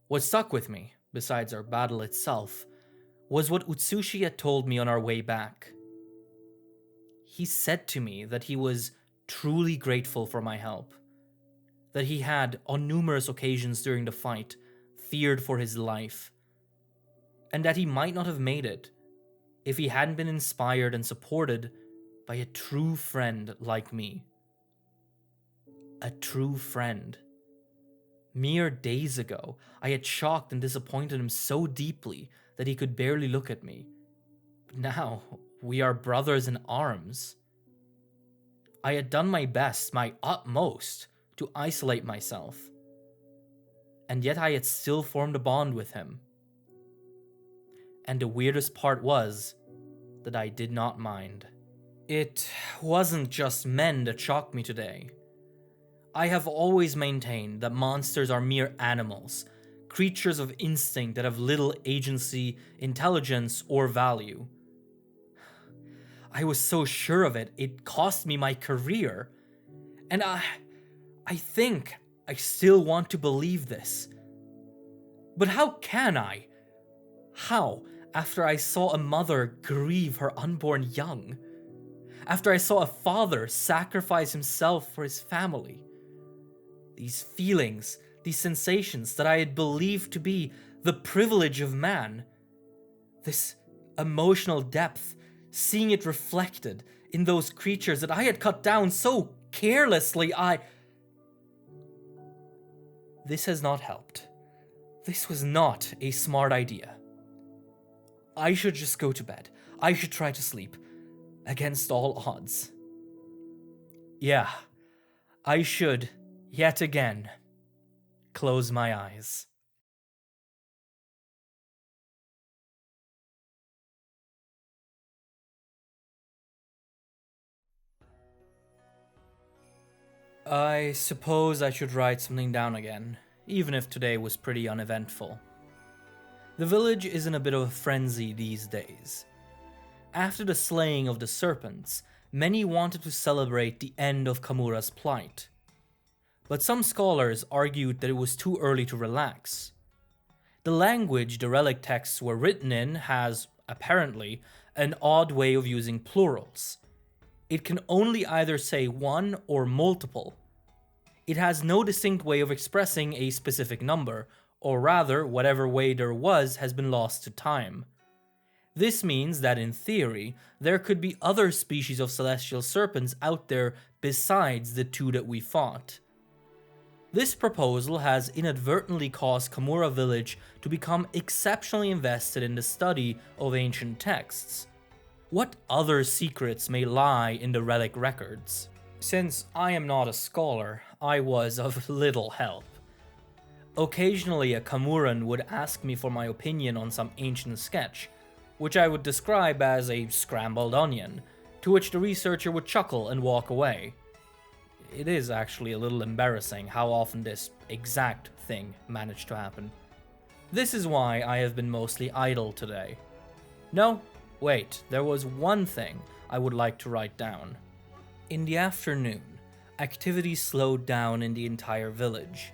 What stuck with me, besides our battle itself, was what Utsushi had told me on our way back. He said to me that he was truly grateful for my help. That he had, on numerous occasions during the fight, feared for his life. And that he might not have made it if he hadn't been inspired and supported by a true friend like me. A true friend. Mere days ago, I had shocked and disappointed him so deeply that he could barely look at me. But now, we are brothers in arms. I had done my best, my utmost, to isolate myself. And yet I had still formed a bond with him. And the weirdest part was that I did not mind. It wasn't just men that shocked me today. I have always maintained that monsters are mere animals, creatures of instinct that have little agency, intelligence, or value. I was so sure of it, it cost me my career. And I think I still want to believe this. But how can I? How, after I saw a mother grieve her unborn young? After I saw a father sacrifice himself for his family? These feelings, these sensations that I had believed to be the privilege of man. This emotional depth, seeing it reflected in those creatures that I had cut down so carelessly, This has not helped. This was not a smart idea. I should just go to bed. I should try to sleep. Against all odds. Yeah, I should, yet again, close my eyes. I suppose I should write something down again, even if today was pretty uneventful. The village is in a bit of a frenzy these days. After the slaying of the serpents, many wanted to celebrate the end of Kamura's plight. But some scholars argued that it was too early to relax. The language the relic texts were written in has, apparently, an odd way of using plurals. It can only either say one or multiple. It has no distinct way of expressing a specific number, or rather, whatever way there was has been lost to time. This means that in theory, there could be other species of celestial serpents out there besides the two that we fought. This proposal has inadvertently caused Kamura Village to become exceptionally invested in the study of ancient texts. What other secrets may lie in the relic records? Since I am not a scholar, I was of little help. Occasionally a Kamuran would ask me for my opinion on some ancient sketch, which I would describe as a scrambled onion, to which the researcher would chuckle and walk away. It is actually a little embarrassing how often this exact thing managed to happen. This is why I have been mostly idle today. No, wait, there was one thing I would like to write down. In the afternoon, activity slowed down in the entire village.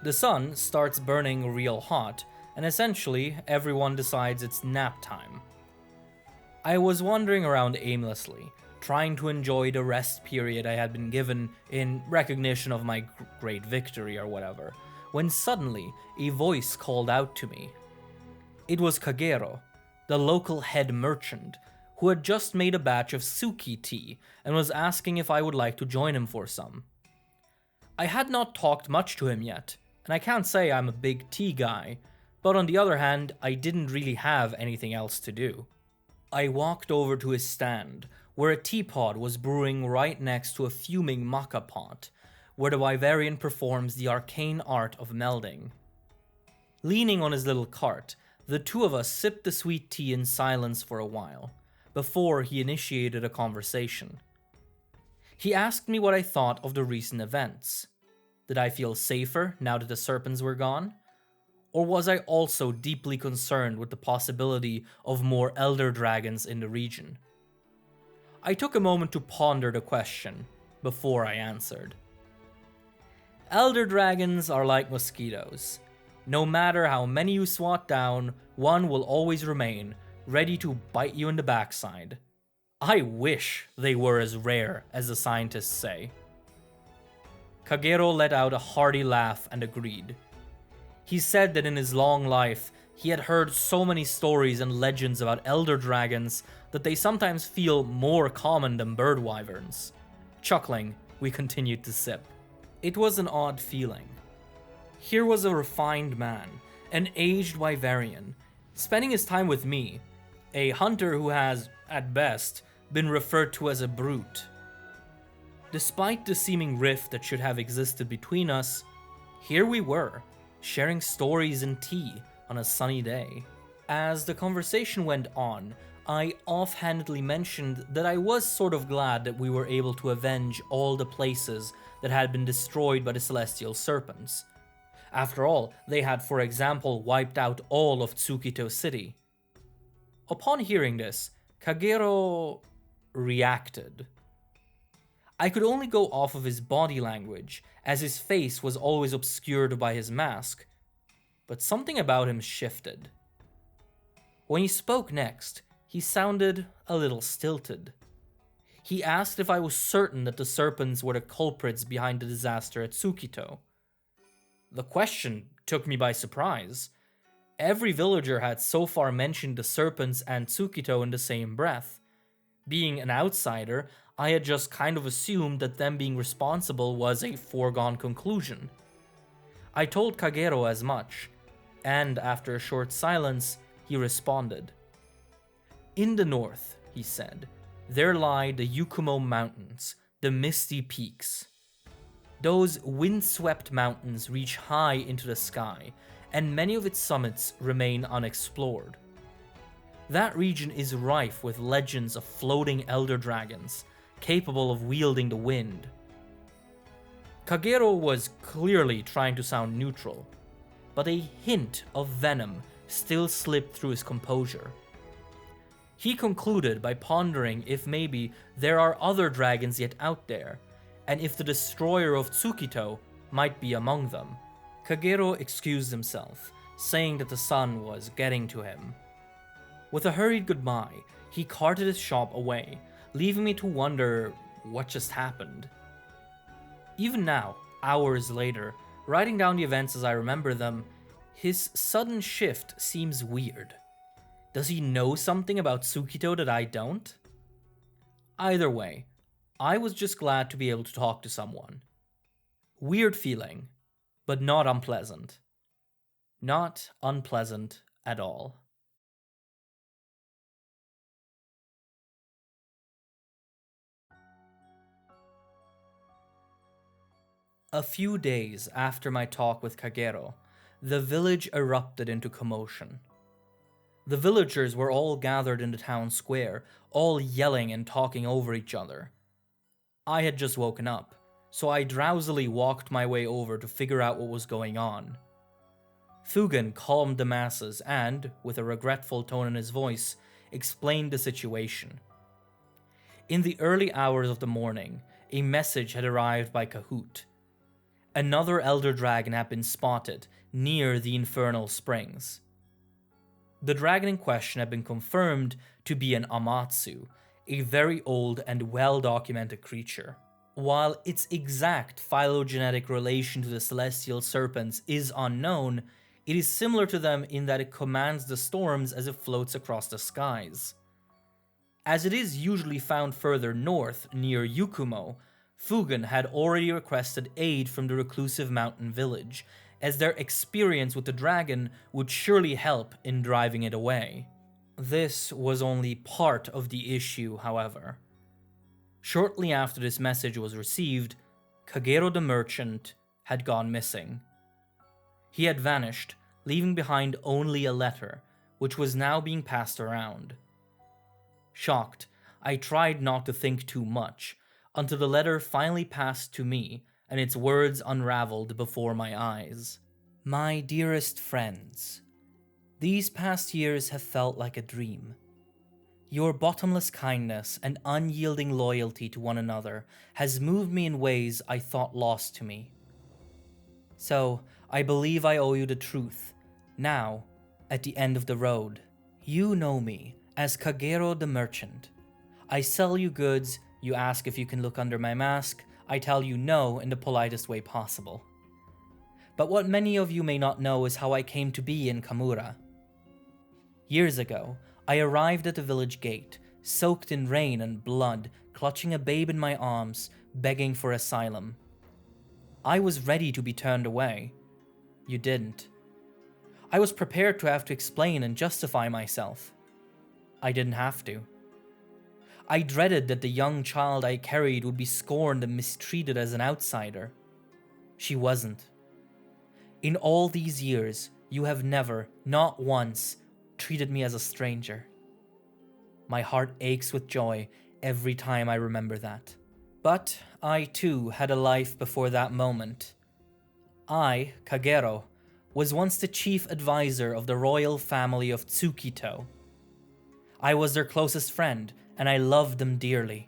The sun starts burning real hot, and essentially everyone decides it's nap time. I was wandering around aimlessly, trying to enjoy the rest period I had been given in recognition of my great victory or whatever, when suddenly a voice called out to me. It was Kagero, the local head merchant, who had just made a batch of Suki tea and was asking if I would like to join him for some. I had not talked much to him yet, and I can't say I'm a big tea guy, but on the other hand, I didn't really have anything else to do. I walked over to his stand, where a teapot was brewing right next to a fuming maca pot, where the Wyverian performs the arcane art of melding. Leaning on his little cart, the two of us sipped the sweet tea in silence for a while, before he initiated a conversation. He asked me what I thought of the recent events. Did I feel safer now that the serpents were gone? Or was I also deeply concerned with the possibility of more elder dragons in the region? I took a moment to ponder the question before I answered. Elder dragons are like mosquitoes. No matter how many you swat down, one will always remain, ready to bite you in the backside. I wish they were as rare as the scientists say. Kagero let out a hearty laugh and agreed. He said that in his long life, he had heard so many stories and legends about elder dragons that they sometimes feel more common than bird wyverns. Chuckling, we continued to sip. It was an odd feeling. Here was a refined man, an aged wyverian, spending his time with me, a hunter who has, at best, been referred to as a brute. Despite the seeming rift that should have existed between us, here we were, sharing stories and tea on a sunny day. As the conversation went on, I offhandedly mentioned that I was sort of glad that we were able to avenge all the places that had been destroyed by the celestial serpents. After all, they had, for example, wiped out all of Tsukito City. Upon hearing this, Kagero reacted. I could only go off of his body language, as his face was always obscured by his mask, but something about him shifted. When he spoke next, he sounded a little stilted. He asked if I was certain that the serpents were the culprits behind the disaster at Tsukito. The question took me by surprise. Every villager had so far mentioned the serpents and Tsukito in the same breath. Being an outsider, I had just kind of assumed that them being responsible was a foregone conclusion. I told Kagero as much, and after a short silence, he responded. In the north, he said, there lie the Yukumo Mountains, the misty peaks. Those windswept mountains reach high into the sky, and many of its summits remain unexplored. That region is rife with legends of floating elder dragons, capable of wielding the wind. Kagero was clearly trying to sound neutral, but a hint of venom still slipped through his composure. He concluded by pondering if maybe there are other dragons yet out there, and if the destroyer of Tsukito might be among them. Kagero excused himself, saying that the sun was getting to him. With a hurried goodbye, he carted his shop away, leaving me to wonder what just happened. Even now, hours later, writing down the events as I remember them, his sudden shift seems weird. Does he know something about Tsukito that I don't? Either way, I was just glad to be able to talk to someone. Weird feeling, but not unpleasant. Not unpleasant at all. A few days after my talk with Kagero, the village erupted into commotion. The villagers were all gathered in the town square, all yelling and talking over each other. I had just woken up, so I drowsily walked my way over to figure out what was going on. Fugen calmed the masses and, with a regretful tone in his voice, explained the situation. In the early hours of the morning, a message had arrived by Kahoot. Another elder dragon had been spotted near the infernal springs. The dragon in question had been confirmed to be an Amatsu, a very old and well-documented creature. While its exact phylogenetic relation to the celestial serpents is unknown, it is similar to them in that it commands the storms as it floats across the skies. As it is usually found further north, near Yukumo, Fugen had already requested aid from the reclusive mountain village, as their experience with the dragon would surely help in driving it away. This was only part of the issue, however. Shortly after this message was received, Kagero the merchant had gone missing. He had vanished, leaving behind only a letter, which was now being passed around. Shocked, I tried not to think too much, until the letter finally passed to me and its words unraveled before my eyes. My dearest friends, these past years have felt like a dream. Your bottomless kindness and unyielding loyalty to one another has moved me in ways I thought lost to me. So, I believe I owe you the truth, now, at the end of the road. You know me as Kagero the merchant. I sell you goods, you ask if you can look under my mask, I tell you no in the politest way possible. But what many of you may not know is how I came to be in Kamura. Years ago, I arrived at the village gate, soaked in rain and blood, clutching a babe in my arms, begging for asylum. I was ready to be turned away. You didn't. I was prepared to have to explain and justify myself. I didn't have to. I dreaded that the young child I carried would be scorned and mistreated as an outsider. She wasn't. In all these years, you have never, not once, treated me as a stranger. My heart aches with joy every time I remember that. But I too had a life before that moment. I, Kagero, was once the chief advisor of the royal family of Tsukito. I was their closest friend, and I loved them dearly.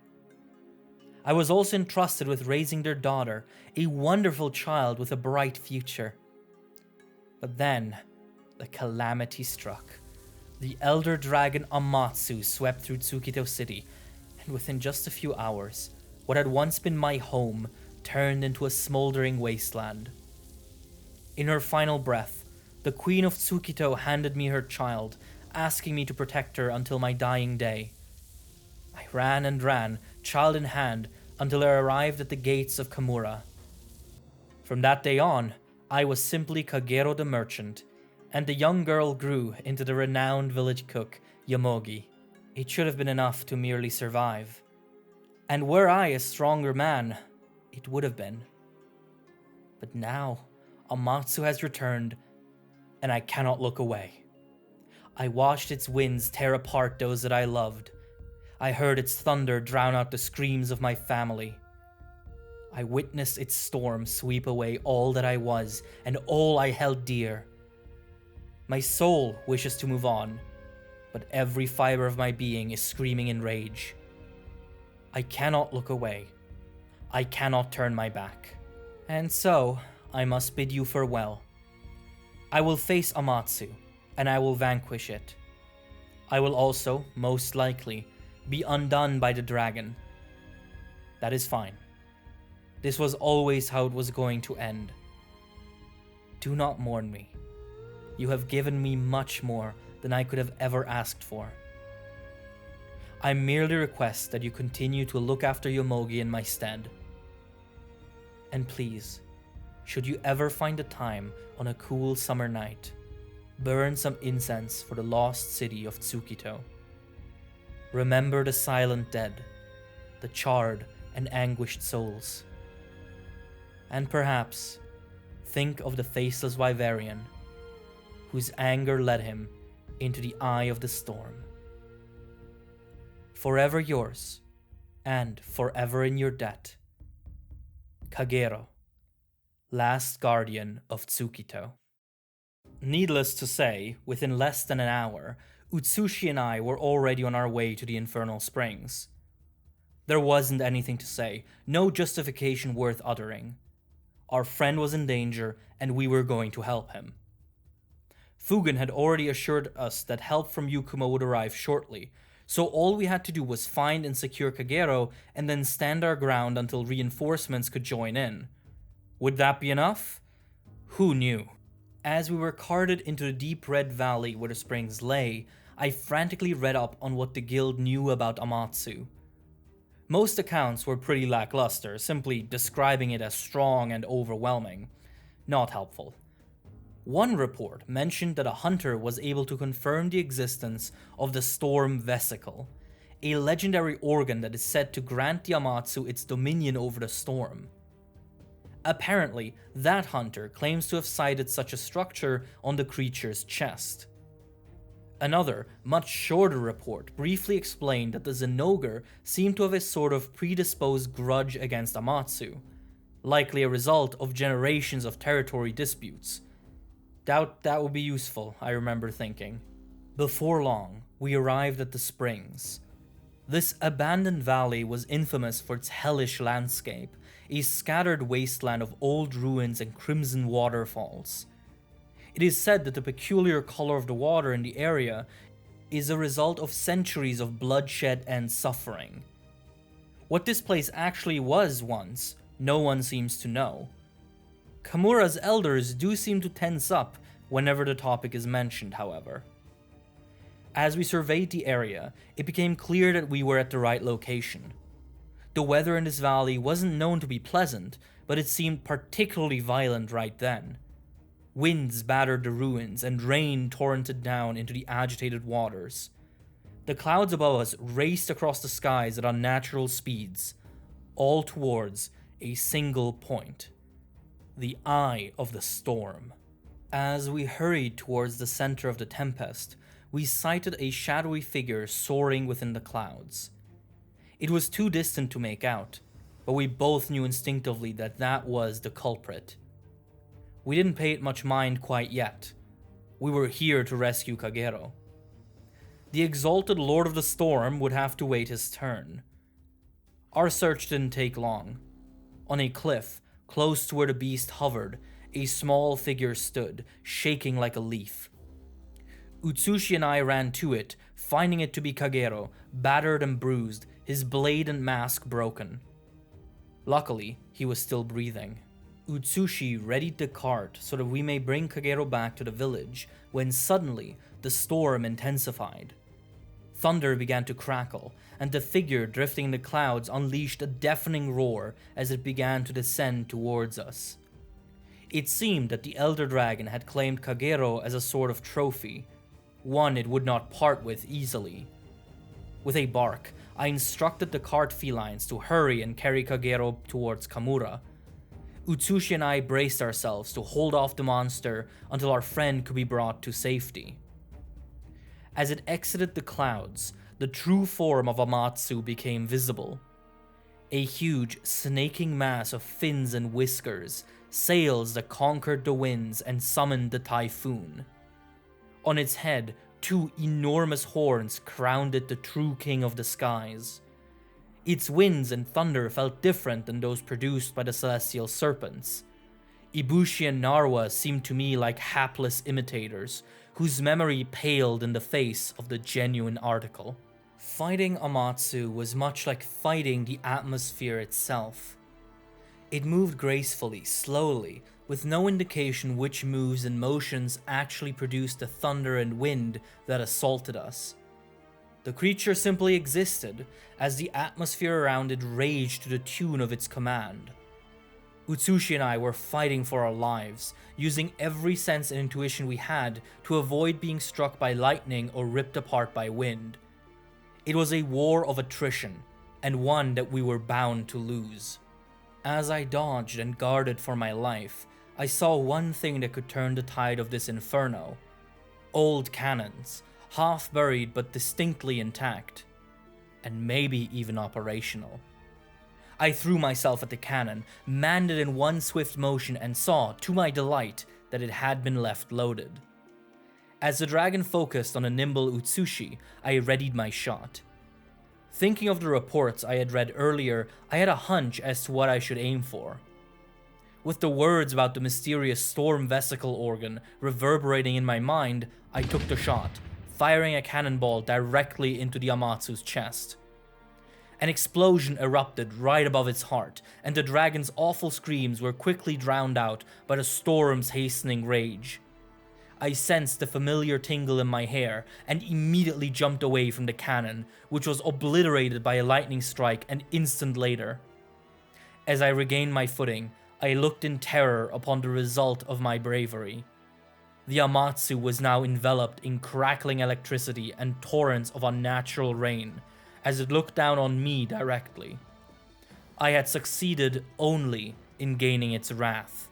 I was also entrusted with raising their daughter, a wonderful child with a bright future. But then, the calamity struck. The elder dragon Amatsu swept through Tsukito City, and within just a few hours, what had once been my home turned into a smoldering wasteland. In her final breath, the queen of Tsukito handed me her child, asking me to protect her until my dying day. I ran and ran, child in hand, until I arrived at the gates of Kamura. From that day on, I was simply Kagero the merchant, and the young girl grew into the renowned village cook, Yomogi. It should have been enough to merely survive. And were I a stronger man, it would have been. But now, Amatsu has returned, and I cannot look away. I watched its winds tear apart those that I loved. I heard its thunder drown out the screams of my family. I witnessed its storm sweep away all that I was and all I held dear. My soul wishes to move on, but every fiber of my being is screaming in rage. I cannot look away. I cannot turn my back. And so, I must bid you farewell. I will face Amatsu, and I will vanquish it. I will also, most likely, be undone by the dragon. That is fine. This was always how it was going to end. Do not mourn me. You have given me much more than I could have ever asked for. I merely request that you continue to look after Yomogi in my stead. And please, should you ever find a time on a cool summer night, burn some incense for the lost city of Tsukito. Remember the silent dead, the charred and anguished souls. And perhaps, think of the faceless Wyverian, whose anger led him into the eye of the storm. Forever yours, and forever in your debt, Kagero, last guardian of Tsukito. Needless to say, within less than an hour, Utsushi and I were already on our way to the Infernal Springs. There wasn't anything to say, no justification worth uttering. Our friend was in danger, and we were going to help him. Fugen had already assured us that help from Yukuma would arrive shortly, so all we had to do was find and secure Kagero and then stand our ground until reinforcements could join in. Would that be enough? Who knew? As we were carted into the deep red valley where the springs lay, I frantically read up on what the guild knew about Amatsu. Most accounts were pretty lackluster, simply describing it as strong and overwhelming. Not helpful. One report mentioned that a hunter was able to confirm the existence of the storm vesicle, a legendary organ that is said to grant the Amatsu its dominion over the storm. Apparently, that hunter claims to have sighted such a structure on the creature's chest. Another, much shorter report briefly explained that the Zenogre seemed to have a sort of predisposed grudge against Amatsu, likely a result of generations of territory disputes. Doubt that would be useful, I remember thinking. Before long, we arrived at the springs. This abandoned valley was infamous for its hellish landscape, a scattered wasteland of old ruins and crimson waterfalls. It is said that the peculiar color of the water in the area is a result of centuries of bloodshed and suffering. What this place actually was once, no one seems to know. Kamura's elders do seem to tense up whenever the topic is mentioned, however. As we surveyed the area, it became clear that we were at the right location. The weather in this valley wasn't known to be pleasant, but it seemed particularly violent right then. Winds battered the ruins, and rain torrented down into the agitated waters. The clouds above us raced across the skies at unnatural speeds, all towards a single point: the eye of the storm. As we hurried towards the center of the tempest, we sighted a shadowy figure soaring within the clouds. It was too distant to make out, but we both knew instinctively that that was the culprit. We didn't pay it much mind quite yet. We were here to rescue Kagero. The exalted Lord of the Storm would have to wait his turn. Our search didn't take long. On a cliff, close to where the beast hovered, a small figure stood, shaking like a leaf. Utsushi and I ran to it, finding it to be Kagero, battered and bruised, his blade and mask broken. Luckily, he was still breathing. Utsushi readied the cart so that we may bring Kagero back to the village, when suddenly the storm intensified. Thunder began to crackle, and the figure drifting in the clouds unleashed a deafening roar as it began to descend towards us. It seemed that the Elder Dragon had claimed Kagero as a sort of trophy, one it would not part with easily. With a bark, I instructed the cart felines to hurry and carry Kagero towards Kamura. Utsushi and I braced ourselves to hold off the monster until our friend could be brought to safety. As it exited the clouds, the true form of Amatsu became visible. A huge, snaking mass of fins and whiskers, sails that conquered the winds and summoned the typhoon. On its head, two enormous horns crowned it the true king of the skies. Its winds and thunder felt different than those produced by the celestial serpents. Ibushi and Narwa seemed to me like hapless imitators, whose memory paled in the face of the genuine article. Fighting Amatsu was much like fighting the atmosphere itself. It moved gracefully, slowly, with no indication which moves and motions actually produced the thunder and wind that assaulted us. The creature simply existed, as the atmosphere around it raged to the tune of its command. Utsushi and I were fighting for our lives, using every sense and intuition we had to avoid being struck by lightning or ripped apart by wind. It was a war of attrition, and one that we were bound to lose. As I dodged and guarded for my life, I saw one thing that could turn the tide of this inferno: old cannons, half buried but distinctly intact, and maybe even operational. I threw myself at the cannon, manned it in one swift motion, and saw, to my delight, that it had been left loaded. As the dragon focused on a nimble Utsushi, I readied my shot. Thinking of the reports I had read earlier, I had a hunch as to what I should aim for. With the words about the mysterious storm vesicle organ reverberating in my mind, I took the shot, firing a cannonball directly into the Amatsu's chest. An explosion erupted right above its heart, and the dragon's awful screams were quickly drowned out by the storm's hastening rage. I sensed the familiar tingle in my hair and immediately jumped away from the cannon, which was obliterated by a lightning strike an instant later. As I regained my footing, I looked in terror upon the result of my bravery. The Amatsu was now enveloped in crackling electricity and torrents of unnatural rain, as it looked down on me directly. I had succeeded only in gaining its wrath.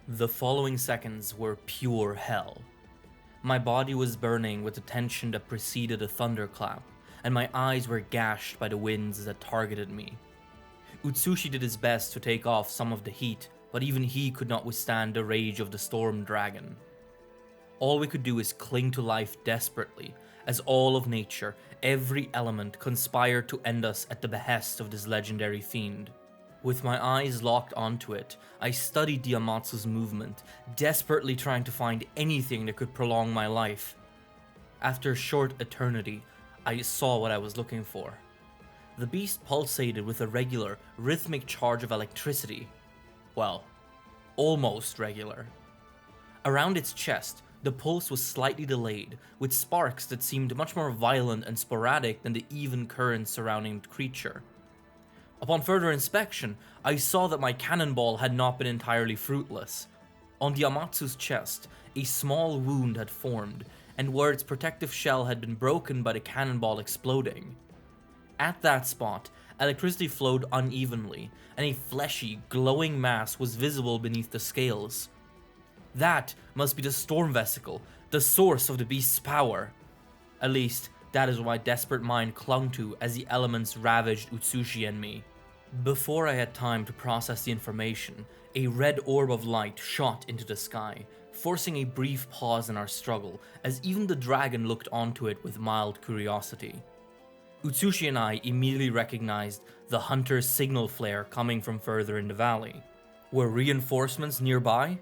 The following seconds were pure hell. My body was burning with the tension that preceded a thunderclap, and my eyes were gashed by the winds that targeted me. Utsushi did his best to take off some of the heat, but even he could not withstand the rage of the storm dragon. All we could do is cling to life desperately, as all of nature, every element conspired to end us at the behest of this legendary fiend. With my eyes locked onto it, I studied the Amatsu's movement, desperately trying to find anything that could prolong my life. After a short eternity, I saw what I was looking for. The beast pulsated with a regular, rhythmic charge of electricity. Well, almost regular. Around its chest, the pulse was slightly delayed, with sparks that seemed much more violent and sporadic than the even currents surrounding the creature. Upon further inspection, I saw that my cannonball had not been entirely fruitless. On the Amatsu's chest, a small wound had formed, and where its protective shell had been broken by the cannonball exploding. At that spot, electricity flowed unevenly, and a fleshy, glowing mass was visible beneath the scales. That must be the storm vesicle, the source of the beast's power. At least, that is what my desperate mind clung to as the elements ravaged Utsushi and me. Before I had time to process the information, a red orb of light shot into the sky, forcing a brief pause in our struggle, as even the dragon looked onto it with mild curiosity. Utsushi and I immediately recognized the hunter's signal flare coming from further in the valley. Were reinforcements nearby?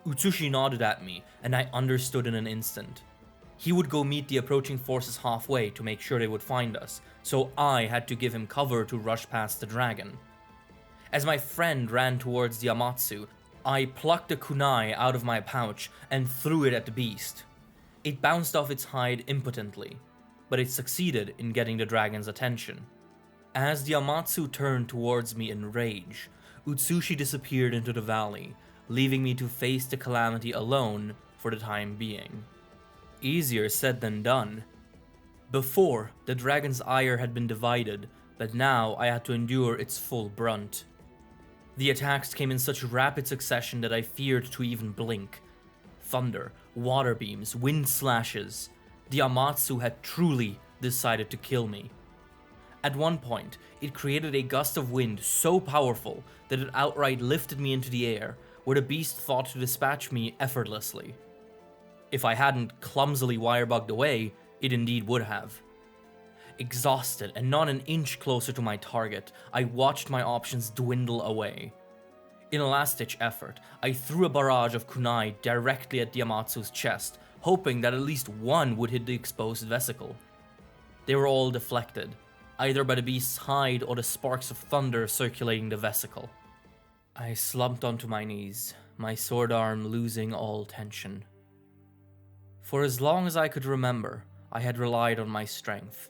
Utsushi nodded at me, and I understood in an instant. He would go meet the approaching forces halfway to make sure they would find us, so I had to give him cover to rush past the dragon. As my friend ran towards the Amatsu, I plucked a kunai out of my pouch and threw it at the beast. It bounced off its hide impotently, but it succeeded in getting the dragon's attention. As the Amatsu turned towards me in rage, Utsushi disappeared into the valley, leaving me to face the calamity alone for the time being. Easier said than done. Before, the dragon's ire had been divided, but now I had to endure its full brunt. The attacks came in such rapid succession that I feared to even blink. Thunder, water beams, wind slashes. The Amatsu had truly decided to kill me. At one point, it created a gust of wind so powerful that it outright lifted me into the air, where the beast thought to dispatch me effortlessly. If I hadn't clumsily wirebugged away, it indeed would have. Exhausted and not an inch closer to my target, I watched my options dwindle away. In a last-ditch effort, I threw a barrage of kunai directly at the Amatsu's chest, hoping that at least one would hit the exposed vesicle. They were all deflected, either by the beast's hide or the sparks of thunder circulating the vesicle. I slumped onto my knees, my sword arm losing all tension. For as long as I could remember, I had relied on my strength.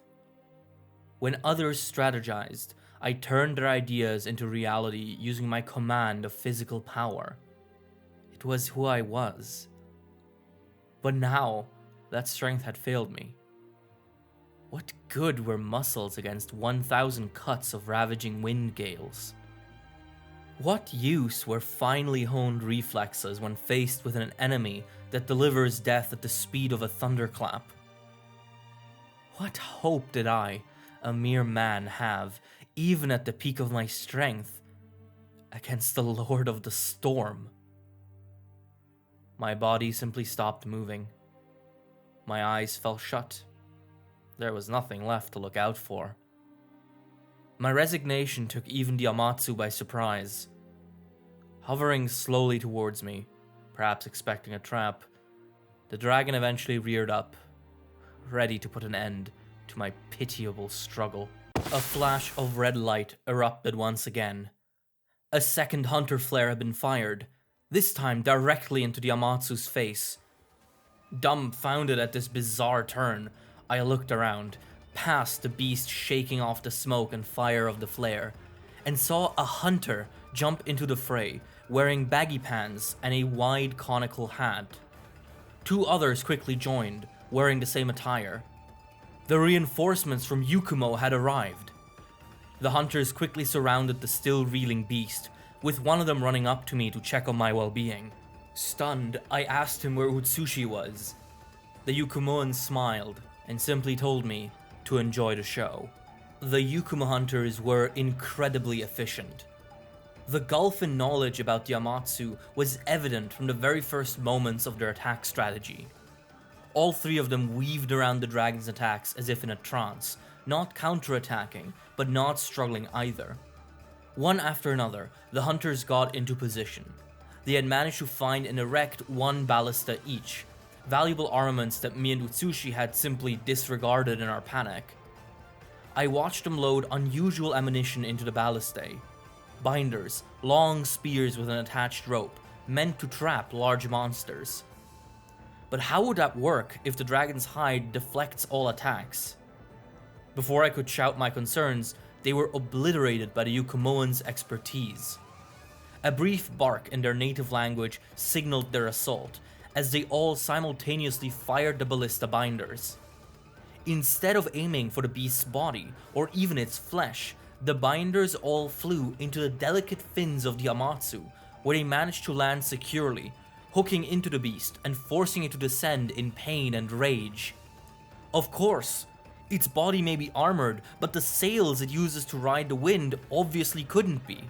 When others strategized, I turned their ideas into reality using my command of physical power. It was who I was. But now, that strength had failed me. What good were muscles against 1,000 cuts of ravaging wind gales? What use were finely honed reflexes when faced with an enemy that delivers death at the speed of a thunderclap? What hope did I, a mere man, have, even at the peak of my strength, against the Lord of the Storm? My body simply stopped moving. My eyes fell shut. There was nothing left to look out for. My resignation took even the Amatsu by surprise. Hovering slowly towards me, perhaps expecting a trap, the dragon eventually reared up, ready to put an end to my pitiable struggle. A flash of red light erupted once again. A second hunter flare had been fired, this time directly into the Amatsu's face. Dumbfounded at this bizarre turn, I looked around, past the beast shaking off the smoke and fire of the flare, and saw a hunter jump into the fray, wearing baggy pants and a wide conical hat. Two others quickly joined, wearing the same attire. The reinforcements from Yukumo had arrived. The hunters quickly surrounded the still reeling beast, with one of them running up to me to check on my well-being. Stunned, I asked him where Utsushi was. The Yukumoan smiled and simply told me to enjoy the show. The Yukumo hunters were incredibly efficient. The gulf in knowledge about the Amatsu was evident from the very first moments of their attack strategy. All three of them weaved around the dragon's attacks as if in a trance, not counterattacking, but not struggling either. One after another, the hunters got into position. They had managed to find and erect one ballista each, valuable armaments that me and Utsushi had simply disregarded in our panic. I watched them load unusual ammunition into the ballistae. Binders, long spears with an attached rope, meant to trap large monsters. But how would that work if the dragon's hide deflects all attacks? Before I could shout my concerns, they were obliterated by the Yukumoans' expertise. A brief bark in their native language signaled their assault, as they all simultaneously fired the ballista binders. Instead of aiming for the beast's body, or even its flesh, the binders all flew into the delicate fins of the Amatsu, where they managed to land securely, hooking into the beast and forcing it to descend in pain and rage. Of course, its body may be armored, but the sails it uses to ride the wind obviously couldn't be.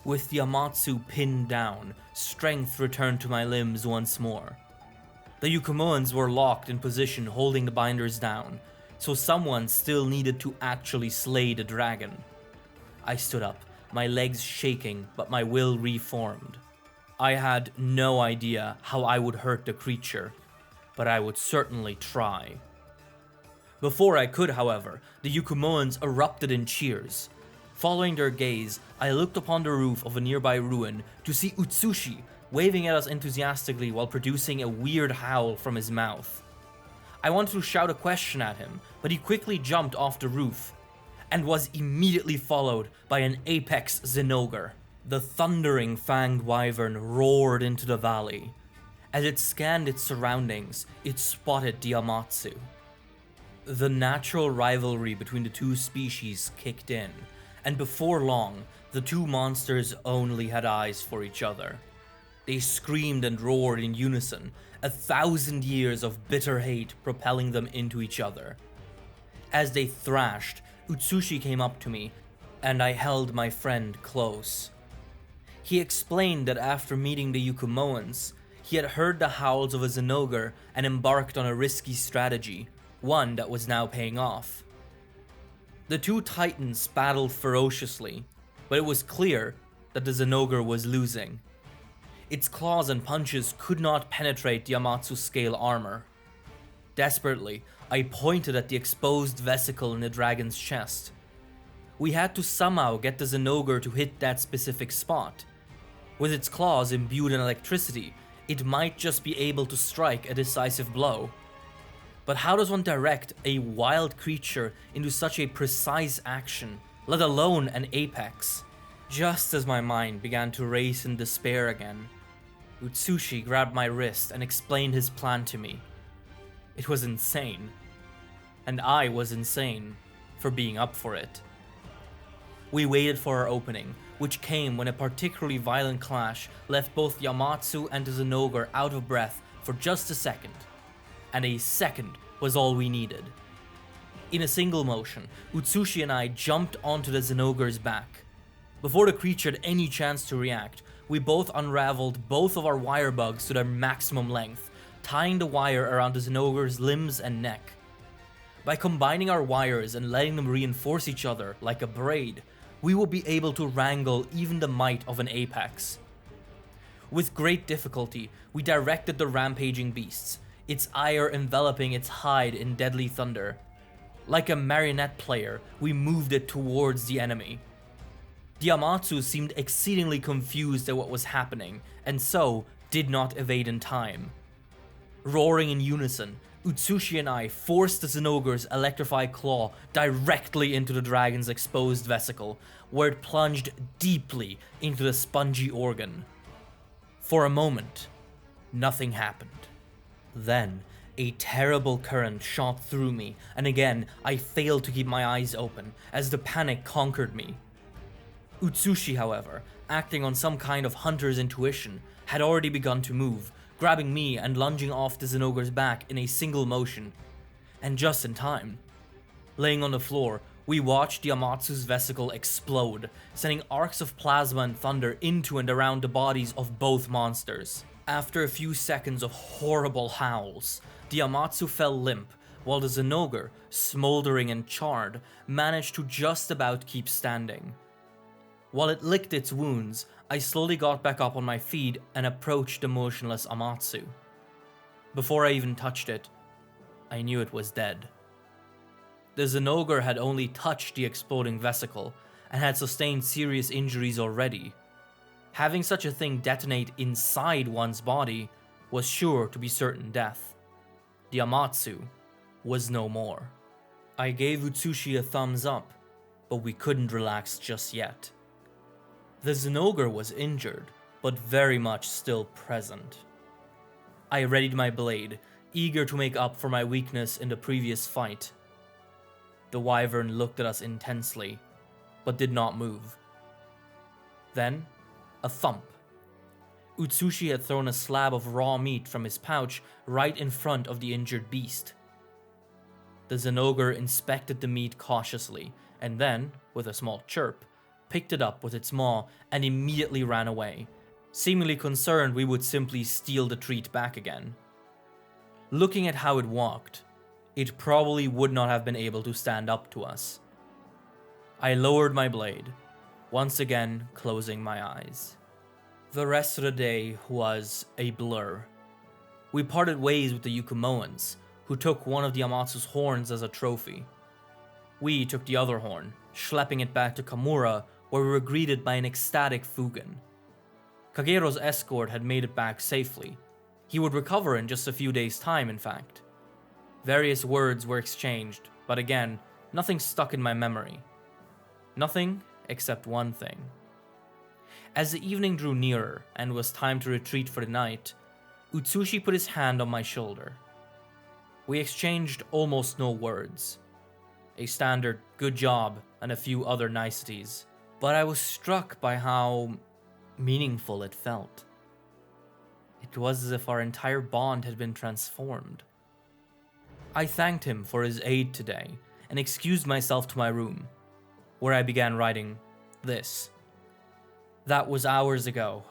With the Amatsu pinned down, strength returned to my limbs once more. The Yukumoans were locked in position holding the binders down, so someone still needed to actually slay the dragon. I stood up, my legs shaking, but my will reformed. I had no idea how I would hurt the creature, but I would certainly try. Before I could, however, the Yukumoans erupted in cheers. Following their gaze, I looked upon the roof of a nearby ruin to see Utsushi waving at us enthusiastically while producing a weird howl from his mouth. I wanted to shout a question at him, but he quickly jumped off the roof, and was immediately followed by an apex Zinogre. The thundering fanged wyvern roared into the valley. As it scanned its surroundings, it spotted the Amatsu. The natural rivalry between the two species kicked in, and before long, the two monsters only had eyes for each other. They screamed and roared in unison, 1,000 years of bitter hate propelling them into each other. As they thrashed, Utsushi came up to me, and I held my friend close. He explained that after meeting the Yukumoans, he had heard the howls of a Zinogre and embarked on a risky strategy, one that was now paying off. The two titans battled ferociously, but it was clear that the Zinogre was losing. Its claws and punches could not penetrate the Amatsu's scale armor. Desperately, I pointed at the exposed vesicle in the dragon's chest. We had to somehow get the Zinogre to hit that specific spot. With its claws imbued in electricity, it might just be able to strike a decisive blow. But how does one direct a wild creature into such a precise action, let alone an apex? Just as my mind began to race in despair again, Utsushi grabbed my wrist and explained his plan to me. It was insane. And I was insane for being up for it. We waited for our opening, which came when a particularly violent clash left both the Amatsu and the Zinogre out of breath for just a second. And a second was all we needed. In a single motion, Utsushi and I jumped onto the Zinogre's back. Before the creature had any chance to react, we both unraveled both of our wire bugs to their maximum length, tying the wire around the Zinogre's limbs and neck. By combining our wires and letting them reinforce each other like a braid, we would be able to wrangle even the might of an apex. With great difficulty, we directed the rampaging beasts, its ire enveloping its hide in deadly thunder. Like a marionette player, we moved it towards the enemy. The Amatsu seemed exceedingly confused at what was happening, and so did not evade in time. Roaring in unison, Utsushi and I forced the Zinogre's electrified claw directly into the dragon's exposed vesicle, where it plunged deeply into the spongy organ. For a moment, nothing happened. Then, a terrible current shot through me, and again I failed to keep my eyes open, as the panic conquered me. Utsushi, however, acting on some kind of hunter's intuition, had already begun to move, grabbing me and lunging off the Zinogre's back in a single motion. And just in time. Laying on the floor, we watched the Amatsu's vesicle explode, sending arcs of plasma and thunder into and around the bodies of both monsters. After a few seconds of horrible howls, the Amatsu fell limp, while the Zinogre, smoldering and charred, managed to just about keep standing. While it licked its wounds, I slowly got back up on my feet and approached the motionless Amatsu. Before I even touched it, I knew it was dead. The Zinogre had only touched the exploding vesicle and had sustained serious injuries already. Having such a thing detonate inside one's body was sure to be certain death. The Amatsu was no more. I gave Utsushi a thumbs up, but we couldn't relax just yet. The Zinogre was injured, but very much still present. I readied my blade, eager to make up for my weakness in the previous fight. The wyvern looked at us intensely, but did not move. Then, a thump. Utsushi had thrown a slab of raw meat from his pouch right in front of the injured beast. The Zinogre inspected the meat cautiously, and then, with a small chirp, picked it up with its maw and immediately ran away, seemingly concerned we would simply steal the treat back again. Looking at how it walked, it probably would not have been able to stand up to us. I lowered my blade, once again closing my eyes. The rest of the day was a blur. We parted ways with the Yukumoans, who took one of the Amatsu's horns as a trophy. We took the other horn, schlepping it back to Kamura, where we were greeted by an ecstatic Fugen. Kagero's escort had made it back safely. He would recover in just a few days' time, in fact. Various words were exchanged, but again, nothing stuck in my memory. Nothing except one thing. As the evening drew nearer and was time to retreat for the night, Utsushi put his hand on my shoulder. We exchanged almost no words. A standard good job and a few other niceties, but I was struck by how meaningful it felt. It was as if our entire bond had been transformed. I thanked him for his aid today and excused myself to my room, where I began writing this. That was hours ago,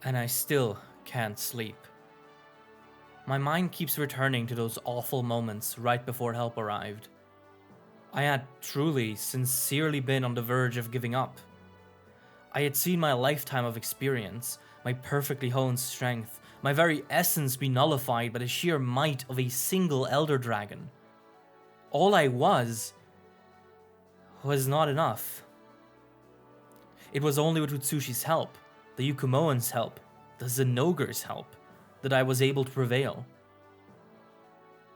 and I still can't sleep. My mind keeps returning to those awful moments right before help arrived. I had truly, sincerely been on the verge of giving up. I had seen my lifetime of experience, my perfectly honed strength, my very essence be nullified by the sheer might of a single Elder Dragon. All I was not enough. It was only with Utsushi's help, the Yukumoan's help, the Zinogre's help, that I was able to prevail.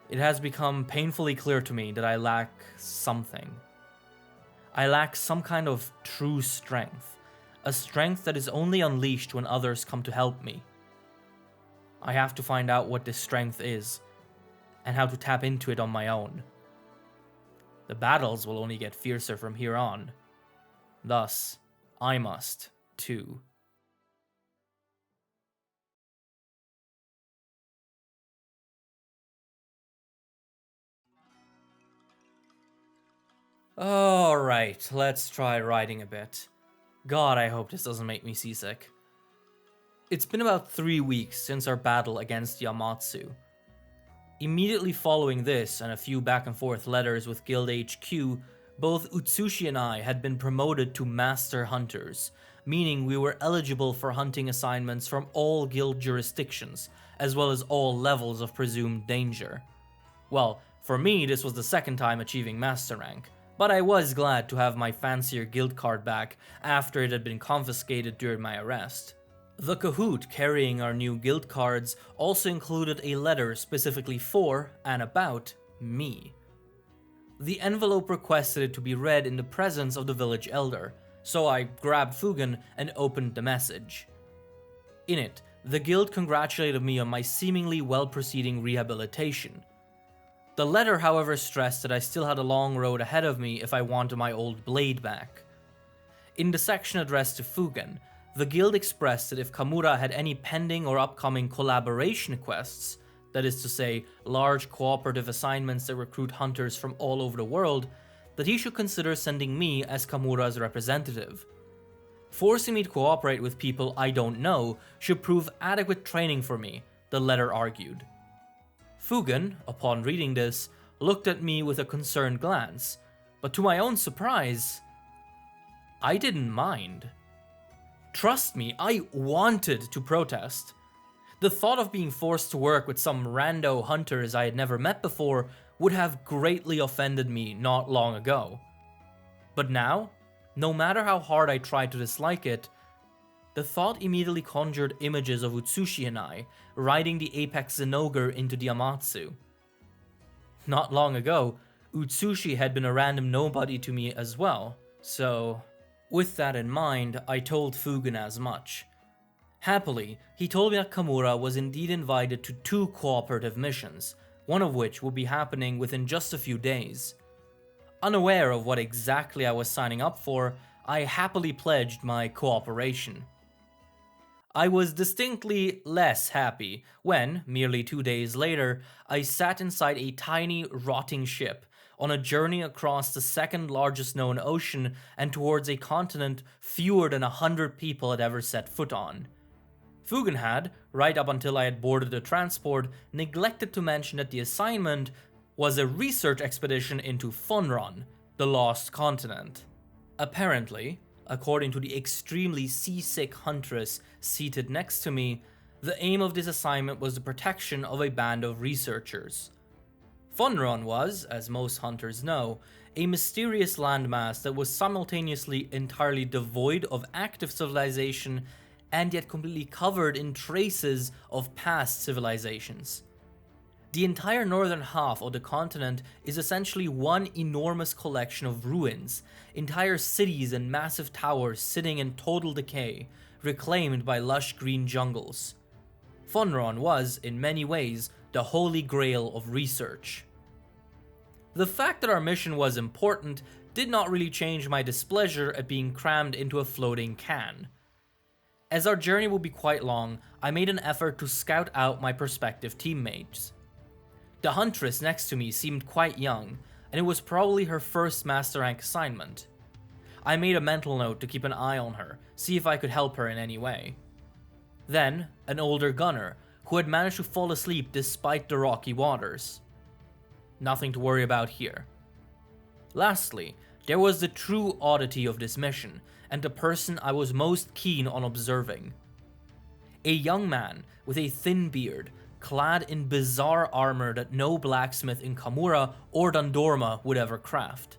It has become painfully clear to me that I lack something. I lack some kind of true strength, a strength that is only unleashed when others come to help me. I have to find out what this strength is, and how to tap into it on my own. The battles will only get fiercer from here on. Thus, I must, too. Alright, let's try writing a bit. God, I hope this doesn't make me seasick. It's been about 3 weeks since our battle against Yamatsu. Immediately following this and a few back and forth letters with Guild HQ, Both Utsushi and I had been promoted to Master Hunters, meaning we were eligible for hunting assignments from all guild jurisdictions, as well as all levels of presumed danger. Well, for me this was the second time achieving Master rank, but I was glad to have my fancier guild card back after it had been confiscated during my arrest. The Kahoot carrying our new guild cards also included a letter specifically for and about me. The envelope requested it to be read in the presence of the village elder, so I grabbed Fugen and opened the message. In it, the guild congratulated me on my seemingly well-proceeding rehabilitation. The letter, however, stressed that I still had a long road ahead of me if I wanted my old blade back. In the section addressed to Fugen, the guild expressed that if Kamura had any pending or upcoming collaboration quests, that is to say, large cooperative assignments that recruit hunters from all over the world, that he should consider sending me as Kamura's representative. Forcing me to cooperate with people I don't know should prove adequate training for me, the letter argued. Fugen, upon reading this, looked at me with a concerned glance, but to my own surprise, I didn't mind. Trust me, I wanted to protest. The thought of being forced to work with some rando hunters I had never met before would have greatly offended me not long ago. But now, no matter how hard I tried to dislike it, the thought immediately conjured images of Utsushi and I riding the apex Zenogre into the Amatsu. Not long ago, Utsushi had been a random nobody to me as well, so with that in mind, I told Fugen as much. Happily, he told me that Kamura was indeed invited to 2 cooperative missions, one of which would be happening within just a few days. Unaware of what exactly I was signing up for, I happily pledged my cooperation. I was distinctly less happy when, merely 2 days later, I sat inside a tiny, rotting ship on a journey across the second largest known ocean and towards a continent fewer than 100 people had ever set foot on. Fugen had, right up until I had boarded the transport, neglected to mention that the assignment was a research expedition into Fonron, the lost continent. Apparently, according to the extremely seasick huntress seated next to me, the aim of this assignment was the protection of a band of researchers. Fonron was, as most hunters know, a mysterious landmass that was simultaneously entirely devoid of active civilization and yet completely covered in traces of past civilizations. The entire northern half of the continent is essentially one enormous collection of ruins, entire cities and massive towers sitting in total decay, reclaimed by lush green jungles. Fonron was, in many ways, the holy grail of research. The fact that our mission was important did not really change my displeasure at being crammed into a floating can. As our journey would be quite long, I made an effort to scout out my prospective teammates. The huntress next to me seemed quite young, and it was probably her first Master Rank assignment. I made a mental note to keep an eye on her, see if I could help her in any way. Then, an older gunner, who had managed to fall asleep despite the rocky waters. Nothing to worry about here. Lastly, there was the true oddity of this mission, and the person I was most keen on observing. A young man with a thin beard, clad in bizarre armor that no blacksmith in Kamura or Dondorma would ever craft.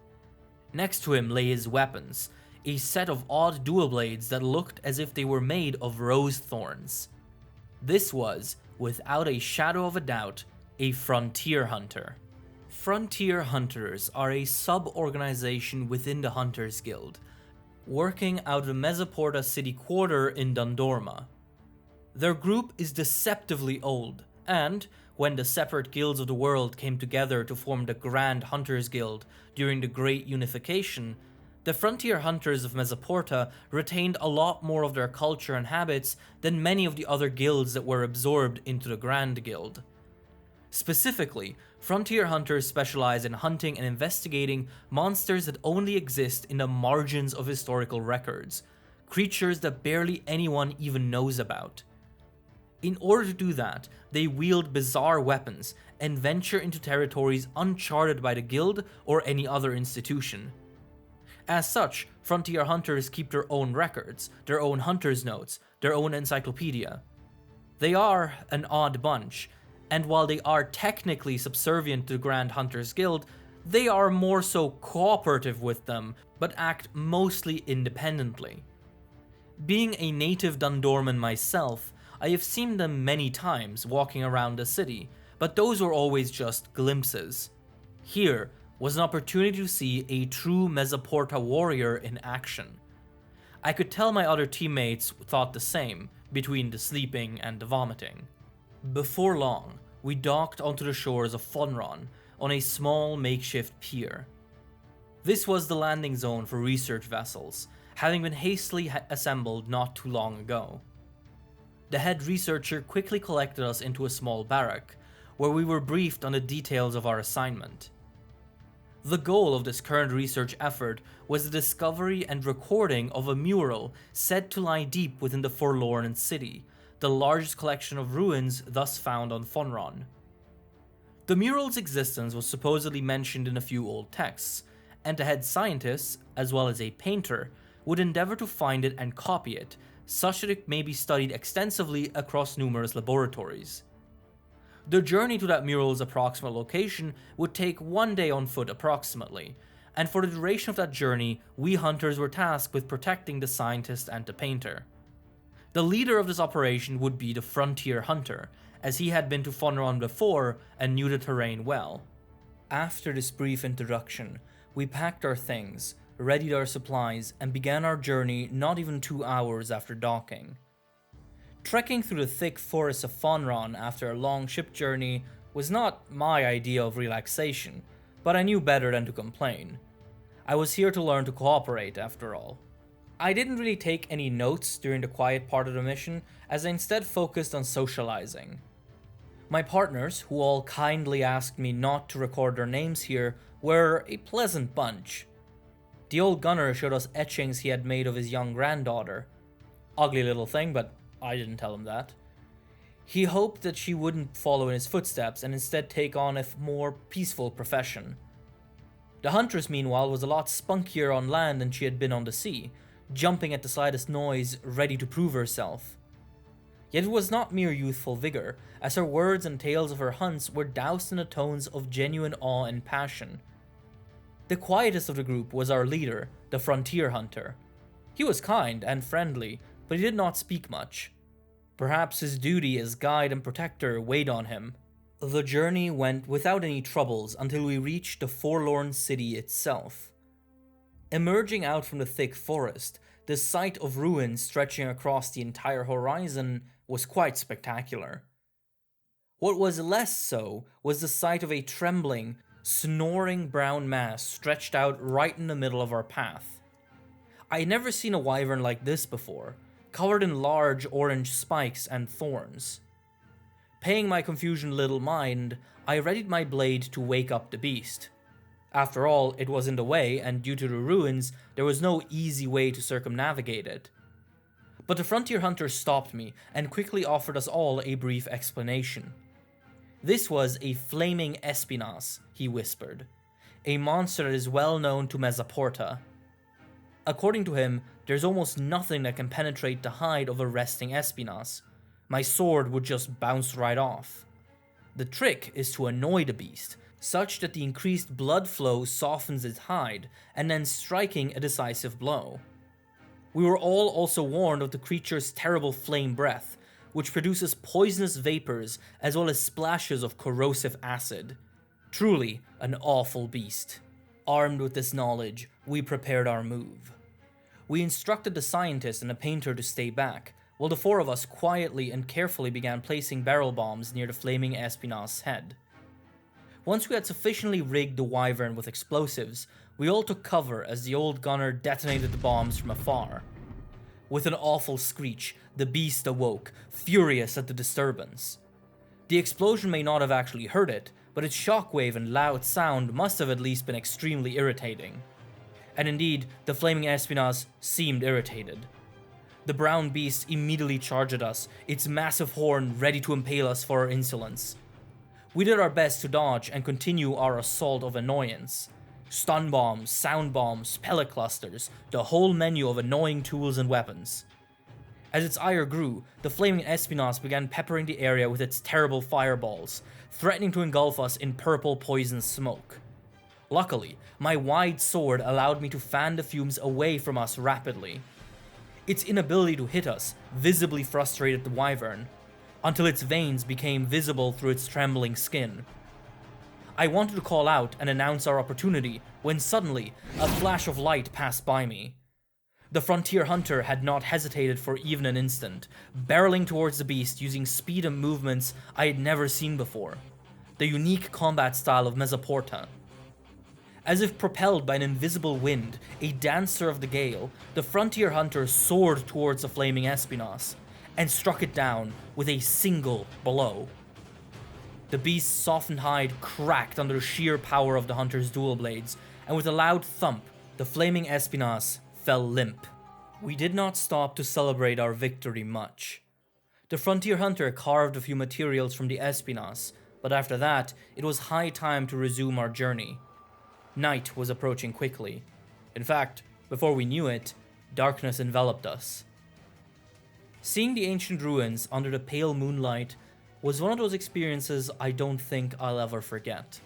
Next to him lay his weapons, a set of odd dual blades that looked as if they were made of rose thorns. This was, without a shadow of a doubt, a frontier hunter. Frontier Hunters are a sub-organization within the Hunters Guild, working out of the Mesoporta city quarter in Dondorma. Their group is deceptively old, and when the separate guilds of the world came together to form the Grand Hunters Guild during the Great Unification, the Frontier Hunters of Mesoporta retained a lot more of their culture and habits than many of the other guilds that were absorbed into the Grand Guild. Specifically, Frontier Hunters specialize in hunting and investigating monsters that only exist in the margins of historical records, creatures that barely anyone even knows about. In order to do that, they wield bizarre weapons and venture into territories uncharted by the guild or any other institution. As such, frontier hunters keep their own records, their own hunter's notes, their own encyclopedia. They are an odd bunch, and while they are technically subservient to the Grand Hunters Guild, they are more so cooperative with them, but act mostly independently. Being a native Dundorman myself, I have seen them many times walking around the city, but those were always just glimpses. Here was an opportunity to see a true Mesoporta warrior in action. I could tell my other teammates thought the same, between the sleeping and the vomiting. Before long, we docked onto the shores of Fonron on a small makeshift pier. This was the landing zone for research vessels, having been hastily assembled not too long ago. The head researcher quickly collected us into a small barrack, where we were briefed on the details of our assignment. The goal of this current research effort was the discovery and recording of a mural said to lie deep within the Forlorn City, the largest collection of ruins thus found on Fonron. The mural's existence was supposedly mentioned in a few old texts, and the head scientist, as well as a painter, would endeavor to find it and copy it, such that it may be studied extensively across numerous laboratories. The journey to that mural's approximate location would take 1 day on foot approximately, and for the duration of that journey, we hunters were tasked with protecting the scientist and the painter. The leader of this operation would be the frontier hunter, as he had been to Fonron before and knew the terrain well. After this brief introduction, we packed our things, readied our supplies, and began our journey not even 2 hours after docking. Trekking through the thick forests of Fonron after a long ship journey was not my idea of relaxation, but I knew better than to complain. I was here to learn to cooperate, after all. I didn't really take any notes during the quiet part of the mission, as I instead focused on socializing. My partners, who all kindly asked me not to record their names here, were a pleasant bunch. The old gunner showed us etchings he had made of his young granddaughter. Ugly little thing, but I didn't tell him that. He hoped that she wouldn't follow in his footsteps and instead take on a more peaceful profession. The huntress, meanwhile, was a lot spunkier on land than she had been on the sea, jumping at the slightest noise, ready to prove herself. Yet it was not mere youthful vigor, as her words and tales of her hunts were doused in the tones of genuine awe and passion. The quietest of the group was our leader, the frontier hunter. He was kind and friendly, but he did not speak much. Perhaps his duty as guide and protector weighed on him. The journey went without any troubles until we reached the Forlorn City itself. Emerging out from the thick forest, the sight of ruins stretching across the entire horizon was quite spectacular. What was less so was the sight of a trembling, snoring brown mass stretched out right in the middle of our path. I had never seen a wyvern like this before, covered in large orange spikes and thorns. Paying my confusion little mind, I readied my blade to wake up the beast. After all, it was in the way, and due to the ruins, there was no easy way to circumnavigate it. But the frontier hunter stopped me and quickly offered us all a brief explanation. This was a flaming Espinas, he whispered, a monster that is well known to Mesoporta. According to him, there's almost nothing that can penetrate the hide of a resting Espinas. My sword would just bounce right off. The trick is to annoy the beast, such that the increased blood flow softens its hide, and then striking a decisive blow. We were all also warned of the creature's terrible flame breath, which produces poisonous vapors as well as splashes of corrosive acid. Truly an awful beast. Armed with this knowledge, we prepared our move. We instructed the scientist and the painter to stay back, while the four of us quietly and carefully began placing barrel bombs near the flaming Espinas' head. Once we had sufficiently rigged the wyvern with explosives, we all took cover as the old gunner detonated the bombs from afar. With an awful screech, the beast awoke, furious at the disturbance. The explosion may not have actually hurt it, but its shockwave and loud sound must have at least been extremely irritating. And indeed, the flaming Espinas seemed irritated. The brown beast immediately charged at us, its massive horn ready to impale us for our insolence. We did our best to dodge and continue our assault of annoyance. Stun bombs, sound bombs, pellet clusters, the whole menu of annoying tools and weapons. As its ire grew, the flaming Espinos began peppering the area with its terrible fireballs, threatening to engulf us in purple poison smoke. Luckily, my wide sword allowed me to fan the fumes away from us rapidly. Its inability to hit us visibly frustrated the wyvern, until its veins became visible through its trembling skin. I wanted to call out and announce our opportunity when suddenly a flash of light passed by me. The frontier hunter had not hesitated for even an instant, barreling towards the beast using speed and movements I had never seen before, the unique combat style of Mesoporta. As if propelled by an invisible wind, a dancer of the gale, the frontier hunter soared towards the flaming Espinos and struck it down with a single blow. The beast's softened hide cracked under the sheer power of the hunter's dual blades, and with a loud thump, the flaming Espinos fell limp. We did not stop to celebrate our victory much. The frontier hunter carved a few materials from the Espinos, but after that, it was high time to resume our journey. Night was approaching quickly. In fact, before we knew it, darkness enveloped us. Seeing the ancient ruins under the pale moonlight was one of those experiences I don't think I'll ever forget.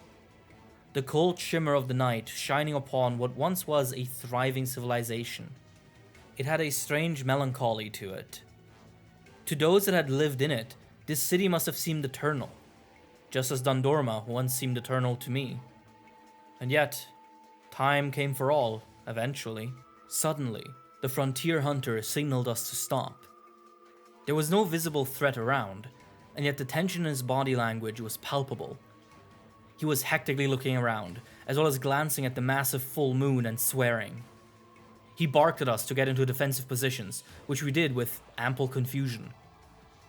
The cold shimmer of the night shining upon what once was a thriving civilization. It had a strange melancholy to it. To those that had lived in it, this city must have seemed eternal, just as Dondorma once seemed eternal to me. And yet, time came for all, eventually. Suddenly, the frontier hunter signaled us to stop. There was no visible threat around, and yet the tension in his body language was palpable. He was hectically looking around, as well as glancing at the massive full moon and swearing. He barked at us to get into defensive positions, which we did with ample confusion.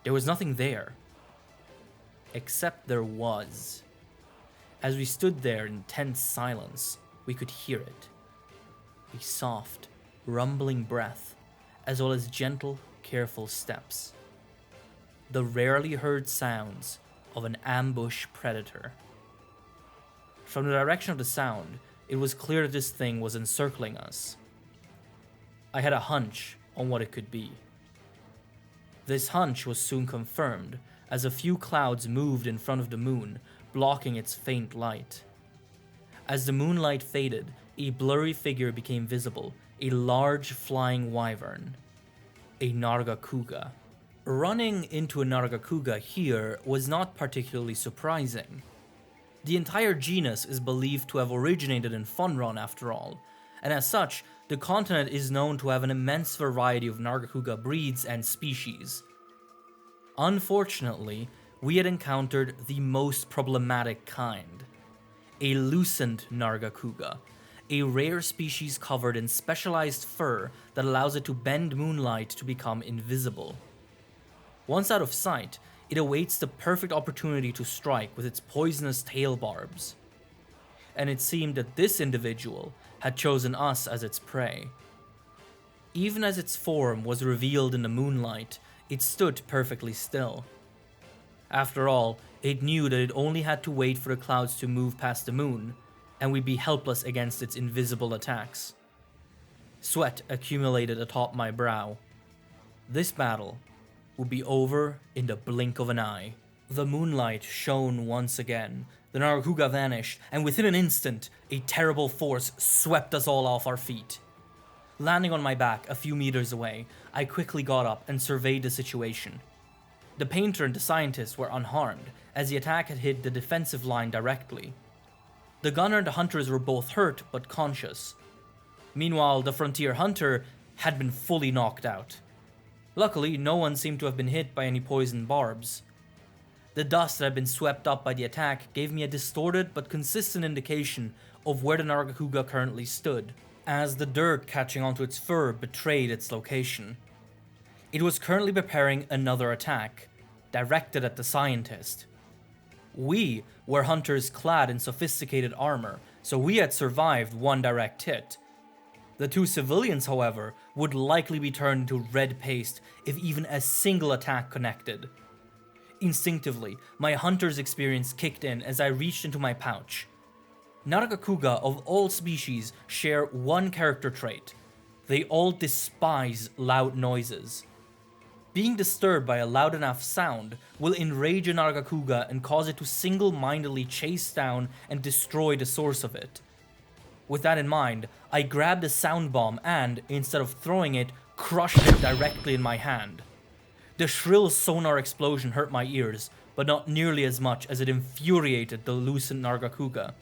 There was nothing there. Except there was. As we stood there in tense silence, we could hear it. A soft, rumbling breath, as well as gentle, careful steps. The rarely heard sounds of an ambush predator. From the direction of the sound, it was clear that this thing was encircling us. I had a hunch on what it could be. This hunch was soon confirmed as a few clouds moved in front of the moon, blocking its faint light. As the moonlight faded, a blurry figure became visible, a large flying wyvern. A Nargacuga. Running into a Nargacuga here was not particularly surprising. The entire genus is believed to have originated in Funron after all, and as such, the continent is known to have an immense variety of Nargacuga breeds and species. Unfortunately, we had encountered the most problematic kind. A lucent Nargacuga, a rare species covered in specialized fur that allows it to bend moonlight to become invisible. Once out of sight, it awaits the perfect opportunity to strike with its poisonous tail barbs. And it seemed that this individual had chosen us as its prey. Even as its form was revealed in the moonlight, it stood perfectly still. After all, it knew that it only had to wait for the clouds to move past the moon, and we'd be helpless against its invisible attacks. Sweat accumulated atop my brow. This battle would be over in the blink of an eye. The moonlight shone once again, the Nargacuga vanished, and within an instant, a terrible force swept us all off our feet. Landing on my back a few meters away, I quickly got up and surveyed the situation. The painter and the scientist were unharmed, as the attack had hit the defensive line directly. The gunner and the hunters were both hurt but conscious. Meanwhile, the frontier hunter had been fully knocked out. Luckily, no one seemed to have been hit by any poisoned barbs. The dust that had been swept up by the attack gave me a distorted but consistent indication of where the Nargacuga currently stood, as the dirt catching onto its fur betrayed its location. It was currently preparing another attack, directed at the scientist. We were hunters clad in sophisticated armor, so we had survived one direct hit. The two civilians, however, would likely be turned into red paste if even a single attack connected. Instinctively, my hunter's experience kicked in as I reached into my pouch. Nargacuga of all species share one character trait. They all despise loud noises. Being disturbed by a loud enough sound will enrage a Nargacuga and cause it to single-mindedly chase down and destroy the source of it. With that in mind, I grabbed a sound bomb and, instead of throwing it, crushed it directly in my hand. The shrill sonar explosion hurt my ears, but not nearly as much as it infuriated the lucent Nargacuga.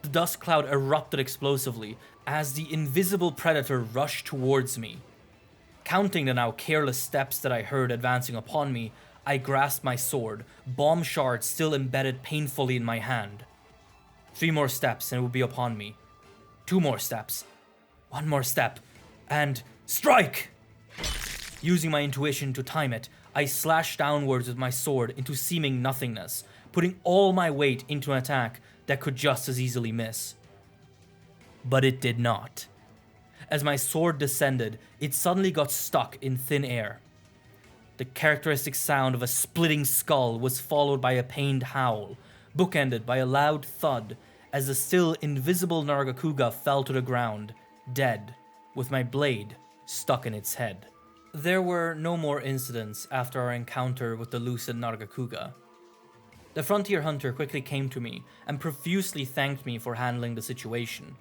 The dust cloud erupted explosively as the invisible predator rushed towards me. Counting the now careless steps that I heard advancing upon me, I grasped my sword, bomb shards still embedded painfully in my hand. 3 more steps and it would be upon me. 2 more steps. 1 more step. And strike! Using my intuition to time it, I slashed downwards with my sword into seeming nothingness, putting all my weight into an attack that could just as easily miss. But it did not. As my sword descended, it suddenly got stuck in thin air. The characteristic sound of a splitting skull was followed by a pained howl, bookended by a loud thud as the still invisible Nargacuga fell to the ground, dead, with my blade stuck in its head. There were no more incidents after our encounter with the lucent Nargacuga. The frontier hunter quickly came to me and profusely thanked me for handling the situation.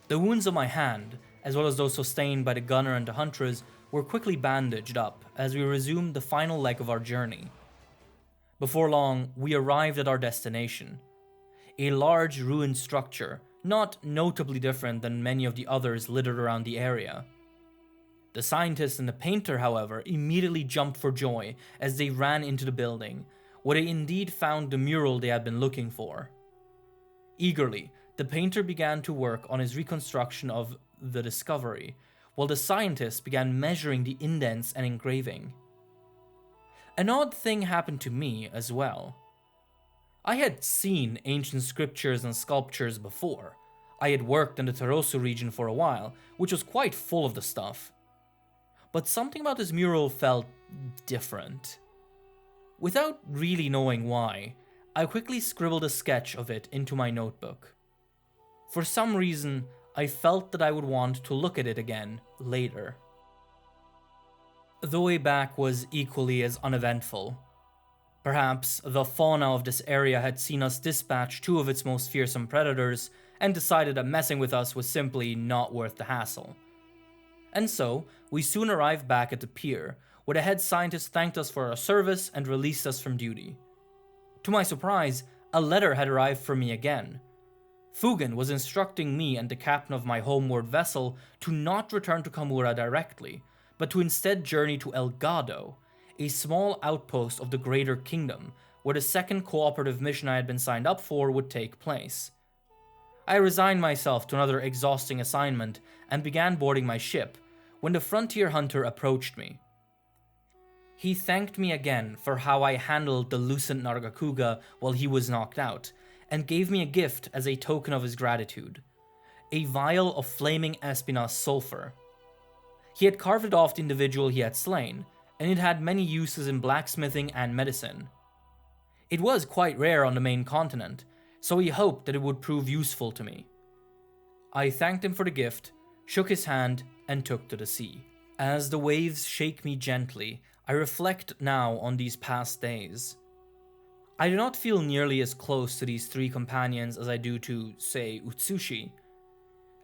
The wounds on my hand, as well as those sustained by the gunner and the huntress, were quickly bandaged up as we resumed the final leg of our journey. Before long, we arrived at our destination. A large ruined structure, not notably different than many of the others littered around the area. The scientist and the painter, however, immediately jumped for joy as they ran into the building, where they indeed found the mural they had been looking for. Eagerly, the painter began to work on his reconstruction of the discovery, while the scientist began measuring the indents and engraving. An odd thing happened to me as well. I had seen ancient scriptures and sculptures before. I had worked in the Tarosu region for a while, which was quite full of the stuff. But something about this mural felt different. Without really knowing why, I quickly scribbled a sketch of it into my notebook. For some reason, I felt that I would want to look at it again later. The way back was equally as uneventful. Perhaps the fauna of this area had seen us dispatch 2 of its most fearsome predators and decided that messing with us was simply not worth the hassle. And so, we soon arrived back at the pier, where the head scientist thanked us for our service and released us from duty. To my surprise, a letter had arrived for me again. Fugen was instructing me and the captain of my homeward vessel to not return to Kamura directly, but to instead journey to El Gado, a small outpost of the Greater Kingdom, where the second cooperative mission I had been signed up for would take place. I resigned myself to another exhausting assignment and began boarding my ship, when the frontier hunter approached me. He thanked me again for how I handled the lucent Nargacuga while he was knocked out, and gave me a gift as a token of his gratitude: a vial of flaming Espinas sulfur. He had carved it off the individual he had slain, and it had many uses in blacksmithing and medicine. It was quite rare on the main continent, so he hoped that it would prove useful to me. I thanked him for the gift, shook his hand, and took to the sea. As the waves shake me gently, I reflect now on these past days. I do not feel nearly as close to these 3 companions as I do to, say, Utsushi,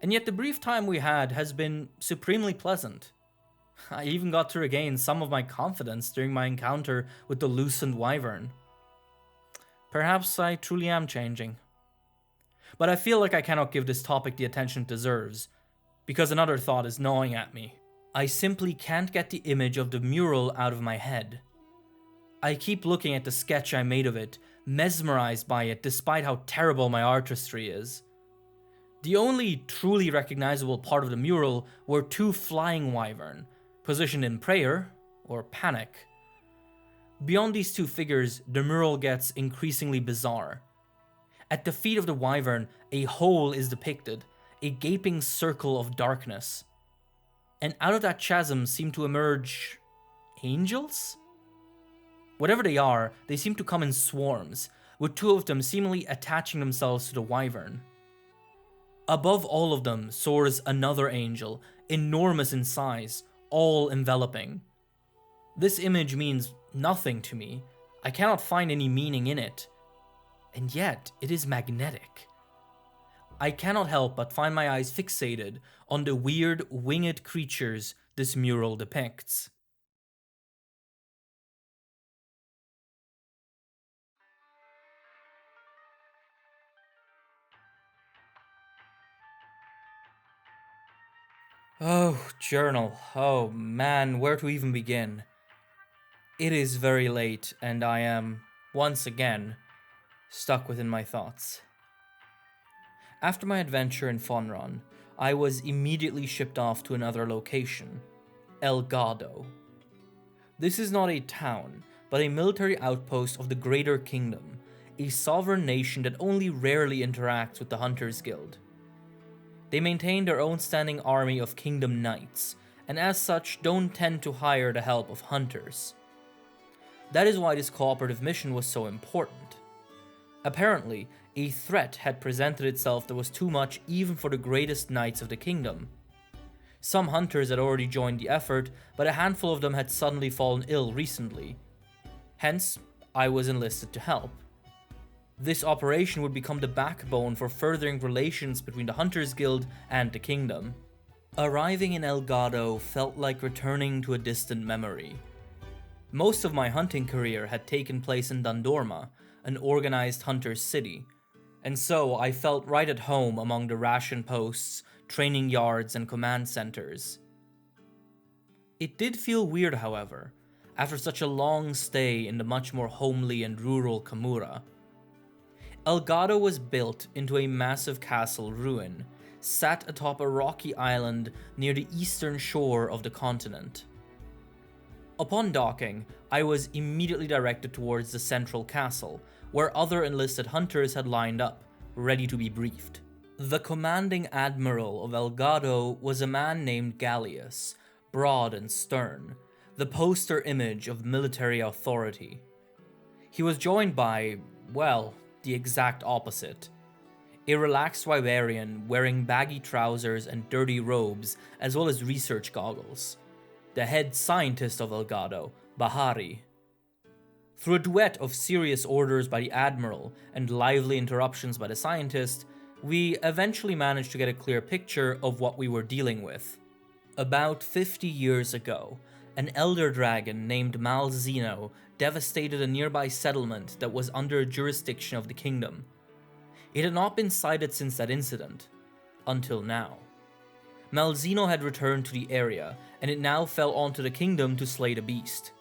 and yet the brief time we had has been supremely pleasant. I even got to regain some of my confidence during my encounter with the lucent wyvern. Perhaps I truly am changing. But I feel like I cannot give this topic the attention it deserves, because another thought is gnawing at me. I simply can't get the image of the mural out of my head. I keep looking at the sketch I made of it, mesmerized by it despite how terrible my artistry is. The only truly recognizable part of the mural were 2 flying wyvern, positioned in prayer or panic. Beyond these 2 figures, the mural gets increasingly bizarre. At the feet of the wyvern, a hole is depicted, a gaping circle of darkness. And out of that chasm seem to emerge angels? Whatever they are, they seem to come in swarms, with two of them seemingly attaching themselves to the wyvern. Above all of them soars another angel, enormous in size, all enveloping. This image means nothing to me. I cannot find any meaning in it. And yet, it is magnetic. I cannot help but find my eyes fixated on the weird, winged creatures this mural depicts. Oh, journal. Oh man, where to even begin? It is very late, and I am, once again, stuck within my thoughts. After my adventure in Fonron, I was immediately shipped off to another location, Elgado. This is not a town, but a military outpost of the Greater Kingdom, a sovereign nation that only rarely interacts with the Hunters Guild. They maintain their own standing army of Kingdom Knights, and as such don't tend to hire the help of hunters. That is why this cooperative mission was so important. Apparently, a threat had presented itself that was too much even for the greatest knights of the kingdom. Some hunters had already joined the effort, but a handful of them had suddenly fallen ill recently. Hence, I was enlisted to help. This operation would become the backbone for furthering relations between the Hunters Guild and the kingdom. Arriving in Elgado felt like returning to a distant memory. Most of my hunting career had taken place in Dandorma, an organized hunter's city, and so I felt right at home among the ration posts, training yards, and command centers. It did feel weird, however, after such a long stay in the much more homely and rural Kamura. Elgado was built into a massive castle ruin, sat atop a rocky island near the eastern shore of the continent. Upon docking, I was immediately directed towards the central castle, where other enlisted hunters had lined up, ready to be briefed. The commanding admiral of Elgado was a man named Gallius, broad and stern, the poster image of military authority. He was joined by, well, the exact opposite. A relaxed Wyverian wearing baggy trousers and dirty robes, as well as research goggles. The head scientist of Elgado, Bahari. Through a duet of serious orders by the Admiral and lively interruptions by the scientist, we eventually managed to get a clear picture of what we were dealing with. About 50 years ago, an elder dragon named Malzeno devastated a nearby settlement that was under jurisdiction of the kingdom. It had not been sighted since that incident, until now. Malzeno had returned to the area, and it now fell onto the kingdom to slay the beast.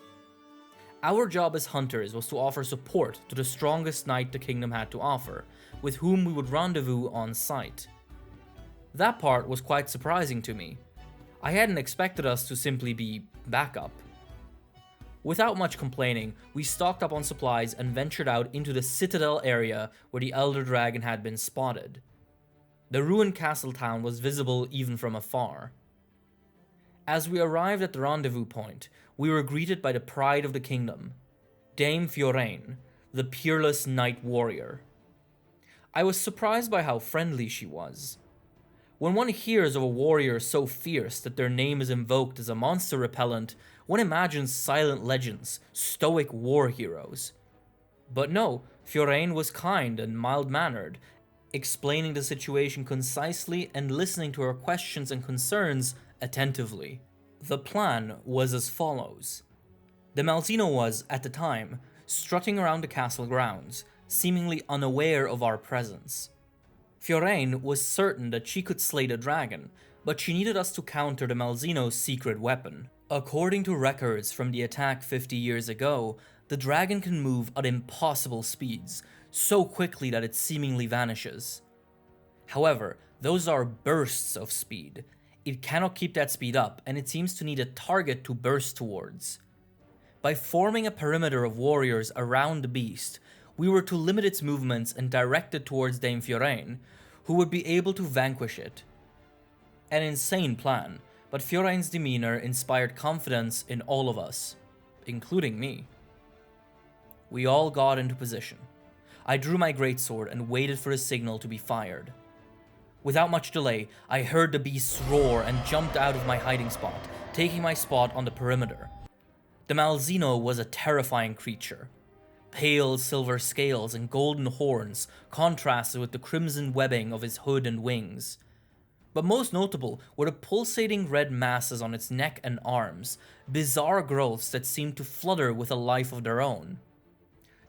Our job as hunters was to offer support to the strongest knight the kingdom had to offer, with whom we would rendezvous on site. That part was quite surprising to me. I hadn't expected us to simply be backup. Without much complaining, we stocked up on supplies and ventured out into the Citadel area where the Elder Dragon had been spotted. The ruined castle town was visible even from afar. As we arrived at the rendezvous point, we were greeted by the pride of the kingdom, Dame Fiorane, the peerless knight warrior. I was surprised by how friendly she was. When one hears of a warrior so fierce that their name is invoked as a monster repellent, one imagines silent legends, stoic war heroes. But no, Fiorane was kind and mild-mannered, explaining the situation concisely and listening to our questions and concerns attentively. The plan was as follows. The Malzeno was, at the time, strutting around the castle grounds, seemingly unaware of our presence. Fiorane was certain that she could slay the dragon, but she needed us to counter the Malzeno's secret weapon. According to records from the attack 50 years ago, the dragon can move at impossible speeds, so quickly that it seemingly vanishes. However, those are bursts of speed. It cannot keep that speed up, and it seems to need a target to burst towards. By forming a perimeter of warriors around the beast, we were to limit its movements and direct it towards Dame Fiorane, who would be able to vanquish it. An insane plan, but Fiorane's demeanor inspired confidence in all of us, including me. We all got into position. I drew my greatsword and waited for a signal to be fired. Without much delay, I heard the beasts roar and jumped out of my hiding spot, taking my spot on the perimeter. The Malzeno was a terrifying creature. Pale silver scales and golden horns contrasted with the crimson webbing of his hood and wings. But most notable were the pulsating red masses on its neck and arms, bizarre growths that seemed to flutter with a life of their own.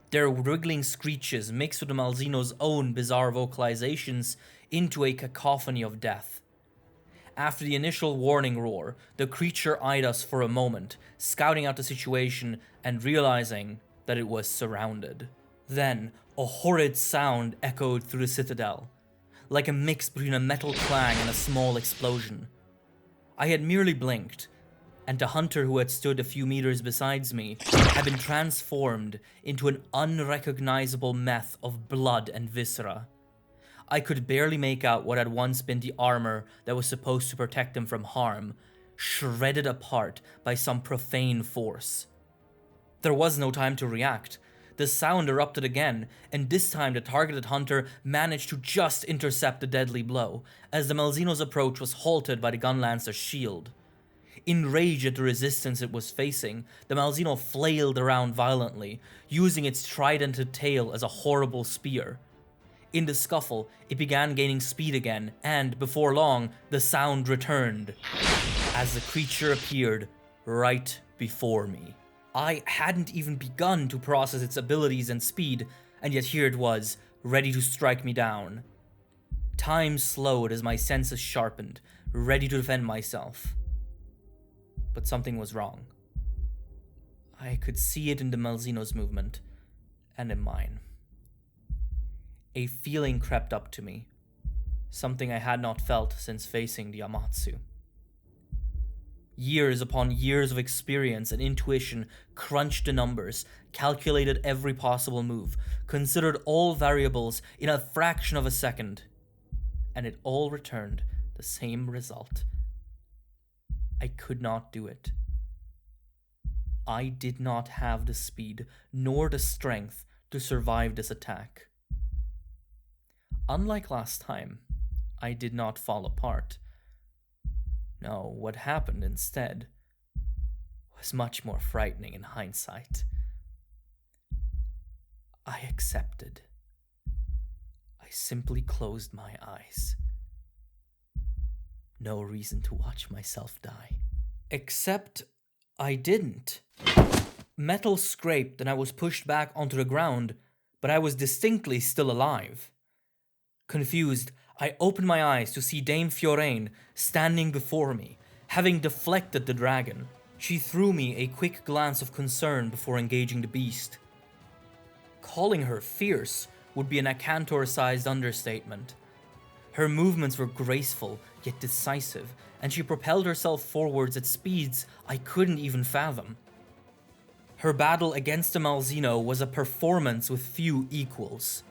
Their wriggling screeches mixed with the Malzeno's own bizarre vocalizations into a cacophony of death. After the initial warning roar, the creature eyed us for a moment, scouting out the situation and realizing that it was surrounded. Then, a horrid sound echoed through the Citadel, like a mix between a metal clang and a small explosion. I had merely blinked, and the hunter who had stood a few meters beside me had been transformed into an unrecognizable mess of blood and viscera. I could barely make out what had once been the armor that was supposed to protect him from harm, shredded apart by some profane force. There was no time to react. The sound erupted again, and this time the targeted hunter managed to just intercept the deadly blow, as the Malzeno's approach was halted by the gunlancer's shield. Enraged at the resistance it was facing, the Malzeno flailed around violently, using its tridented tail as a horrible spear. In the scuffle, it began gaining speed again, and before long, the sound returned, as the creature appeared right before me. I hadn't even begun to process its abilities and speed, and yet here it was, ready to strike me down. Time slowed as my senses sharpened, ready to defend myself. But something was wrong. I could see it in the Malzeno's movement, and in mine. A feeling crept up to me, something I had not felt since facing the Amatsu. Years upon years of experience and intuition crunched the numbers, calculated every possible move, considered all variables in a fraction of a second, and it all returned the same result. I could not do it. I did not have the speed nor the strength to survive this attack. Unlike last time, I did not fall apart. No, what happened instead was much more frightening in hindsight. I accepted. I simply closed my eyes. No reason to watch myself die. Except I didn't. Metal scraped and I was pushed back onto the ground, but I was distinctly still alive. Confused, I opened my eyes to see Dame Fiorane standing before me, having deflected the dragon. She threw me a quick glance of concern before engaging the beast. Calling her fierce would be an Acantor-sized understatement. Her movements were graceful, yet decisive, and she propelled herself forwards at speeds I couldn't even fathom. Her battle against the Malzeno was a performance with few equals.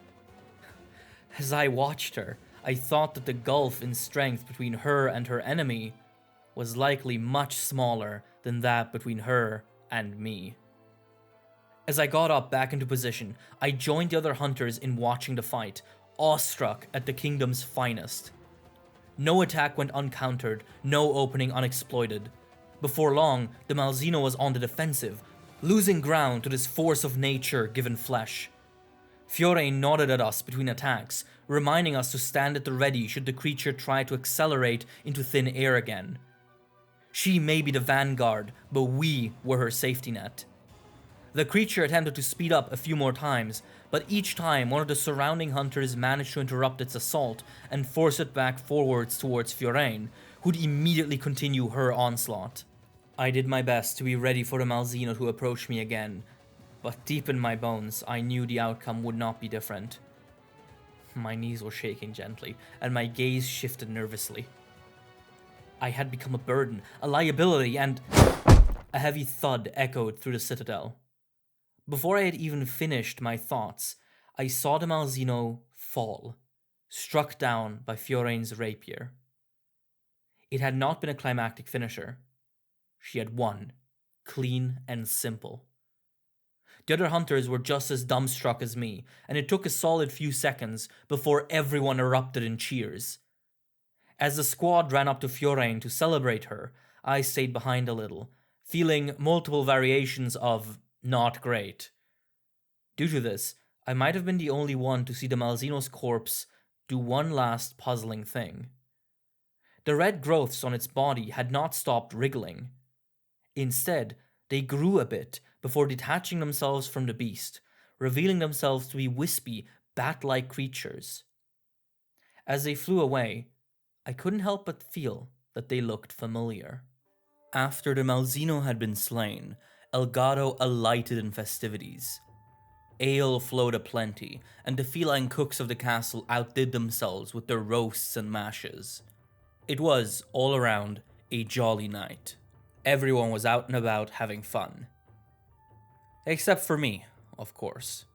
As I watched her, I thought that the gulf in strength between her and her enemy was likely much smaller than that between her and me. As I got up back into position, I joined the other hunters in watching the fight, awestruck at the kingdom's finest. No attack went uncountered, no opening unexploited. Before long, the Malzeno was on the defensive, losing ground to this force of nature given flesh. Fiore nodded at us between attacks, reminding us to stand at the ready should the creature try to accelerate into thin air again. She may be the vanguard, but we were her safety net. The creature attempted to speed up a few more times, but each time one of the surrounding hunters managed to interrupt its assault and force it back forwards towards Fiorane, who'd immediately continue her onslaught. I did my best to be ready for the Malzeno to approach me again, but deep in my bones, I knew the outcome would not be different. My knees were shaking gently, and my gaze shifted nervously. I had become a burden, a liability, and a heavy thud echoed through the Citadel. Before I had even finished my thoughts, I saw the Malzeno fall, struck down by Fiorane's rapier. It had not been a climactic finisher. She had won, clean and simple. The other hunters were just as dumbstruck as me, and it took a solid few seconds before everyone erupted in cheers. As the squad ran up to Fiorane to celebrate her, I stayed behind a little, feeling multiple variations of not great. Due to this, I might have been the only one to see the Malzino's corpse do one last puzzling thing. The red growths on its body had not stopped wriggling. Instead, they grew a bit before detaching themselves from the beast, revealing themselves to be wispy, bat-like creatures. As they flew away, I couldn't help but feel that they looked familiar. After the Malzino had been slain, Elgato alighted in festivities. Ale flowed aplenty, and the feline cooks of the castle outdid themselves with their roasts and mashes. It was, all around, a jolly night. Everyone was out and about having fun. Except for me, of course.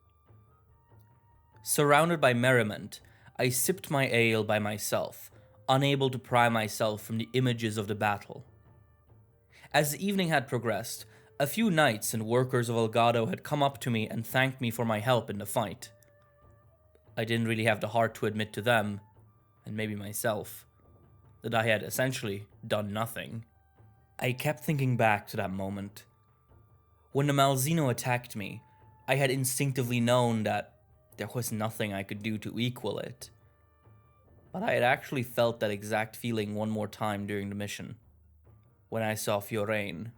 Surrounded by merriment, I sipped my ale by myself, unable to pry myself from the images of the battle. As the evening had progressed, a few knights and workers of Elgato had come up to me and thanked me for my help in the fight. I didn't really have the heart to admit to them, and maybe myself, that I had essentially done nothing. I kept thinking back to that moment. When the Malzino attacked me, I had instinctively known that there was nothing I could do to equal it. But I had actually felt that exact feeling one more time during the mission, when I saw Fiorane.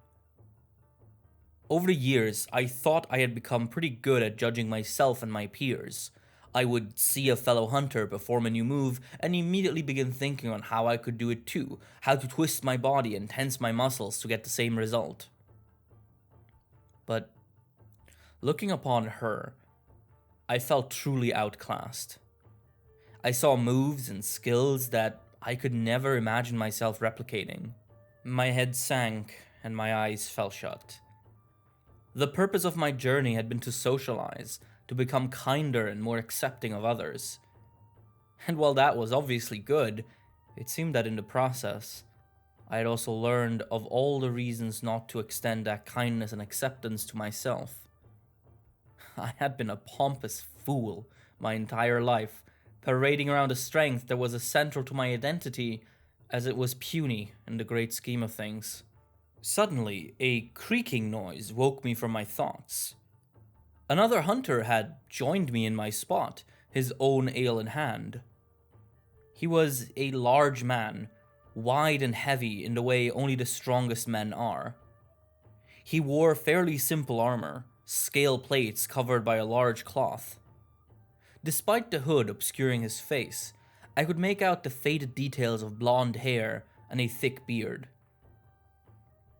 Over the years, I thought I had become pretty good at judging myself and my peers. I would see a fellow hunter perform a new move and immediately begin thinking on how I could do it too, how to twist my body and tense my muscles to get the same result. But looking upon her, I felt truly outclassed. I saw moves and skills that I could never imagine myself replicating. My head sank and my eyes fell shut. The purpose of my journey had been to socialize, to become kinder and more accepting of others. And while that was obviously good, it seemed that in the process, I had also learned of all the reasons not to extend that kindness and acceptance to myself. I had been a pompous fool my entire life, parading around a strength that was as central to my identity as it was puny in the great scheme of things. Suddenly, a creaking noise woke me from my thoughts. Another hunter had joined me in my spot, his own ale in hand. He was a large man, wide and heavy in the way only the strongest men are. He wore fairly simple armor, scale plates covered by a large cloth. Despite the hood obscuring his face, I could make out the faded details of blonde hair and a thick beard.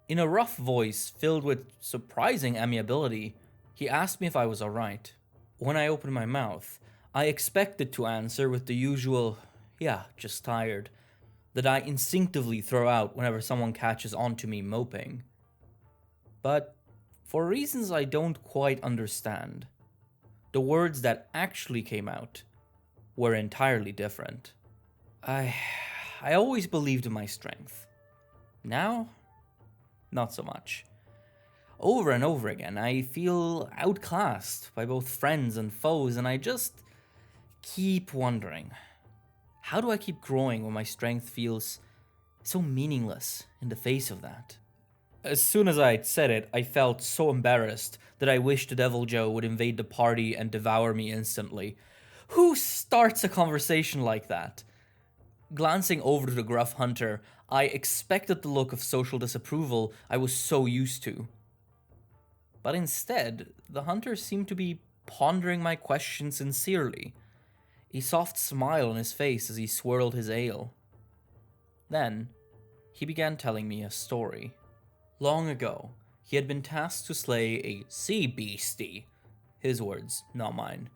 In a rough voice filled with surprising amiability, he asked me if I was alright. When I opened my mouth, I expected to answer with the usual, "Yeah, just tired," that I instinctively throw out whenever someone catches on to me moping. But, for reasons I don't quite understand, the words that actually came out were entirely different. I always believed in my strength. Now, not so much. Over and over again, I feel outclassed by both friends and foes, and I just keep wondering, how do I keep growing when my strength feels so meaningless in the face of that? As soon as I'd said it, I felt so embarrassed that I wished the Devil Joe would invade the party and devour me instantly. Who starts a conversation like that? Glancing over to the gruff hunter, I expected the look of social disapproval I was so used to. But instead, the hunter seemed to be pondering my question sincerely, a soft smile on his face as he swirled his ale. Then, he began telling me a story. Long ago, he had been tasked to slay a sea beastie, his words, not mine,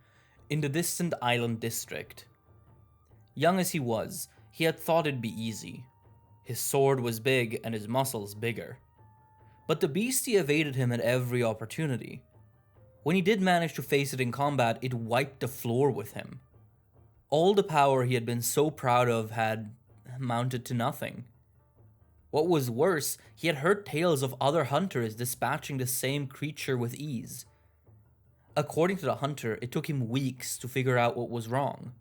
in the distant island district. Young as he was, he had thought it'd be easy. His sword was big and his muscles bigger. But the beastie evaded him at every opportunity. When he did manage to face it in combat, it wiped the floor with him. All the power he had been so proud of had amounted to nothing. What was worse, he had heard tales of other hunters dispatching the same creature with ease. According to the hunter, it took him weeks to figure out what was wrong.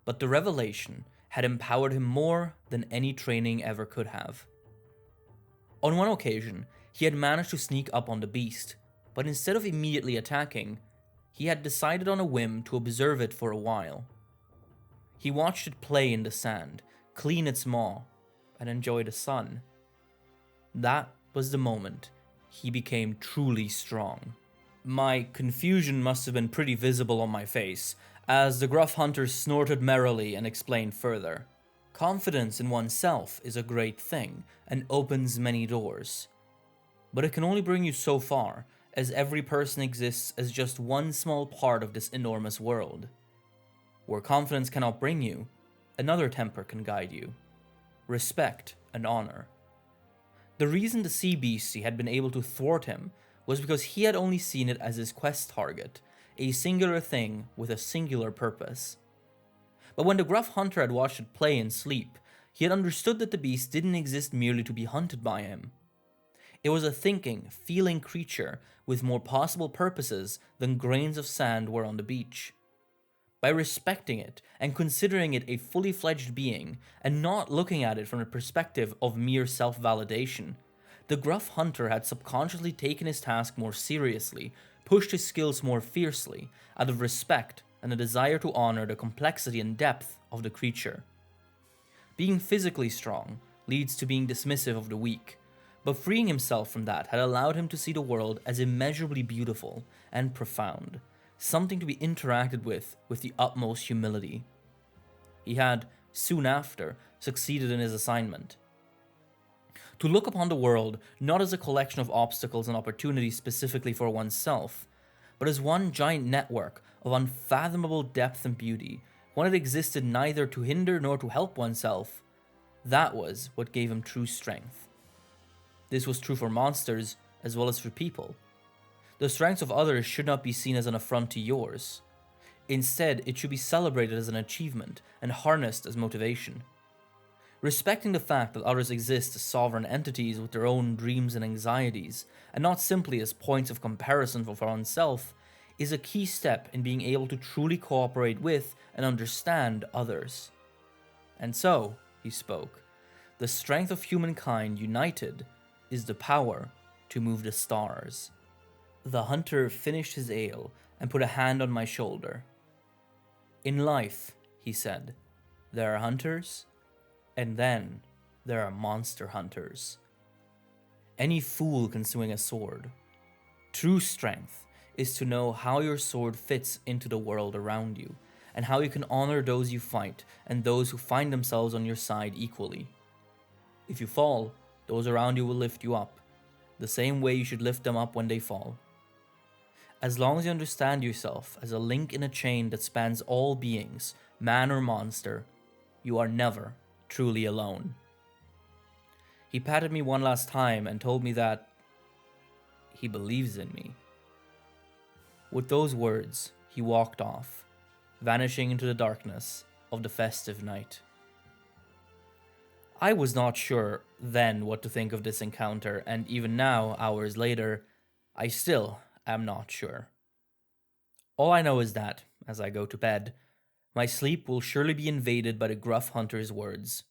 But the revelation had empowered him more than any training ever could have. On one occasion, he had managed to sneak up on the beast, but instead of immediately attacking, he had decided on a whim to observe it for a while. He watched it play in the sand, clean its maw, and enjoy the sun. That was the moment he became truly strong. My confusion must have been pretty visible on my face, as the gruff hunter snorted merrily and explained further. Confidence in oneself is a great thing and opens many doors. But it can only bring you so far, as every person exists as just one small part of this enormous world. Where confidence cannot bring you, another temper can guide you. Respect and honor. The reason the sea beastie had been able to thwart him was because he had only seen it as his quest target, a singular thing with a singular purpose. But when the gruff hunter had watched it play and sleep, he had understood that the beast didn't exist merely to be hunted by him. It was a thinking, feeling creature with more possible purposes than grains of sand were on the beach. By respecting it and considering it a fully fledged being, and not looking at it from the perspective of mere self-validation, the gruff hunter had subconsciously taken his task more seriously, pushed his skills more fiercely, out of respect and a desire to honor the complexity and depth of the creature. Being physically strong leads to being dismissive of the weak, but freeing himself from that had allowed him to see the world as immeasurably beautiful and profound, something to be interacted with the utmost humility. He had, soon after, succeeded in his assignment. To look upon the world not as a collection of obstacles and opportunities specifically for oneself, but as one giant network of unfathomable depth and beauty, one that existed neither to hinder nor to help oneself, that was what gave him true strength. This was true for monsters as well as for people. The strengths of others should not be seen as an affront to yours. Instead, it should be celebrated as an achievement and harnessed as motivation. Respecting the fact that others exist as sovereign entities with their own dreams and anxieties, and not simply as points of comparison for oneself, is a key step in being able to truly cooperate with and understand others. And so, he spoke, the strength of humankind united is the power to move the stars. The hunter finished his ale and put a hand on my shoulder. In life, he said, there are hunters, and then there are monster hunters. Any fool can swing a sword. True strength is to know how your sword fits into the world around you, and how you can honor those you fight and those who find themselves on your side equally. If you fall, those around you will lift you up, the same way you should lift them up when they fall. As long as you understand yourself as a link in a chain that spans all beings, man or monster, you are never truly alone. He patted me one last time and told me that he believes in me. With those words, he walked off, vanishing into the darkness of the festive night. I was not sure then what to think of this encounter, and even now, hours later, I still am not sure. All I know is that, as I go to bed, my sleep will surely be invaded by the gruff hunter's words.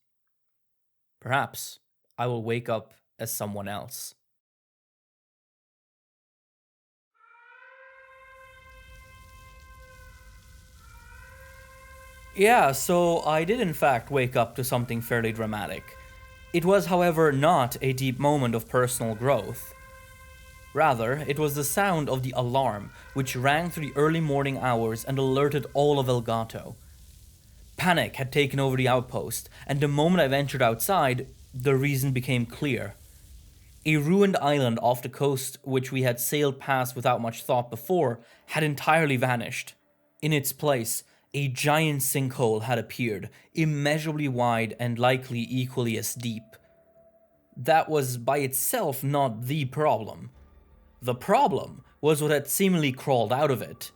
Perhaps I will wake up as someone else. Yeah, so I did in fact wake up to something fairly dramatic. It was, however, not a deep moment of personal growth. Rather, it was the sound of the alarm, which rang through the early morning hours and alerted all of Elgato. Panic had taken over the outpost, and the moment I ventured outside, the reason became clear. A ruined island off the coast, which we had sailed past without much thought before, had entirely vanished. In its place, a giant sinkhole had appeared, immeasurably wide and likely equally as deep. That was by itself not the problem. The problem was what had seemingly crawled out of it.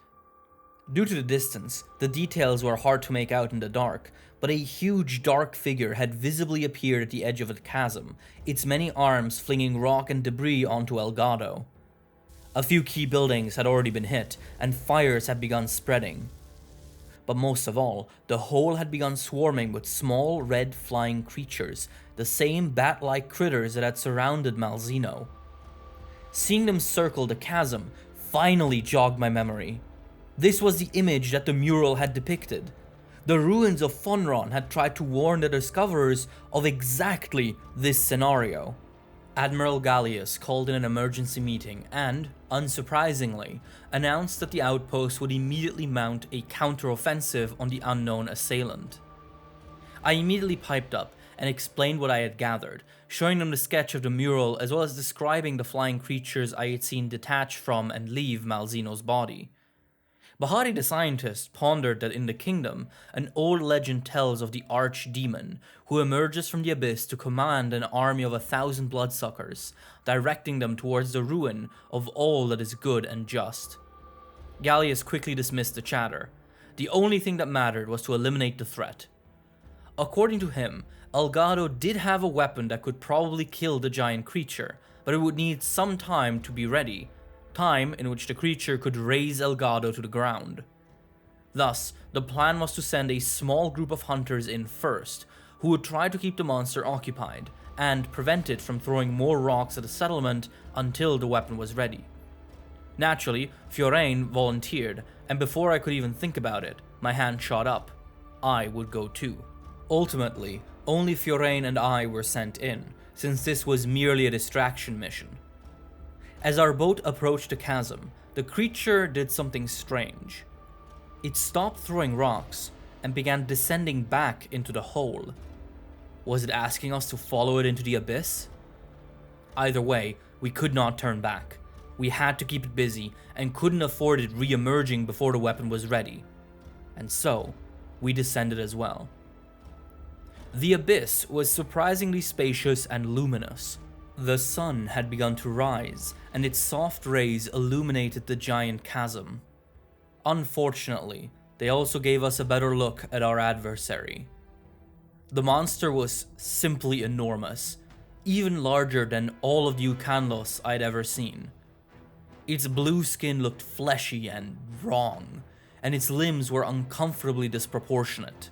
Due to the distance, the details were hard to make out in the dark, but a huge dark figure had visibly appeared at the edge of the chasm, its many arms flinging rock and debris onto Elgato. A few key buildings had already been hit, and fires had begun spreading. But most of all, the hole had begun swarming with small red flying creatures, the same bat-like critters that had surrounded Malzeno. Seeing them circle the chasm finally jogged my memory. This was the image that the mural had depicted. The ruins of Fonron had tried to warn the discoverers of exactly this scenario. Admiral Gallius called in an emergency meeting and, unsurprisingly, announced that the outpost would immediately mount a counteroffensive on the unknown assailant. I immediately piped up and explained what I had gathered, showing them the sketch of the mural as well as describing the flying creatures I had seen detach from and leave Malzeno's body. Bahari the scientist pondered that in the kingdom, an old legend tells of the archdemon who emerges from the abyss to command an army of 1,000 bloodsuckers, directing them towards the ruin of all that is good and just. Gallius quickly dismissed the chatter. The only thing that mattered was to eliminate the threat. According to him, Elgato did have a weapon that could probably kill the giant creature, but it would need some time to be ready. Time in which the creature could raise Elgato to the ground. Thus, the plan was to send a small group of hunters in first, who would try to keep the monster occupied, and prevent it from throwing more rocks at the settlement until the weapon was ready. Naturally, Fiorane volunteered, and before I could even think about it, my hand shot up. I would go too. Ultimately, only Fiorane and I were sent in, since this was merely a distraction mission. As our boat approached the chasm, the creature did something strange. It stopped throwing rocks and began descending back into the hole. Was it asking us to follow it into the abyss? Either way, we could not turn back. We had to keep it busy and couldn't afford it re-emerging before the weapon was ready. And so, we descended as well. The abyss was surprisingly spacious and luminous. The sun had begun to rise, and its soft rays illuminated the giant chasm. Unfortunately, they also gave us a better look at our adversary. The monster was simply enormous, even larger than all of the Ukanlos I'd ever seen. Its blue skin looked fleshy and wrong, and its limbs were uncomfortably disproportionate.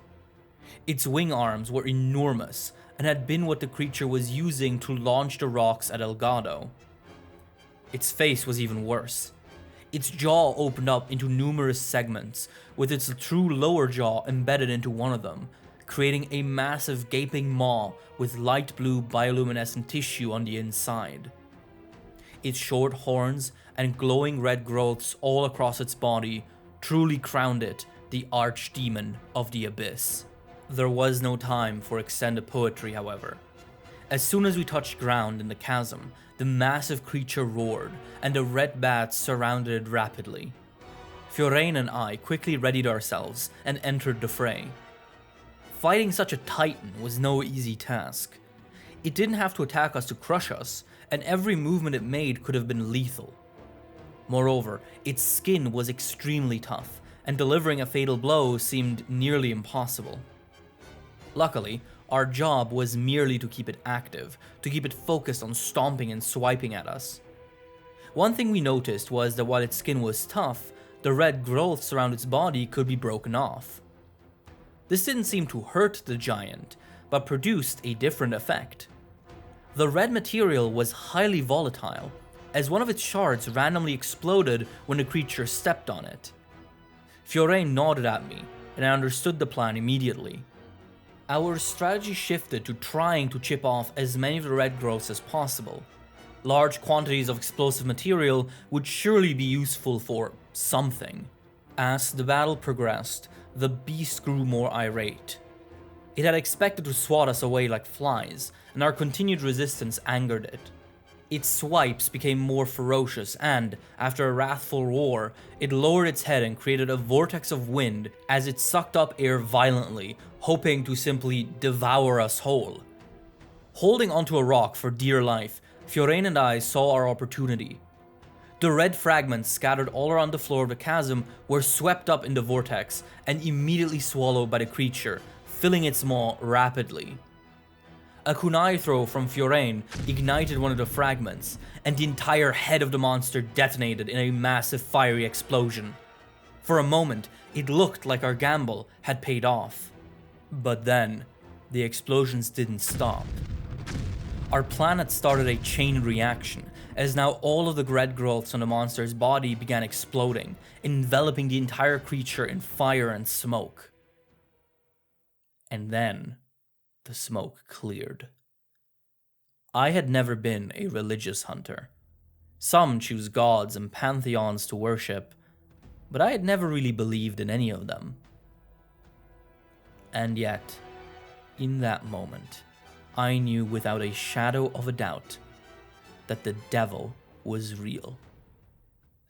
Its wing arms were enormous, and had been what the creature was using to launch the rocks at Elgato. Its face was even worse. Its jaw opened up into numerous segments, with its true lower jaw embedded into one of them, creating a massive gaping maw with light blue bioluminescent tissue on the inside. Its short horns and glowing red growths all across its body truly crowned it the archdemon of the abyss. There was no time for extended poetry, however. As soon as we touched ground in the chasm, the massive creature roared, and the red bats surrounded it rapidly. Fiorane and I quickly readied ourselves and entered the fray. Fighting such a titan was no easy task. It didn't have to attack us to crush us, and every movement it made could have been lethal. Moreover, its skin was extremely tough, and delivering a fatal blow seemed nearly impossible. Luckily, our job was merely to keep it active, to keep it focused on stomping and swiping at us. One thing we noticed was that while its skin was tough, the red growths around its body could be broken off. This didn't seem to hurt the giant, but produced a different effect. The red material was highly volatile, as one of its shards randomly exploded when the creature stepped on it. Fiorane nodded at me, and I understood the plan immediately. Our strategy shifted to trying to chip off as many of the red growths as possible. Large quantities of explosive material would surely be useful for something. As the battle progressed, the beast grew more irate. It had expected to swat us away like flies, and our continued resistance angered it. Its swipes became more ferocious and, after a wrathful roar, it lowered its head and created a vortex of wind as it sucked up air violently, hoping to simply devour us whole. Holding onto a rock for dear life, Fiorane and I saw our opportunity. The red fragments scattered all around the floor of the chasm were swept up in the vortex and immediately swallowed by the creature, filling its maw rapidly. A kunai throw from Fiorane ignited one of the fragments, and the entire head of the monster detonated in a massive fiery explosion. For a moment, it looked like our gamble had paid off. But then, the explosions didn't stop. Our planet started a chain reaction, as now all of the red growths on the monster's body began exploding, enveloping the entire creature in fire and smoke. And then, the smoke cleared. I had never been a religious hunter. Some choose gods and pantheons to worship, but I had never really believed in any of them. And yet, in that moment, I knew without a shadow of a doubt that the devil was real,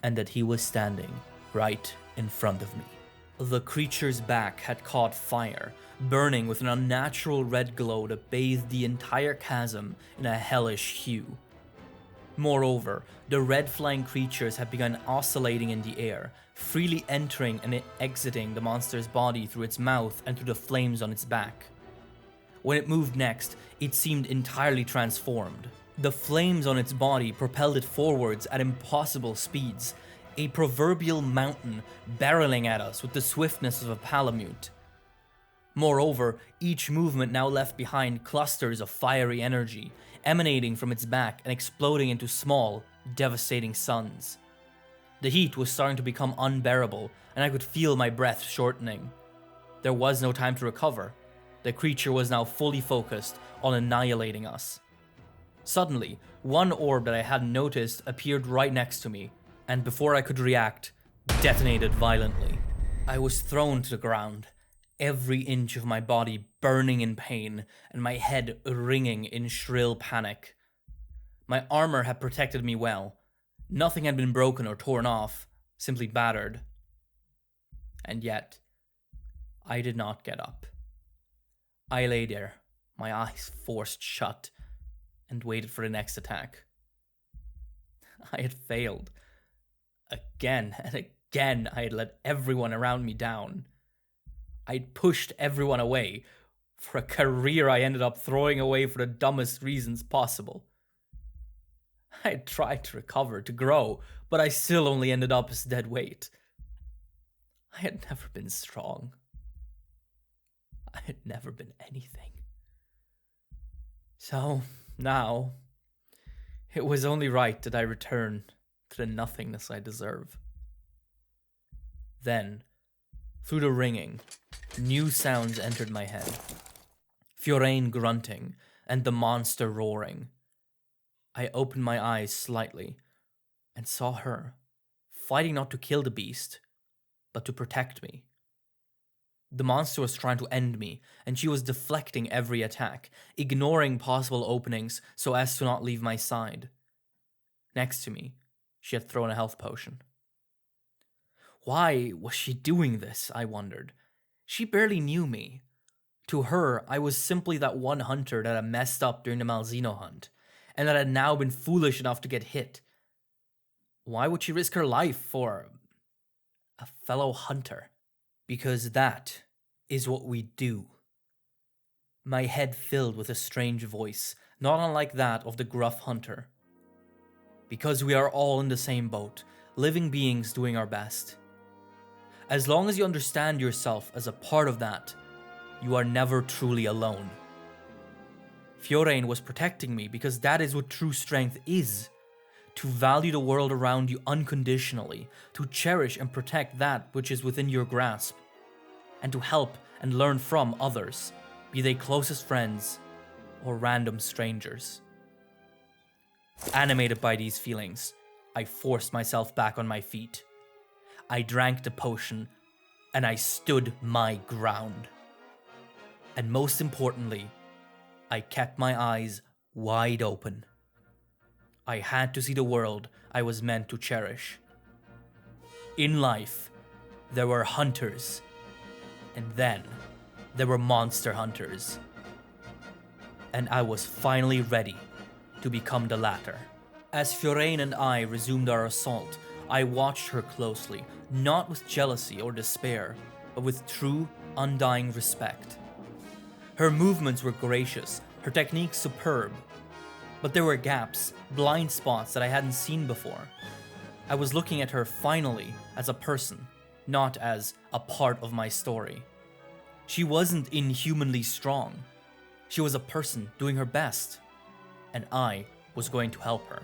and that he was standing right in front of me. The creature's back had caught fire, burning with an unnatural red glow that bathed the entire chasm in a hellish hue. Moreover, the red flying creatures had begun oscillating in the air, freely entering and exiting the monster's body through its mouth and through the flames on its back. When it moved next, it seemed entirely transformed. The flames on its body propelled it forwards at impossible speeds, a proverbial mountain barreling at us with the swiftness of a palamute. Moreover, each movement now left behind clusters of fiery energy, emanating from its back and exploding into small, devastating suns. The heat was starting to become unbearable, and I could feel my breath shortening. There was no time to recover. The creature was now fully focused on annihilating us. Suddenly, one orb that I hadn't noticed appeared right next to me, and before I could react, detonated violently. I was thrown to the ground, every inch of my body burning in pain, and my head ringing in shrill panic. My armor had protected me well. Nothing had been broken or torn off, simply battered. And yet, I did not get up. I lay there, my eyes forced shut, and waited for the next attack. I had failed. Again and again, I had let everyone around me down. I'd pushed everyone away for a career I ended up throwing away for the dumbest reasons possible. I had tried to recover, to grow, but I still only ended up as dead weight. I had never been strong. I had never been anything. So, now, it was only right that I return to the nothingness I deserve. Then, through the ringing, new sounds entered my head. Fiorane grunting, and the monster roaring. I opened my eyes slightly, and saw her, fighting not to kill the beast, but to protect me. The monster was trying to end me, and she was deflecting every attack, ignoring possible openings so as to not leave my side. Next to me, she had thrown a health potion. Why was she doing this, I wondered. She barely knew me. To her, I was simply that one hunter that had messed up during the Malzeno hunt, and that had now been foolish enough to get hit. Why would she risk her life for a fellow hunter? Because that is what we do. My head filled with a strange voice, not unlike that of the gruff hunter. Because we are all in the same boat, living beings doing our best. As long as you understand yourself as a part of that, you are never truly alone. Fiorane was protecting me because that is what true strength is. To value the world around you unconditionally, to cherish and protect that which is within your grasp, and to help and learn from others, be they closest friends or random strangers. Animated by these feelings, I forced myself back on my feet. I drank the potion, and I stood my ground. And most importantly, I kept my eyes wide open. I had to see the world I was meant to cherish. In life, there were hunters, and then there were monster hunters. And I was finally ready to become the latter. As Fiorane and I resumed our assault, I watched her closely, not with jealousy or despair, but with true, undying respect. Her movements were gracious, her technique superb. But there were gaps, blind spots that I hadn't seen before. I was looking at her finally as a person, not as a part of my story. She wasn't inhumanly strong. She was a person doing her best, and I was going to help her.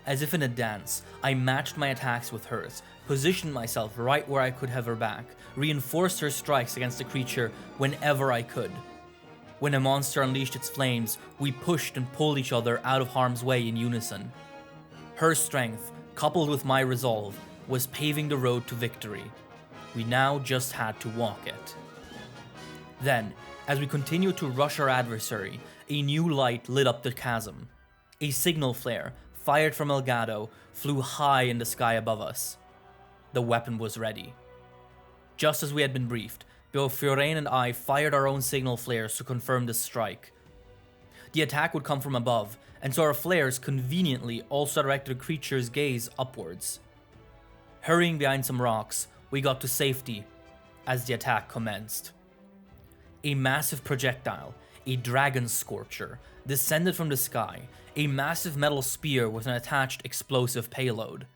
As if in a dance, I matched my attacks with hers, positioned myself right where I could have her back, reinforced her strikes against the creature whenever I could. When a monster unleashed its flames, we pushed and pulled each other out of harm's way in unison. Her strength, coupled with my resolve, was paving the road to victory. We now just had to walk it. Then, as we continued to rush our adversary, a new light lit up the chasm. A signal flare, fired from Elgato, flew high in the sky above us. The weapon was ready. Just as we had been briefed, both Fiorane and I fired our own signal flares to confirm the strike. The attack would come from above, and so our flares conveniently also directed the creature's gaze upwards. Hurrying behind some rocks, we got to safety as the attack commenced. A massive projectile, a dragon scorcher, descended from the sky, a massive metal spear with an attached explosive payload.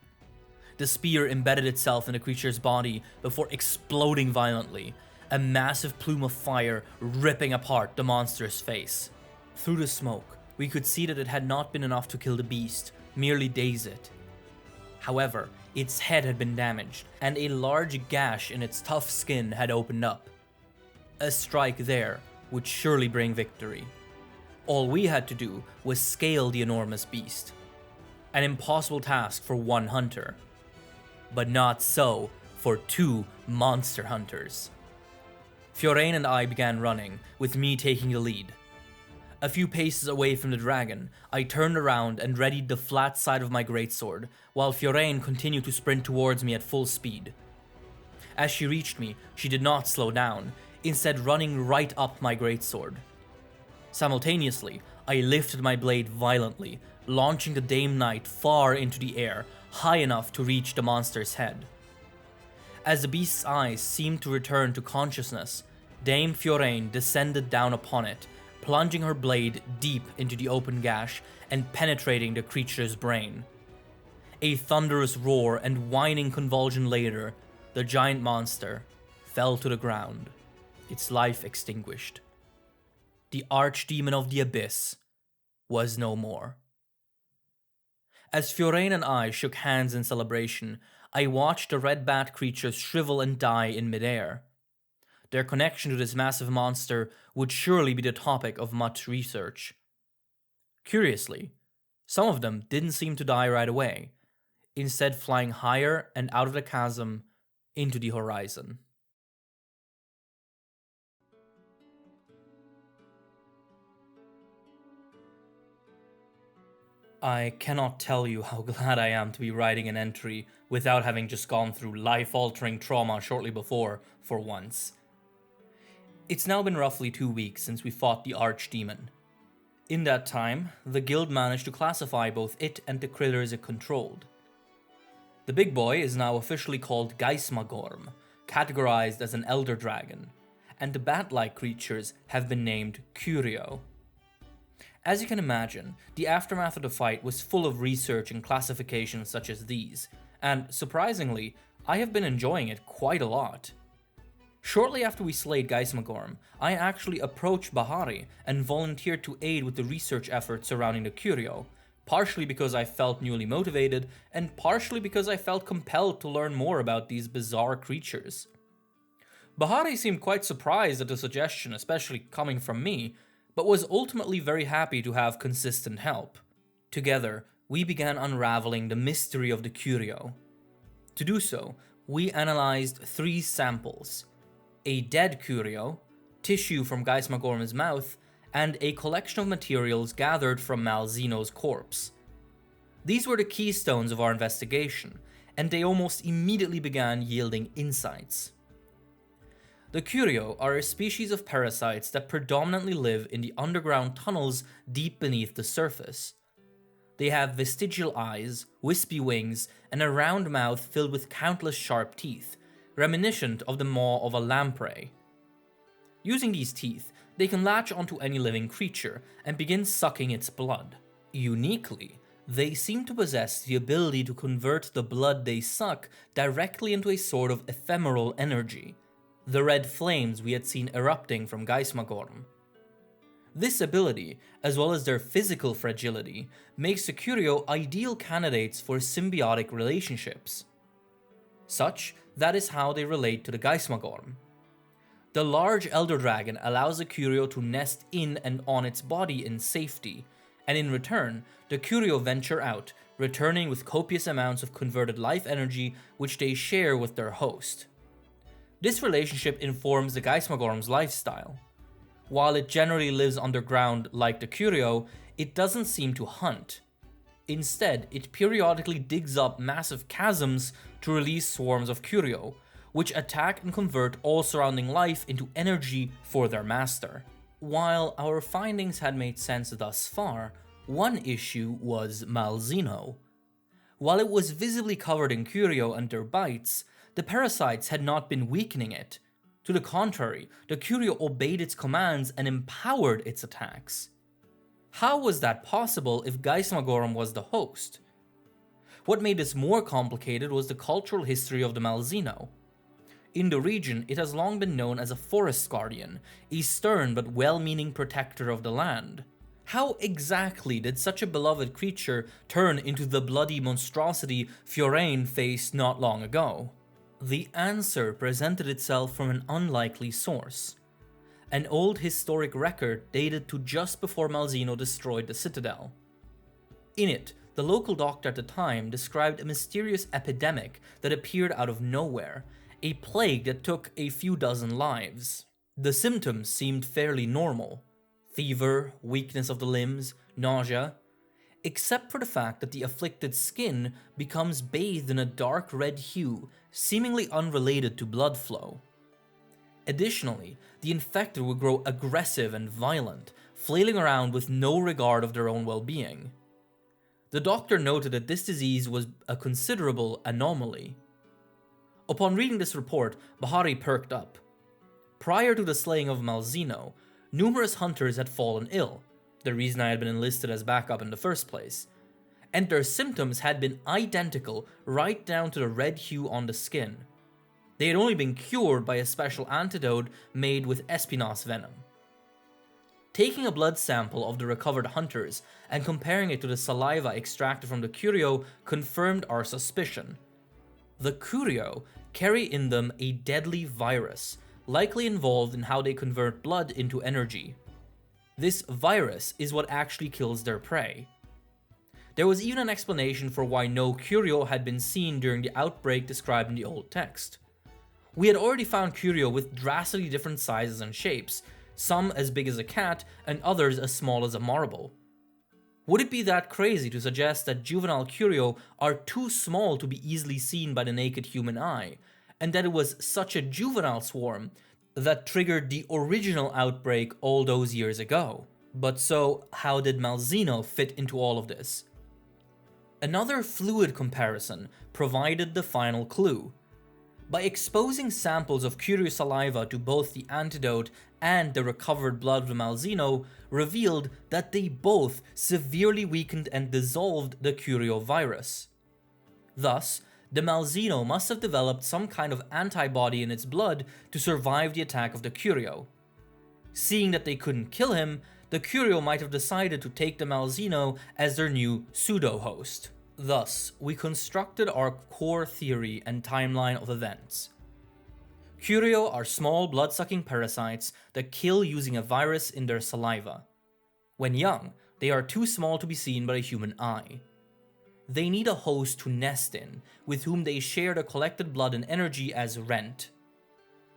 The spear embedded itself in the creature's body before exploding violently, a massive plume of fire ripping apart the monster's face. Through the smoke, we could see that it had not been enough to kill the beast, merely daze it. However, its head had been damaged, and a large gash in its tough skin had opened up. A strike there would surely bring victory. All we had to do was scale the enormous beast. An impossible task for one hunter. But not so for two monster hunters. Fiorane and I began running, with me taking the lead. A few paces away from the dragon, I turned around and readied the flat side of my greatsword, while Fiorane continued to sprint towards me at full speed. As she reached me, she did not slow down, instead running right up my greatsword. Simultaneously, I lifted my blade violently, launching the Dame Knight far into the air, high enough to reach the monster's head. As the beast's eyes seemed to return to consciousness, Dame Fiorane descended down upon it, plunging her blade deep into the open gash and penetrating the creature's brain. A thunderous roar and whining convulsion later, the giant monster fell to the ground, its life extinguished. The archdemon of the abyss was no more. As Fiorane and I shook hands in celebration, I watched the red bat creatures shrivel and die in midair. Their connection to this massive monster would surely be the topic of much research. Curiously, some of them didn't seem to die right away, instead flying higher and out of the chasm into the horizon. I cannot tell you how glad I am to be writing an entry without having just gone through life-altering trauma shortly before, for once. It's now been roughly 2 weeks since we fought the Archdemon. In that time, the guild managed to classify both it and the critters it controlled. The big boy is now officially called Geismagorm, categorized as an elder dragon, and the bat-like creatures have been named Curio. As you can imagine, the aftermath of the fight was full of research and classifications such as these, and surprisingly, I have been enjoying it quite a lot. Shortly after we slayed Geismagorm, I actually approached Bahari and volunteered to aid with the research efforts surrounding the Curio, partially because I felt newly motivated, and partially because I felt compelled to learn more about these bizarre creatures. Bahari seemed quite surprised at the suggestion, especially coming from me, but was ultimately very happy to have consistent help. Together, we began unraveling the mystery of the Curio. To do so, we analyzed 3 samples: a dead Curio, tissue from Geismagorm's mouth, and a collection of materials gathered from Malzeno's corpse. These were the keystones of our investigation, and they almost immediately began yielding insights. The Curio are a species of parasites that predominantly live in the underground tunnels deep beneath the surface. They have vestigial eyes, wispy wings, and a round mouth filled with countless sharp teeth, reminiscent of the maw of a lamprey. Using these teeth, They can latch onto any living creature and begin sucking its blood. Uniquely, they seem to possess the ability to convert the blood they suck directly into a sort of ephemeral energy, the red flames we had seen erupting from Geismagorm. This ability, as well as their physical fragility, makes the Curio ideal candidates for symbiotic relationships. Such, that is how they relate to the Geismagorm. The large Elder Dragon allows the Curio to nest in and on its body in safety, and in return, the Curio venture out, returning with copious amounts of converted life energy which they share with their host. This relationship informs the Geismagorm's lifestyle. While it generally lives underground like the Curio, it doesn't seem to hunt. Instead, it periodically digs up massive chasms to release swarms of Curio, which attack and convert all surrounding life into energy for their master. While our findings had made sense thus far, one issue was Malzeno. While it was visibly covered in Curio and their bites, the parasites had not been weakening it. To the contrary, the Curio obeyed its commands and empowered its attacks. How was that possible if Geismagorm was the host? What made this more complicated was the cultural history of the Malzeno. In the region, it has long been known as a forest guardian, a stern but well-meaning protector of the land. How exactly did such a beloved creature turn into the bloody monstrosity Fiorane faced not long ago? The answer presented itself from an unlikely source. An old historic record dated to just before Malzeno destroyed the Citadel. In it, the local doctor at the time described a mysterious epidemic that appeared out of nowhere, a plague that took a few dozen lives. The symptoms seemed fairly normal: fever, weakness of the limbs, nausea, except for the fact that the afflicted skin becomes bathed in a dark red hue, seemingly unrelated to blood flow. Additionally, the infected would grow aggressive and violent, flailing around with no regard of their own well-being. The doctor noted that this disease was a considerable anomaly. Upon reading this report, Bahari perked up. Prior to the slaying of Malzeno, numerous hunters had fallen ill, the reason I had been enlisted as backup in the first place, and their symptoms had been identical right down to the red hue on the skin. They had only been cured by a special antidote made with Espinas venom. Taking a blood sample of the recovered hunters and comparing it to the saliva extracted from the Curio confirmed our suspicion. The Curio carry in them a deadly virus, likely involved in how they convert blood into energy. This virus is what actually kills their prey. There was even an explanation for why no Curio had been seen during the outbreak described in the old text. We had already found Curio with drastically different sizes and shapes, some as big as a cat and others as small as a marble. Would it be that crazy to suggest that juvenile Curio are too small to be easily seen by the naked human eye, and that it was such a juvenile swarm that triggered the original outbreak all those years ago? But so, how did Malzeno fit into all of this? Another fluid comparison provided the final clue. By exposing samples of Curio saliva to both the antidote and the recovered blood of Malzeno, revealed that they both severely weakened and dissolved the Curio virus. Thus, the Malzeno must have developed some kind of antibody in its blood to survive the attack of the Curio. Seeing that they couldn't kill him, the Curio might have decided to take the Malzeno as their new pseudo-host. Thus, we constructed our core theory and timeline of events. Curio are small blood-sucking parasites that kill using a virus in their saliva. When young, they are too small to be seen by a human eye. They need a host to nest in, with whom they share the collected blood and energy as rent.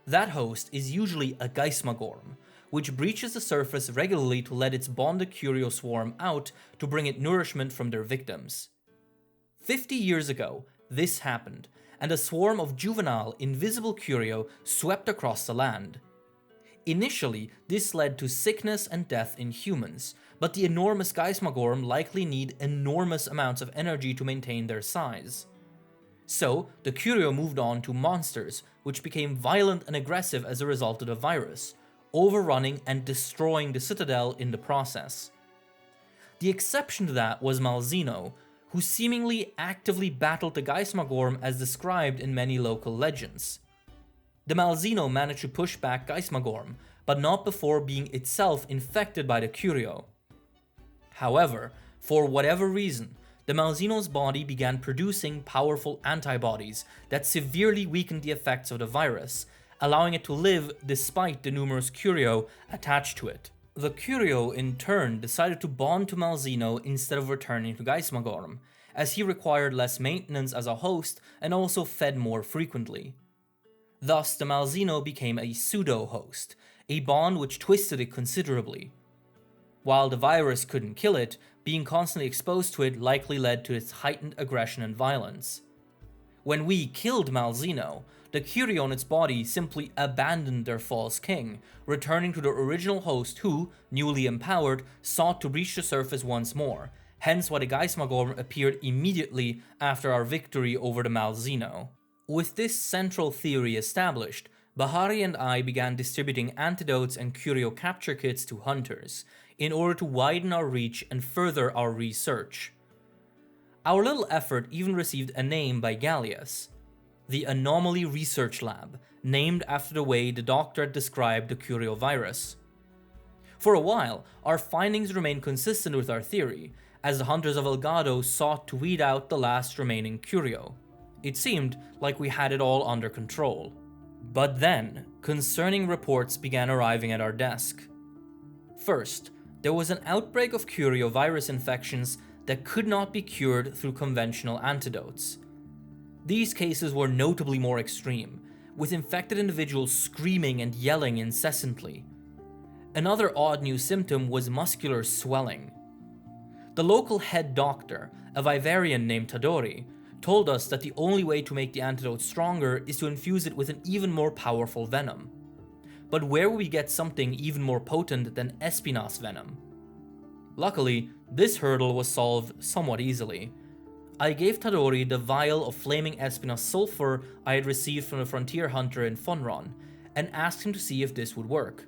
That host is usually a Geismagorm, which breaches the surface regularly to let its bonded Curio swarm out to bring it nourishment from their victims. 50 years ago, this happened, and a swarm of juvenile, invisible Curio swept across the land. Initially, this led to sickness and death in humans, but the enormous Geismagorm likely need enormous amounts of energy to maintain their size. So, the Curio moved on to monsters, which became violent and aggressive as a result of the virus, overrunning and destroying the Citadel in the process. The exception to that was Malzeno, who seemingly actively battled the Geismagorm as described in many local legends. The Malzeno managed to push back Geismagorm, but not before being itself infected by the Curio. However, for whatever reason, the Malzeno's body began producing powerful antibodies that severely weakened the effects of the virus, allowing it to live despite the numerous Curio attached to it. The Curio in turn decided to bond to Malzeno instead of returning to Geismagorm, as he required less maintenance as a host and also fed more frequently. Thus, the Malzeno became a pseudo-host, a bond which twisted it considerably. While the virus couldn't kill it, being constantly exposed to it likely led to its heightened aggression and violence. When we killed Malzeno, the Curio in its body simply abandoned their false king, returning to the original host who, newly empowered, sought to reach the surface once more, hence why the Geismagorm appeared immediately after our victory over the Malzeno. With this central theory established, Bahari and I began distributing antidotes and Curio capture kits to hunters, in order to widen our reach and further our research. Our little effort even received a name by Gallius, the Anomaly Research Lab, named after the way the doctor had described the Curio virus. For a while, our findings remained consistent with our theory, as the hunters of Elgado sought to weed out the last remaining Curio. It seemed like we had it all under control. But then, concerning reports began arriving at our desk. First, there was an outbreak of Curio virus infections that could not be cured through conventional antidotes. These cases were notably more extreme, with infected individuals screaming and yelling incessantly. Another odd new symptom was muscular swelling. The local head doctor, a vivarian named Tadori, told us that the only way to make the antidote stronger is to infuse it with an even more powerful venom. But where would we get something even more potent than Espinas venom? Luckily, this hurdle was solved somewhat easily. I gave Tadori the vial of flaming Espinas sulfur I had received from the frontier hunter in Funron, and asked him to see if this would work.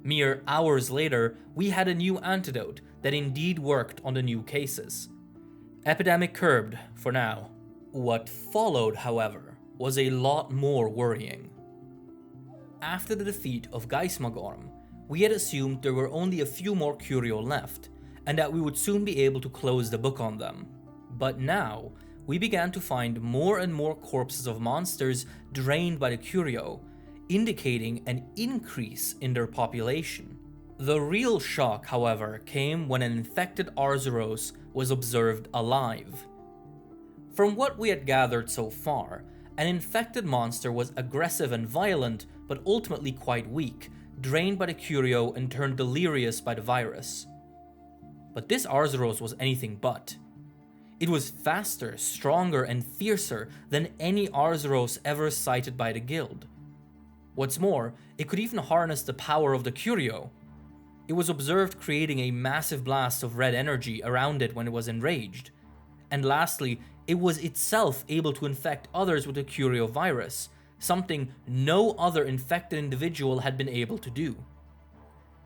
Mere hours later, we had a new antidote that indeed worked on the new cases. Epidemic curbed, for now. What followed, however, was a lot more worrying. After the defeat of Geismagorm, we had assumed there were only a few more Curio left, and that we would soon be able to close the book on them. But now, we began to find more and more corpses of monsters drained by the Curio, indicating an increase in their population. The real shock, however, came when an infected Arzuros was observed alive. From what we had gathered so far, an infected monster was aggressive and violent, but ultimately quite weak, drained by the Curio and turned delirious by the virus. But this Arzuros was anything but. It was faster, stronger, and fiercer than any Arzuros ever sighted by the guild. What's more, it could even harness the power of the Curio. It was observed creating a massive blast of red energy around it when it was enraged. And lastly, it was itself able to infect others with the Curio virus, something no other infected individual had been able to do.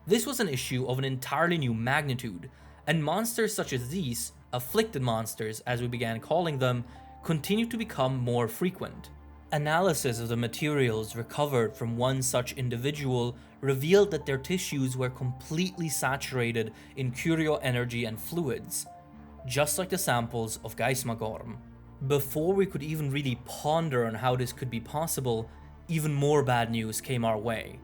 This was an issue of an entirely new magnitude, and monsters such as these, afflicted monsters as we began calling them, continued to become more frequent. Analysis of the materials recovered from one such individual revealed that their tissues were completely saturated in Curio energy and fluids, just like the samples of Geismagorm. Before we could even really ponder on how this could be possible, even more bad news came our way.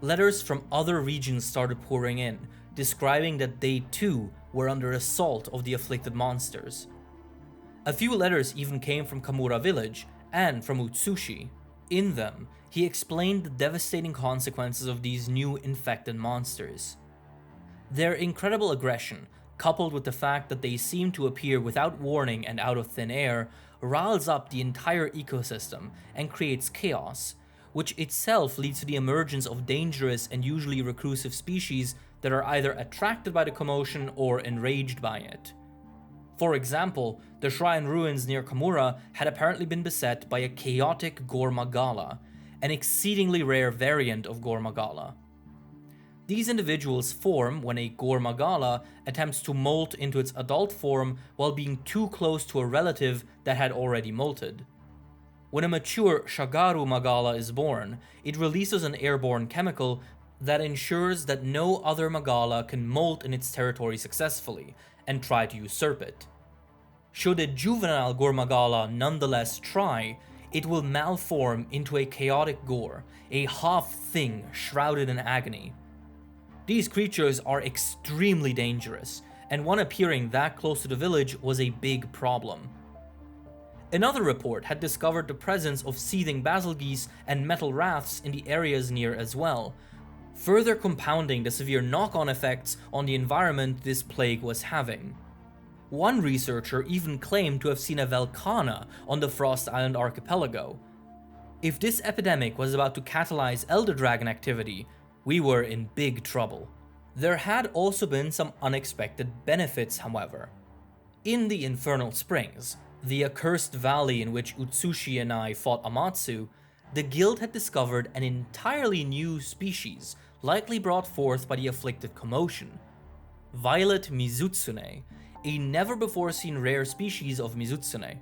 Letters from other regions started pouring in, describing that they too were under assault of the afflicted monsters. A few letters even came from Kamura village and from Utsushi. In them, he explained the devastating consequences of these new infected monsters. Their incredible aggression, coupled with the fact that they seem to appear without warning and out of thin air, riles up the entire ecosystem and creates chaos, which itself leads to the emergence of dangerous and usually reclusive species that are either attracted by the commotion or enraged by it. For example, the shrine ruins near Kamura had apparently been beset by a chaotic Gormagala, an exceedingly rare variant of Gormagala. These individuals form when a Gore Magala attempts to molt into its adult form while being too close to a relative that had already molted. When a mature Shagaru Magala is born, it releases an airborne chemical that ensures that no other Magala can molt in its territory successfully and try to usurp it. Should a juvenile Gore Magala nonetheless try, it will malform into a chaotic Gore, a half-thing shrouded in agony. These creatures are extremely dangerous, and one appearing that close to the village was a big problem. Another report had discovered the presence of seething basil geese and metal rafts in the areas near as well, further compounding the severe knock-on effects on the environment this plague was having. One researcher even claimed to have seen a Velkhana on the Frost Island archipelago. If this epidemic was about to catalyze Elder Dragon activity, we were in big trouble. There had also been some unexpected benefits, however. In the Infernal Springs, the accursed valley in which Utsushi and I fought Amatsu, the guild had discovered an entirely new species, likely brought forth by the afflicted commotion. Violet Mizutsune, a never-before-seen rare species of Mizutsune.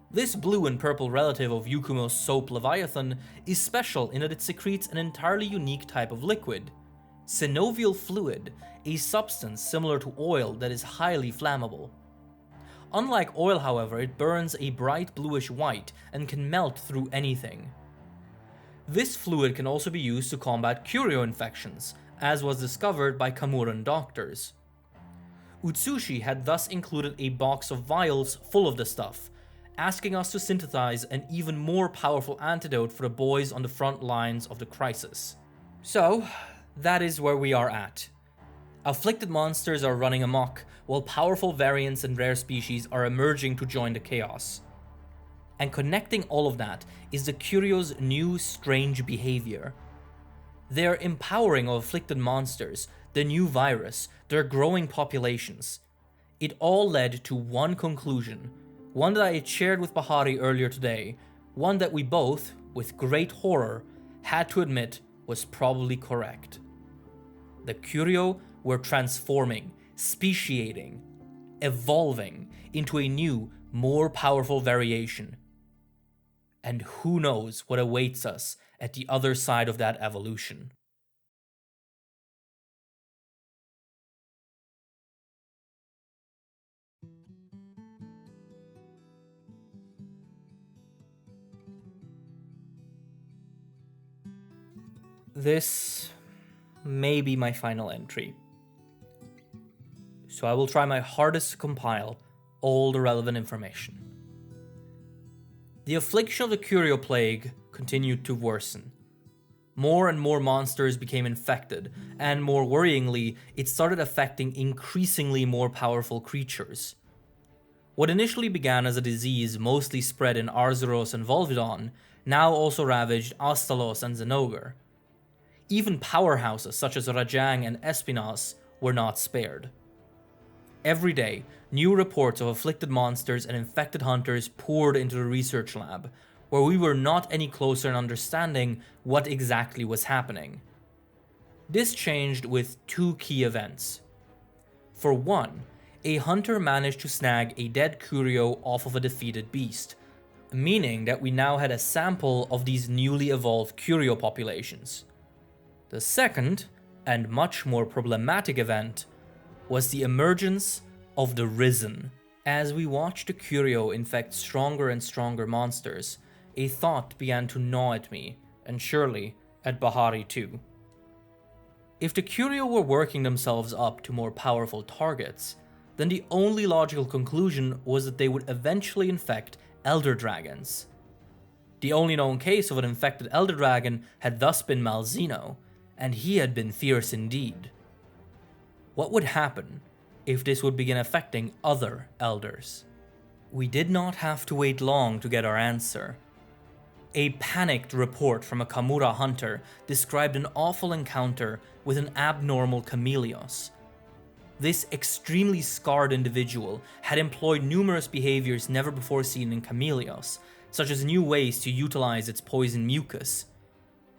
This blue and purple relative of Yukumo's soap Leviathan is special in that it secretes an entirely unique type of liquid, synovial fluid, a substance similar to oil that is highly flammable. Unlike oil, however, it burns a bright bluish white and can melt through anything. This fluid can also be used to combat curio infections, as was discovered by Kamuran doctors. Utsushi had thus included a box of vials full of the stuff, asking us to synthesize an even more powerful antidote for the boys on the front lines of the crisis. So, that is where we are at. Afflicted monsters are running amok, while powerful variants and rare species are emerging to join the chaos. And connecting all of that is the Curio's new strange behavior. Their empowering of afflicted monsters, the new virus, their growing populations. It all led to one conclusion, one that I had shared with Bahari earlier today, one that we both, with great horror, had to admit was probably correct. The Curio were transforming, speciating, evolving into a new, more powerful variation. And who knows what awaits us at the other side of that evolution. This may be my final entry, so I will try my hardest to compile all the relevant information. The affliction of the Curio Plague continued to worsen. More and more monsters became infected, and more worryingly, it started affecting increasingly more powerful creatures. What initially began as a disease mostly spread in Arzuros and Volvidon now also ravaged Astalos and Zenogre. Even powerhouses such as Rajang and Espinas were not spared. Every day, new reports of afflicted monsters and infected hunters poured into the research lab, where we were not any closer in understanding what exactly was happening. This changed with two key events. For one, a hunter managed to snag a dead Curio off of a defeated beast, meaning that we now had a sample of these newly evolved Curio populations. The second, and much more problematic event, was the emergence of the Risen. As we watched the Curio infect stronger and stronger monsters, a thought began to gnaw at me, and surely at Bahari too. If the Curio were working themselves up to more powerful targets, then the only logical conclusion was that they would eventually infect Elder Dragons. The only known case of an infected Elder Dragon had thus been Malzeno, and he had been fierce indeed. What would happen if this would begin affecting other elders? We did not have to wait long to get our answer. A panicked report from a Kamura hunter described an awful encounter with an abnormal Chameleos. This extremely scarred individual had employed numerous behaviors never before seen in Chameleos, such as new ways to utilize its poison mucus.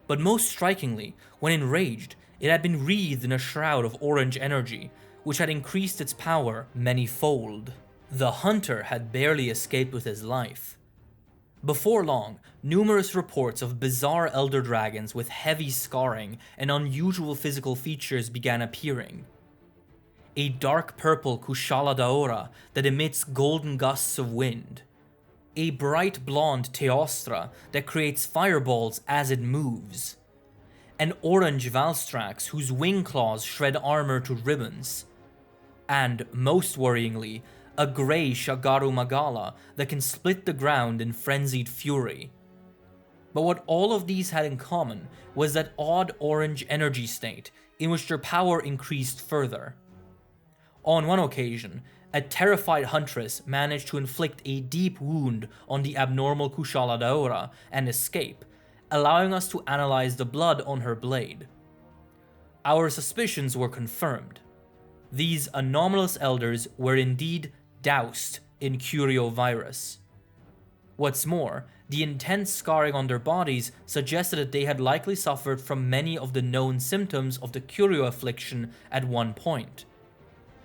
But most strikingly, when enraged, It had been wreathed in a shroud of orange energy, which had increased its power many-fold. The hunter had barely escaped with his life. Before long, numerous reports of bizarre elder dragons with heavy scarring and unusual physical features began appearing. A dark purple Kushala Daora that emits golden gusts of wind. A bright blonde Teostra that creates fireballs as it moves. An orange Valstrax whose wing claws shred armor to ribbons. And, most worryingly, a grey Shagaru Magala that can split the ground in frenzied fury. But what all of these had in common was that odd orange energy state in which their power increased further. On one occasion, a terrified huntress managed to inflict a deep wound on the abnormal Kushala Daora and escape, allowing us to analyze the blood on her blade. Our suspicions were confirmed. These anomalous elders were indeed doused in Curio virus. What's more, the intense scarring on their bodies suggested that they had likely suffered from many of the known symptoms of the Curio affliction at one point.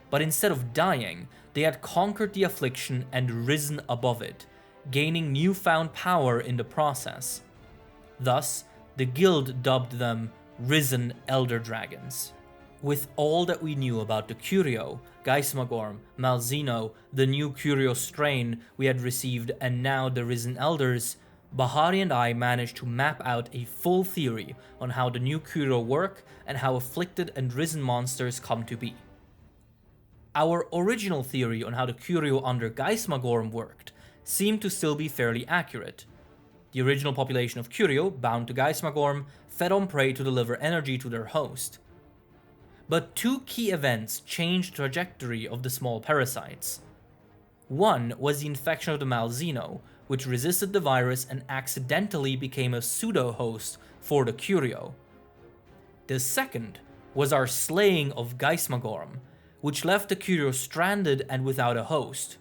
But instead of dying, they had conquered the affliction and risen above it, gaining newfound power in the process. Thus, the guild dubbed them Risen Elder Dragons. With all that we knew about the Curio, Geismagorm, Malzeno, the new Curio strain we had received, and now the Risen Elders, Bahari and I managed to map out a full theory on how the new Curio work and how afflicted and risen monsters come to be. Our original theory on how the Curio under Geismagorm worked seemed to still be fairly accurate. The original population of Curio, bound to Geismagorm, fed on prey to deliver energy to their host. But two key events changed the trajectory of the small parasites. One was the infection of the Malzeno, which resisted the virus and accidentally became a pseudo-host for the Curio. The second was our slaying of Geismagorm, which left the Curio stranded and without a host.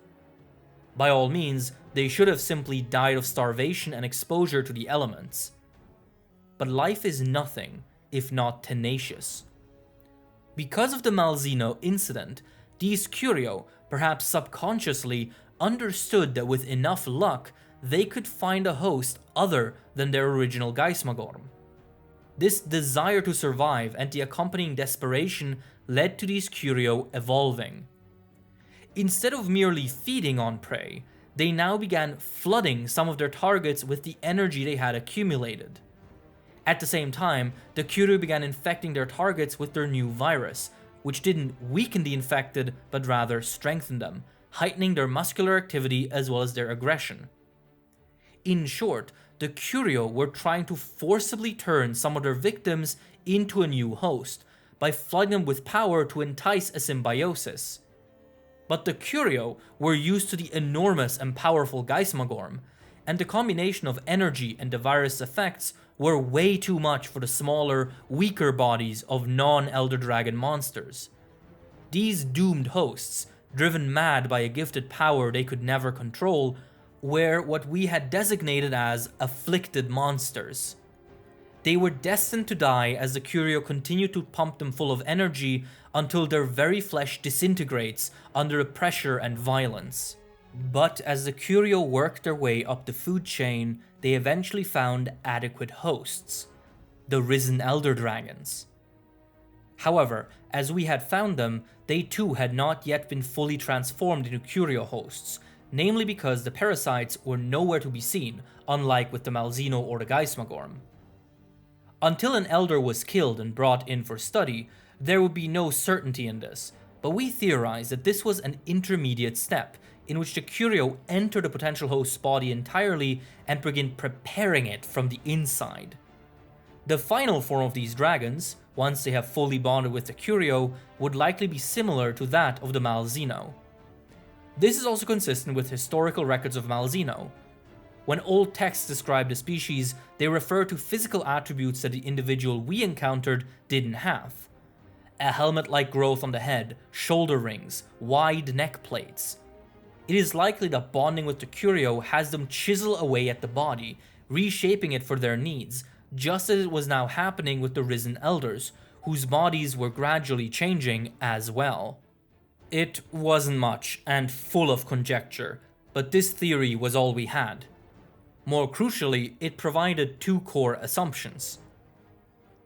By all means, they should have simply died of starvation and exposure to the elements. But life is nothing if not tenacious. Because of the Malzeno incident, these Curio, perhaps subconsciously, understood that with enough luck, they could find a host other than their original Geismagorm. This desire to survive and the accompanying desperation led to these Curio evolving. Instead of merely feeding on prey, they now began flooding some of their targets with the energy they had accumulated. At the same time, the Curio began infecting their targets with their new virus, which didn't weaken the infected but rather strengthened them, heightening their muscular activity as well as their aggression. In short, the Curio were trying to forcibly turn some of their victims into a new host, by flooding them with power to entice a symbiosis. But the Curio were used to the enormous and powerful Geismagorm, and the combination of energy and the virus effects were way too much for the smaller, weaker bodies of non-Elder Dragon monsters. These doomed hosts, driven mad by a gifted power they could never control, were what we had designated as afflicted monsters. They were destined to die as the Curio continued to pump them full of energy until their very flesh disintegrates under the pressure and violence. But as the Curio worked their way up the food chain, they eventually found adequate hosts, the Risen Elder Dragons. However, as we had found them, they too had not yet been fully transformed into Curio hosts, namely because the parasites were nowhere to be seen, unlike with the Malzeno or the Geismagorm. Until an Elder was killed and brought in for study, there would be no certainty in this, but we theorized that this was an intermediate step, in which the Curio enter the potential host's body entirely and begin preparing it from the inside. The final form of these dragons, once they have fully bonded with the Curio, would likely be similar to that of the Malzeno. This is also consistent with historical records of Malzeno. When old texts describe the species, they refer to physical attributes that the individual we encountered didn't have. A helmet-like growth on the head, shoulder rings, wide neck plates. It is likely that bonding with the Curio has them chisel away at the body, reshaping it for their needs, just as it was now happening with the Risen Elders, whose bodies were gradually changing as well. It wasn't much and full of conjecture, but this theory was all we had. More crucially, it provided two core assumptions.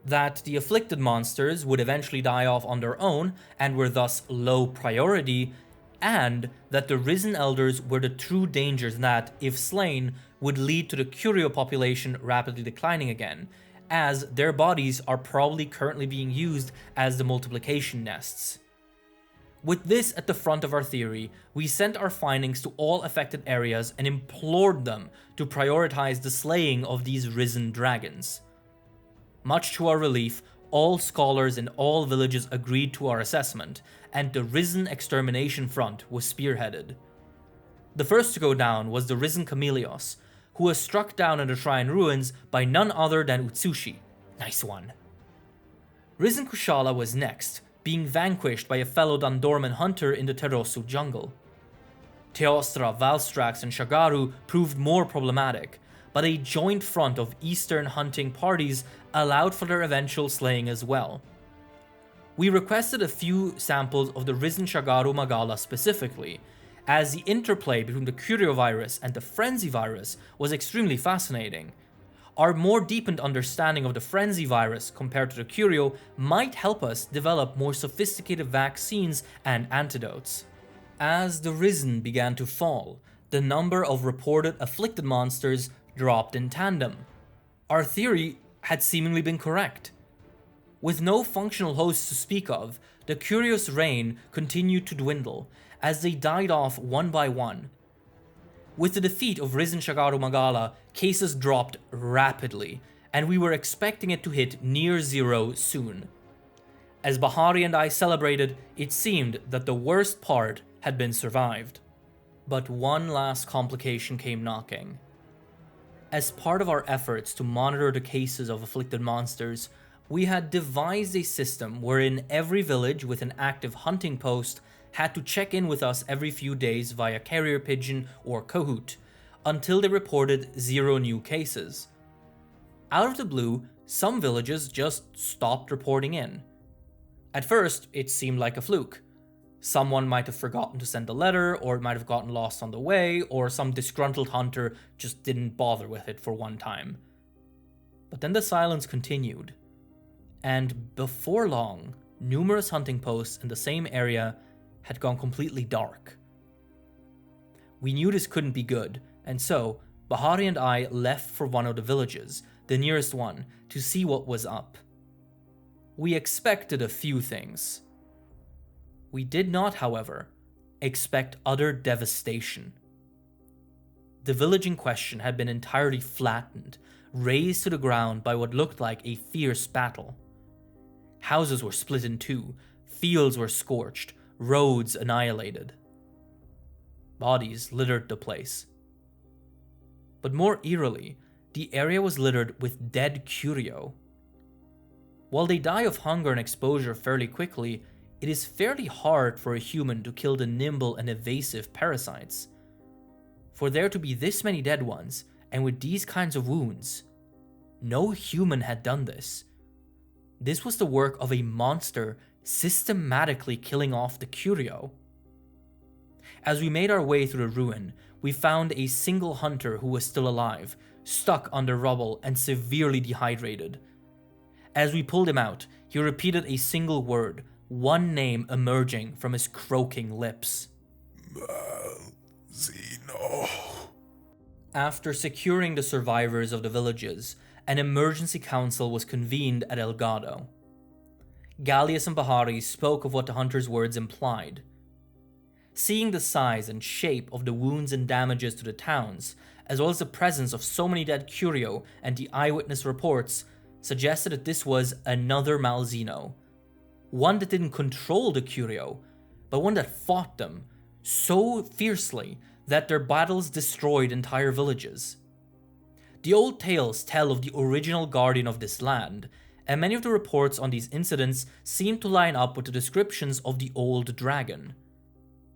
That the afflicted monsters would eventually die off on their own and were thus low priority, and that the risen elders were the true dangers that, if slain, would lead to the curio population rapidly declining again, as their bodies are probably currently being used as the multiplication nests. With this at the front of our theory, we sent our findings to all affected areas and implored them to prioritize the slaying of these risen dragons. Much to our relief, all scholars in all villages agreed to our assessment, and the Risen Extermination Front was spearheaded. The first to go down was the Risen Chameleos, who was struck down in the shrine ruins by none other than Utsushi. Nice one. Risen Kushala was next, being vanquished by a fellow Dandorman hunter in the Terosu jungle. Teostra, Valstrax, and Shagaru proved more problematic, but a joint front of eastern hunting parties allowed for their eventual slaying as well. We requested a few samples of the Risen Shagaru Magala specifically, as the interplay between the Curio virus and the Frenzy virus was extremely fascinating. Our more deepened understanding of the Frenzy virus compared to the Curio might help us develop more sophisticated vaccines and antidotes. As the Risen began to fall, the number of reported afflicted monsters dropped in tandem. Our theory had seemingly been correct. With no functional hosts to speak of, the Curio's reign continued to dwindle as they died off one by one. With the defeat of Risen Shagaru Magala, cases dropped rapidly, and we were expecting it to hit near zero soon. As Bahari and I celebrated, it seemed that the worst part had been survived. But one last complication came knocking. As part of our efforts to monitor the cases of afflicted monsters, we had devised a system wherein every village with an active hunting post had to check in with us every few days via carrier pigeon or Kahoot, until they reported 0 new cases. Out of the blue, some villages just stopped reporting in. At first, it seemed like a fluke. Someone might have forgotten to send a letter, or it might have gotten lost on the way, or some disgruntled hunter just didn't bother with it for one time. But then the silence continued, and before long, numerous hunting posts in the same area had gone completely dark. We knew this couldn't be good, and so Bahari and I left for one of the villages, the nearest one, to see what was up. We expected a few things. We did not, however, expect utter devastation. The village in question had been entirely flattened, razed to the ground by what looked like a fierce battle. Houses were split in two, fields were scorched, roads annihilated. Bodies littered the place. But more eerily, the area was littered with dead Curio. While they die of hunger and exposure fairly quickly, it is fairly hard for a human to kill the nimble and evasive parasites. For there to be this many dead ones, and with these kinds of wounds, no human had done this. This was the work of a monster systematically killing off the Curio. As we made our way through the ruin, we found a single hunter who was still alive, stuck under rubble and severely dehydrated. As we pulled him out, he repeated a single word, one name emerging from his croaking lips. Malzino. After securing the survivors of the villages, an emergency council was convened at Elgado. Gallius and Bahari spoke of what the hunter's words implied. Seeing the size and shape of the wounds and damages to the towns, as well as the presence of so many dead Curio and the eyewitness reports, suggested that this was another Malzino. One that didn't control the Curio, but one that fought them so fiercely that their battles destroyed entire villages. The old tales tell of the original guardian of this land, and many of the reports on these incidents seem to line up with the descriptions of the old dragon.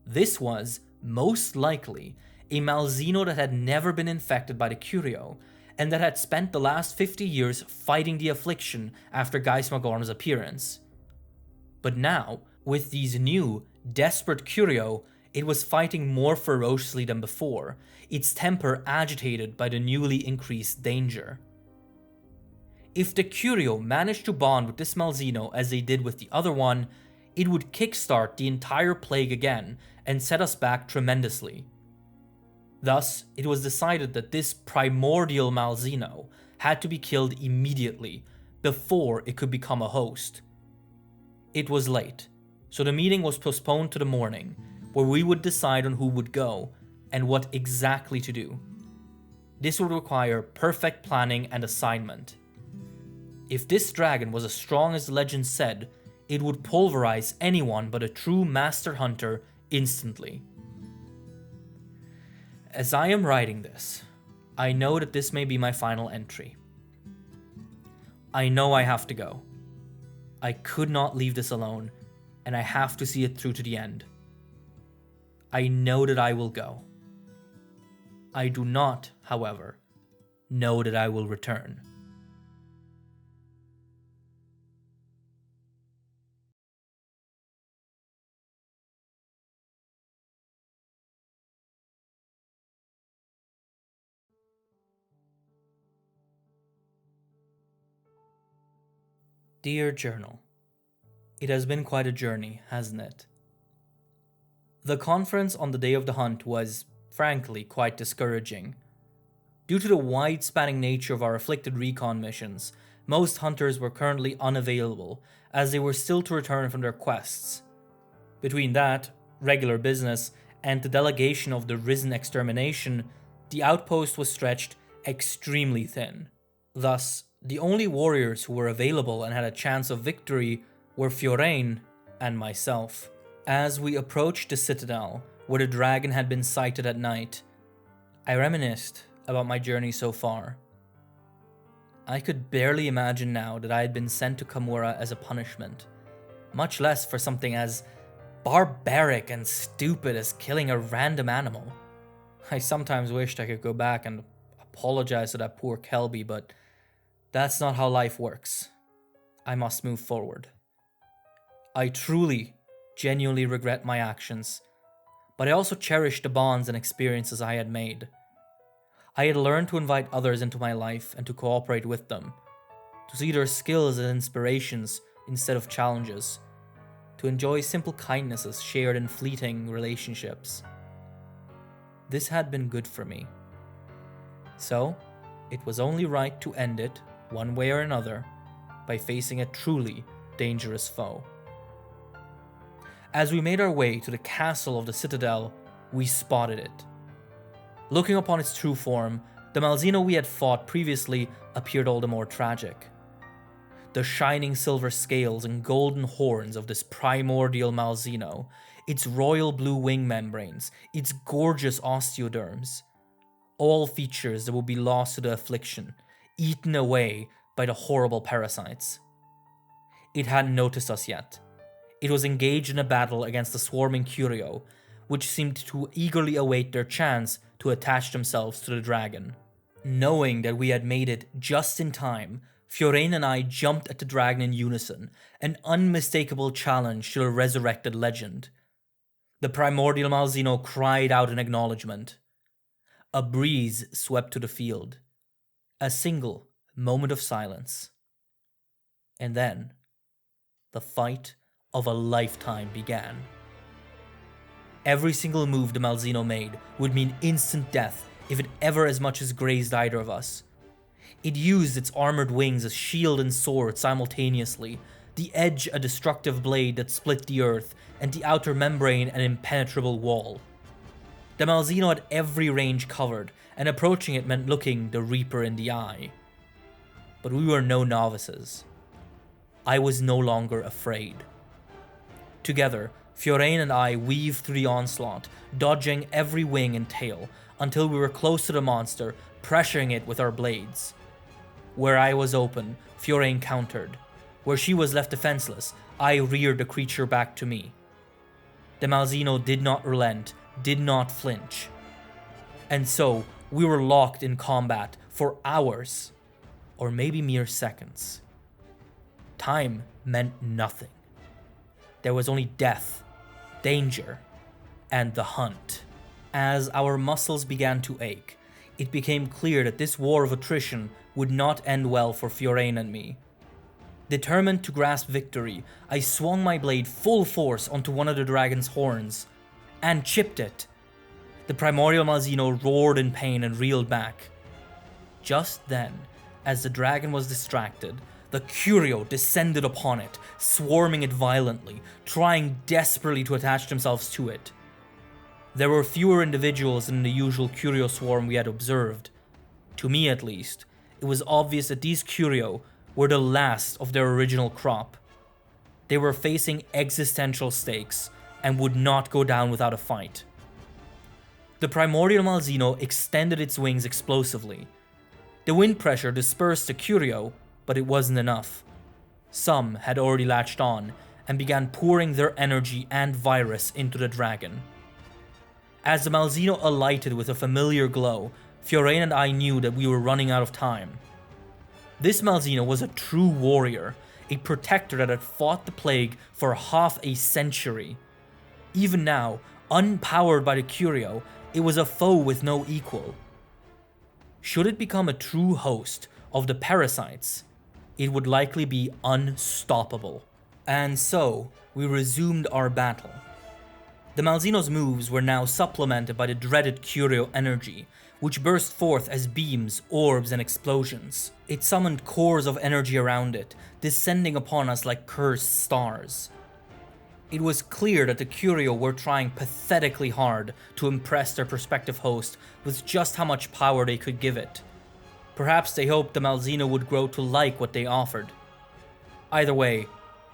This was, most likely, a Malzino that had never been infected by the Curio, and that had spent the last 50 years fighting the affliction after Geismagorn's appearance. But now, with these new, desperate Curio, it was fighting more ferociously than before, its temper agitated by the newly increased danger. If the Curio managed to bond with this Malzeno as they did with the other one, it would kickstart the entire plague again and set us back tremendously. Thus, it was decided that this primordial Malzeno had to be killed immediately, before it could become a host. It was late, so the meeting was postponed to the morning, where we would decide on who would go, and what exactly to do. This would require perfect planning and assignment. If this dragon was as strong as the legend said, it would pulverize anyone but a true master hunter instantly. As I am writing this, I know that this may be my final entry. I know I have to go. I could not leave this alone, and I have to see it through to the end. I know that I will go. I do not, however, know that I will return. Dear Journal, it has been quite a journey, hasn't it? The conference on the day of the hunt was, frankly, quite discouraging. Due to the wide-spanning nature of our afflicted recon missions, most hunters were currently unavailable, as they were still to return from their quests. Between that, regular business, and the delegation of the Risen Extermination, the outpost was stretched extremely thin. Thus, the only warriors who were available and had a chance of victory were Fiorane and myself. As we approached the Citadel, where the dragon had been sighted at night, I reminisced about my journey so far. I could barely imagine now that I had been sent to Kamura as a punishment, much less for something as barbaric and stupid as killing a random animal. I sometimes wished I could go back and apologize to that poor Kelby, but that's not how life works. I must move forward. I truly, genuinely regret my actions, but I also cherish the bonds and experiences I had made. I had learned to invite others into my life and to cooperate with them, to see their skills as inspirations instead of challenges, to enjoy simple kindnesses shared in fleeting relationships. This had been good for me. So, it was only right to end it, one way or another, by facing a truly dangerous foe. As we made our way to the castle of the Citadel, we spotted it. Looking upon its true form, the Malzeno we had fought previously appeared all the more tragic. The shining silver scales and golden horns of this primordial Malzeno, its royal blue wing membranes, its gorgeous osteoderms, all features that would be lost to the affliction, eaten away by the horrible parasites. It hadn't noticed us yet. It was engaged in a battle against the swarming Curio, which seemed to eagerly await their chance to attach themselves to the dragon. Knowing that we had made it just in time, Fiorane and I jumped at the dragon in unison, an unmistakable challenge to the resurrected legend. The primordial Malzeno cried out in acknowledgement. A breeze swept to the field. A single moment of silence. And then, the fight of a lifetime began. Every single move the Malzeno made would mean instant death if it ever as much as grazed either of us. It used its armored wings as shield and sword simultaneously, the edge a destructive blade that split the earth, and the outer membrane an impenetrable wall. The Malzeno had every range covered, and approaching it meant looking the Reaper in the eye. But we were no novices. I was no longer afraid. Together, Fiorane and I weaved through the onslaught, dodging every wing and tail, until we were close to the monster, pressuring it with our blades. Where I was open, Fiorane countered. Where she was left defenseless, I reared the creature back to me. The Malzeno did not relent, did not flinch. And so, we were locked in combat, for hours, or maybe mere seconds. Time meant nothing. There was only death, danger, and the hunt. As our muscles began to ache, it became clear that this war of attrition would not end well for Fiorane and me. Determined to grasp victory, I swung my blade full force onto one of the dragon's horns, and chipped it. The primordial Malzeno roared in pain and reeled back. Just then, as the dragon was distracted, the Curio descended upon it, swarming it violently, trying desperately to attach themselves to it. There were fewer individuals than the usual Curio swarm we had observed. To me at least, it was obvious that these Curio were the last of their original crop. They were facing existential stakes and would not go down without a fight. The primordial Malzeno extended its wings explosively. The wind pressure dispersed the Curio, but it wasn't enough. Some had already latched on and began pouring their energy and virus into the dragon. As the Malzeno alighted with a familiar glow, Fiorane and I knew that we were running out of time. This Malzeno was a true warrior, a protector that had fought the plague for half a century. Even now, unpowered by the Curio, it was a foe with no equal. Should it become a true host of the parasites, it would likely be unstoppable. And so, we resumed our battle. The Malzeno's moves were now supplemented by the dreaded Curio energy, which burst forth as beams, orbs, and explosions. It summoned cores of energy around it, descending upon us like cursed stars. It was clear that the Curio were trying pathetically hard to impress their prospective host with just how much power they could give it. Perhaps they hoped the Malzeno would grow to like what they offered. Either way,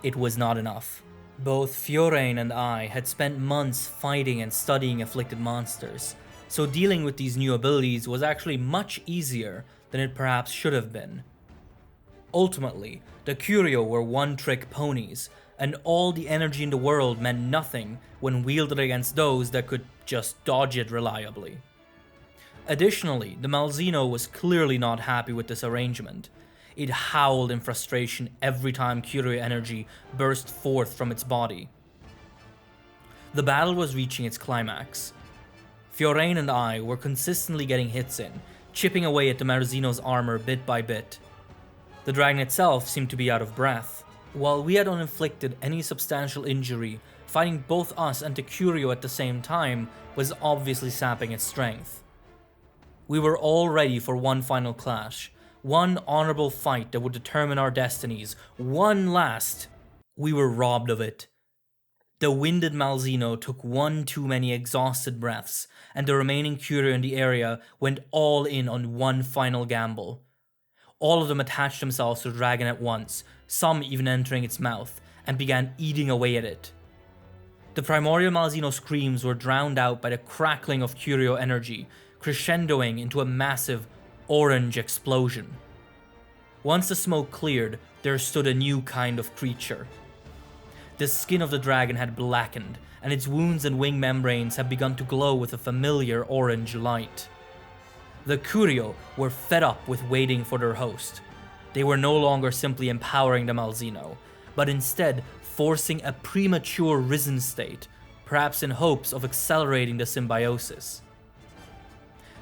it was not enough. Both Fiorane and I had spent months fighting and studying afflicted monsters, so dealing with these new abilities was actually much easier than it perhaps should have been. Ultimately, the Curio were one-trick ponies, and all the energy in the world meant nothing when wielded against those that could just dodge it reliably. Additionally, the Malzeno was clearly not happy with this arrangement. It howled in frustration every time Curio energy burst forth from its body. The battle was reaching its climax. Fiorane and I were consistently getting hits in, chipping away at the Malzeno's armor bit by bit. The dragon itself seemed to be out of breath. While we had uninflicted any substantial injury, fighting both us and the Curio at the same time was obviously sapping its strength. We were all ready for one final clash, one honorable fight that would determine our destinies, one last. We were robbed of it. The winded Malzeno took one too many exhausted breaths, and the remaining Curio in the area went all in on one final gamble. All of them attached themselves to the dragon at once, some even entering its mouth, and began eating away at it. The primordial Malzeno screams were drowned out by the crackling of Curio energy, crescendoing into a massive orange explosion. Once the smoke cleared, there stood a new kind of creature. The skin of the dragon had blackened, and its wounds and wing membranes had begun to glow with a familiar orange light. The Curio were fed up with waiting for their host. They were no longer simply empowering the Malzeno, but instead forcing a premature risen state, perhaps in hopes of accelerating the symbiosis.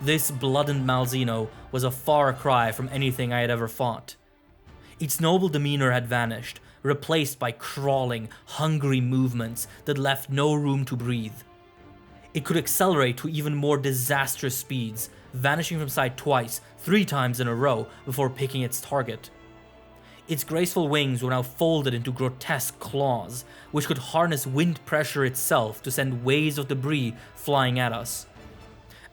This blooded Malzeno was a far cry from anything I had ever fought. Its noble demeanor had vanished, replaced by crawling, hungry movements that left no room to breathe. It could accelerate to even more disastrous speeds, vanishing from sight twice, 3 times in a row before picking its target. Its graceful wings were now folded into grotesque claws, which could harness wind pressure itself to send waves of debris flying at us.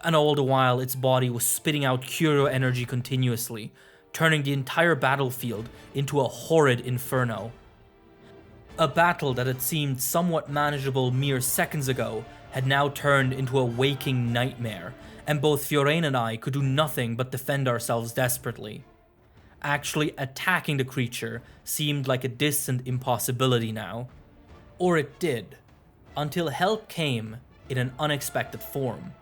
And all the while, its body was spitting out Curio energy continuously, turning the entire battlefield into a horrid inferno. A battle that had seemed somewhat manageable mere seconds ago had now turned into a waking nightmare, and both Fiorane and I could do nothing but defend ourselves desperately. Actually attacking the creature seemed like a distant impossibility now. Or it did, until help came in an unexpected form.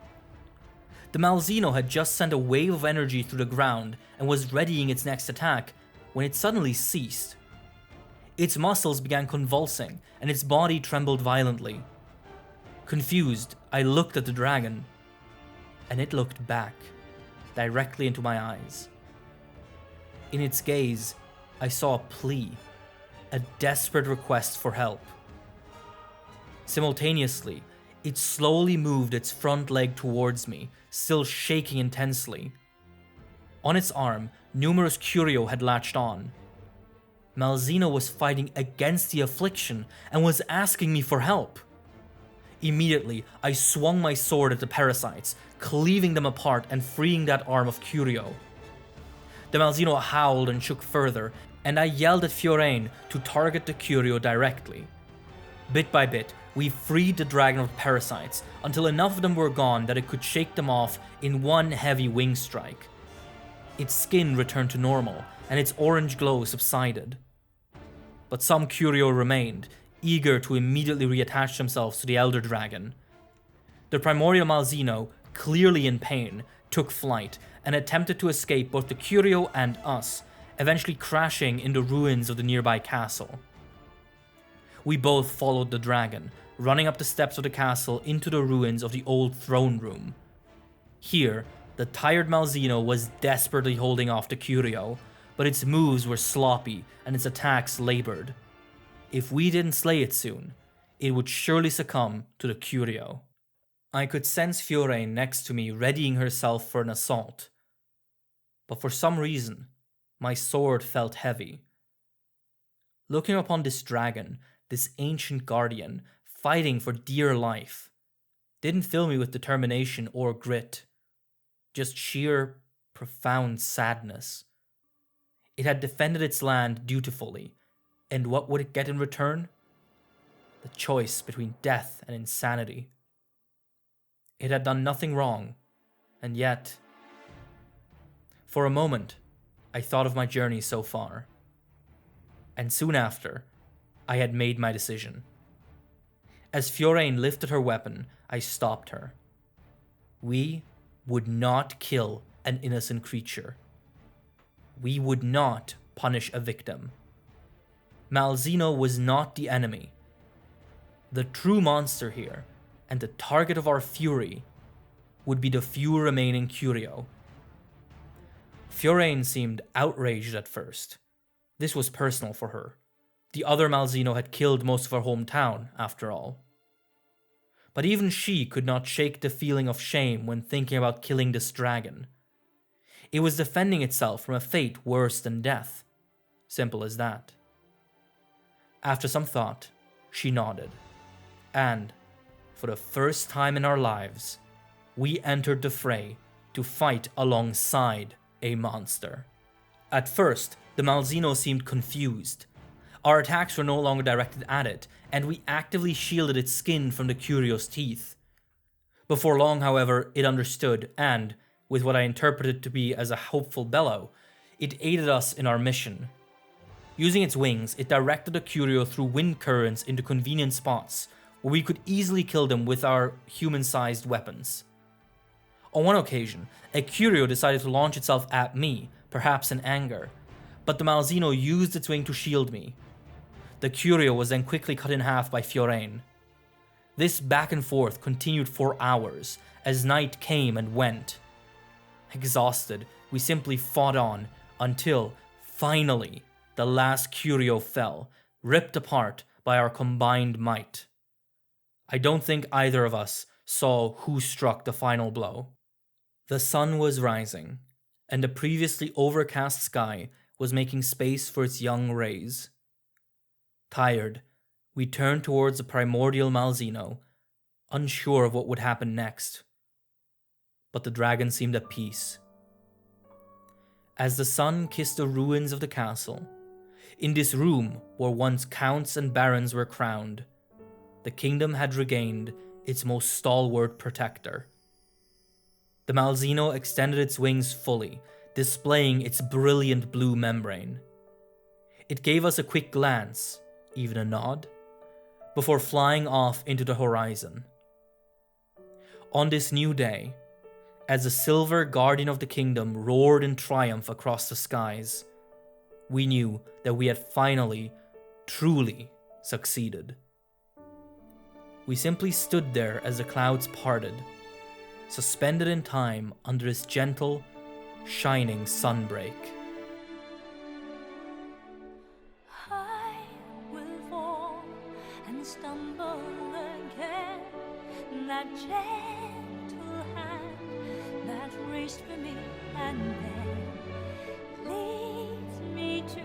The Malzeno had just sent a wave of energy through the ground and was readying its next attack when it suddenly ceased. Its muscles began convulsing and its body trembled violently. Confused, I looked at the dragon, and it looked back, directly into my eyes. In its gaze, I saw a plea, a desperate request for help. Simultaneously, it slowly moved its front leg towards me, still shaking intensely. On its arm, numerous curio had latched on. Malzeno was fighting against the affliction and was asking me for help. Immediately, I swung my sword at the parasites, cleaving them apart and freeing that arm of curio. The Malzeno howled and shook further, and I yelled at Fiorane to target the curio directly. Bit by bit, we freed the dragon of parasites until enough of them were gone that it could shake them off in one heavy wing strike. Its skin returned to normal, and its orange glow subsided. But some curio remained, eager to immediately reattach themselves to the elder dragon. The primordial Malzeno, clearly in pain, took flight and attempted to escape both the curio and us, eventually crashing in the ruins of the nearby castle. We both followed the dragon, running up the steps of the castle into the ruins of the old throne room. Here, the tired Malzeno was desperately holding off the curio, but its moves were sloppy and its attacks labored. If we didn't slay it soon, it would surely succumb to the curio. I could sense Fiorane next to me readying herself for an assault. But for some reason, my sword felt heavy. Looking upon this dragon, this ancient guardian, fighting for dear life, didn't fill me with determination or grit, just sheer, profound sadness. It had defended its land dutifully, and what would it get in return? The choice between death and insanity. It had done nothing wrong, and yet... For a moment, I thought of my journey so far. And soon after, I had made my decision. As Fiorane lifted her weapon, I stopped her. We would not kill an innocent creature. We would not punish a victim. Malzeno was not the enemy. The true monster here, and the target of our fury, would be the few remaining curio. Fiorane seemed outraged at first. This was personal for her. The other Malzeno had killed most of her hometown, after all. But even she could not shake the feeling of shame when thinking about killing this dragon. It was defending itself from a fate worse than death. Simple as that. After some thought, she nodded. And, for the first time in our lives, we entered the fray to fight alongside a monster. At first, the Malzeno seemed confused. Our attacks were no longer directed at it, and we actively shielded its skin from the curio's teeth. Before long, however, it understood, and, with what I interpreted to be as a hopeful bellow, it aided us in our mission. Using its wings, it directed the curio through wind currents into convenient spots, where we could easily kill them with our human-sized weapons. On one occasion, a curio decided to launch itself at me, perhaps in anger, but the Malzeno used its wing to shield me. The curio was then quickly cut in half by Fiorane. This back and forth continued for hours, as night came and went. Exhausted, we simply fought on, until, finally, the last curio fell, ripped apart by our combined might. I don't think either of us saw who struck the final blow. The sun was rising, and the previously overcast sky was making space for its young rays. Tired, we turned towards the primordial Malzeno, unsure of what would happen next. But the dragon seemed at peace. As the sun kissed the ruins of the castle, in this room where once counts and barons were crowned, the kingdom had regained its most stalwart protector. The Malzeno extended its wings fully, displaying its brilliant blue membrane. It gave us a quick glance, even a nod, before flying off into the horizon. On this new day, As the silver guardian of the kingdom roared in triumph across the skies, we knew that we had finally, truly succeeded. We simply stood there as the clouds parted, suspended in time under its gentle, shining sunbreak. I will fall and stumble again. That gentle hand that reached for me and then leads me to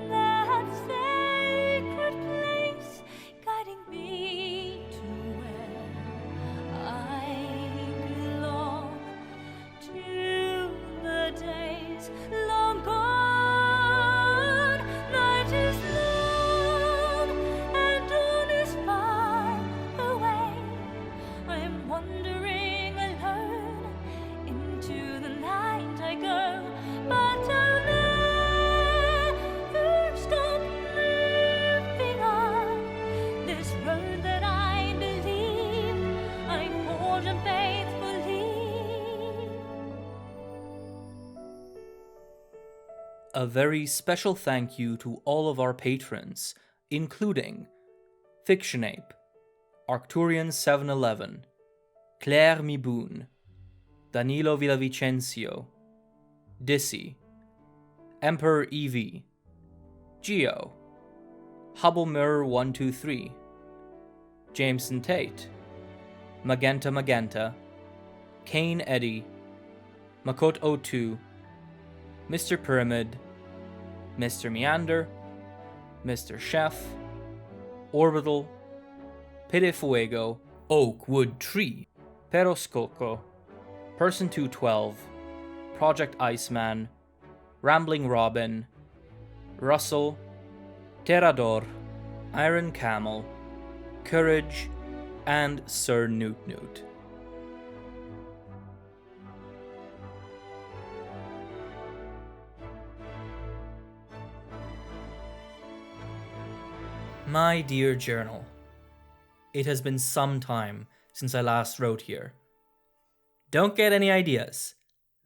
that sacred place, guiding me to where I belong, to the days long gone. Night is long and dawn is far away. I am wandering alone, into the night I go, but I'll never stop moving on this road that I believe I forged faithfully. A very special thank you to all of our patrons, including Fictionape, Arcturian711, Claire Miboun, Danilo Villavicencio, Dissy, Emperor EV, Geo, Hubble Mirror 123, Jameson Tate, Magenta, Kane Eddy, Makot02, Mr. Pyramid, Mr. Meander, Mr. Chef, Orbital, Pidefuego, Oak Wood Tree, Peroscoco, Person 212, Project Iceman, Rambling Robin, Russell, Terrador, Iron Camel, Courage, and Sir Newt Newt. My dear journal, it has been some time since I last wrote here. Don't get any ideas.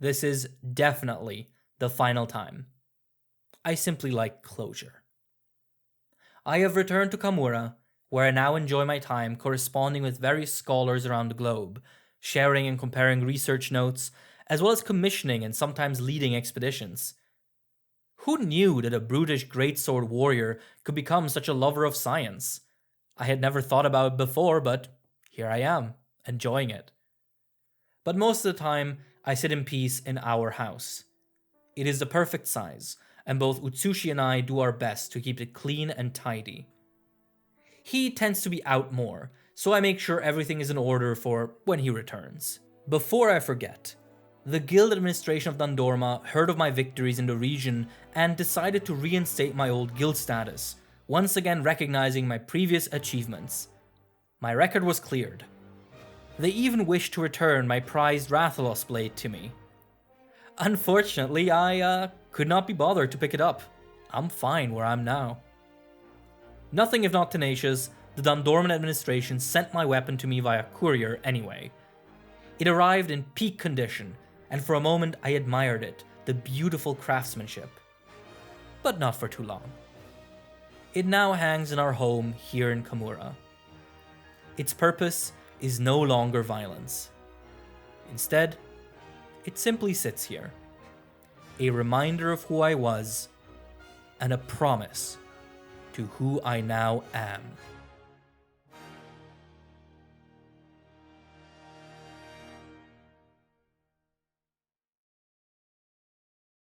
This is definitely the final time. I simply like closure. I have returned to Kamura, where I now enjoy my time corresponding with various scholars around the globe, sharing and comparing research notes, as well as commissioning and sometimes leading expeditions. Who knew that a brutish greatsword warrior could become such a lover of science? I had never thought about it before, but here I am, enjoying it. But most of the time, I sit in peace in our house. It is the perfect size, and both Utsushi and I do our best to keep it clean and tidy. He tends to be out more, so I make sure everything is in order for when he returns. Before I forget, the guild administration of Dandorma heard of my victories in the region and decided to reinstate my old guild status, once again recognizing my previous achievements. My record was cleared. They even wished to return my prized Rathalos blade to me. Unfortunately, I could not be bothered to pick it up. I'm fine where I'm now. Nothing if not tenacious, the Dandorman administration sent my weapon to me via courier anyway. It arrived in peak condition, and for a moment I admired it, the beautiful craftsmanship. But not for too long. It now hangs in our home here in Kamura. Its purpose is no longer violence. Instead, it simply sits here, a reminder of who I was, and a promise to who I now am.